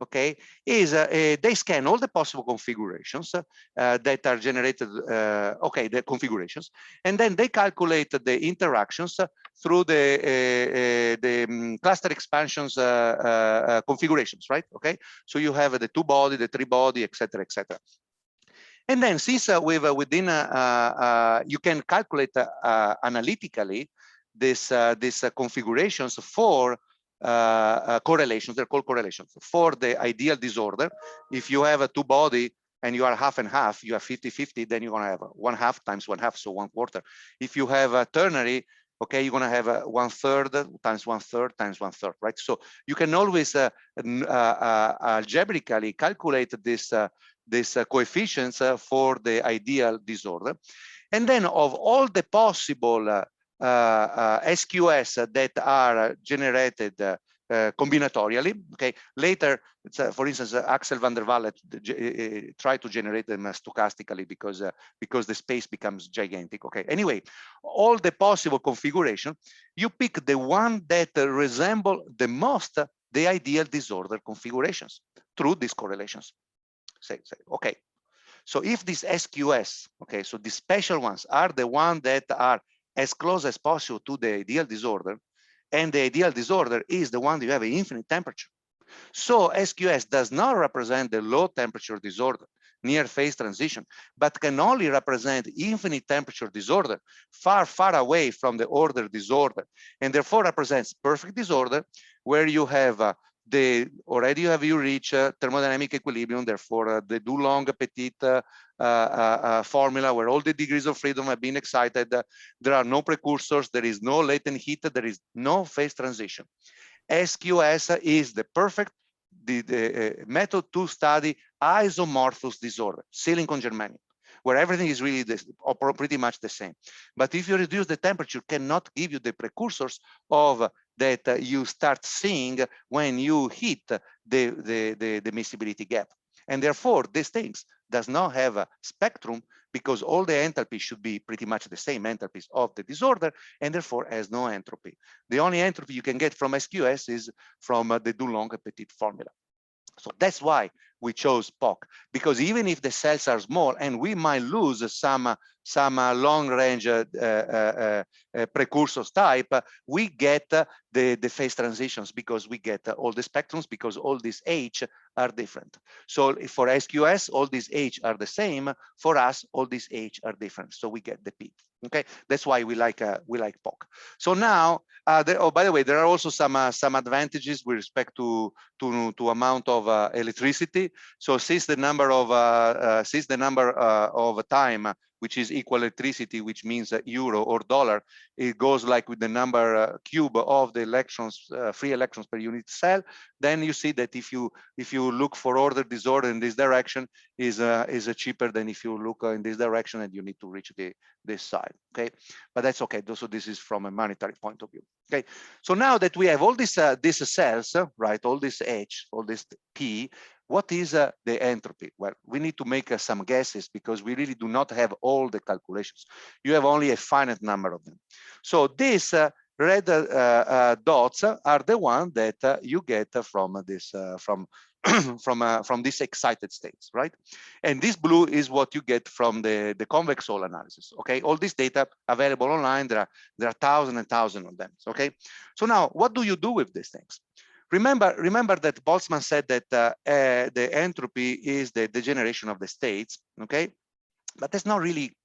okay, is they scan all the possible configurations that are generated, okay, the configurations, and then they calculate the interactions through the cluster expansions configurations, right? Okay, so you have the 2-body, the 3-body, etc., etc. And then since within you can calculate analytically this configurations for correlations, they're called correlations, for the ideal disorder. If you have a 2-body and you are half and half, you have 50-50, then you're going to have 1/2 times 1/2, so 1/4. If you have a ternary, okay, you're going to have 1/3 times 1/3 times 1/3, right? So you can always algebraically calculate this coefficients for the ideal disorder. And then of all the possible SQS that are generated combinatorially, okay, later, for instance, Axel van der Walle tried to generate them stochastically because the space becomes gigantic. Okay, anyway, all the possible configuration, you pick the one that resemble the most the ideal disorder configurations through these correlations. Say, okay, so if these SQS, okay, so the special ones are the ones that are as close as possible to the ideal disorder, and the ideal disorder is the one that you have an infinite temperature. So SQS does not represent the low temperature disorder, near phase transition, but can only represent infinite temperature disorder, far, far away from the order disorder, and therefore represents perfect disorder, where you have already you reach thermodynamic equilibrium, therefore the Dulong-Petit formula, where all the degrees of freedom have been excited. There are no precursors, there is no latent heat, there is no phase transition. SQS is the perfect method to study isomorphous disorder, silicon germanium, where everything is really pretty much the same. But if you reduce the temperature, cannot give you the precursors of that you start seeing when you hit the miscibility gap. And therefore, these things does not have a spectrum, because all the enthalpies should be pretty much the same enthalpies of the disorder, and therefore has no entropy. The only entropy you can get from SQS is from the Dulong-Petit formula. So that's why we chose POC, because even if the cells are small and we might lose some long-range precursors type, we get the phase transitions, because we get all the spectrums, because all these H are different. So for SQS, all these H are the same. For us, all these H are different. So we get the P. Okay, that's why we like POC. So now, oh, by the way, there are also some advantages with respect to amount of electricity. So since the number of time, which is equal electricity, which means euro or dollar, it goes like with the number cube of the electrons, free electrons per unit cell. Then you see that if you look for order disorder in this direction, is cheaper than if you look in this direction and you need to reach this side. Okay, but that's okay. So this is from a monetary point of view. Okay, so now that we have all these cells, right, all this H, all this P, what is the entropy? Well, we need to make some guesses, because we really do not have all the calculations. You have only a finite number of them. So these red dots are the one that you get from this from from these excited states, right? And this blue is what you get from the convex Hall analysis. Okay, all this data available online. There are thousands and thousands of them. Okay, so now what do you do with these things? Remember that Boltzmann said that the entropy is the degeneration of the states. Okay, but that's not really.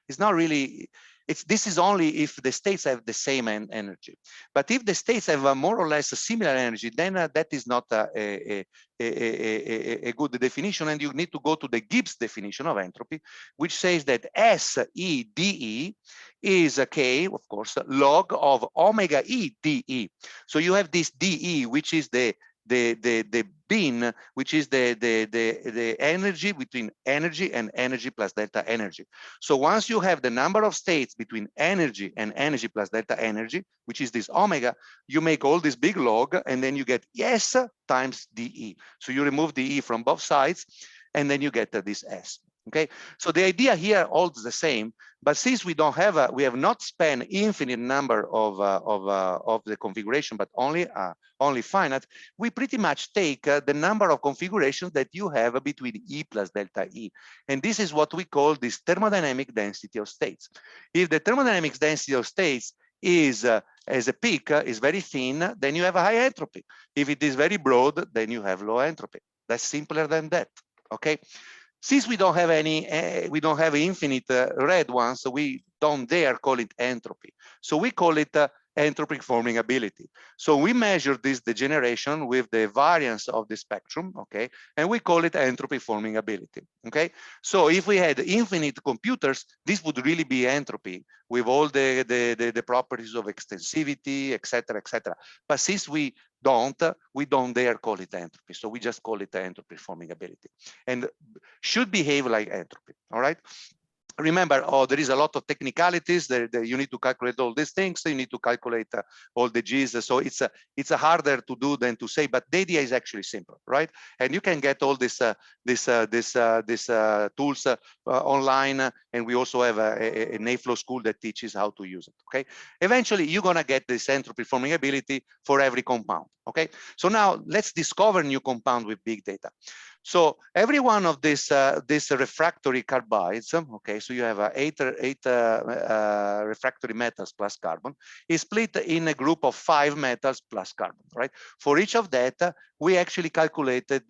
It's not really. This is only if the states have the same energy. But if the states have a more or less a similar energy, then that is not a good definition, and you need to go to the Gibbs definition of entropy, which says that SEDE is a K, of course, log of omega E DE. So you have this DE, which is the bin, which is the energy between energy and energy plus delta energy. So once you have the number of states between energy and energy plus delta energy, which is this omega, you make all this big log, and then you get S times DE. So you remove DE from both sides, and then you get this S. Okay, so the idea here holds the same, but since we don't have we have not spent infinite number of the configuration, but only finite, we pretty much take the number of configurations that you have between E plus delta E, and this is what we call this thermodynamic density of states. If the thermodynamic density of states is as a peak is very thin, then you have a high entropy. If it is very broad, then you have low entropy. That's simpler than that. Okay. Since we don't have we don't have infinite red ones, so we don't dare call it entropy. So we call it entropy forming ability. So we measure this degeneration with the variance of the spectrum, okay, and we call it entropy forming ability, okay. So if we had infinite computers, this would really be entropy with all the properties of extensivity, etc., etc. But since we don't dare call it entropy, so we just call it entropy forming ability, and should behave like entropy. All right. Remember, there is a lot of technicalities. You need to calculate all these things. You need to calculate all the G's. So it's harder to do than to say. But the idea is actually simple, right? And you can get all these tools online. And we also have a NAFLO school that teaches how to use it. Okay. Eventually, you're gonna get this entropy forming ability for every compound. Okay. So now let's discover new compound with big data. So every one of these refractory carbides, okay, so you have eight refractory metals plus carbon, is split in a group of 5 metals plus carbon, right? For each of that, we actually calculated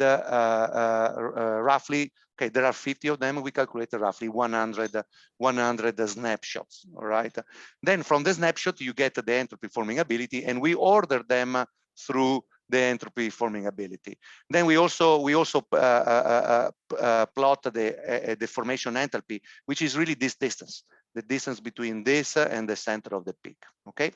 roughly, okay, there are 50 of them, we calculated roughly 100 snapshots, all right? Then from the snapshot, you get the entropy forming ability, and we order them through the entropy forming ability. Then we also plot the formation enthalpy, which is really this distance, the distance between this and the center of the peak. Okay,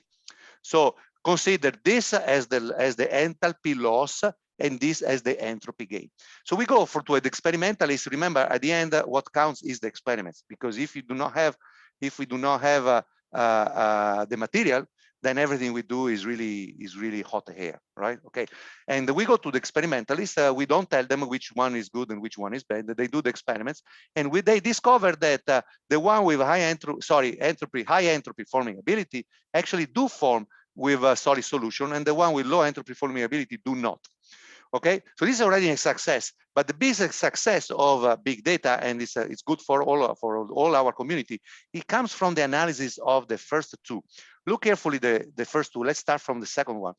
so consider this as the enthalpy loss and this as the entropy gain. So we go to the experimentalist. Remember, at the end, what counts is the experiments, because if we do not have the material, then everything we do is really hot air, right? Okay, and we go to the experimentalists. We don't tell them which one is good and which one is bad. They do the experiments, and they discover that the one with high entropy forming ability actually do form with a solid solution, and the one with low entropy forming ability do not. Okay, so this is already a success. But the biggest success of big data, and it's good for all our community, it comes from the analysis of the first two. Look carefully the first two. Let's start from the second one.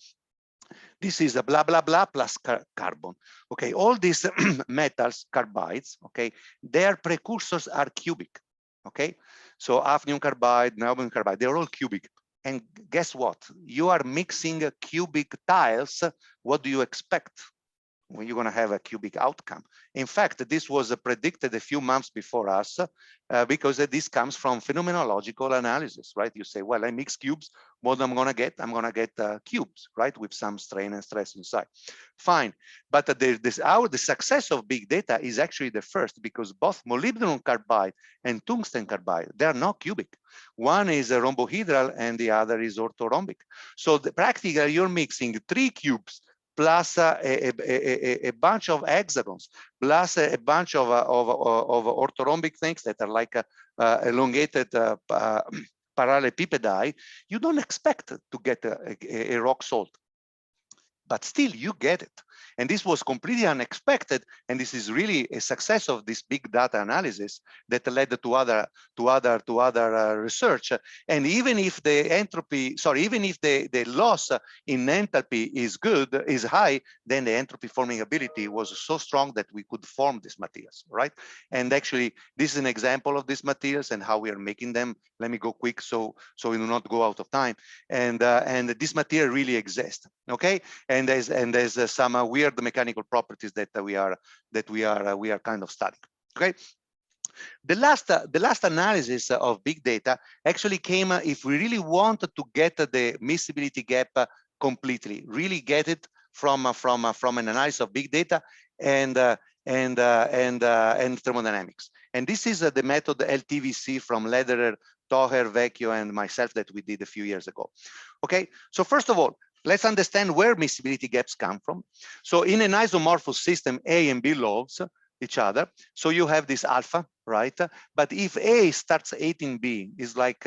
This is a blah blah blah plus carbon. Okay, all these metals, carbides. Okay, their precursors are cubic. Okay, so hafnium carbide, niobium carbide, they're all cubic. And guess what? You are mixing cubic tiles. What do you expect when you're going to have a cubic outcome? In fact, this was predicted a few months before us because this comes from phenomenological analysis, right? You say, well, I mix cubes. What I'm going to get? I'm going to get cubes, right? With some strain and stress inside. Fine. But the success of big data is actually the first, because both molybdenum carbide and tungsten carbide, they are not cubic. One is a rhombohedral and the other is orthorhombic. So practically you're mixing 3 cubes plus a bunch of hexagons, plus a bunch of orthorhombic things that are like elongated parallelepipedi. You don't expect to get a rock salt, but still you get it. And this was completely unexpected. And this is really a success of this big data analysis that led to other research. And even if the entropy, sorry, even if the loss in enthalpy is high, then the entropy forming ability was so strong that we could form these materials, right? And actually, this is an example of these materials and how we are making them. Let me go quick so we do not go out of time. And this material really exists, okay? And there's some weird mechanical properties that we are kind of studying, okay? The last analysis of big data actually came if we really wanted to get the miscibility gap completely, really get it from an analysis of big data and thermodynamics. And this is the method LTVC from Lederer, Toher, Vecchio, and myself that we did a few years ago. Okay, so first of all, let's understand where miscibility gaps come from. So in an isomorphous system, A and B lobes each other. So you have this alpha, right? But if A starts hating B, is like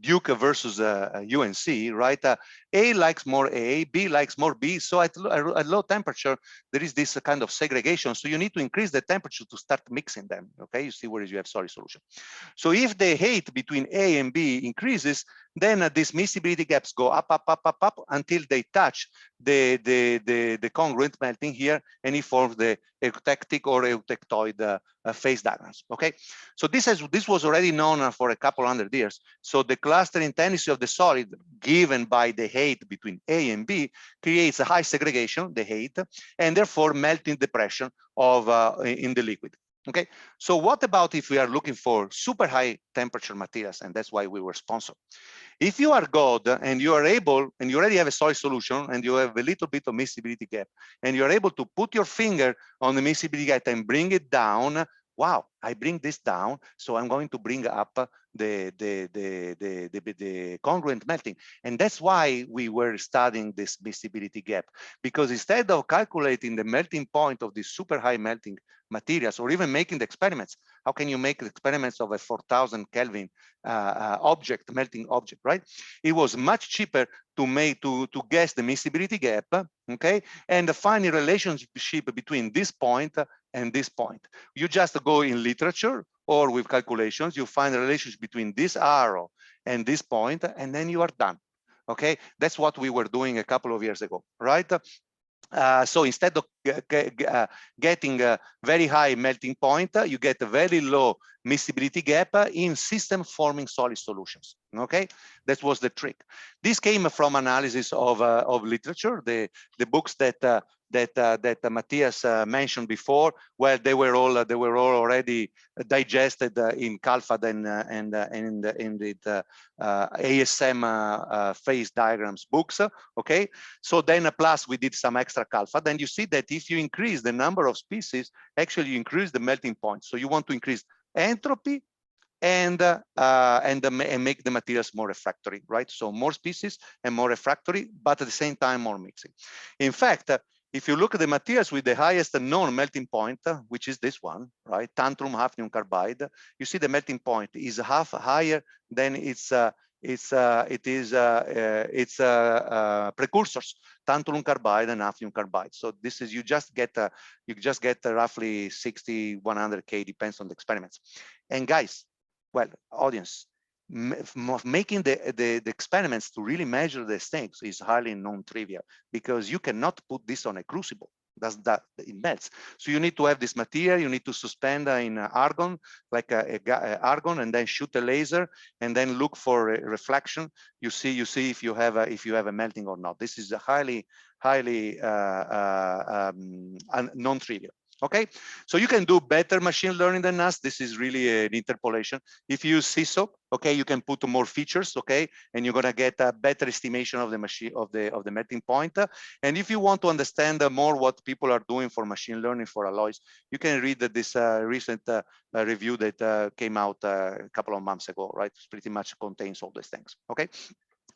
Duke versus UNC, right? A likes more A, B likes more B. So at low temperature, there is this kind of segregation. So you need to increase the temperature to start mixing them. Okay, you see where you have solid solution. So if the hate between A and B increases, then these miscibility gaps go up until they touch the congruent melting here, and it forms the eutectic or eutectoid phase diagrams. Okay, so this was already known for a couple hundred years. So the clustering tendency of the solid given by the hate between A and B creates a high segregation, the hate, and therefore melting depression of in the liquid. Okay, so what about if we are looking for super high temperature materials? And that's why we were sponsored. If you are God and you are able, and you already have a solid solution and you have a little bit of miscibility gap, and you're able to put your finger on the miscibility gap and bring it down, wow, I bring this down, so I'm going to bring up the congruent melting. And that's why we were studying this miscibility gap, because instead of calculating the melting point of these super high melting materials, or even making the experiments, how can you make the experiments of a 4,000 Kelvin object, melting object, right? It was much cheaper to guess the miscibility gap, okay, and find a relationship between this point and this point. You just go in literature or with calculations, you find a relationship between this arrow and this point, and then you are done. Okay, that's what we were doing a couple of years ago, right? So instead of getting a very high melting point, you get a very low miscibility gap in system forming solid solutions. Okay, that was the trick. This came from analysis of literature, the books that Matthias mentioned before. Well, they were all already digested in CALFAD and in the ASM phase diagrams books. Okay, so then plus we did some extra CALFAD, and you see that if you increase the number of species, actually you increase the melting point. So you want to increase entropy and make the materials more refractory, right? So more species and more refractory, but at the same time more mixing. In fact, if you look at the materials with the highest known melting point, which is this one, right, tantrum hafnium carbide, you see the melting point is half higher than its precursors, tantalum carbide and hafnium carbide. So this is you just get roughly 60, 100 K, depends on the experiments. And guys, well, audience, making the experiments to really measure the things is highly non-trivial, because you cannot put this on a crucible. It melts. So you need to have this material, you need to suspend in argon, like argon, and then shoot a laser and then look for a reflection. You see if you have a melting or not. This is a highly non-trivial. Okay, so you can do better machine learning than us. This is really an interpolation. If you use CSOP, okay, you can put more features, okay, and you're gonna get a better estimation of the machine of the melting point. And if you want to understand more what people are doing for machine learning for alloys, you can read this recent review that came out a couple of months ago, right? It pretty much contains all these things. Okay,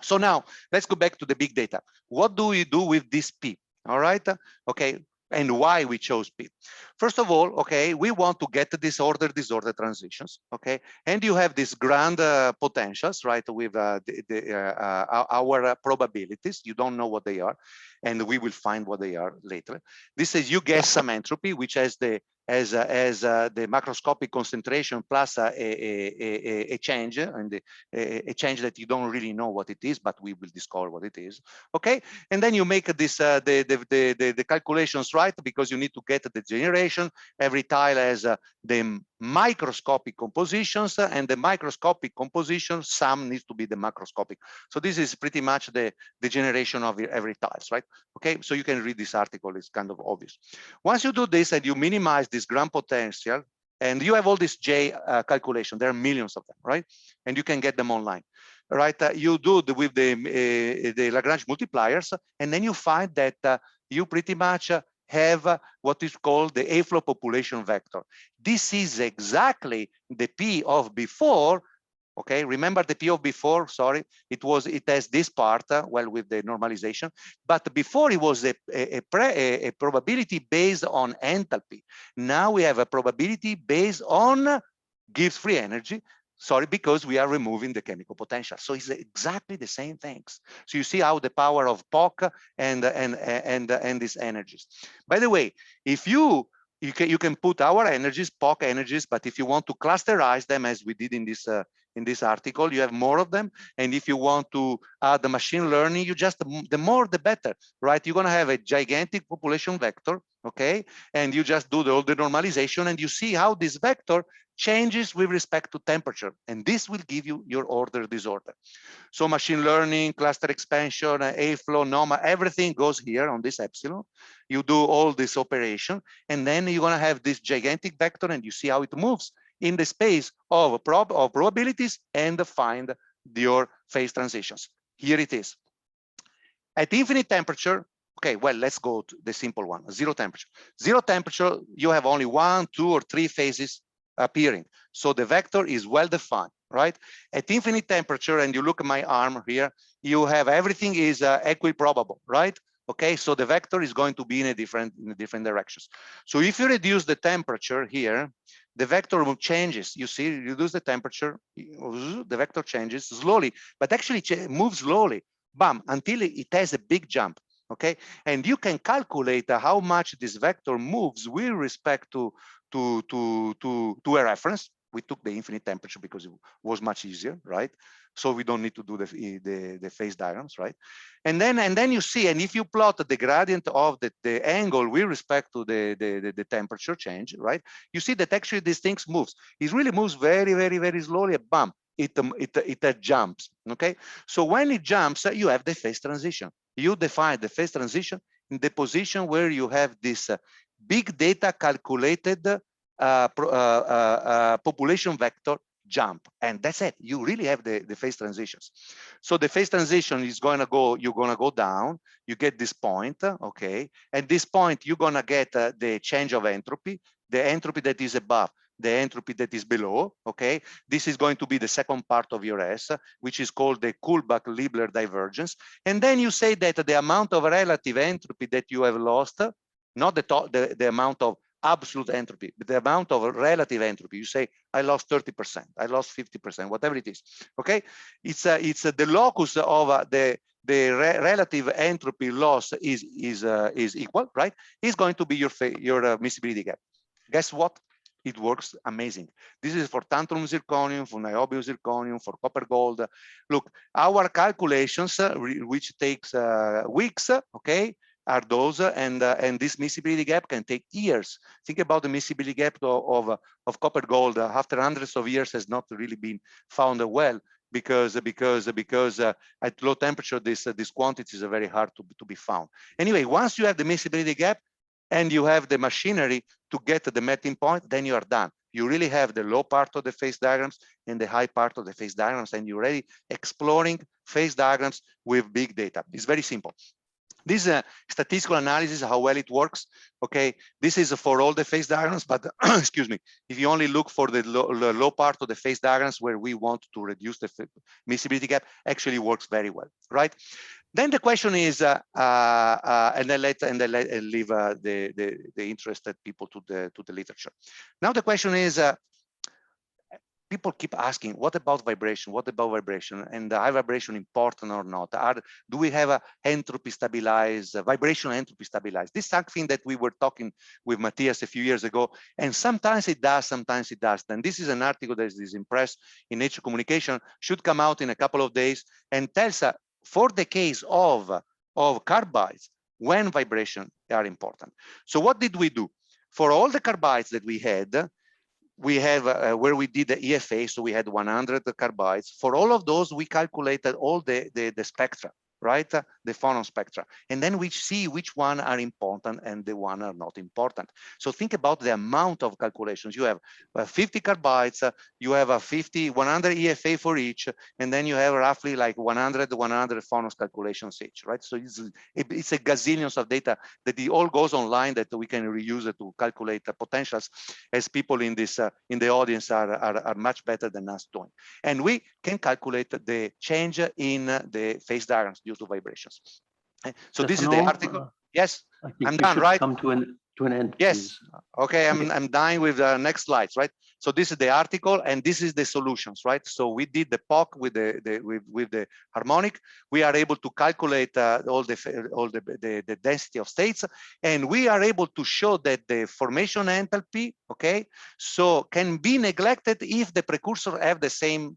so now let's go back to the big data. What do we do with this P? All right, okay. and why we chose P. First of all, okay, we want to get the disorder transitions, okay, and you have these grand potentials, right, with our probabilities. You don't know what they are, and we will find what they are later. This is you guess some entropy, which has the the macroscopic concentration plus a change, and a change that you don't really know what it is, but we will discover what it is. Okay, and then you make this the calculations, right, because you need to get the generation. Every tile has the microscopic compositions, and the microscopic composition sum needs to be the macroscopic. So this is pretty much the generation of every tiles, right? Okay, so you can read this article, it's kind of obvious. Once you do this and you minimize this grand potential, and you have all this J calculation, there are millions of them, right? And you can get them online, right? You do with the Lagrange multipliers, and then you find that you pretty much have what is called the A-flow population vector. This is exactly the P of before. Okay, remember the P of before, sorry, it has this part, well, with the normalization, but before it was a probability based on enthalpy. Now we have a probability based on Gibbs free energy, sorry, because we are removing the chemical potential. So it's exactly the same things. So you see how the power of POC and these energies. By the way, if you can put our energies, POC energies, but if you want to clusterize them, as we did in this article, you have more of them. And if you want to add the machine learning, you just, the more the better, right? You're gonna have a gigantic population vector, okay? And you just do all the normalization, and you see how this vector changes with respect to temperature. And this will give you your order disorder. So machine learning, cluster expansion, A-flow, NOMA, everything goes here on this epsilon. You do all this operation, and then you're gonna have this gigantic vector, and you see how it moves in the space of probabilities and find your phase transitions. Here it is. At infinite temperature, okay, well, let's go to the simple one, zero temperature. Zero temperature, you have only 1, 2, or 3 phases appearing. So the vector is well defined, right? At infinite temperature, and you look at my arm here, you have everything is equiprobable, right? Okay, so the vector is going to be in different directions. So if you reduce the temperature here, the vector changes. You see, reduce the temperature, the vector changes slowly, but actually moves slowly, bam, until it has a big jump. Okay, and you can calculate how much this vector moves with respect to a reference. We took the infinite temperature because it was much easier, right? So we don't need to do the phase diagrams, right? And then you see, and if you plot the gradient of the angle with respect to the temperature change, right? You see that actually these things moves. It really moves very, very, very slowly. Bam, it jumps. Okay, so when it jumps, you have the phase transition. You define the phase transition in the position where you have this big data calculated population vector jump, and that's it. You really have the phase transitions. So the phase transition is going to go, you're going to go down, you get this point, okay, and this point you're going to get the change of entropy, the entropy that is above, the entropy that is below, okay? This is going to be the second part of your S, which is called the Kullback-Leibler divergence. And then you say that the amount of relative entropy that you have lost, not the amount of absolute entropy, but the amount of relative entropy. You say, I lost 30%, I lost 50%, whatever it is, okay? It's the locus of the relative entropy loss is equal, right? Is going to be your miscibility gap. Guess what? It works amazing. This is for tantalum zirconium, for niobium zirconium, for copper gold. Look, our calculations, which takes weeks, okay, are those, and this miscibility gap can take years. Think about the miscibility gap of copper gold after hundreds of years has not really been found well, because at low temperature these quantities are very hard to be found. Anyway, once you have the miscibility gap and you have the machinery to get to the melting point, then you are done. You really have the low part of the phase diagrams and the high part of the phase diagrams, and you're already exploring phase diagrams with big data. It's very simple. This is a statistical analysis, how well it works. Okay, this is for all the phase diagrams, but excuse me, if you only look for the low part of the phase diagrams where we want to reduce the miscibility gap, actually works very well, right? Then the question is, and then leave the interested people to the literature. Now the question is, people keep asking, what about vibration? What about vibration? And high vibration important or not? Do we have a entropy stabilized, vibration entropy stabilized? This is something that we were talking with Matthias a few years ago, and sometimes it does, sometimes it doesn't. And this is an article that is in press in Nature Communication, should come out in a couple of days, and tells us for the case of carbides, when vibration are important. So what did we do? For all the carbides that we had, we have where we did the EFA, so we had 100 carbides. For all of those, we calculated all the spectra, right? The phonon spectra. And then we see which one are important and the one are not important. So think about the amount of calculations. You have 50 carbides, you have 100 EFA for each, and then you have roughly like 100 phonos calculations each, right? So it's a gazillions of data that it all goes online that we can reuse it to calculate the potentials, as people in this in the audience are much better than us doing. And we can calculate the change in the phase diagrams due to vibrations. So this is the article. Yes, I'm done, right? Come to an end. Yes. Please. Okay, I'm dying with the next slides, right? So this is the article, and this is the solutions, right? So we did the POC with the harmonic. We are able to calculate all the density of states, and we are able to show that the formation enthalpy, okay, so can be neglected if the precursor have the same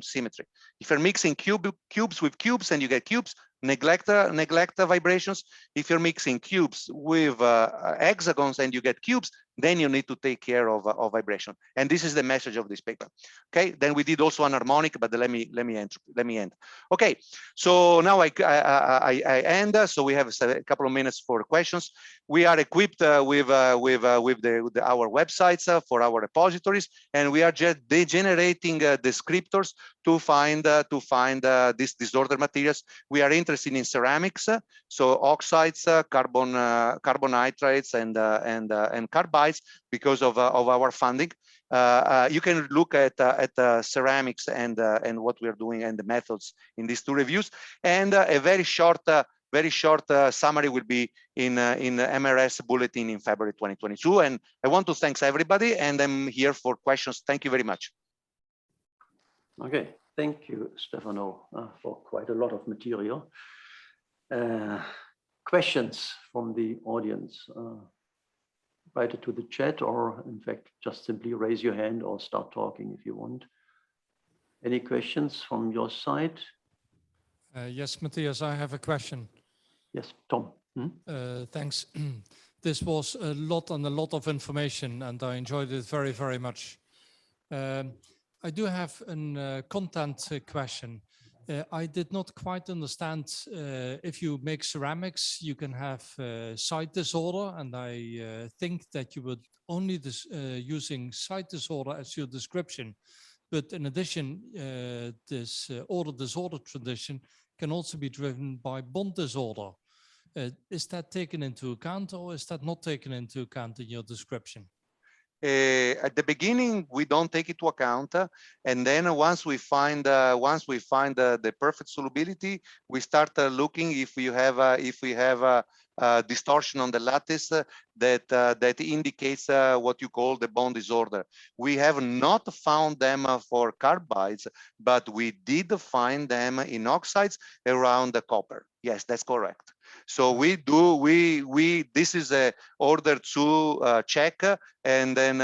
symmetry. If you're mixing cubes with cubes and you get cubes, neglect the vibrations. If you're mixing cubes with hexagons and you get cubes, then you need to take care of vibration. And this is the message of this paper. Okay, then we did also an harmonic, but let me end. Okay, so now I end. So we have a couple of minutes for questions. We are equipped with our websites for our repositories, and we are just generating descriptors to find these disorder materials. We are interested in ceramics, so oxides, carbonitrates, and carbides because of our funding. You can look at ceramics and what we are doing and the methods in these two reviews. And a very short summary will be in the MRS bulletin in February 2022. And I want to thank everybody, and I'm here for questions. Thank you very much. Okay, thank you, Stefano, for quite a lot of material. Questions from the audience? Write it to the chat, or in fact, just simply raise your hand or start talking if you want. Any questions from your side? Yes, Matthias, I have a question. Yes, Tom. Thanks. This was a lot of information, and I enjoyed it very, very much. I do have a content question. I did not quite understand if you make ceramics, you can have site disorder, and I think that you would only using site disorder as your description. But in addition, this order disorder tradition can also be driven by bond disorder. Is that taken into account, or is that not taken into account in your description? At the beginning, we don't take it into account, and then once we find the perfect solubility, we start looking if we have a distortion on the lattice that indicates what you call the bond disorder. We have not found them for carbides, but we did find them in oxides around the copper. Yes, that's correct. So this is a order to check, and then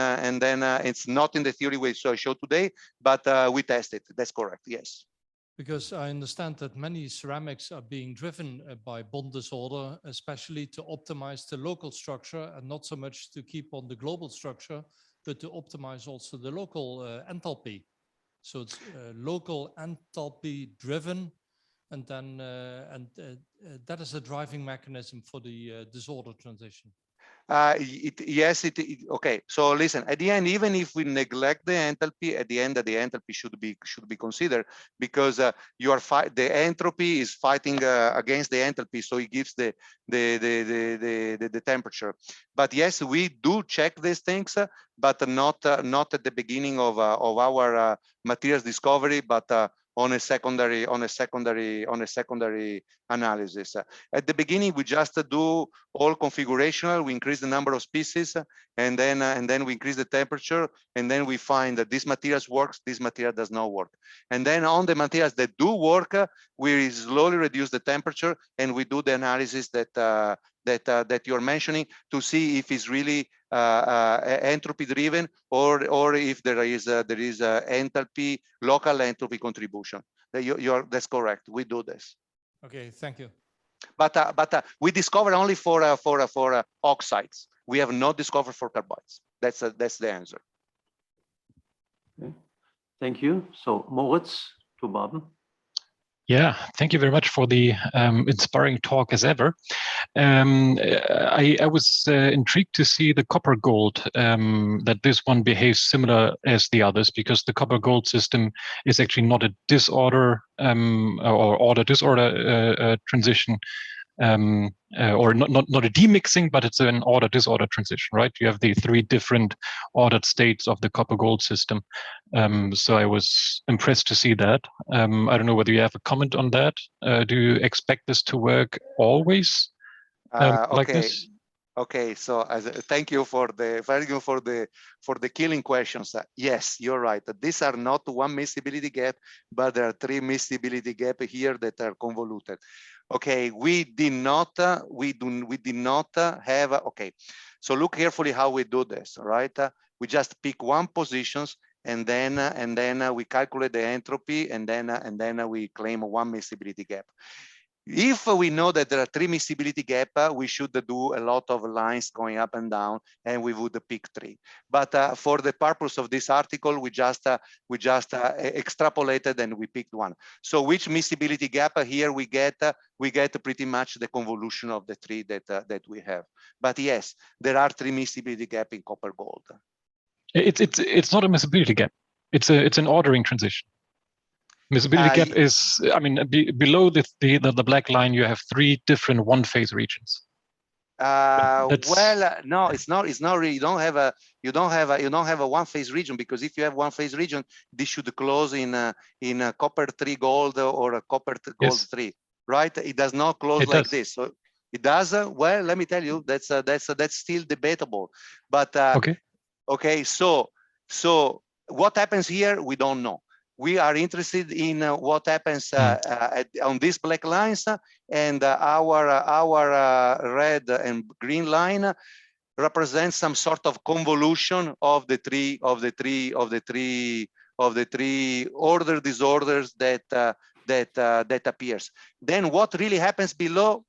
it's not in the theory we show today, but we test it. That's correct. Yes. Because I understand that many ceramics are being driven by bond disorder, especially to optimize the local structure and not so much to keep on the global structure, but to optimize also the local enthalpy. So it's local enthalpy driven, and then that is a driving mechanism for the disorder transition. Yes, okay. So listen, at the end, even if we neglect the enthalpy, at the end, the enthalpy should be considered, because the entropy is fighting against the enthalpy, so it gives the temperature. But yes, we do check these things, but not at the beginning of our materials discovery, but on a secondary analysis. At the beginning, we just do all configurational. We increase the number of species, and then we increase the temperature, and then we find that this material works, this material does not work. And then on the materials that do work, we slowly reduce the temperature, and we do the analysis that you're mentioning to see if it's really entropy driven, or if there is enthalpy, local entropy contribution. That's correct. We do this. Okay, thank you. But we discover only for oxides. We have not discovered for carbides. That's the answer. Okay. Thank you. So Moritz to Baben. Yeah, thank you very much for the inspiring talk as ever. I was intrigued to see the copper gold, that this one behaves similar as the others, because the copper gold system is actually not a disorder or order disorder transition, or not a demixing, but it's an order disorder transition, right? You have the 3 different ordered states of the copper gold system. So I was impressed to see that. I don't know whether you have a comment on that. Do you expect this to work always like this? Okay, so thank you for the killing questions. Yes, you're right. These are not one miscibility gap, but there are 3 miscibility gaps here that are convoluted. Okay, we did not have. Okay, so look carefully how we do this, right? We just pick one positions, and then we calculate the entropy, and then we claim one miscibility gap. If we know that there are 3 miscibility gaps, we should do a lot of lines going up and down, and we would pick 3. But for the purpose of this article, we just extrapolated and we picked one. So which miscibility gap here we get pretty much the convolution of the 3 that we have. But yes, there are 3 miscibility gaps in copper gold. It's not a miscibility gap. It's an ordering transition. Miscibility gap is, I mean, below the black line, you have 3 different one-phase regions. Well, no, it's not really. You don't have a one-phase region, because if you have one-phase region, this should close in a copper 3 gold or a copper gold 3, right? It does not close like this. So it does. Well, let me tell you, that's still debatable. But okay, so what happens here? We don't know. We are interested in what happens on these black lines, and our red and green line represents some sort of convolution of the three order disorders that appears. Then what really happens below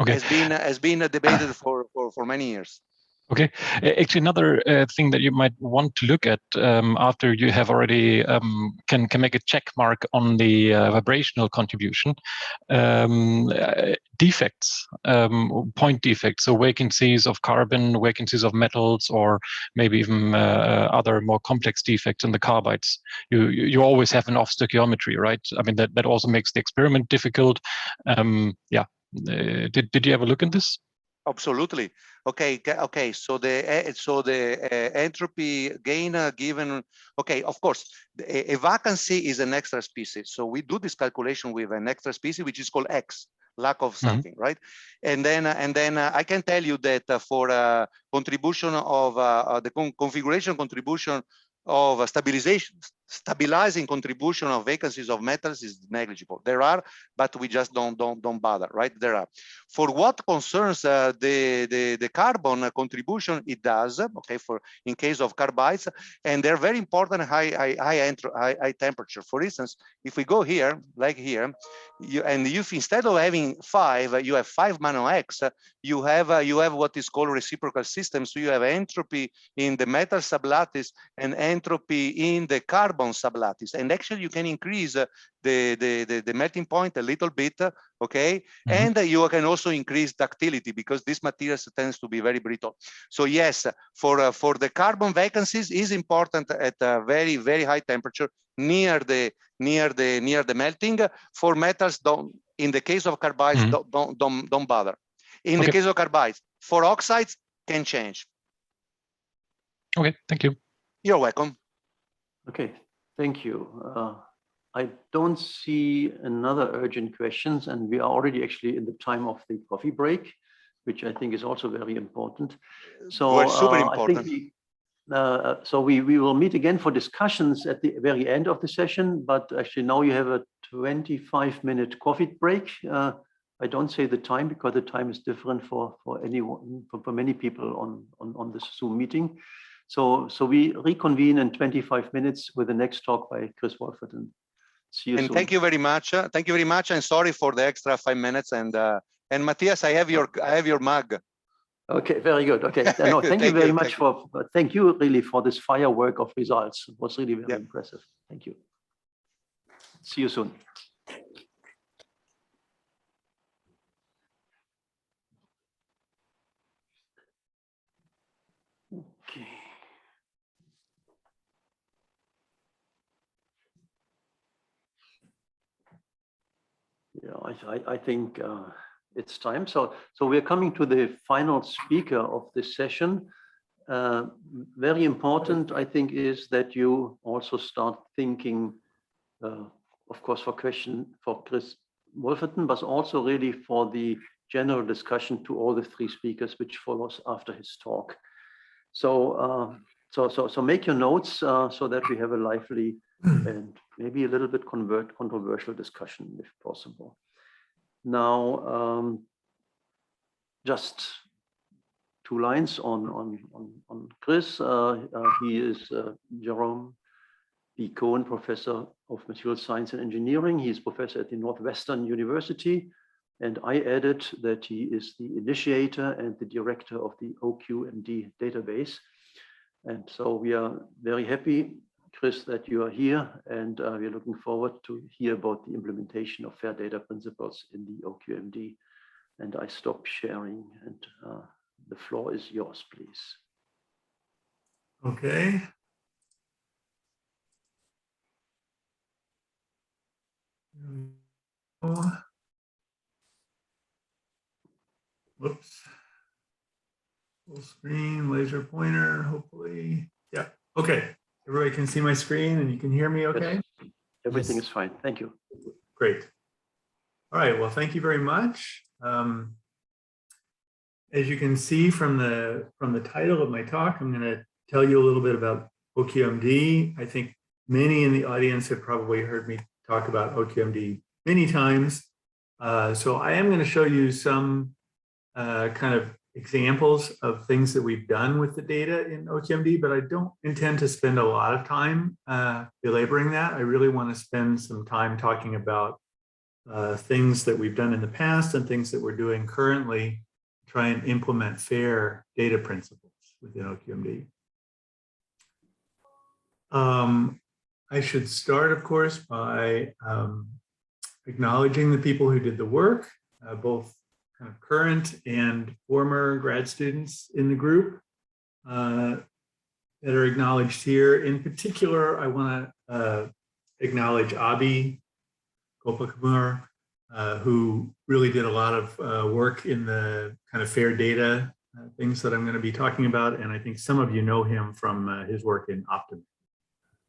has been debated for many years. Okay, actually, another thing that you might want to look at after you have already can make a check mark on the vibrational contribution, defects, point defects, so vacancies of carbon, vacancies of metals, or maybe even other more complex defects in the carbides. You always have an off stoichiometry, right? I mean, that also makes the experiment difficult. Yeah, did you ever look at this? Absolutely. Okay. So the entropy gain given. Okay, of course, a vacancy is an extra species. So we do this calculation with an extra species, which is called X, lack of something, right? And then I can tell you that for contribution of the configuration contribution of stabilizing contribution of vacancies of metals is negligible. There are, but we just don't bother, right? There are. For what concerns the carbon contribution, it does. Okay, for in case of carbides, and they're very important high temperature. For instance, if we go here, like here, if instead of having 5, you have 5 mono X, you have what is called reciprocal system. So you have entropy in the metal sublattice and entropy in the carbon carbon sublattice. And actually you can increase the melting point a little bit, okay? And you can also increase ductility because this material tends to be very brittle. So yes, for the carbon vacancies is important at a very, very high temperature near the melting. For metals, in the case of carbides, don't bother. In the case of carbides, for oxides can change. Okay, thank you. You're welcome. Okay, thank you. I don't see another urgent questions, and we are already actually in the time of the coffee break, which I think is also very important. So super important. I think we will meet again for discussions at the very end of the session, but actually now you have a 25-minute coffee break. I don't say the time because the time is different for anyone, for many people on this Zoom meeting. So we reconvene in 25 minutes with the next talk by Chris Wolferton. See you soon. Thank you very much. Thank you very much, and sorry for the extra 5 minutes. And Matthias, I have your mug. Okay, very good. Okay, no, thank you very much thank you really for this firework of results. It was really very impressive. Thank you. See you soon. Okay. Yeah, I think it's time. So we're coming to the final speaker of this session. Very important, I think, is that you also start thinking, of course, for Chris Wolferton, but also really for the general discussion to all the three speakers, which follows after his talk. So make your notes so that we have a lively and maybe a little bit controversial discussion, if possible. Now, just 2 lines on Chris. He is Jerome B. Cohen Professor of Material Science and Engineering. He is professor at the Northwestern University. And I added that he is the initiator and the director of the OQMD database. And so we are very happy, Chris, that you are here, and we are looking forward to hear about the implementation of FAIR data principles in the OQMD. And I stop sharing, and the floor is yours, please. Okay. Whoops. Full screen, laser pointer, hopefully. Yeah, okay. Everybody can see my screen and you can hear me okay? Yes. Everything is fine, thank you. Great. All right, well, thank you very much. As you can see from the title of my talk, I'm gonna tell you a little bit about OQMD. I think many in the audience have probably heard me talk about OQMD many times. So I am gonna show you some kind of examples of things that we've done with the data in OQMD, but I don't intend to spend a lot of time belaboring that. I really want to spend some time talking about things that we've done in the past and things that we're doing currently, try and implement FAIR data principles within OQMD. I should start, of course, by acknowledging the people who did the work, both kind of current and former grad students in the group that are acknowledged here. In particular, I want to acknowledge Abhi Gopakumar, who really did a lot of work in the kind of FAIR data things that I'm going to be talking about. And I think some of you know him from his work in Optim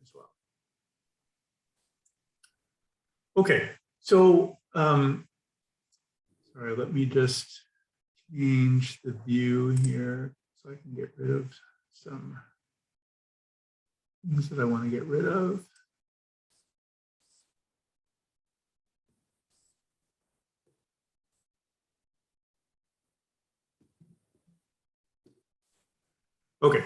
as well. Okay, so sorry, let me just change the view here so I can get rid of some things that I want to get rid of. Okay.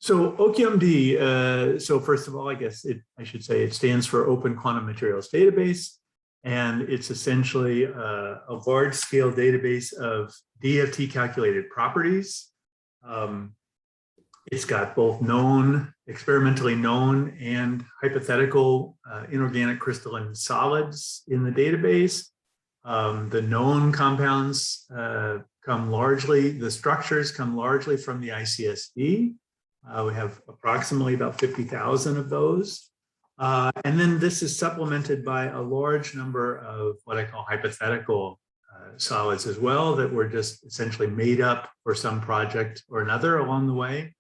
So OQMD, so first of all, I guess I should say it stands for Open Quantum Materials Database. And it's essentially a large-scale database of DFT calculated properties. It's got both known, experimentally known, and hypothetical inorganic crystalline solids in the database. The known compounds come largely, the structures come largely from the ICSD. We have approximately about 50,000 of those. And then this is supplemented by a large number of what I call hypothetical solids as well, that were just essentially made up for some project or another along the way.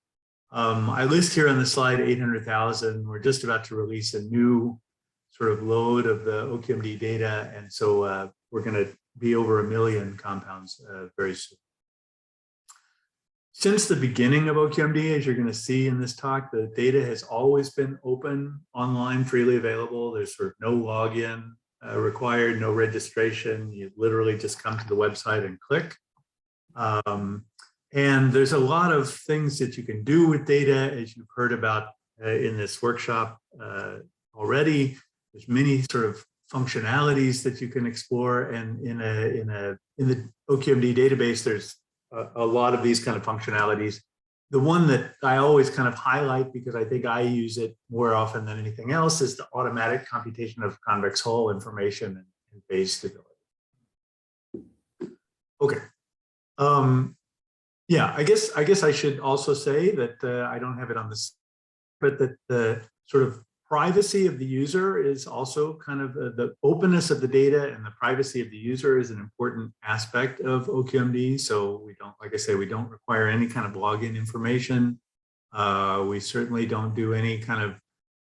I list here on the slide 800,000. We're just about to release a new sort of load of the OQMD data. And so we're going to be over 1 million compounds very soon. Since the beginning of OQMD, as you're going to see in this talk, the data has always been open, online, freely available. There's sort of no login required, no registration. You literally just come to the website and click. And there's a lot of things that you can do with data, as you've heard about in this workshop already. There's many sort of functionalities that you can explore, and in the OQMD database, there's a lot of these kind of functionalities. The one that I always kind of highlight, because I think I use it more often than anything else, is the automatic computation of convex hull information and phase stability. Okay. Yeah, I guess I should also say that I don't have it on this, but that the sort of privacy of the user is also kind of the openness of the data, and the privacy of the user is an important aspect of OQMD. So we don't, like I say, we don't require any kind of login information. We certainly don't do any kind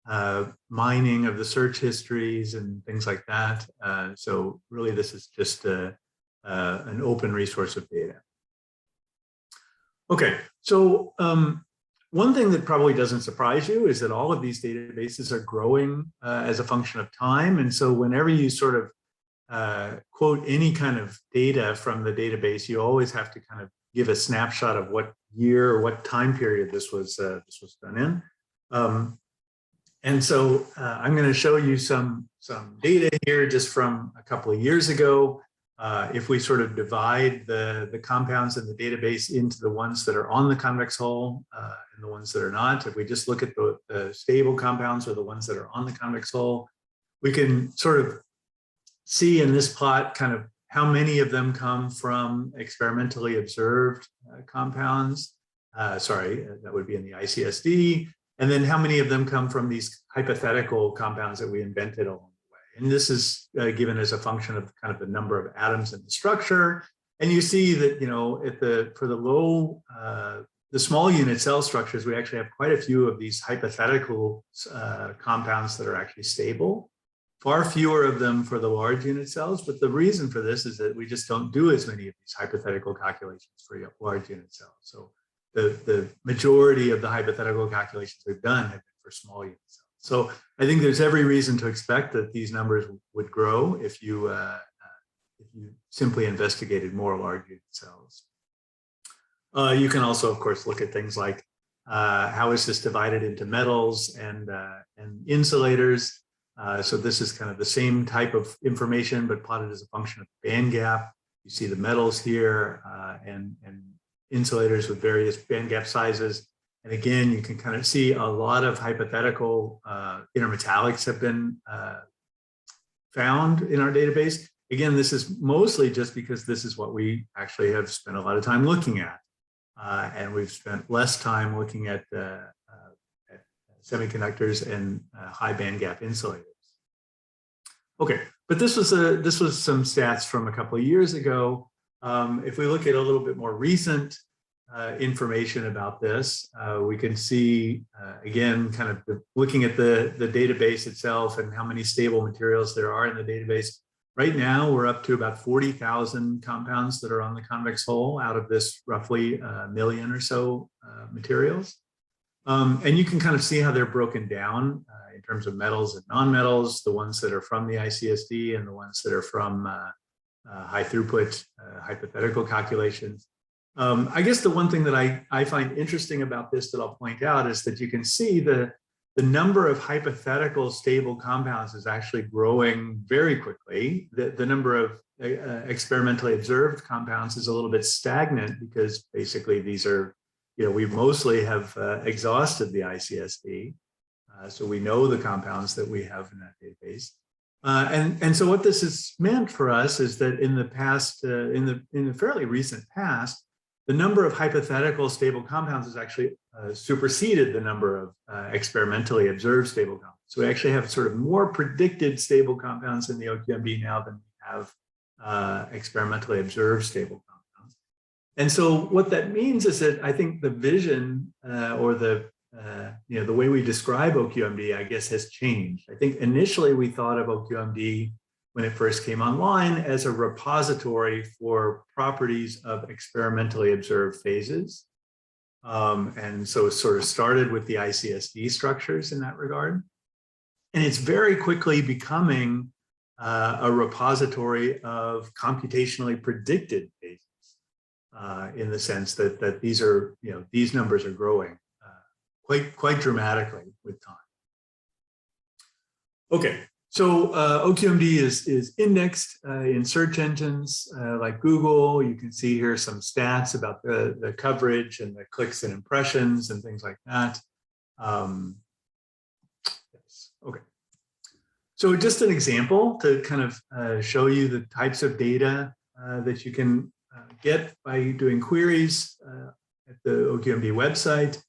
of mining of the search histories and things like that. So really, this is just an open resource of data. Okay, so one thing that probably doesn't surprise you is that all of these databases are growing as a function of time. And so whenever you sort of quote any kind of data from the database, you always have to kind of give a snapshot of what year or what time period this was done in. And so I'm going to show you some data here just from a couple of years ago. If we sort of divide the compounds in the database into the ones that are on the convex hull and the ones that are not, if we just look at the stable compounds or the ones that are on the convex hull, we can sort of see in this plot kind of how many of them come from experimentally observed compounds. Sorry, that would be in the ICSD. And then how many of them come from these hypothetical compounds that we invented along. And this is given as a function of kind of the number of atoms in the structure. And you see that, you know, for the low, the small unit cell structures, we actually have quite a few of these hypothetical compounds that are actually stable. Far fewer of them for the large unit cells. But the reason for this is that we just don't do as many of these hypothetical calculations for large unit cells. So the majority of the hypothetical calculations we've done have been for small unit cells. So I think there's every reason to expect that these numbers would grow if you simply investigated more large unit cells. You can also, of course, look at things like how is this divided into metals and insulators. So this is kind of the same type of information, but plotted as a function of band gap. You see the metals here and insulators with various band gap sizes. And again, you can kind of see a lot of hypothetical intermetallics have been found in our database. Again, this is mostly just because this is what we actually have spent a lot of time looking at. And we've spent less time looking at semiconductors and high band gap insulators. Okay, but this was some stats from a couple of years ago. If we look at a little bit more recent information about this, we can see again kind of looking at the database itself and how many stable materials there are in the database. Right now we're up to about 40,000 compounds that are on the convex hull out of this roughly 1 million or so materials. And you can kind of see how they're broken down in terms of metals and non-metals, the ones that are from the ICSD and the ones that are from high throughput hypothetical calculations. I guess the one thing that I find interesting about this that I'll point out is that you can see the number of hypothetical stable compounds is actually growing very quickly. The number of experimentally observed compounds is a little bit stagnant because basically these are, we mostly have exhausted the ICSD. So we know the compounds that we have in that database. And so what this has meant for us is that in the past, in the fairly recent past, the number of hypothetical stable compounds has actually superseded the number of experimentally observed stable compounds. So we actually have sort of more predicted stable compounds in the OQMD now than we have experimentally observed stable compounds. And so what that means is that I think the vision or the way we describe OQMD, I guess, has changed. I think initially we thought of OQMD when it first came online as a repository for properties of experimentally observed phases. And so it sort of started with the ICSD structures in that regard. And it's very quickly becoming a repository of computationally predicted phases in the sense that these are, these numbers are growing quite dramatically with time. Okay, so OQMD is indexed in search engines like Google. You can see here some stats about the coverage and the clicks and impressions and things like that. Yes. Okay. So just an example to kind of show you the types of data that you can get by doing queries at the OQMD website.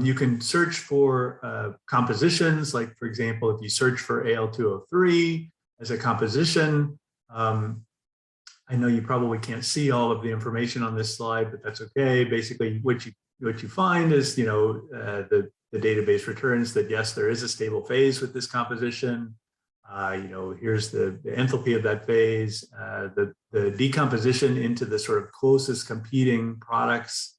You can search for compositions, like, for example, if you search for Al2O3 as a composition, I know you probably can't see all of the information on this slide, but that's okay. Basically, what you find is, the database returns that, yes, there is a stable phase with this composition. Here's the enthalpy of that phase, the decomposition into the sort of closest competing products.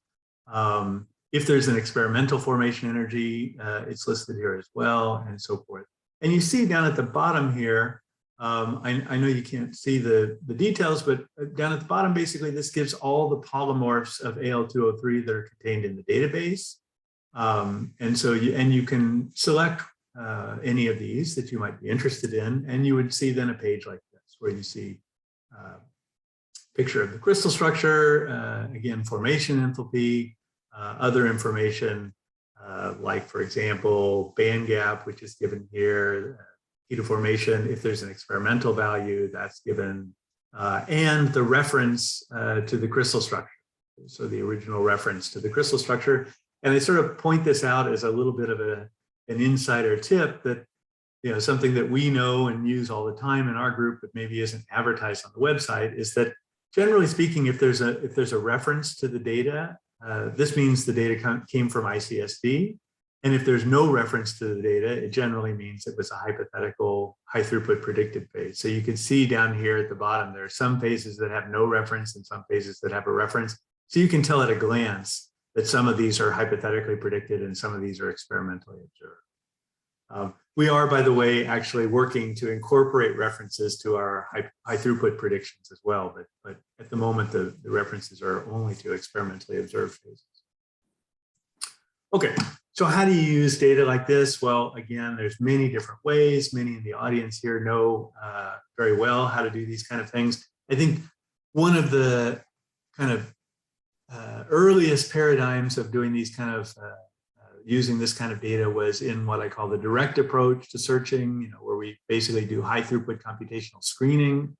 If there's an experimental formation energy, it's listed here as well, and so forth. And you see down at the bottom here, I know you can't see the details, but down at the bottom, basically, this gives all the polymorphs of Al2O3 that are contained in the database. And so you can select any of these that you might be interested in, and you would see then a page like this, where you see a picture of the crystal structure, again, formation enthalpy, other information, like, for example, band gap, which is given here, heat of formation. If there's an experimental value, that's given, and the reference to the crystal structure. So the original reference to the crystal structure. And I sort of point this out as a little bit of an insider tip that, something that we know and use all the time in our group, but maybe isn't advertised on the website, is that generally speaking, if there's a reference to the data, this means the data came from ICSD. And if there's no reference to the data, it generally means it was a hypothetical high throughput predicted phase. So you can see down here at the bottom, there are some phases that have no reference and some phases that have a reference. So you can tell at a glance that some of these are hypothetically predicted and some of these are experimentally observed. We are, by the way, actually working to incorporate references to our high throughput predictions as well, but at the moment, the references are only to experimentally observed phases. Okay, so how do you use data like this? Well, again, there's many different ways. Many in the audience here know very well how to do these kind of things. I think one of the kind of earliest paradigms of doing these kind of using this kind of data was in what I call the direct approach to searching, where we basically do high throughput computational screening.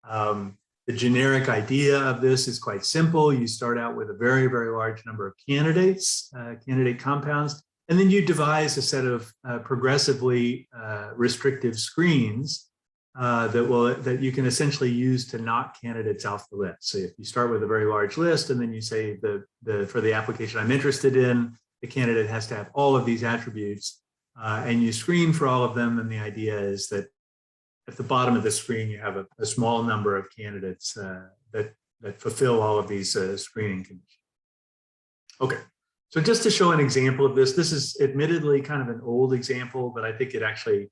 The generic idea of this is quite simple. You start out with a very, very large number of candidates, candidate compounds, and then you devise a set of progressively restrictive screens that you can essentially use to knock candidates off the list. So if you start with a very large list and then you say for the application I'm interested in, the candidate has to have all of these attributes, and you screen for all of them, and the idea is that at the bottom of the screen you have a small number of candidates that fulfill all of these screening conditions. Okay, so just to show an example of this is admittedly kind of an old example, but I think it actually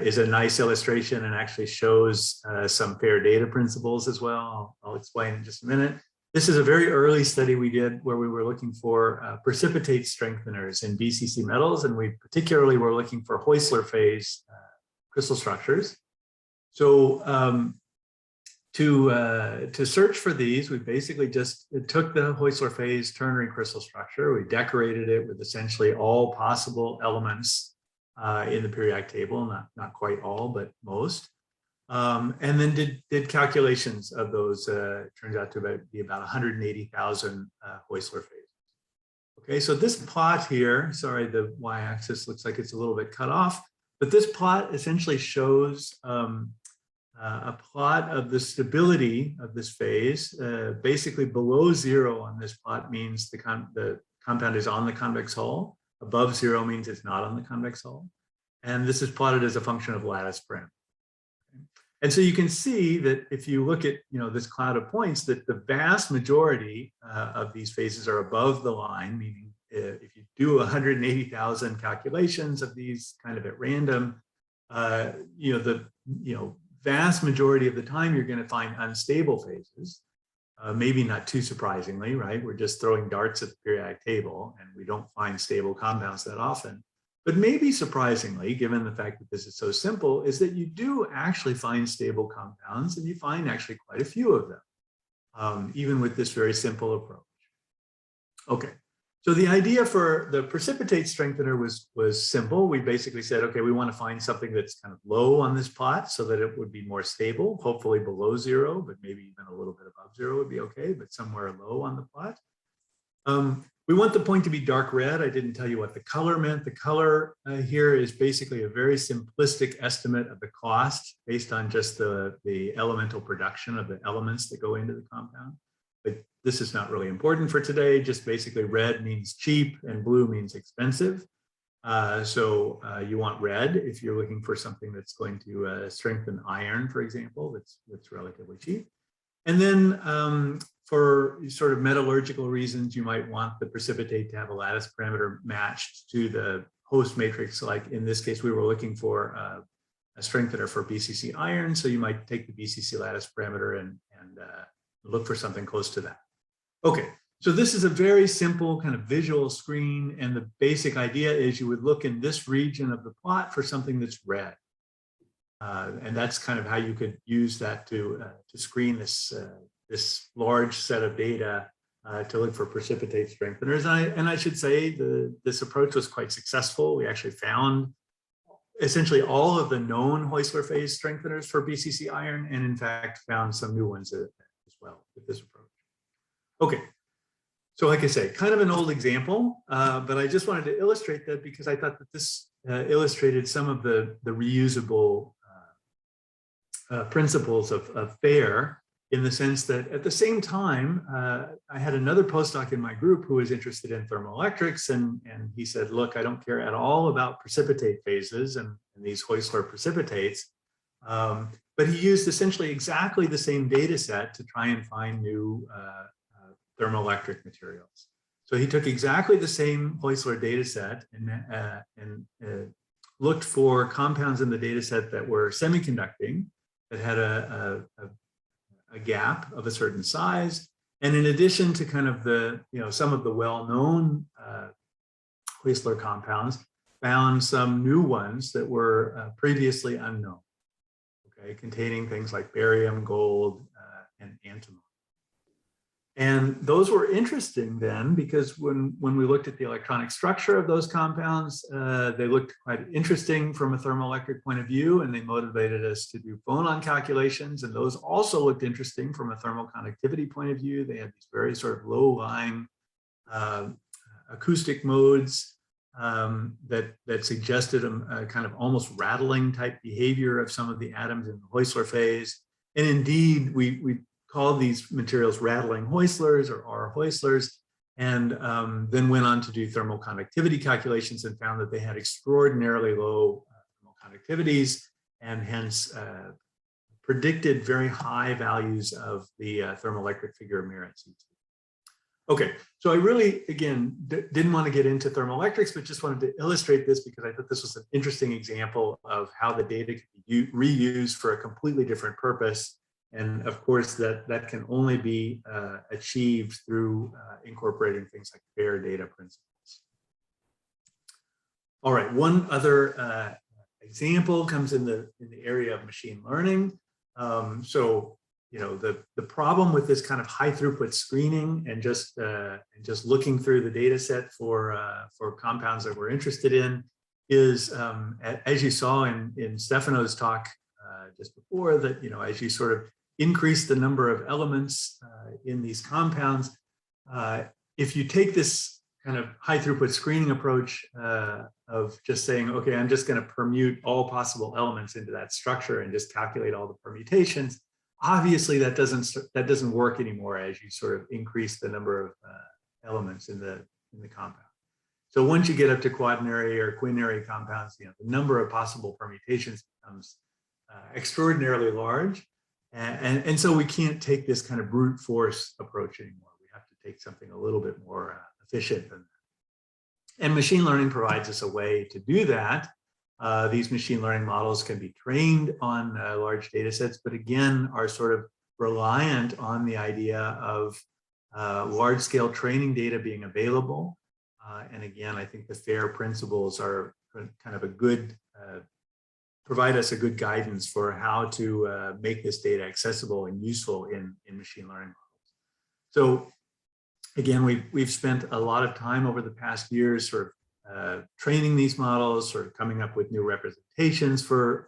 is a nice illustration and actually shows some FAIR data principles as well. I'll explain in just a minute. This is a very early study we did where we were looking for precipitate strengtheners in BCC metals, and we particularly were looking for Heusler phase crystal structures. So To search for these, we basically just took the Heusler phase ternary crystal structure. We decorated it with essentially all possible elements in the periodic table, not quite all, but most. And then did calculations of those. Turns out to be about 180,000 Heusler phases. Okay, so this plot here, sorry, the y-axis looks like it's a little bit cut off, but this plot essentially shows a plot of the stability of this phase. Basically below 0 on this plot means the compound is on the convex hull. Above 0 means it's not on the convex hull. And this is plotted as a function of lattice parameter. And so you can see that if you look at this cloud of points, that the vast majority of these phases are above the line, meaning if you do 180,000 calculations of these kind of at random, vast majority of the time you're going to find unstable phases. Maybe not too surprisingly, right? We're just throwing darts at the periodic table and we don't find stable compounds that often. But maybe surprisingly, given the fact that this is so simple, is that you do actually find stable compounds, and you find actually quite a few of them, even with this very simple approach. Okay, so the idea for the precipitate strengthener was simple. We basically said, okay, we want to find something that's kind of low on this plot so that it would be more stable, hopefully below 0, but maybe even a little bit above 0 would be okay, but somewhere low on the plot. We want the point to be dark red. I didn't tell you what the color meant. The color here is basically a very simplistic estimate of the cost based on just the elemental production of the elements that go into the compound. But this is not really important for today. Just basically red means cheap and blue means expensive. So you want red if you're looking for something that's going to strengthen iron, for example, that's relatively cheap. And then for sort of metallurgical reasons, you might want the precipitate to have a lattice parameter matched to the host matrix. Like in this case, we were looking for a strengthener for BCC iron. So you might take the BCC lattice parameter and look for something close to that. Okay, so this is a very simple kind of visual screen. And the basic idea is you would look in this region of the plot for something that's red. And that's kind of how you could use that to screen this large set of data to look for precipitate strengtheners. And I should say this approach was quite successful. We actually found essentially all of the known Heusler phase strengtheners for BCC iron, and in fact found some new ones as well with this approach. Okay, so like I say, kind of an old example, but I just wanted to illustrate that because I thought that this illustrated some of the reusable principles of FAIR, in the sense that at the same time, I had another postdoc in my group who was interested in thermoelectrics, and he said, look, I don't care at all about precipitate phases and these Heusler precipitates, but he used essentially exactly the same data set to try and find new thermoelectric materials. So he took exactly the same Heusler data set and looked for compounds in the data set that were semiconducting, that had a gap of a certain size. And in addition to kind of the, some of the well-known Heusler compounds, found some new ones that were previously unknown, okay, containing things like barium, gold, and antimony. And those were interesting then, because when we looked at the electronic structure of those compounds, they looked quite interesting from a thermoelectric point of view, and they motivated us to do phonon calculations. And those also looked interesting from a thermal conductivity point of view. They had these very sort of low-lying acoustic modes that suggested a kind of almost rattling type behavior of some of the atoms in the Heusler phase. And indeed, we called these materials rattling Heuslers or R Heuslers, and then went on to do thermal conductivity calculations and found that they had extraordinarily low thermal conductivities, and hence predicted very high values of the thermoelectric figure of merit CT. Okay, so I really, again, didn't want to get into thermoelectrics, but just wanted to illustrate this because I thought this was an interesting example of how the data can be reused for a completely different purpose. And of course, that can only be achieved through incorporating things like FAIR data principles. All right, one other example comes in the area of machine learning. So, the problem with this kind of high throughput screening and just looking through the data set for compounds that we're interested in is, as you saw in Stefano's talk just before, that as you sort of increase the number of elements in these compounds, if you take this kind of high throughput screening approach of just saying, okay, I'm just going to permute all possible elements into that structure and just calculate all the permutations, obviously that doesn't work anymore as you sort of increase the number of elements in the compound. So once you get up to quaternary or quinary compounds, the number of possible permutations becomes extraordinarily large. And so we can't take this kind of brute force approach anymore. We have to take something a little bit more efficient than that. And machine learning provides us a way to do that. These machine learning models can be trained on large data sets, but again, are sort of reliant on the idea of large scale training data being available. And again, I think the FAIR principles are kind of a good, provide us a good guidance for how to make this data accessible and useful in machine learning models. So again, we've spent a lot of time over the past years sort of training these models, sort of coming up with new representations for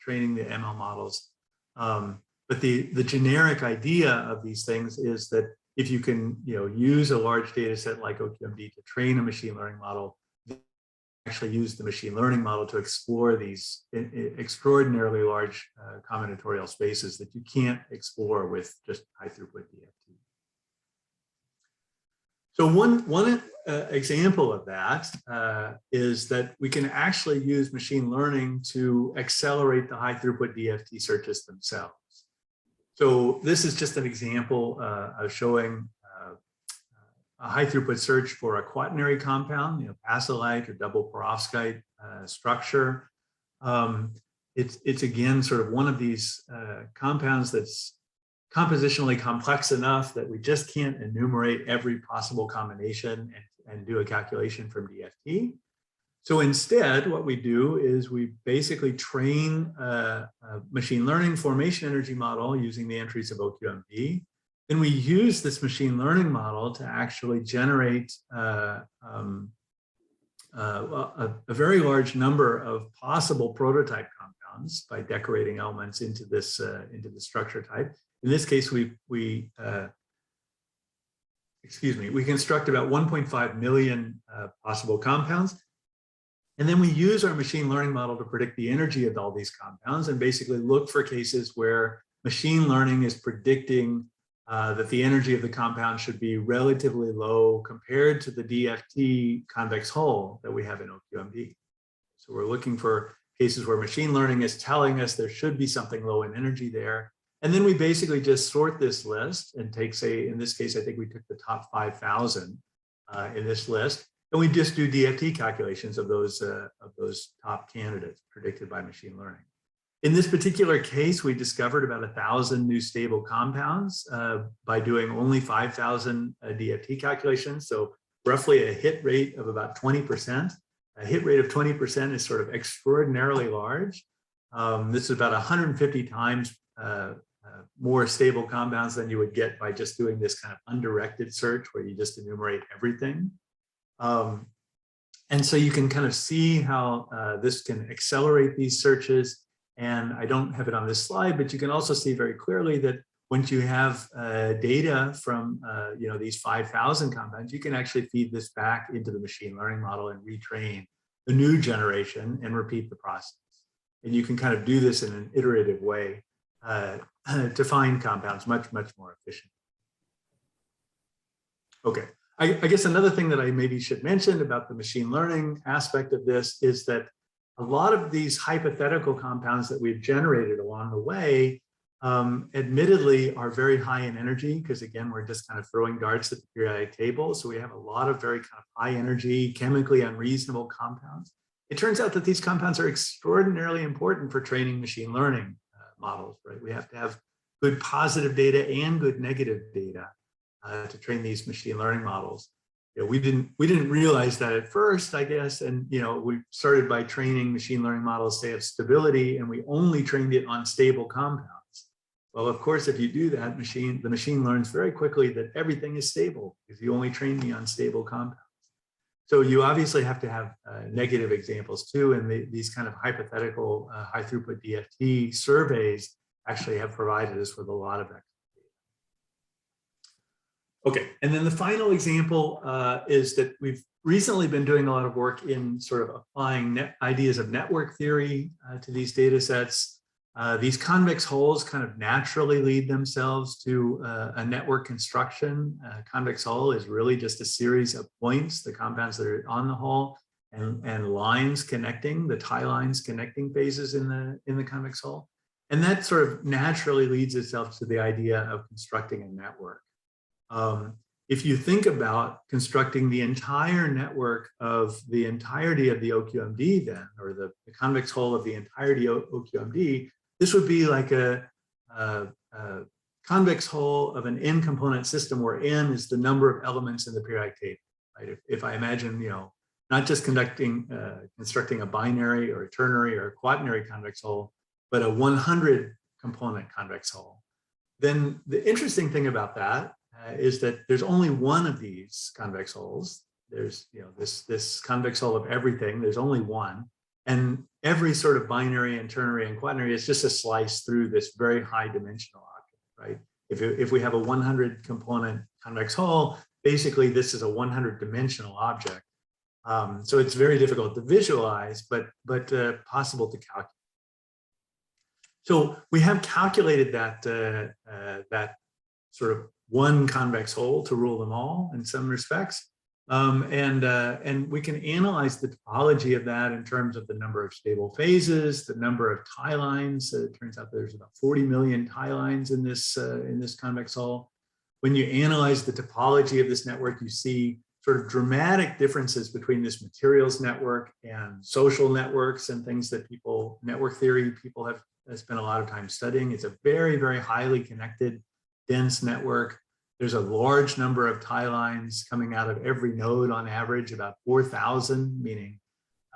training the ML models. But the generic idea of these things is that if you can use a large data set like OQMD to train a machine learning model, actually use the machine learning model to explore these extraordinarily large combinatorial spaces that you can't explore with just high throughput DFT. So one example of that is that we can actually use machine learning to accelerate the high throughput DFT searches themselves. So this is just an example of showing a high throughput search for a quaternary compound, pacilite or double perovskite structure. It's again sort of one of these compounds that's compositionally complex enough that we just can't enumerate every possible combination and do a calculation from DFT. So instead, what we do is we basically train a machine learning formation energy model using the entries of OQMD. Then we use this machine learning model to actually generate a very large number of possible prototype compounds by decorating elements into the structure type. In this case, we construct about 1.5 million possible compounds. And then we use our machine learning model to predict the energy of all these compounds and basically look for cases where machine learning is predicting that the energy of the compound should be relatively low compared to the DFT convex hull that we have in OQMD. So we're looking for cases where machine learning is telling us there should be something low in energy there. And then we basically just sort this list and take, say, in this case, I think we took the top 5,000 in this list. And we just do DFT calculations of those top candidates predicted by machine learning. In this particular case, we discovered about 1,000 new stable compounds by doing only 5,000 DFT calculations. So roughly a hit rate of about 20%. A hit rate of 20% is sort of extraordinarily large. This is about 150 times more stable compounds than you would get by just doing this kind of undirected search where you just enumerate everything. And so you can kind of see how this can accelerate these searches. And I don't have it on this slide, but you can also see very clearly that once you have data from these 5,000 compounds, you can actually feed this back into the machine learning model and retrain a new generation and repeat the process. And you can kind of do this in an iterative way to find compounds much, much more efficient. Okay. I guess another thing that I maybe should mention about the machine learning aspect of this is that a lot of these hypothetical compounds that we've generated along the way, admittedly, are very high in energy because, again, we're just kind of throwing darts at the periodic table. So we have a lot of very kind of high energy, chemically unreasonable compounds. It turns out that these compounds are extraordinarily important for training machine learning models, right? We have to have good positive data and good negative data to train these machine learning models. We didn't realize that at first, I guess, and we started by training machine learning models, say, of stability, and we only trained it on stable compounds. Well, of course, if you do that, the machine learns very quickly that everything is stable because you only train me on stable compounds. So you obviously have to have negative examples too, and these kind of hypothetical high throughput DFT surveys actually have provided us with a lot of extra data. Okay, and then the final example is that we've recently been doing a lot of work in sort of applying ideas of network theory to these data sets. These convex holes kind of naturally lead themselves to a network construction. Convex hole is really just a series of points, the compounds that are on the hole, and lines connecting, the tie lines connecting phases in the convex hole. And that sort of naturally leads itself to the idea of constructing a network. If you think about constructing the entire network of the entirety of the OQMD then, or the convex hole of the entirety of OQMD, this would be like a convex hole of an n component system where n is the number of elements in the periodic table. Right? If I imagine, not just constructing a binary or a ternary or a quaternary convex hole, but a 100 component convex hole, then the interesting thing about that is that there's only one of these convex holes. There's this convex hole of everything. There's only one. And every sort of binary and ternary and quaternary is just a slice through this very high dimensional object, right? If we have a 100 component convex hole, basically this is a 100 dimensional object. So it's very difficult to visualize, but possible to calculate. So we have calculated that, that sort of one convex hole to rule them all in some respects. And we can analyze the topology of that in terms of the number of stable phases, the number of tie lines. It turns out there's about 40 million tie lines in this convex hole. When you analyze the topology of this network, you see sort of dramatic differences between this materials network and social networks and things that network theory people have spent a lot of time studying. It's a very, very highly connected, dense network. There's a large number of tie lines coming out of every node on average, about 4,000, meaning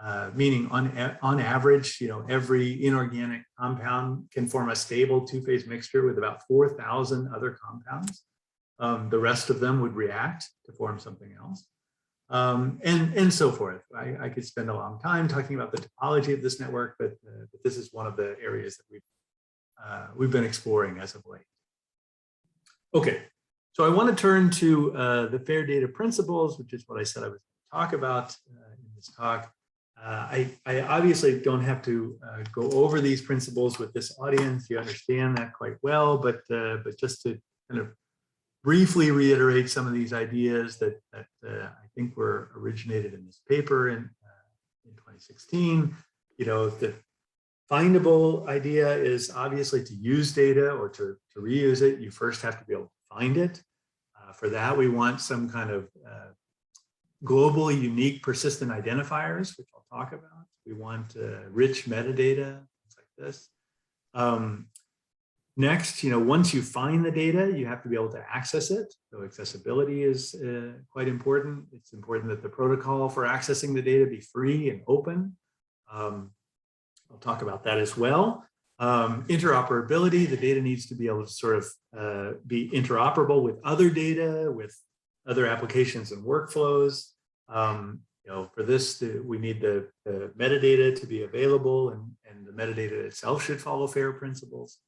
on average, every inorganic compound can form a stable two-phase mixture with about 4,000 other compounds. The rest of them would react to form something else, and so forth. I could spend a long time talking about the topology of this network, but this is one of the areas that we've been exploring as of late. Okay. So I want to turn to the FAIR data principles, which is what I said I was going to talk about in this talk. I obviously don't have to go over these principles with this audience. You understand that quite well, but just to kind of briefly reiterate some of these ideas that I think were originated in this paper in 2016. The findable idea is obviously to use data or to reuse it. You first have to be able to find it. For that, we want some kind of globally unique persistent identifiers, which I'll talk about. We want rich metadata, things like this. Next, once you find the data, you have to be able to access it. So accessibility is quite important. It's important that the protocol for accessing the data be free and open. I'll talk about that as well. Interoperability, the data needs to be able to sort of be interoperable with other data, with other applications and workflows. For this, we need the metadata to be available, and the metadata itself should follow FAIR principles.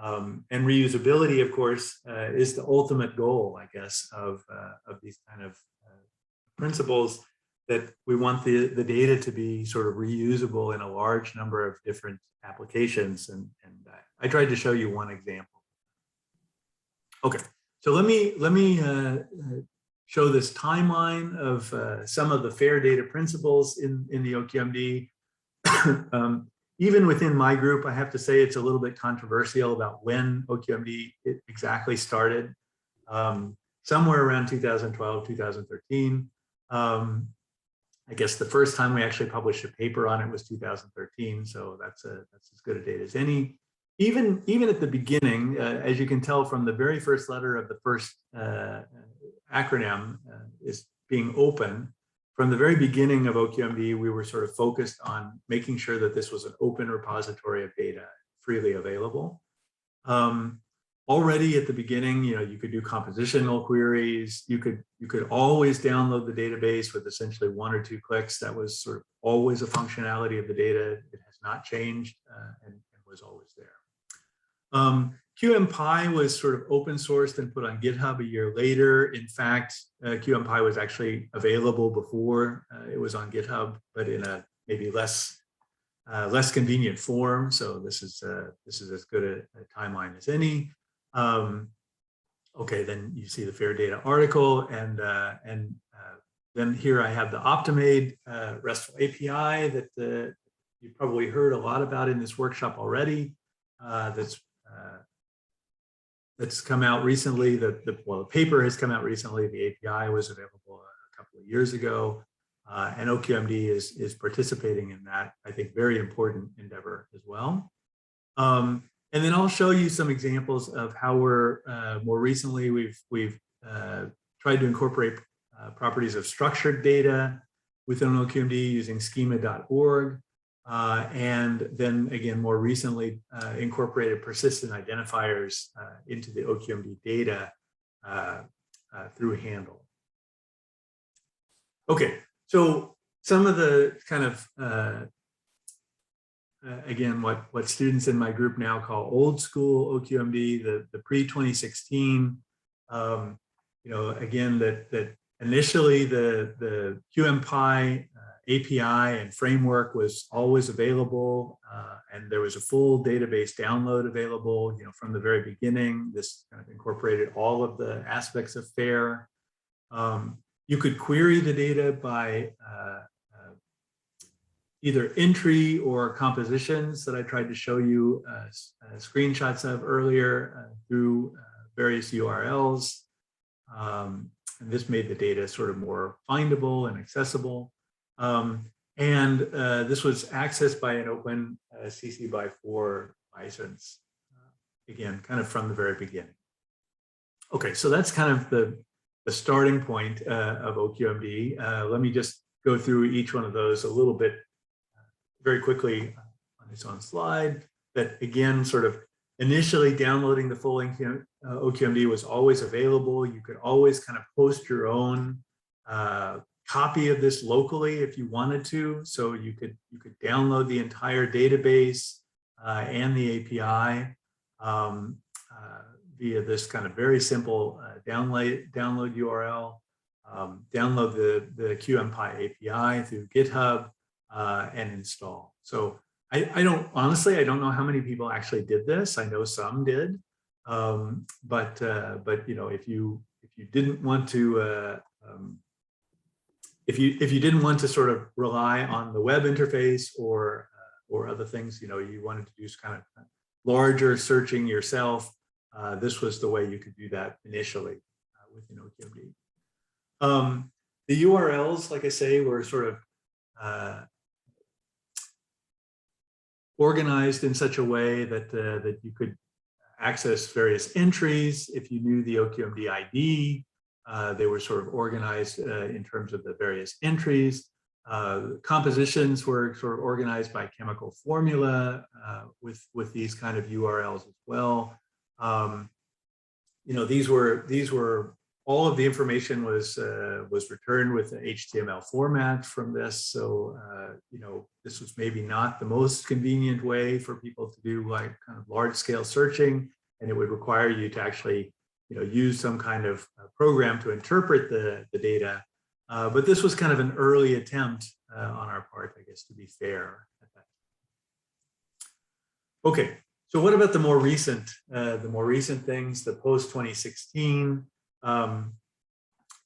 And reusability, of course, is the ultimate goal, I guess, of these kind of principles, that we want the data to be sort of reusable in a large number of different applications. And I tried to show you one example. Okay, so let me show this timeline of some of the FAIR data principles in the OQMD. Even within my group, I have to say it's a little bit controversial about when OQMD exactly started. Somewhere around 2012, 2013. I guess the first time we actually published a paper on it was 2013, so that's as good a date as any. Even at the beginning, as you can tell from the very first letter of the first acronym is being open. From the very beginning of OQMD, we were sort of focused on making sure that this was an open repository of data, freely available. Already at the beginning, you could do compositional queries. You could always download the database with essentially 1 or 2 clicks. That was sort of always a functionality of the data. It has not changed and was always there. QMPy was sort of open sourced and put on GitHub a year later. In fact, QMPy was actually available before it was on GitHub, but in a maybe less convenient form. So this is as good a timeline as any. Okay, then you see the FAIR data article, and then here I have the Optimade RESTful API that you probably heard a lot about in this workshop already. That's come out recently. The paper has come out recently. The API was available a couple of years ago, and OQMD is participating in that, I think, very important endeavor as well. And then I'll show you some examples of how we're more recently we've tried to incorporate properties of structured data within OQMD using schema.org. And then again, more recently, incorporated persistent identifiers into the OQMD data through Handle. Okay, so some of the kind of, again, what students in my group now call old school OQMD, the pre-2016, again, that initially the QMPy API and framework was always available, and there was a full database download available, from the very beginning. This kind of incorporated all of the aspects of FAIR. You could query the data by either entry or compositions that I tried to show you screenshots of earlier through various URLs. And this made the data sort of more findable and accessible. And this was accessed by an open CC by 4 license, again, kind of from the very beginning. Okay, so that's kind of the starting point of OQMD. Let me just go through each one of those a little bit very quickly on this own slide. That again, sort of initially downloading the full OQMD was always available. You could always kind of post your own copy of this locally if you wanted to. So you could download the entire database and the API via this kind of very simple download URL. Download the QMPy API through GitHub and install. So I don't know how many people actually did this. I know some did, but if you didn't want to if you didn't want to sort of rely on the web interface or other things, you wanted to do kind of larger searching yourself, this was the way you could do that initially within OQMD. The URLs, like I say, were sort of organized in such a way that you could access various entries. If you knew the OQMD ID, they were sort of organized in terms of the various entries. Compositions were sort of organized by chemical formula with these kind of URLs as well. These were all of the information was returned with the HTML format from this. So, this was maybe not the most convenient way for people to do like kind of large scale searching, and it would require you to actually, use some kind of program to interpret the data. But this was kind of an early attempt on our part, I guess, to be fair at that. Okay, so what about the more recent things, the post 2016?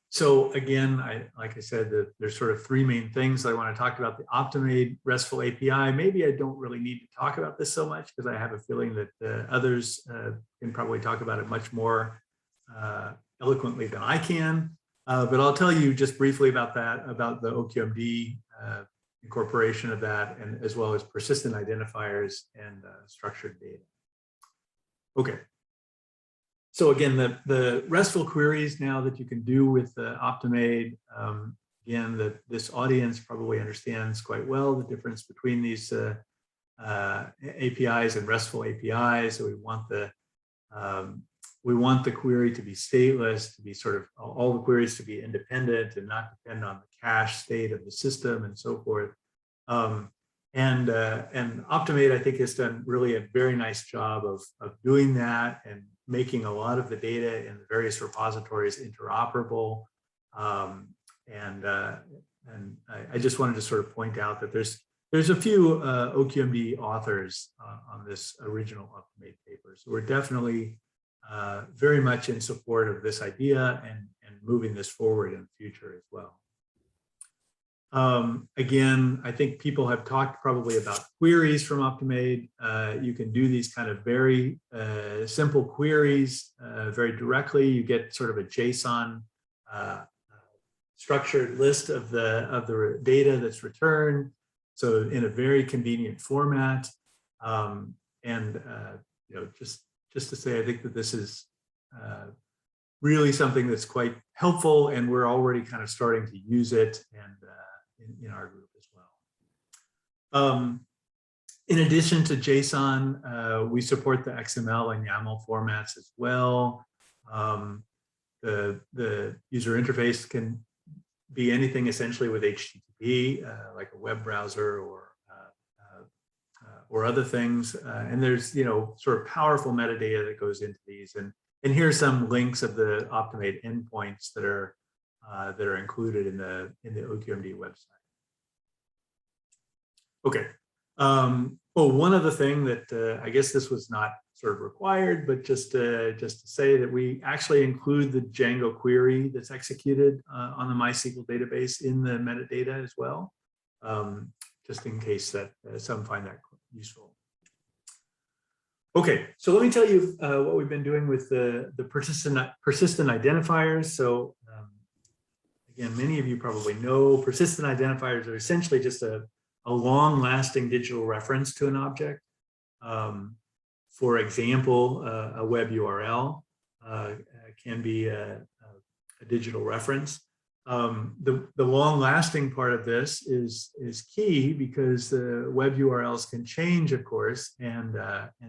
So again, like I said, there's sort of 3 main things I want to talk about. The Optimade RESTful API. Maybe I don't really need to talk about this so much because I have a feeling that others can probably talk about it much more eloquently than I can. But I'll tell you just briefly about that, about the OQMD incorporation of that, and as well as persistent identifiers and structured data. Okay. So again, the RESTful queries now that you can do with Optimade, again, this audience probably understands quite well the difference between these APIs and RESTful APIs. So we want the we want the query to be stateless, to be sort of all the queries to be independent and not depend on the cache state of the system and so forth. And Optimate, I think, has done really a very nice job of doing that and making a lot of the data in the various repositories interoperable. And I just wanted to sort of point out that there's a few OQMD authors on this original Optimate paper. So we're definitely very much in support of this idea and moving this forward in the future as well. Again, I think people have talked probably about queries from Optimate. You can do these kind of very simple queries very directly. You get sort of a JSON structured list of the data that's returned. So in a very convenient format. You know, just to say, I think that this is really something that's quite helpful, and we're already kind of starting to use it and in our group as well. In addition to JSON, we support the XML and YAML formats as well. The user interface can be anything essentially with HTTP, like a web browser or other things. And there's, you know, sort of powerful metadata that goes into these. And here's some links of the Optimate endpoints that are included in the OQMD website. Okay. Oh, one other thing that I guess this was not sort of required, but just to say that we actually include the Django query that's executed on the MySQL database in the metadata as well, just in case that some find that useful. Okay, so let me tell you what we've been doing with the persistent identifiers. So again, many of you probably know persistent identifiers are essentially just a long-lasting digital reference to an object. For example, a web URL can be a digital reference. The long-lasting part of this is key because the web URLs can change, of course, and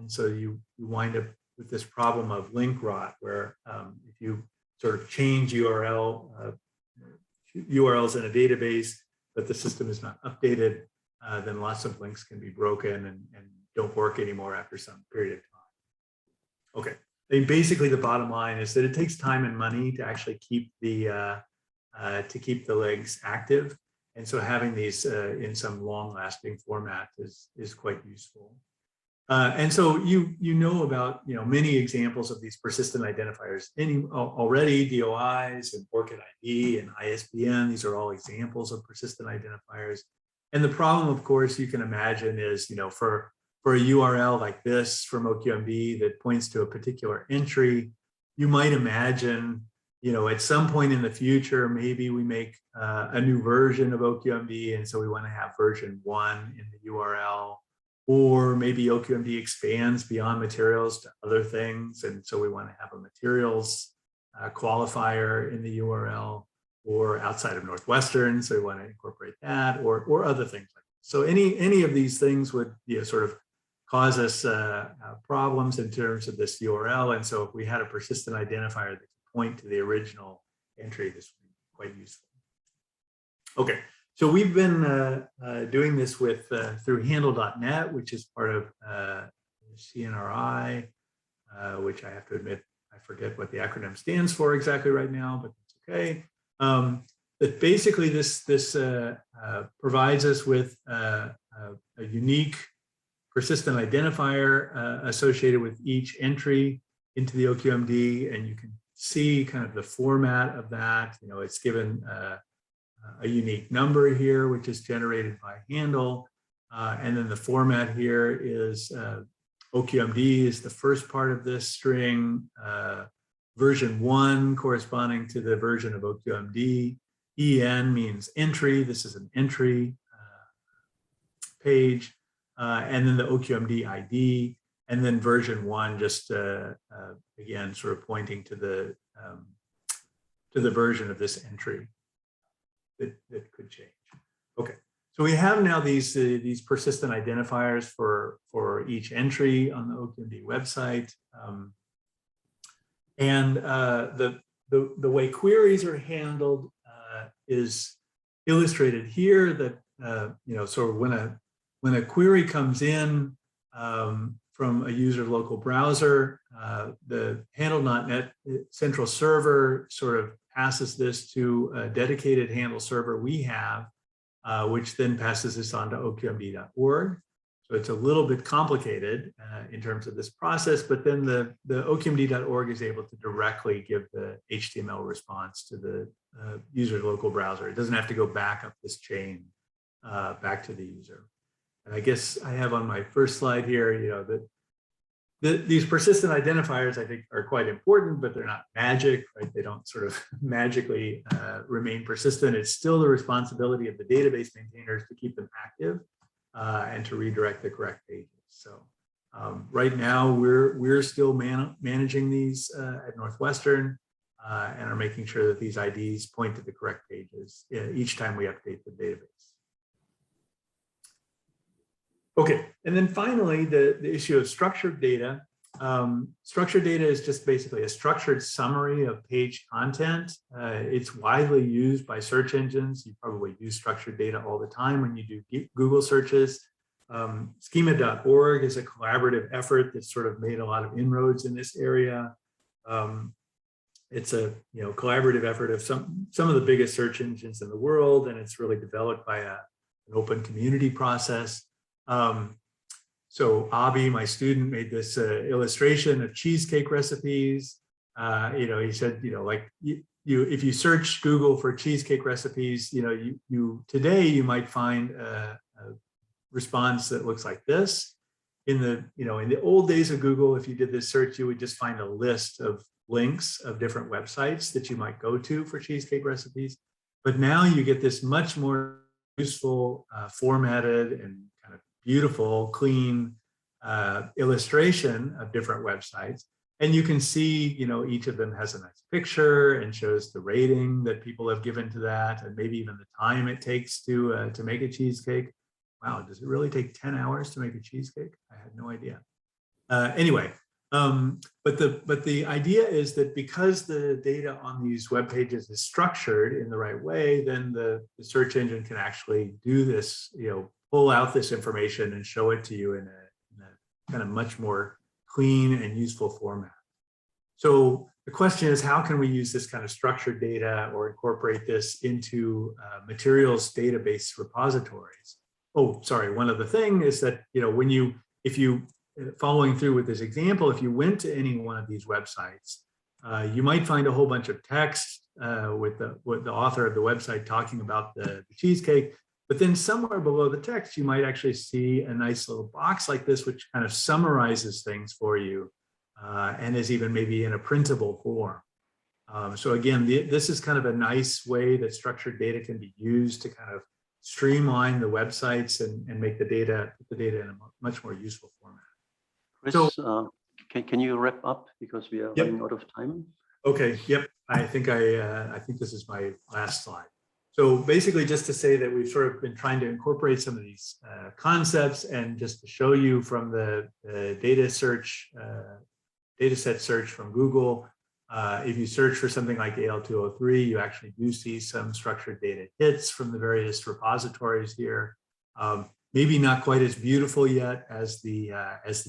so you wind up with this problem of link rot, where if you sort of change URLs in a database, but the system is not updated, then lots of links can be broken and don't work anymore after some period of time. Okay, I mean, basically the bottom line is that it takes time and money to actually keep the legs active, and so having these in some long-lasting format is quite useful. And so you know about many examples of these persistent identifiers already. DOIs and ORCID ID and ISBN, these are all examples of persistent identifiers. And the problem, of course, you can imagine is, for a URL like this from OQMD that points to a particular entry, you might imagine, at some point in the future, maybe we make a new version of OQMD, and so we want to have version 1 in the URL, or maybe OQMD expands beyond materials to other things, and so we want to have a materials qualifier in the URL, or outside of Northwestern, so we want to incorporate that, or other things like that. So any of these things would sort of cause us problems in terms of this URL, and so if we had a persistent identifier that could point to the original entry, this would be quite useful. Okay, so we've been doing this with through handle.net, which is part of CNRI, which I have to admit, I forget what the acronym stands for exactly right now, but it's okay. But basically this provides us with a unique persistent identifier associated with each entry into the OQMD, and you can see kind of the format of that. It's given a unique number here, which is generated by handle, and then the format here is OQMD is the first part of this string, version 1 corresponding to the version of OQMD. EN means entry. This is an entry page. And then the OQMD ID, and then version 1 just again sort of pointing to the version of this entry that could change. Okay, so we have now these persistent identifiers for each entry on the OQMD website. And the way queries are handled is illustrated here. That so when a query comes in from a user's local browser, the handle.net central server sort of passes this to a dedicated handle server we have, which then passes this on to OQMD.org. So it's a little bit complicated in terms of this process, but then the OQMD.org is able to directly give the HTML response to the user's local browser. It doesn't have to go back up this chain back to the user. And I guess I have on my first slide here, that these persistent identifiers, I think, are quite important, but they're not magic, right? They don't sort of magically remain persistent. It's still the responsibility of the database maintainers to keep them active and to redirect the correct pages. So right now, we're still managing these at Northwestern and are making sure that these IDs point to the correct pages each time we update the database. Okay, and then finally, the issue of structured data. Structured data is just basically a structured summary of page content. It's widely used by search engines. You probably use structured data all the time when you do Google searches. Schema.org is a collaborative effort that's sort of made a lot of inroads in this area. It's a collaborative effort of some of the biggest search engines in the world, and it's really developed by an open community process. So Abi, my student, made this illustration of cheesecake recipes. He said, if you search Google for cheesecake recipes, today you might find a response that looks like this. In the old days of Google, if you did this search, you would just find a list of links of different websites that you might go to for cheesecake recipes. But now you get this much more useful, formatted and kind of beautiful, clean illustration of different websites. And you can see, each of them has a nice picture and shows the rating that people have given to that, and maybe even the time it takes to make a cheesecake. Wow, does it really take 10 hours to make a cheesecake? I had no idea. Anyway, but the idea is that because the data on these web pages is structured in the right way, then the search engine can actually do this, pull out this information and show it to you in a kind of much more clean and useful format. So the question is, how can we use this kind of structured data or incorporate this into materials database repositories? Oh, sorry, one other thing is that, if you following through with this example, if you went to any one of these websites, you might find a whole bunch of text with the author of the website talking about the cheesecake. But then somewhere below the text, you might actually see a nice little box like this, which kind of summarizes things for you and is even maybe in a printable form. So again, this is kind of a nice way that structured data can be used to kind of streamline the websites and make put the data in a much more useful format. Chris, so, can you wrap up because we are running out of time? Okay. Yep. I think this is my last slide. So basically, just to say that we've sort of been trying to incorporate some of these concepts, and just to show you from the data set search from Google, if you search for something like AL203, you actually do see some structured data hits from the various repositories here. Maybe not quite as beautiful yet as the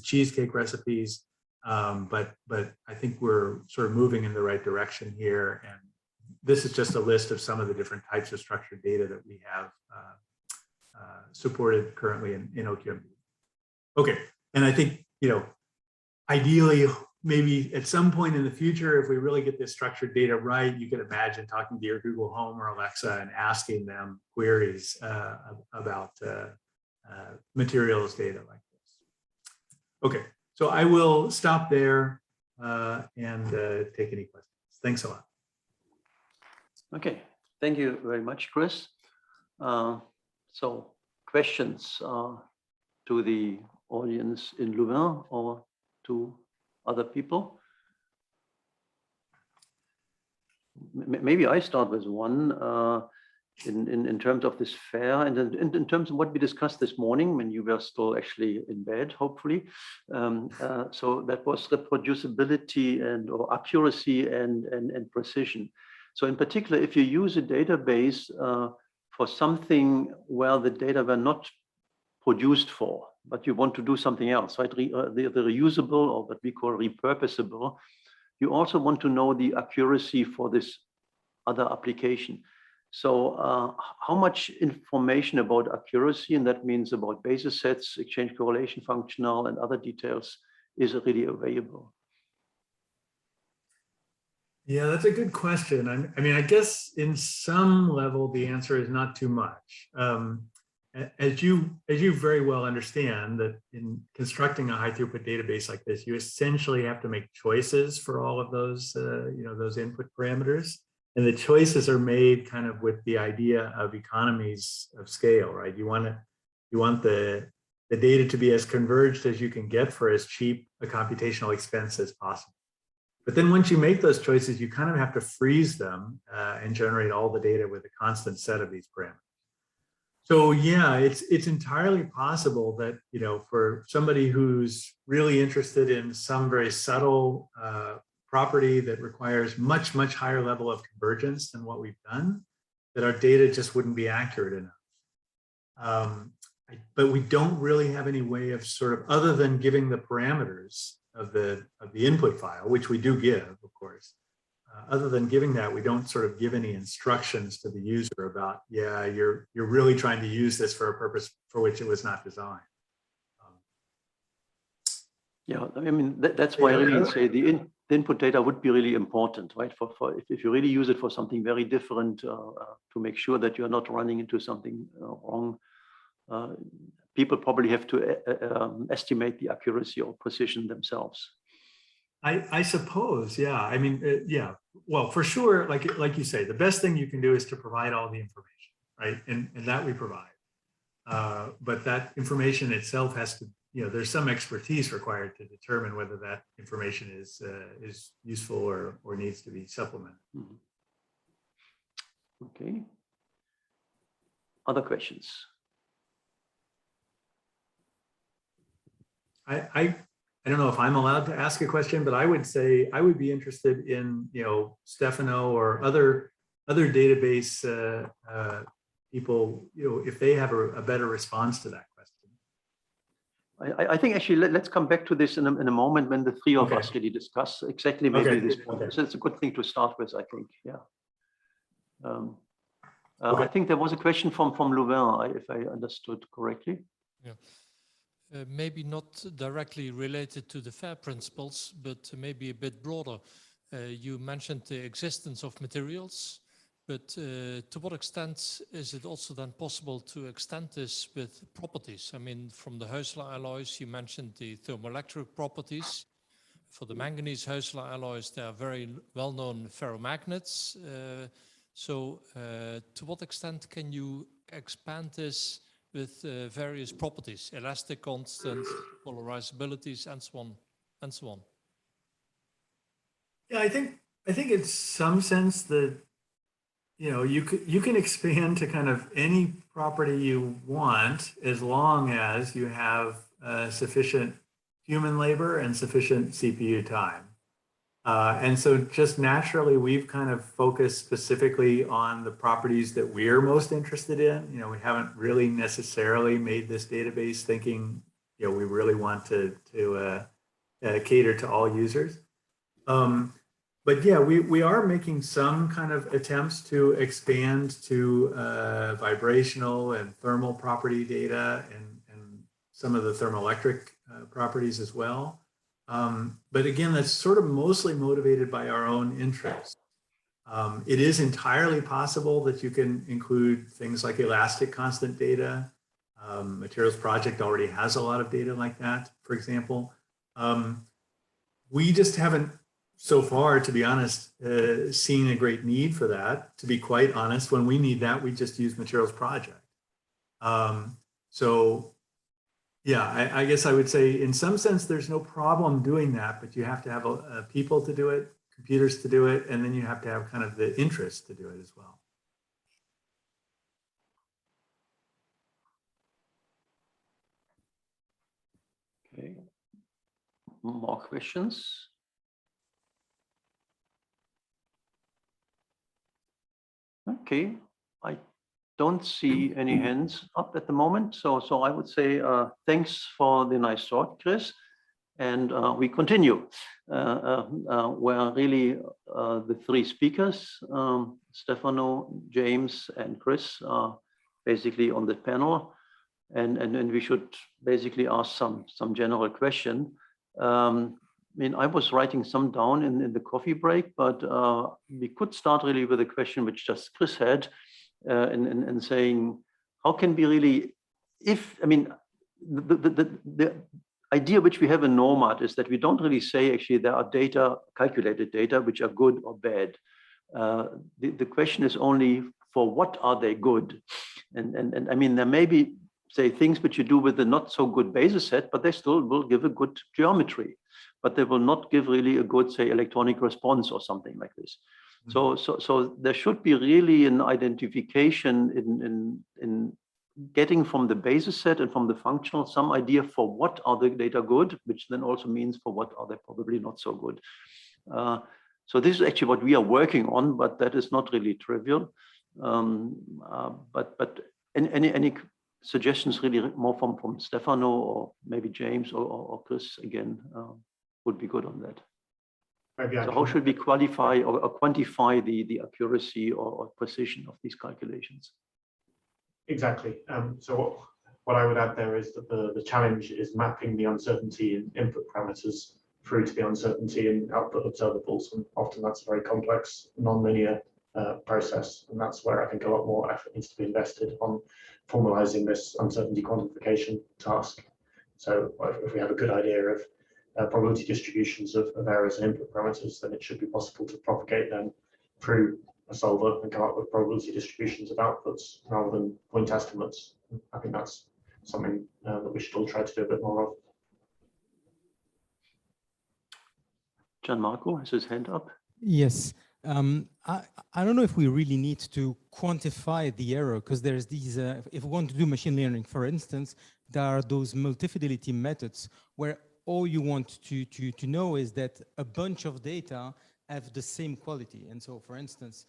cheesecake recipes, but I think we're sort of moving in the right direction here. And this is just a list of some of the different types of structured data that we have supported currently in OQMD. Okay, and I think, ideally, maybe at some point in the future, if we really get this structured data right, you can imagine talking to your Google Home or Alexa and asking them queries about materials data like this. Okay, so I will stop there and take any questions. Thanks a lot. Okay, thank you very much, Chris. So questions to the audience in Louvain or to other people? Maybe I start with one. in terms of this FAIR, and in terms of what we discussed this morning when you were still actually in bed, hopefully. So that was reproducibility and or accuracy and precision. So in particular, if you use a database for something where the data were not produced for, but you want to do something else, right? The reusable, or what we call repurposable, you also want to know the accuracy for this other application. So how much information about accuracy, and that means about basis sets, exchange correlation functional, and other details, is really available? Yeah, that's a good question. I mean, I guess in some level, the answer is not too much. As you very well understand, that in constructing a high throughput database like this, you essentially have to make choices for all of those, those input parameters. And the choices are made kind of with the idea of economies of scale, right? You want the data to be as converged as you can get for as cheap a computational expense as possible. But then once you make those choices, you kind of have to freeze them and generate all the data with a constant set of these parameters. So yeah, it's entirely possible that, for somebody who's really interested in some very subtle property that requires much higher level of convergence than what we've done, that our data just wouldn't be accurate enough. But we don't really have any way of sort of, other than giving the parameters of the input file, which we do give, of course. Other than giving that, we don't sort of give any instructions to the user about, yeah, you're really trying to use this for a purpose for which it was not designed. Yeah, I mean, that's why I really say the input data would be really important, right? If you really use it for something very different, to make sure that you're not running into something wrong, people probably have to estimate the accuracy or precision themselves. I suppose, yeah. I mean, yeah. Well, for sure, like you say, the best thing you can do is to provide all the information, right? And that we provide. But that information itself has to, there's some expertise required to determine whether that information is useful or needs to be supplemented. Mm-hmm. Okay. Other questions? I don't know if I'm allowed to ask a question, but I would say I would be interested in, Stefano or other database people, if they have a better response to that question. I think actually let's come back to this in a moment when the three of us really discuss exactly maybe this point. So it's a good thing to start with, I think. Yeah. I think there was a question from Louvain, if I understood correctly. Yeah. Maybe not directly related to the FAIR principles, but maybe a bit broader. You mentioned the existence of materials, but to what extent is it also then possible to extend this with properties? I mean, from the Huysler alloys, you mentioned the thermoelectric properties. For the manganese Huysler alloys, they are very well-known ferromagnets. So to what extent can you expand this with various properties, elastic constants, polarizabilities, and so on, and so on? Yeah, I think in some sense that you can expand to kind of any property you want as long as you have sufficient human labor and sufficient CPU time. And so just naturally, we've kind of focused specifically on the properties that we're most interested in. We haven't really necessarily made this database thinking, we really want to cater to all users. But yeah, we are making some kind of attempts to expand to vibrational and thermal property data and some of the thermoelectric properties as well. But again, that's sort of mostly motivated by our own interests. It is entirely possible that you can include things like elastic constant data. Materials Project already has a lot of data like that, for example. We just haven't, so far, to be honest, seen a great need for that. To be quite honest, when we need that, we just use Materials Project. So yeah, I guess I would say in some sense, there's no problem doing that, but you have to have people to do it, computers to do it, and then you have to have kind of the interest to do it as well. more questions? Okay, I don't see any hands up at the moment. So I would say thanks for the nice talk, Chris. And we continue. Where really the three speakers, Stefano, James, and Chris, are basically on the panel. And we should basically ask some general question. I mean, I was writing some down in the coffee break, but we could start really with a question which just Chris had, and saying, how can we really, the idea which we have in NORMAT is that we don't really say actually there are data, calculated data, which are good or bad. The question is only for what are they good? And I mean, there may be, say, things which you do with a not so good basis set, but they still will give a good geometry, but they will not give really a good, say, electronic response or something like this. So there should be really an identification in getting from the basis set and from the functional some idea for what are the data good, which then also means for what are they probably not so good. So this is actually what we are working on, but that is not really trivial. But any suggestions really more from Stefano or maybe James or Chris again would be good on that. So how should we qualify or quantify the accuracy or precision of these calculations? Exactly. So what I would add there is that the challenge is mapping the uncertainty in input parameters through to the uncertainty in output observables, and often that's a very complex, non-linear process, and that's where I think a lot more effort needs to be invested on formalizing this uncertainty quantification task. So if we have a good idea of probability distributions of errors and input parameters, then it should be possible to propagate them through a solver and come up with probability distributions of outputs rather than point estimates. I think that's something that we should all try to do a bit more of. Gianmarco has his hand up. Yes. I don't know if we really need to quantify the error, because there's these, if we want to do machine learning, for instance, there are those multifidelity methods where all you want to know is that a bunch of data have the same quality. And so, for instance,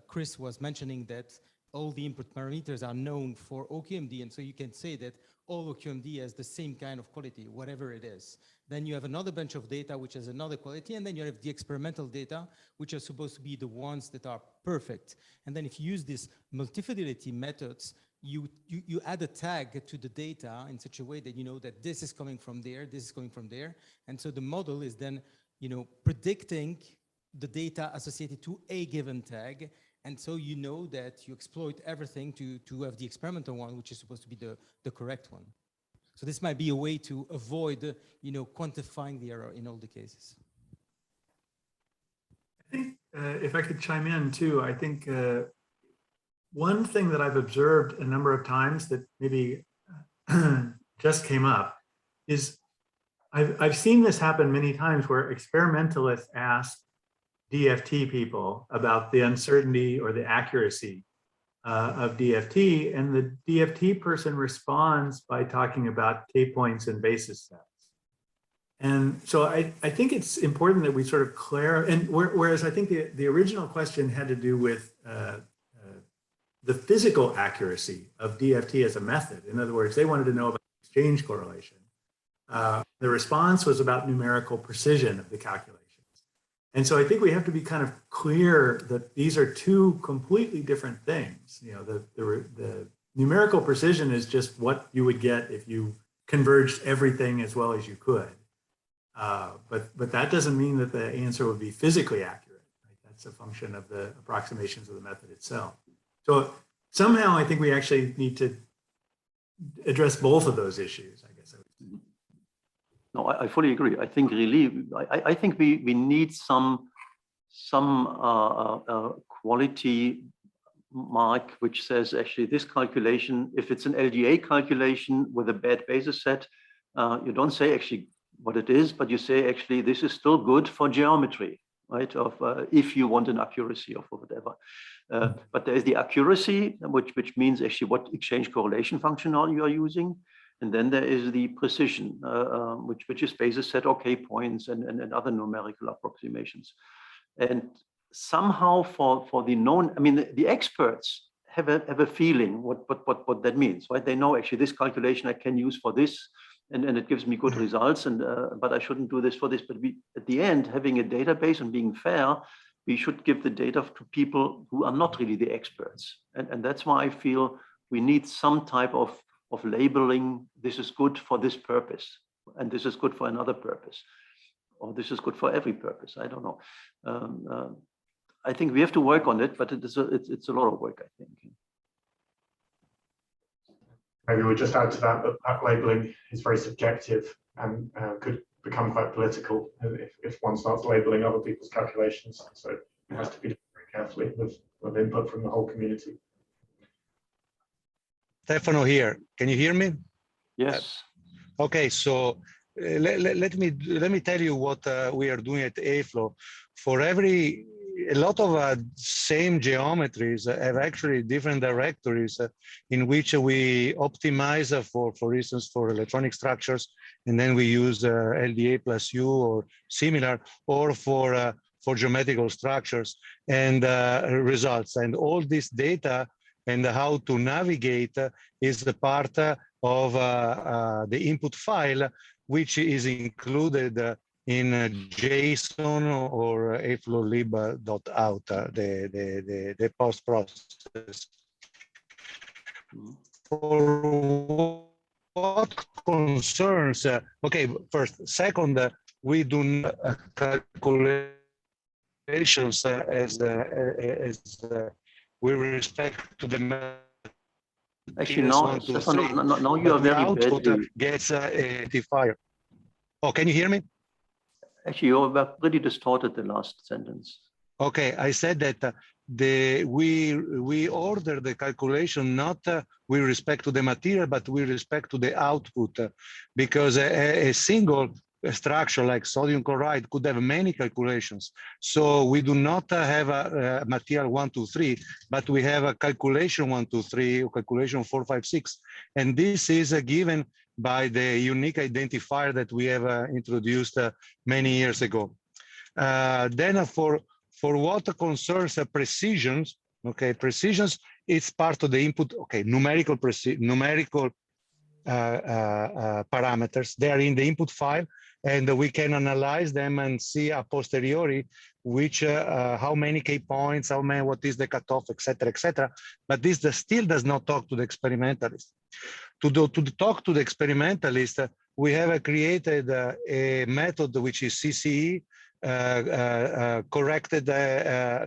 Chris was mentioning that all the input parameters are known for OQMD, and so you can say that all OQMD has the same kind of quality, whatever it is. Then you have another bunch of data which has another quality, and then you have the experimental data, which are supposed to be the ones that are perfect. And then if you use these multifidelity methods, you add a tag to the data in such a way that you know that this is coming from there, this is coming from there. And so the model is then predicting the data associated to a given tag. And so you know that you exploit everything to have the experimental one, which is supposed to be the correct one. So this might be a way to avoid, quantifying the error in all the cases. I think if I could chime in too, I think one thing that I've observed a number of times that maybe just came up is I've seen this happen many times where experimentalists ask DFT people about the uncertainty or the accuracy of DFT, and the DFT person responds by talking about K-points and basis sets. And so I think it's important that we sort of clarify, and whereas I think the original question had to do with the physical accuracy of DFT as a method. In other words, they wanted to know about exchange correlation. The response was about numerical precision of the calculation. And so I think we have to be kind of clear that these are two completely different things. The numerical precision is just what you would get if you converged everything as well as you could. But that doesn't mean that the answer would be physically accurate. Right? That's a function of the approximations of the method itself. So somehow I think we actually need to address both of those issues, I guess. No, I fully agree. I think really, I think we need some quality mark which says actually this calculation, if it's an LDA calculation with a bad basis set, you don't say actually what it is, but you say actually this is still good for geometry, right? Of if you want an accuracy of whatever. But there is the accuracy, which means actually what exchange correlation functional you are using. And then there is the precision, which is basically set OK points and other numerical approximations. And somehow for the known, I mean, the experts have a feeling what that means, right? They know actually this calculation I can use for this, and it gives me good results, and but I shouldn't do this for this. But we, at the end, having a database and being fair, we should give the data to people who are not really the experts. And that's why I feel we need some type of labeling. This is good for this purpose, and this is good for another purpose, or this is good for every purpose. I don't know. I think we have to work on it, but it's a lot of work, I think. Maybe we'll just add to that that labeling is very subjective and could become quite political if one starts labeling other people's calculations. So it has to be done very carefully with input from the whole community. Stefano here. Can you hear me? Yes. Okay, so let me tell you what we are doing at AFLO. For a lot of same geometries have actually different directories in which we optimize for instance, for electronic structures, and then we use LDA plus U or similar, or for geometrical structures and results. And all this data and how to navigate is the part of the input file, which is included in JSON or aflolib.out, the post process. For what concerns, okay, second, we do not calculations as with respect to the actually now, Stefano, now you are very badly. Gets a identifier. Oh, can you hear me? Actually, you were pretty distorted the last sentence. Okay, I said that we order the calculation not with respect to the material, but with respect to the output, because a single structure like sodium chloride could have many calculations. So we do not have a material 1, 2, 3, but we have a calculation 1, 2, 3, or calculation 4, 5, 6, and this is given by the unique identifier that we have introduced many years ago. Then for what concerns precisions, okay, precisions, it's part of the input, okay, numerical parameters. They are in the input file, and we can analyze them and see a posteriori which how many K points, what is the cutoff, etc., etc. But this still does not talk to the experimentalist. To talk to the experimentalist, we have created a method which is CCE,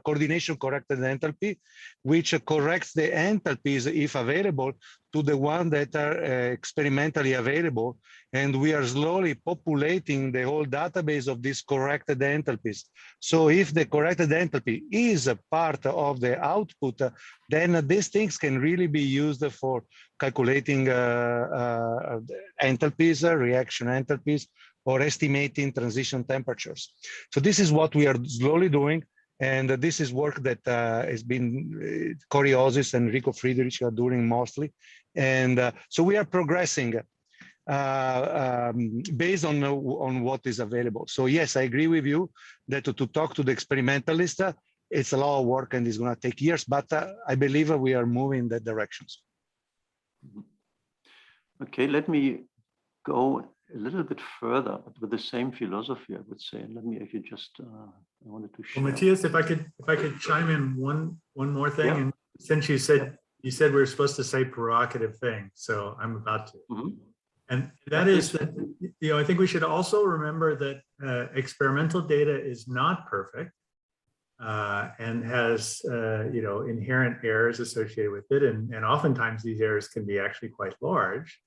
coordination corrected enthalpy, which corrects the enthalpies, if available, to the one that are experimentally available. And we are slowly populating the whole database of these corrected enthalpies. So if the corrected enthalpy is a part of the output, then these things can really be used for calculating enthalpies, reaction enthalpies, or estimating transition temperatures. So this is what we are slowly doing. And this is work that has been Corey Osis and Rico Friedrich are doing mostly. And so we are progressing based on what is available. So yes, I agree with you that to talk to the experimentalist, it's a lot of work and it's going to take years, but I believe we are moving in that directions. Okay, let me go a little bit further with the same philosophy, I would say. And let me actually just, I wanted to share. Well, Matthias, if I could chime in one more thing. Yeah. And since you said we're supposed to say provocative things, so I'm about to. Mm-hmm. And that is that, you know, I think we should also remember that experimental data is not perfect and has, you know, inherent errors associated with it. And oftentimes these errors can be actually quite large.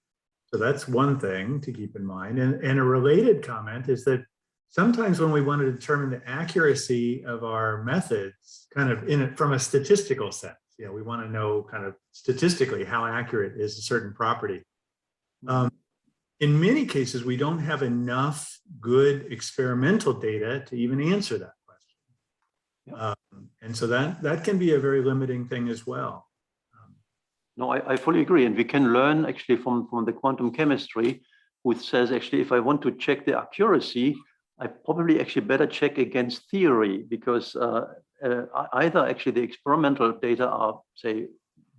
So that's one thing to keep in mind. And a related comment is that sometimes when we want to determine the accuracy of our methods, kind of from a statistical sense, you know, we want to know kind of statistically how accurate is a certain property. In many cases, we don't have enough good experimental data to even answer that question. And so that can be a very limiting thing as well. No, I fully agree. And we can learn actually from the quantum chemistry, which says actually, if I want to check the accuracy, I probably actually better check against theory, because either actually the experimental data are, say,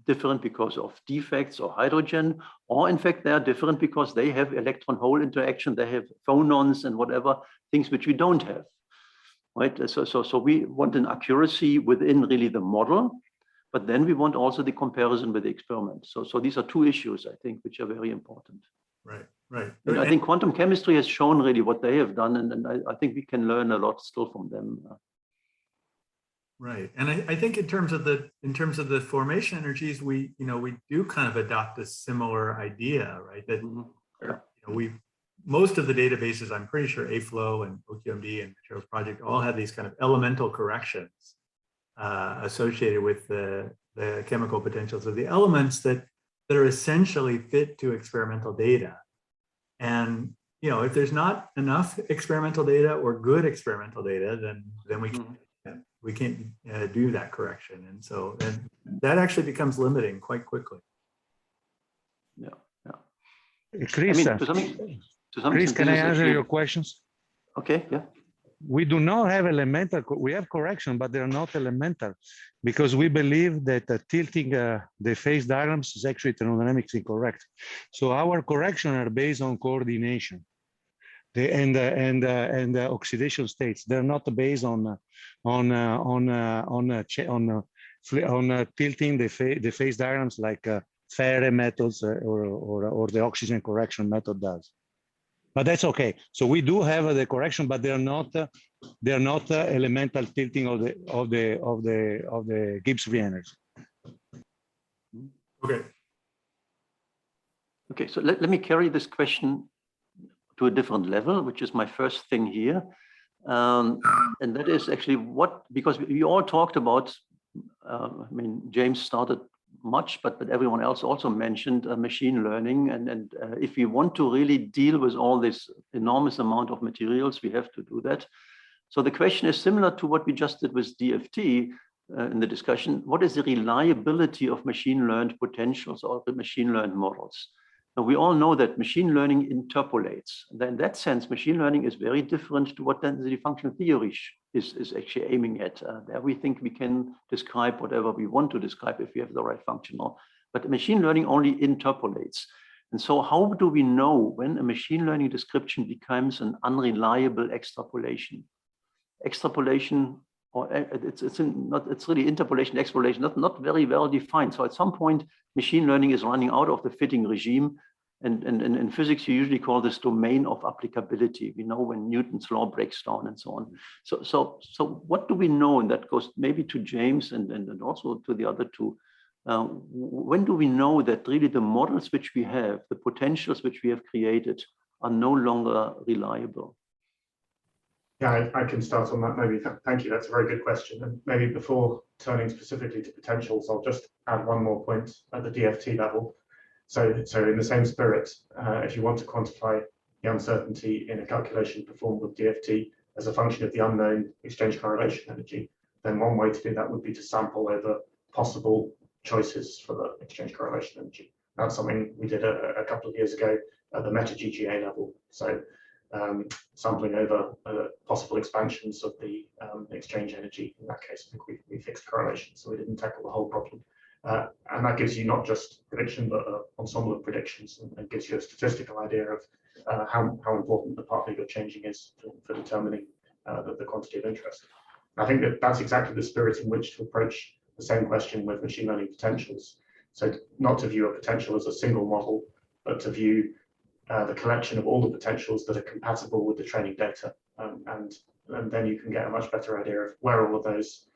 different because of defects or hydrogen, or in fact, they are different because they have electron-hole interaction, they have phonons and whatever, things which we don't have, right? So we want an accuracy within really the model, but then we want also the comparison with the experiment. So these are two issues, I think, which are very important. Right, right. And I think quantum chemistry has shown really what they have done, and I think we can learn a lot still from them. Right, and I think in terms of the formation energies, we do kind of adopt a similar idea, right? That most of the databases, I'm pretty sure AFLOW and OQMD and Materials Project all have these kind of elemental corrections associated with the chemical potentials of the elements that are essentially fit to experimental data. And if there's not enough experimental data or good experimental data, then we can't do that correction, and so that actually becomes limiting quite quickly. Chris, Chris, can I answer your questions? Okay, yeah. We do not have elemental, we have correction, but they're not elemental, because we believe that tilting the phase diagrams is actually thermodynamically incorrect. So our corrections are based on coordination and oxidation states. They're not based on tilting the phase diagrams like FAIR methods or the oxygen correction method does. But that's okay. So we do have the correction, but they're not elemental tilting of the Gibbs free energy. Okay. Okay, so let me carry this question to a different level, which is my first thing here. And that is actually because we all talked about, I mean, James started much, but everyone else also mentioned machine learning. And if we want to really deal with all this enormous amount of materials, we have to do that. So the question is similar to what we just did with DFT in the discussion. What is the reliability of machine learned potentials or the machine learned models? Now, we all know that machine learning interpolates. In that sense, machine learning is very different to what density function theory is actually aiming at. There we think we can describe whatever we want to describe if we have the right functional. But machine learning only interpolates. And so how do we know when a machine learning description becomes an unreliable extrapolation? Extrapolation, or it's really interpolation, extrapolation, not very well defined. So at some point, machine learning is running out of the fitting regime. And in physics, you usually call this domain of applicability. We know when Newton's law breaks down and so on. So what do we know? And that goes maybe to James and also to the other two. When do we know that really the models which we have, the potentials which we have created, are no longer reliable? Yeah, I can start on that maybe. Thank you. That's a very good question. And maybe before turning specifically to potentials, I'll just add one more point at the DFT level. So in the same spirit, if you want to quantify the uncertainty in a calculation performed with DFT as a function of the unknown exchange correlation energy, then one way to do that would be to sample over possible choices for the exchange correlation energy. That's something we did a couple of years ago at the meta GGA level. So sampling over possible expansions of the exchange energy. In that case, I think we fixed correlation, so we didn't tackle the whole problem. And that gives you not just prediction, but an ensemble of predictions, and gives you a statistical idea of how important the part that you're changing is for determining the quantity of interest. And I think that's exactly the spirit in which to approach the same question with machine learning potentials. So not to view a potential as a single model, but to view the collection of all the potentials that are compatible with the training data. And then you can get a much better idea of where all of those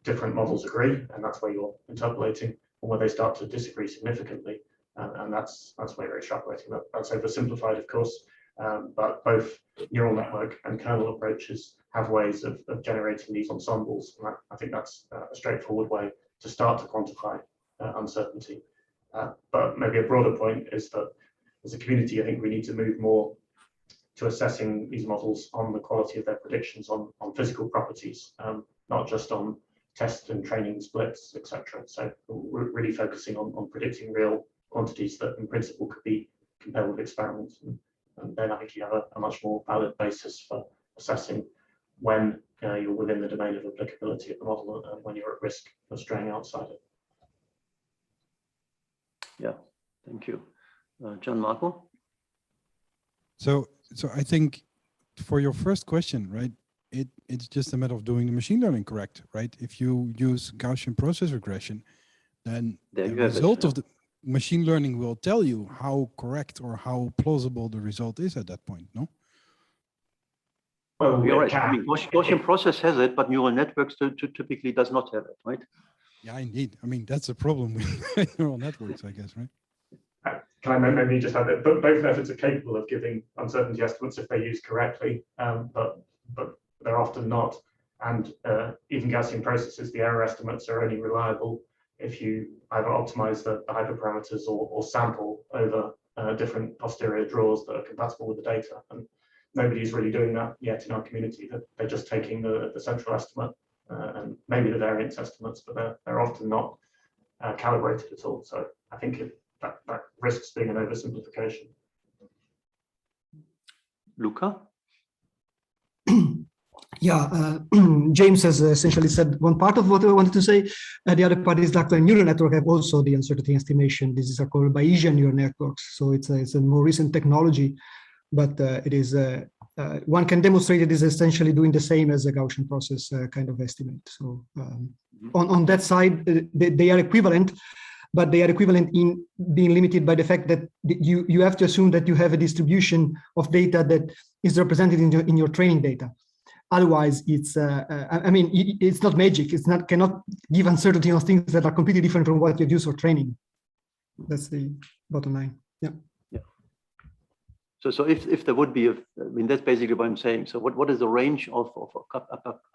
different models agree, and that's where you're interpolating, and where they start to disagree significantly. And that's where you're extrapolating. That's oversimplified, of course, but both neural network and kernel approaches have ways of generating these ensembles. And I think that's a straightforward way to start to quantify uncertainty. But maybe a broader point is that as a community, I think we need to move more to assessing these models on the quality of their predictions on physical properties, not just on test and training splits, etc. So we're really focusing on predicting real quantities that in principle could be compared with experiments. And then I think you have a much more valid basis for assessing when you're within the domain of applicability of the model and when you're at risk of straying outside it. Yeah, thank you. Gianmarco? So I think for your first question, right, it's just a matter of doing the machine learning correct, right? If you use Gaussian process regression, then the result of the machine learning will tell you how correct or how plausible the result is at that point, no? Well, you're right. I mean, Gaussian process has it, but neural networks typically does not have it, right? Yeah, indeed. I mean, that's a problem with neural networks, I guess, right? Can I maybe just add that both methods are capable of giving uncertainty estimates if they're used correctly, but they're often not. And even Gaussian processes, the error estimates are only reliable if you either optimize the hyperparameters or sample over different posterior draws that are compatible with the data. And nobody's really doing that yet in our community. They're just taking the central estimate and maybe the variance estimates, but they're often not calibrated at all. So I think that risks being an oversimplification. Luca? Yeah, James has essentially said one part of what I wanted to say. The other part is that the neural network have also the uncertainty estimation. This is called Bayesian neural networks. So it's a more recent technology, but it is one can demonstrate it is essentially doing the same as a Gaussian process kind of estimate. So on that side, they are equivalent, but they are equivalent in being limited by the fact that you have to assume that you have a distribution of data that is represented in your training data. Otherwise, it's I mean, it's not magic. It's not cannot give uncertainty on things that are completely different from what you've used for training. That's the bottom line. Yeah. Yeah. So if there would be I mean, that's basically what I'm saying. So what is the range of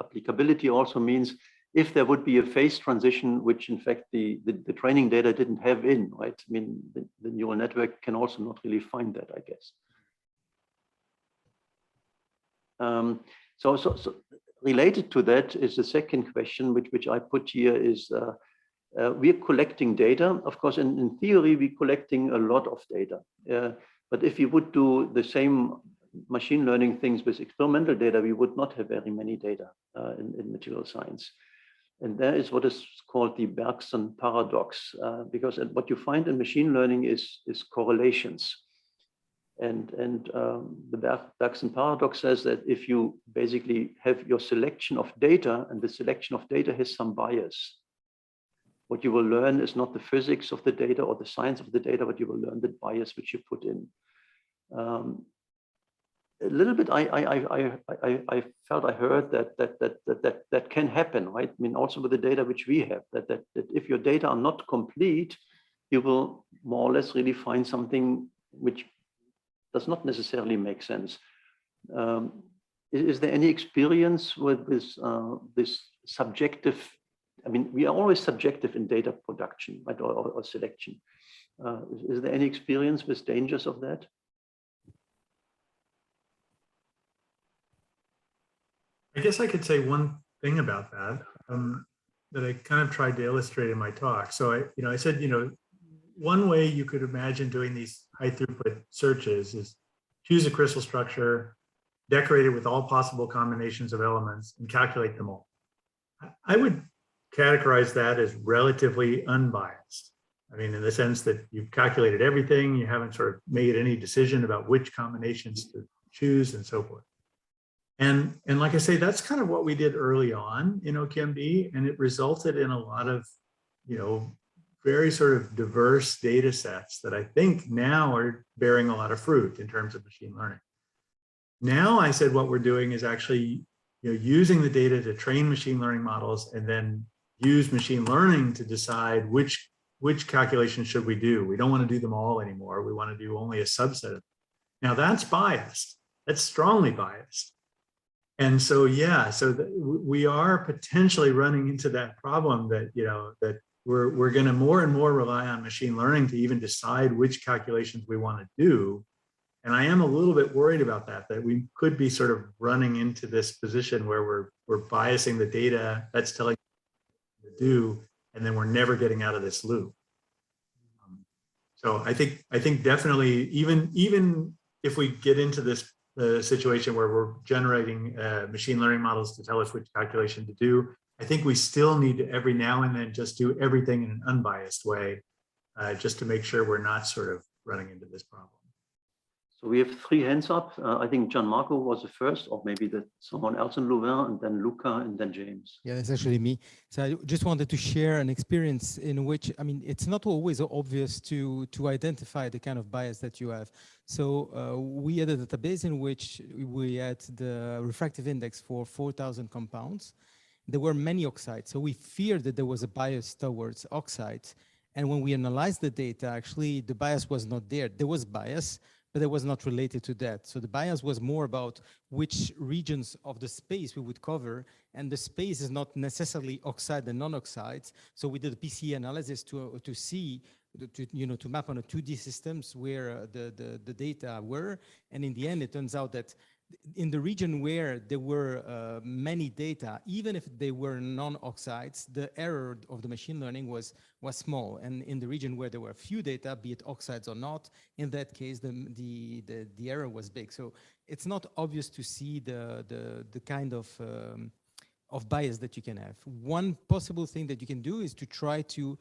applicability also means if there would be a phase transition, which in fact the training data didn't have in, right? I mean, the neural network can also not really find that, I guess. So related to that is the second question, which I put here is we're collecting data. Of course, in theory, we're collecting a lot of data. But if you would do the same machine learning things with experimental data, we would not have very many data in material science. And that is what is called the Bergson paradox, because what you find in machine learning is correlations. And the Bergson paradox says that if you basically have your selection of data and the selection of data has some bias, what you will learn is not the physics of the data or the science of the data, but you will learn the bias which you put in. A little bit, I felt I heard that can happen, right? I mean, also with the data which we have, that if your data are not complete, you will more or less really find something which does not necessarily make sense. Is there any experience with this subjective? I mean, we are always subjective in data production, right, or selection. Is there any experience with dangers of that? I guess I could say one thing about that that I kind of tried to illustrate in my talk. So I said, one way you could imagine doing these high throughput searches is choose a crystal structure, decorate it with all possible combinations of elements, and calculate them all. I would categorize that as relatively unbiased. I mean, in the sense that you've calculated everything, you haven't sort of made any decision about which combinations to choose and so forth. And like I say, that's kind of what we did early on in OQMD, and it resulted in a lot of, very sort of diverse data sets that I think now are bearing a lot of fruit in terms of machine learning. Now I said what we're doing is actually using the data to train machine learning models and then use machine learning to decide which calculations should we do. We don't want to do them all anymore. We want to do only a subset of them. Now that's biased. That's strongly biased. And so, yeah, so we are potentially running into that problem that, that we're going to more and more rely on machine learning to even decide which calculations we want to do. And I am a little bit worried about that we could be sort of running into this position where we're biasing the data that's telling do, and then we're never getting out of this loop. So I think definitely even if we get into this situation where we're generating machine learning models to tell us which calculation to do, I think we still need to every now and then just do everything in an unbiased way, just to make sure we're not sort of running into this problem. So we have 3 hands up. I think Gianmarco was the first, or maybe that someone else in Louvain, and then Luca, and then James. Yeah, that's actually me. So I just wanted to share an experience in which, I mean, it's not always obvious to identify the kind of bias that you have. So we had a database in which we had the refractive index for 4,000 compounds. There were many oxides, so we feared that there was a bias towards oxides. And when we analyzed the data, actually, the bias was not there. There was bias, but it was not related to that. So the bias was more about which regions of the space we would cover, and the space is not necessarily oxide and non-oxides. So we did a PCA analysis to see, to map on a 2D systems where the data were, and in the end, it turns out that in the region where there were many data, even if they were non-oxides, the error of the machine learning was small. And in the region where there were few data, be it oxides or not, in that case, the error was big. So it's not obvious to see the kind of bias that you can have. One possible thing that you can do is to try to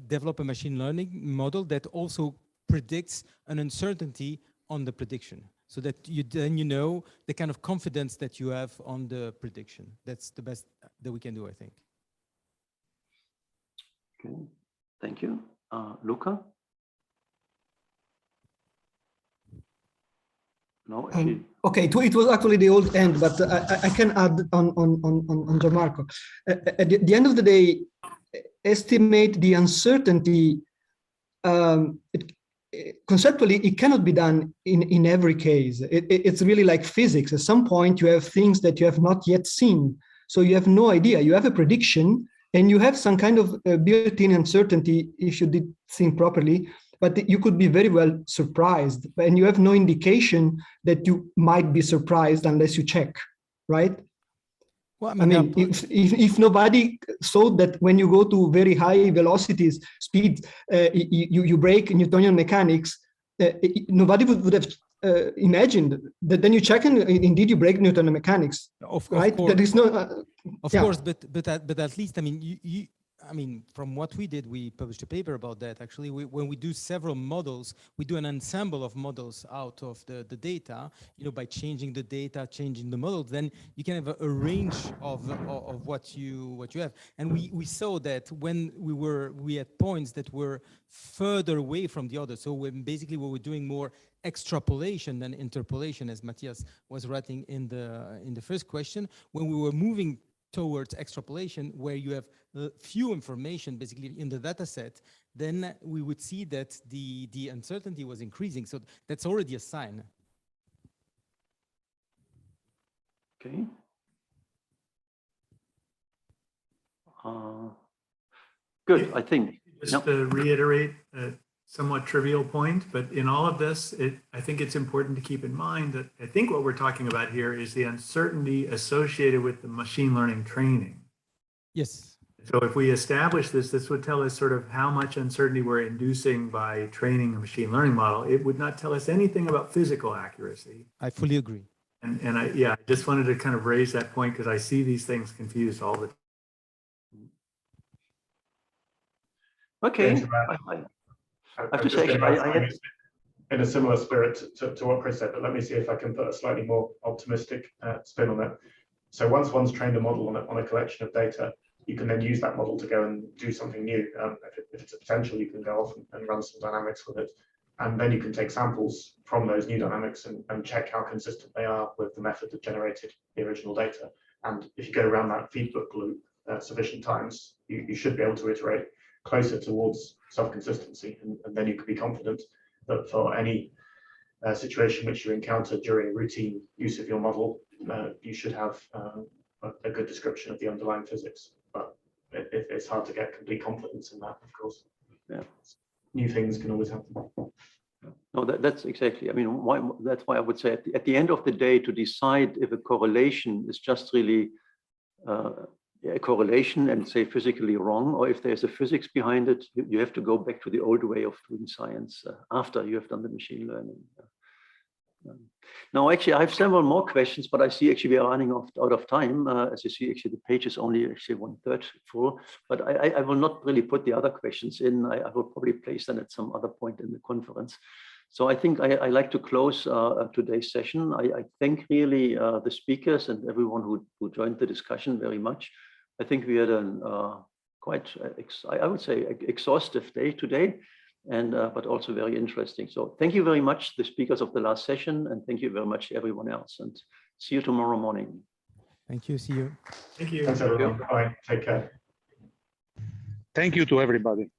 develop a machine learning model that also predicts an uncertainty on the prediction, so that then you know the kind of confidence that you have on the prediction. That's the best that we can do, I think. Okay, thank you. Luca? No, actually. Okay, it was actually the old end, but I can add on Gianmarco. At the end of the day, estimate the uncertainty. Conceptually, it cannot be done in every case. It's really like physics. At some point, you have things that you have not yet seen. So you have no idea. You have a prediction, and you have some kind of built-in uncertainty if you did think properly, but you could be very well surprised. And you have no indication that you might be surprised unless you check, right? Well, I mean, if nobody saw that when you go to very high velocities, speed, you break Newtonian mechanics, nobody would have imagined that. Then you check and indeed you break Newtonian mechanics. Of right? Course. There is no. Of course, but at least, I mean, I mean, from what we did, we published a paper about that. Actually, when we do several models, we do an ensemble of models out of the data. By changing the data, changing the models, then you can have a range of what you have. And we saw that when we had points that were further away from the other. So when basically we were doing more extrapolation than interpolation, as Matthias was writing in the first question, when we were moving towards extrapolation, where you have few information basically in the data set, then we would see that the uncertainty was increasing. So that's already a sign. Okay. Good, I think. Just to reiterate a somewhat trivial point, but in all of this, I think it's important to keep in mind that I think what we're talking about here is the uncertainty associated with the machine learning training. Yes. So if we establish this would tell us sort of how much uncertainty we're inducing by training a machine learning model. It would not tell us anything about physical accuracy. I fully agree. And I just wanted to kind of raise that point because I see these things confused all the time. Okay. I have to say, in a similar spirit to what Chris said, but let me see if I can put a slightly more optimistic spin on it. So once one's trained a model on a collection of data, you can then use that model to go and do something new. If it's a potential, you can go off and run some dynamics with it. And then you can take samples from those new dynamics and check how consistent they are with the method that generated the original data. And if you go around that feedback loop sufficient times, you should be able to iterate closer towards self-consistency. And then you can be confident that for any situation which you encounter during routine use of your model, you should have a good description of the underlying physics. But it's hard to get complete confidence in that, of course. Yeah. New things can always happen. No, that's exactly. I mean, that's why I would say at the end of the day, to decide if a correlation is just really a correlation and say physically wrong, or if there's a physics behind it, you have to go back to the old way of doing science after you have done the machine learning. Now, actually, I have several more questions, but I see actually we are running out of time. As you see, actually, the page is only actually 1/3 full, but I will not really put the other questions in. I will probably place them at some other point in the conference. So I think I like to close today's session. I thank really the speakers and everyone who joined the discussion very much. I think we had a quite, I would say, exhaustive day today, and but also very interesting. So thank you very much, the speakers of the last session, and thank you very much everyone else. And see you tomorrow morning. Thank you. See you. Thank you. Thanks, everyone. Bye. Take care. Thank you to everybody.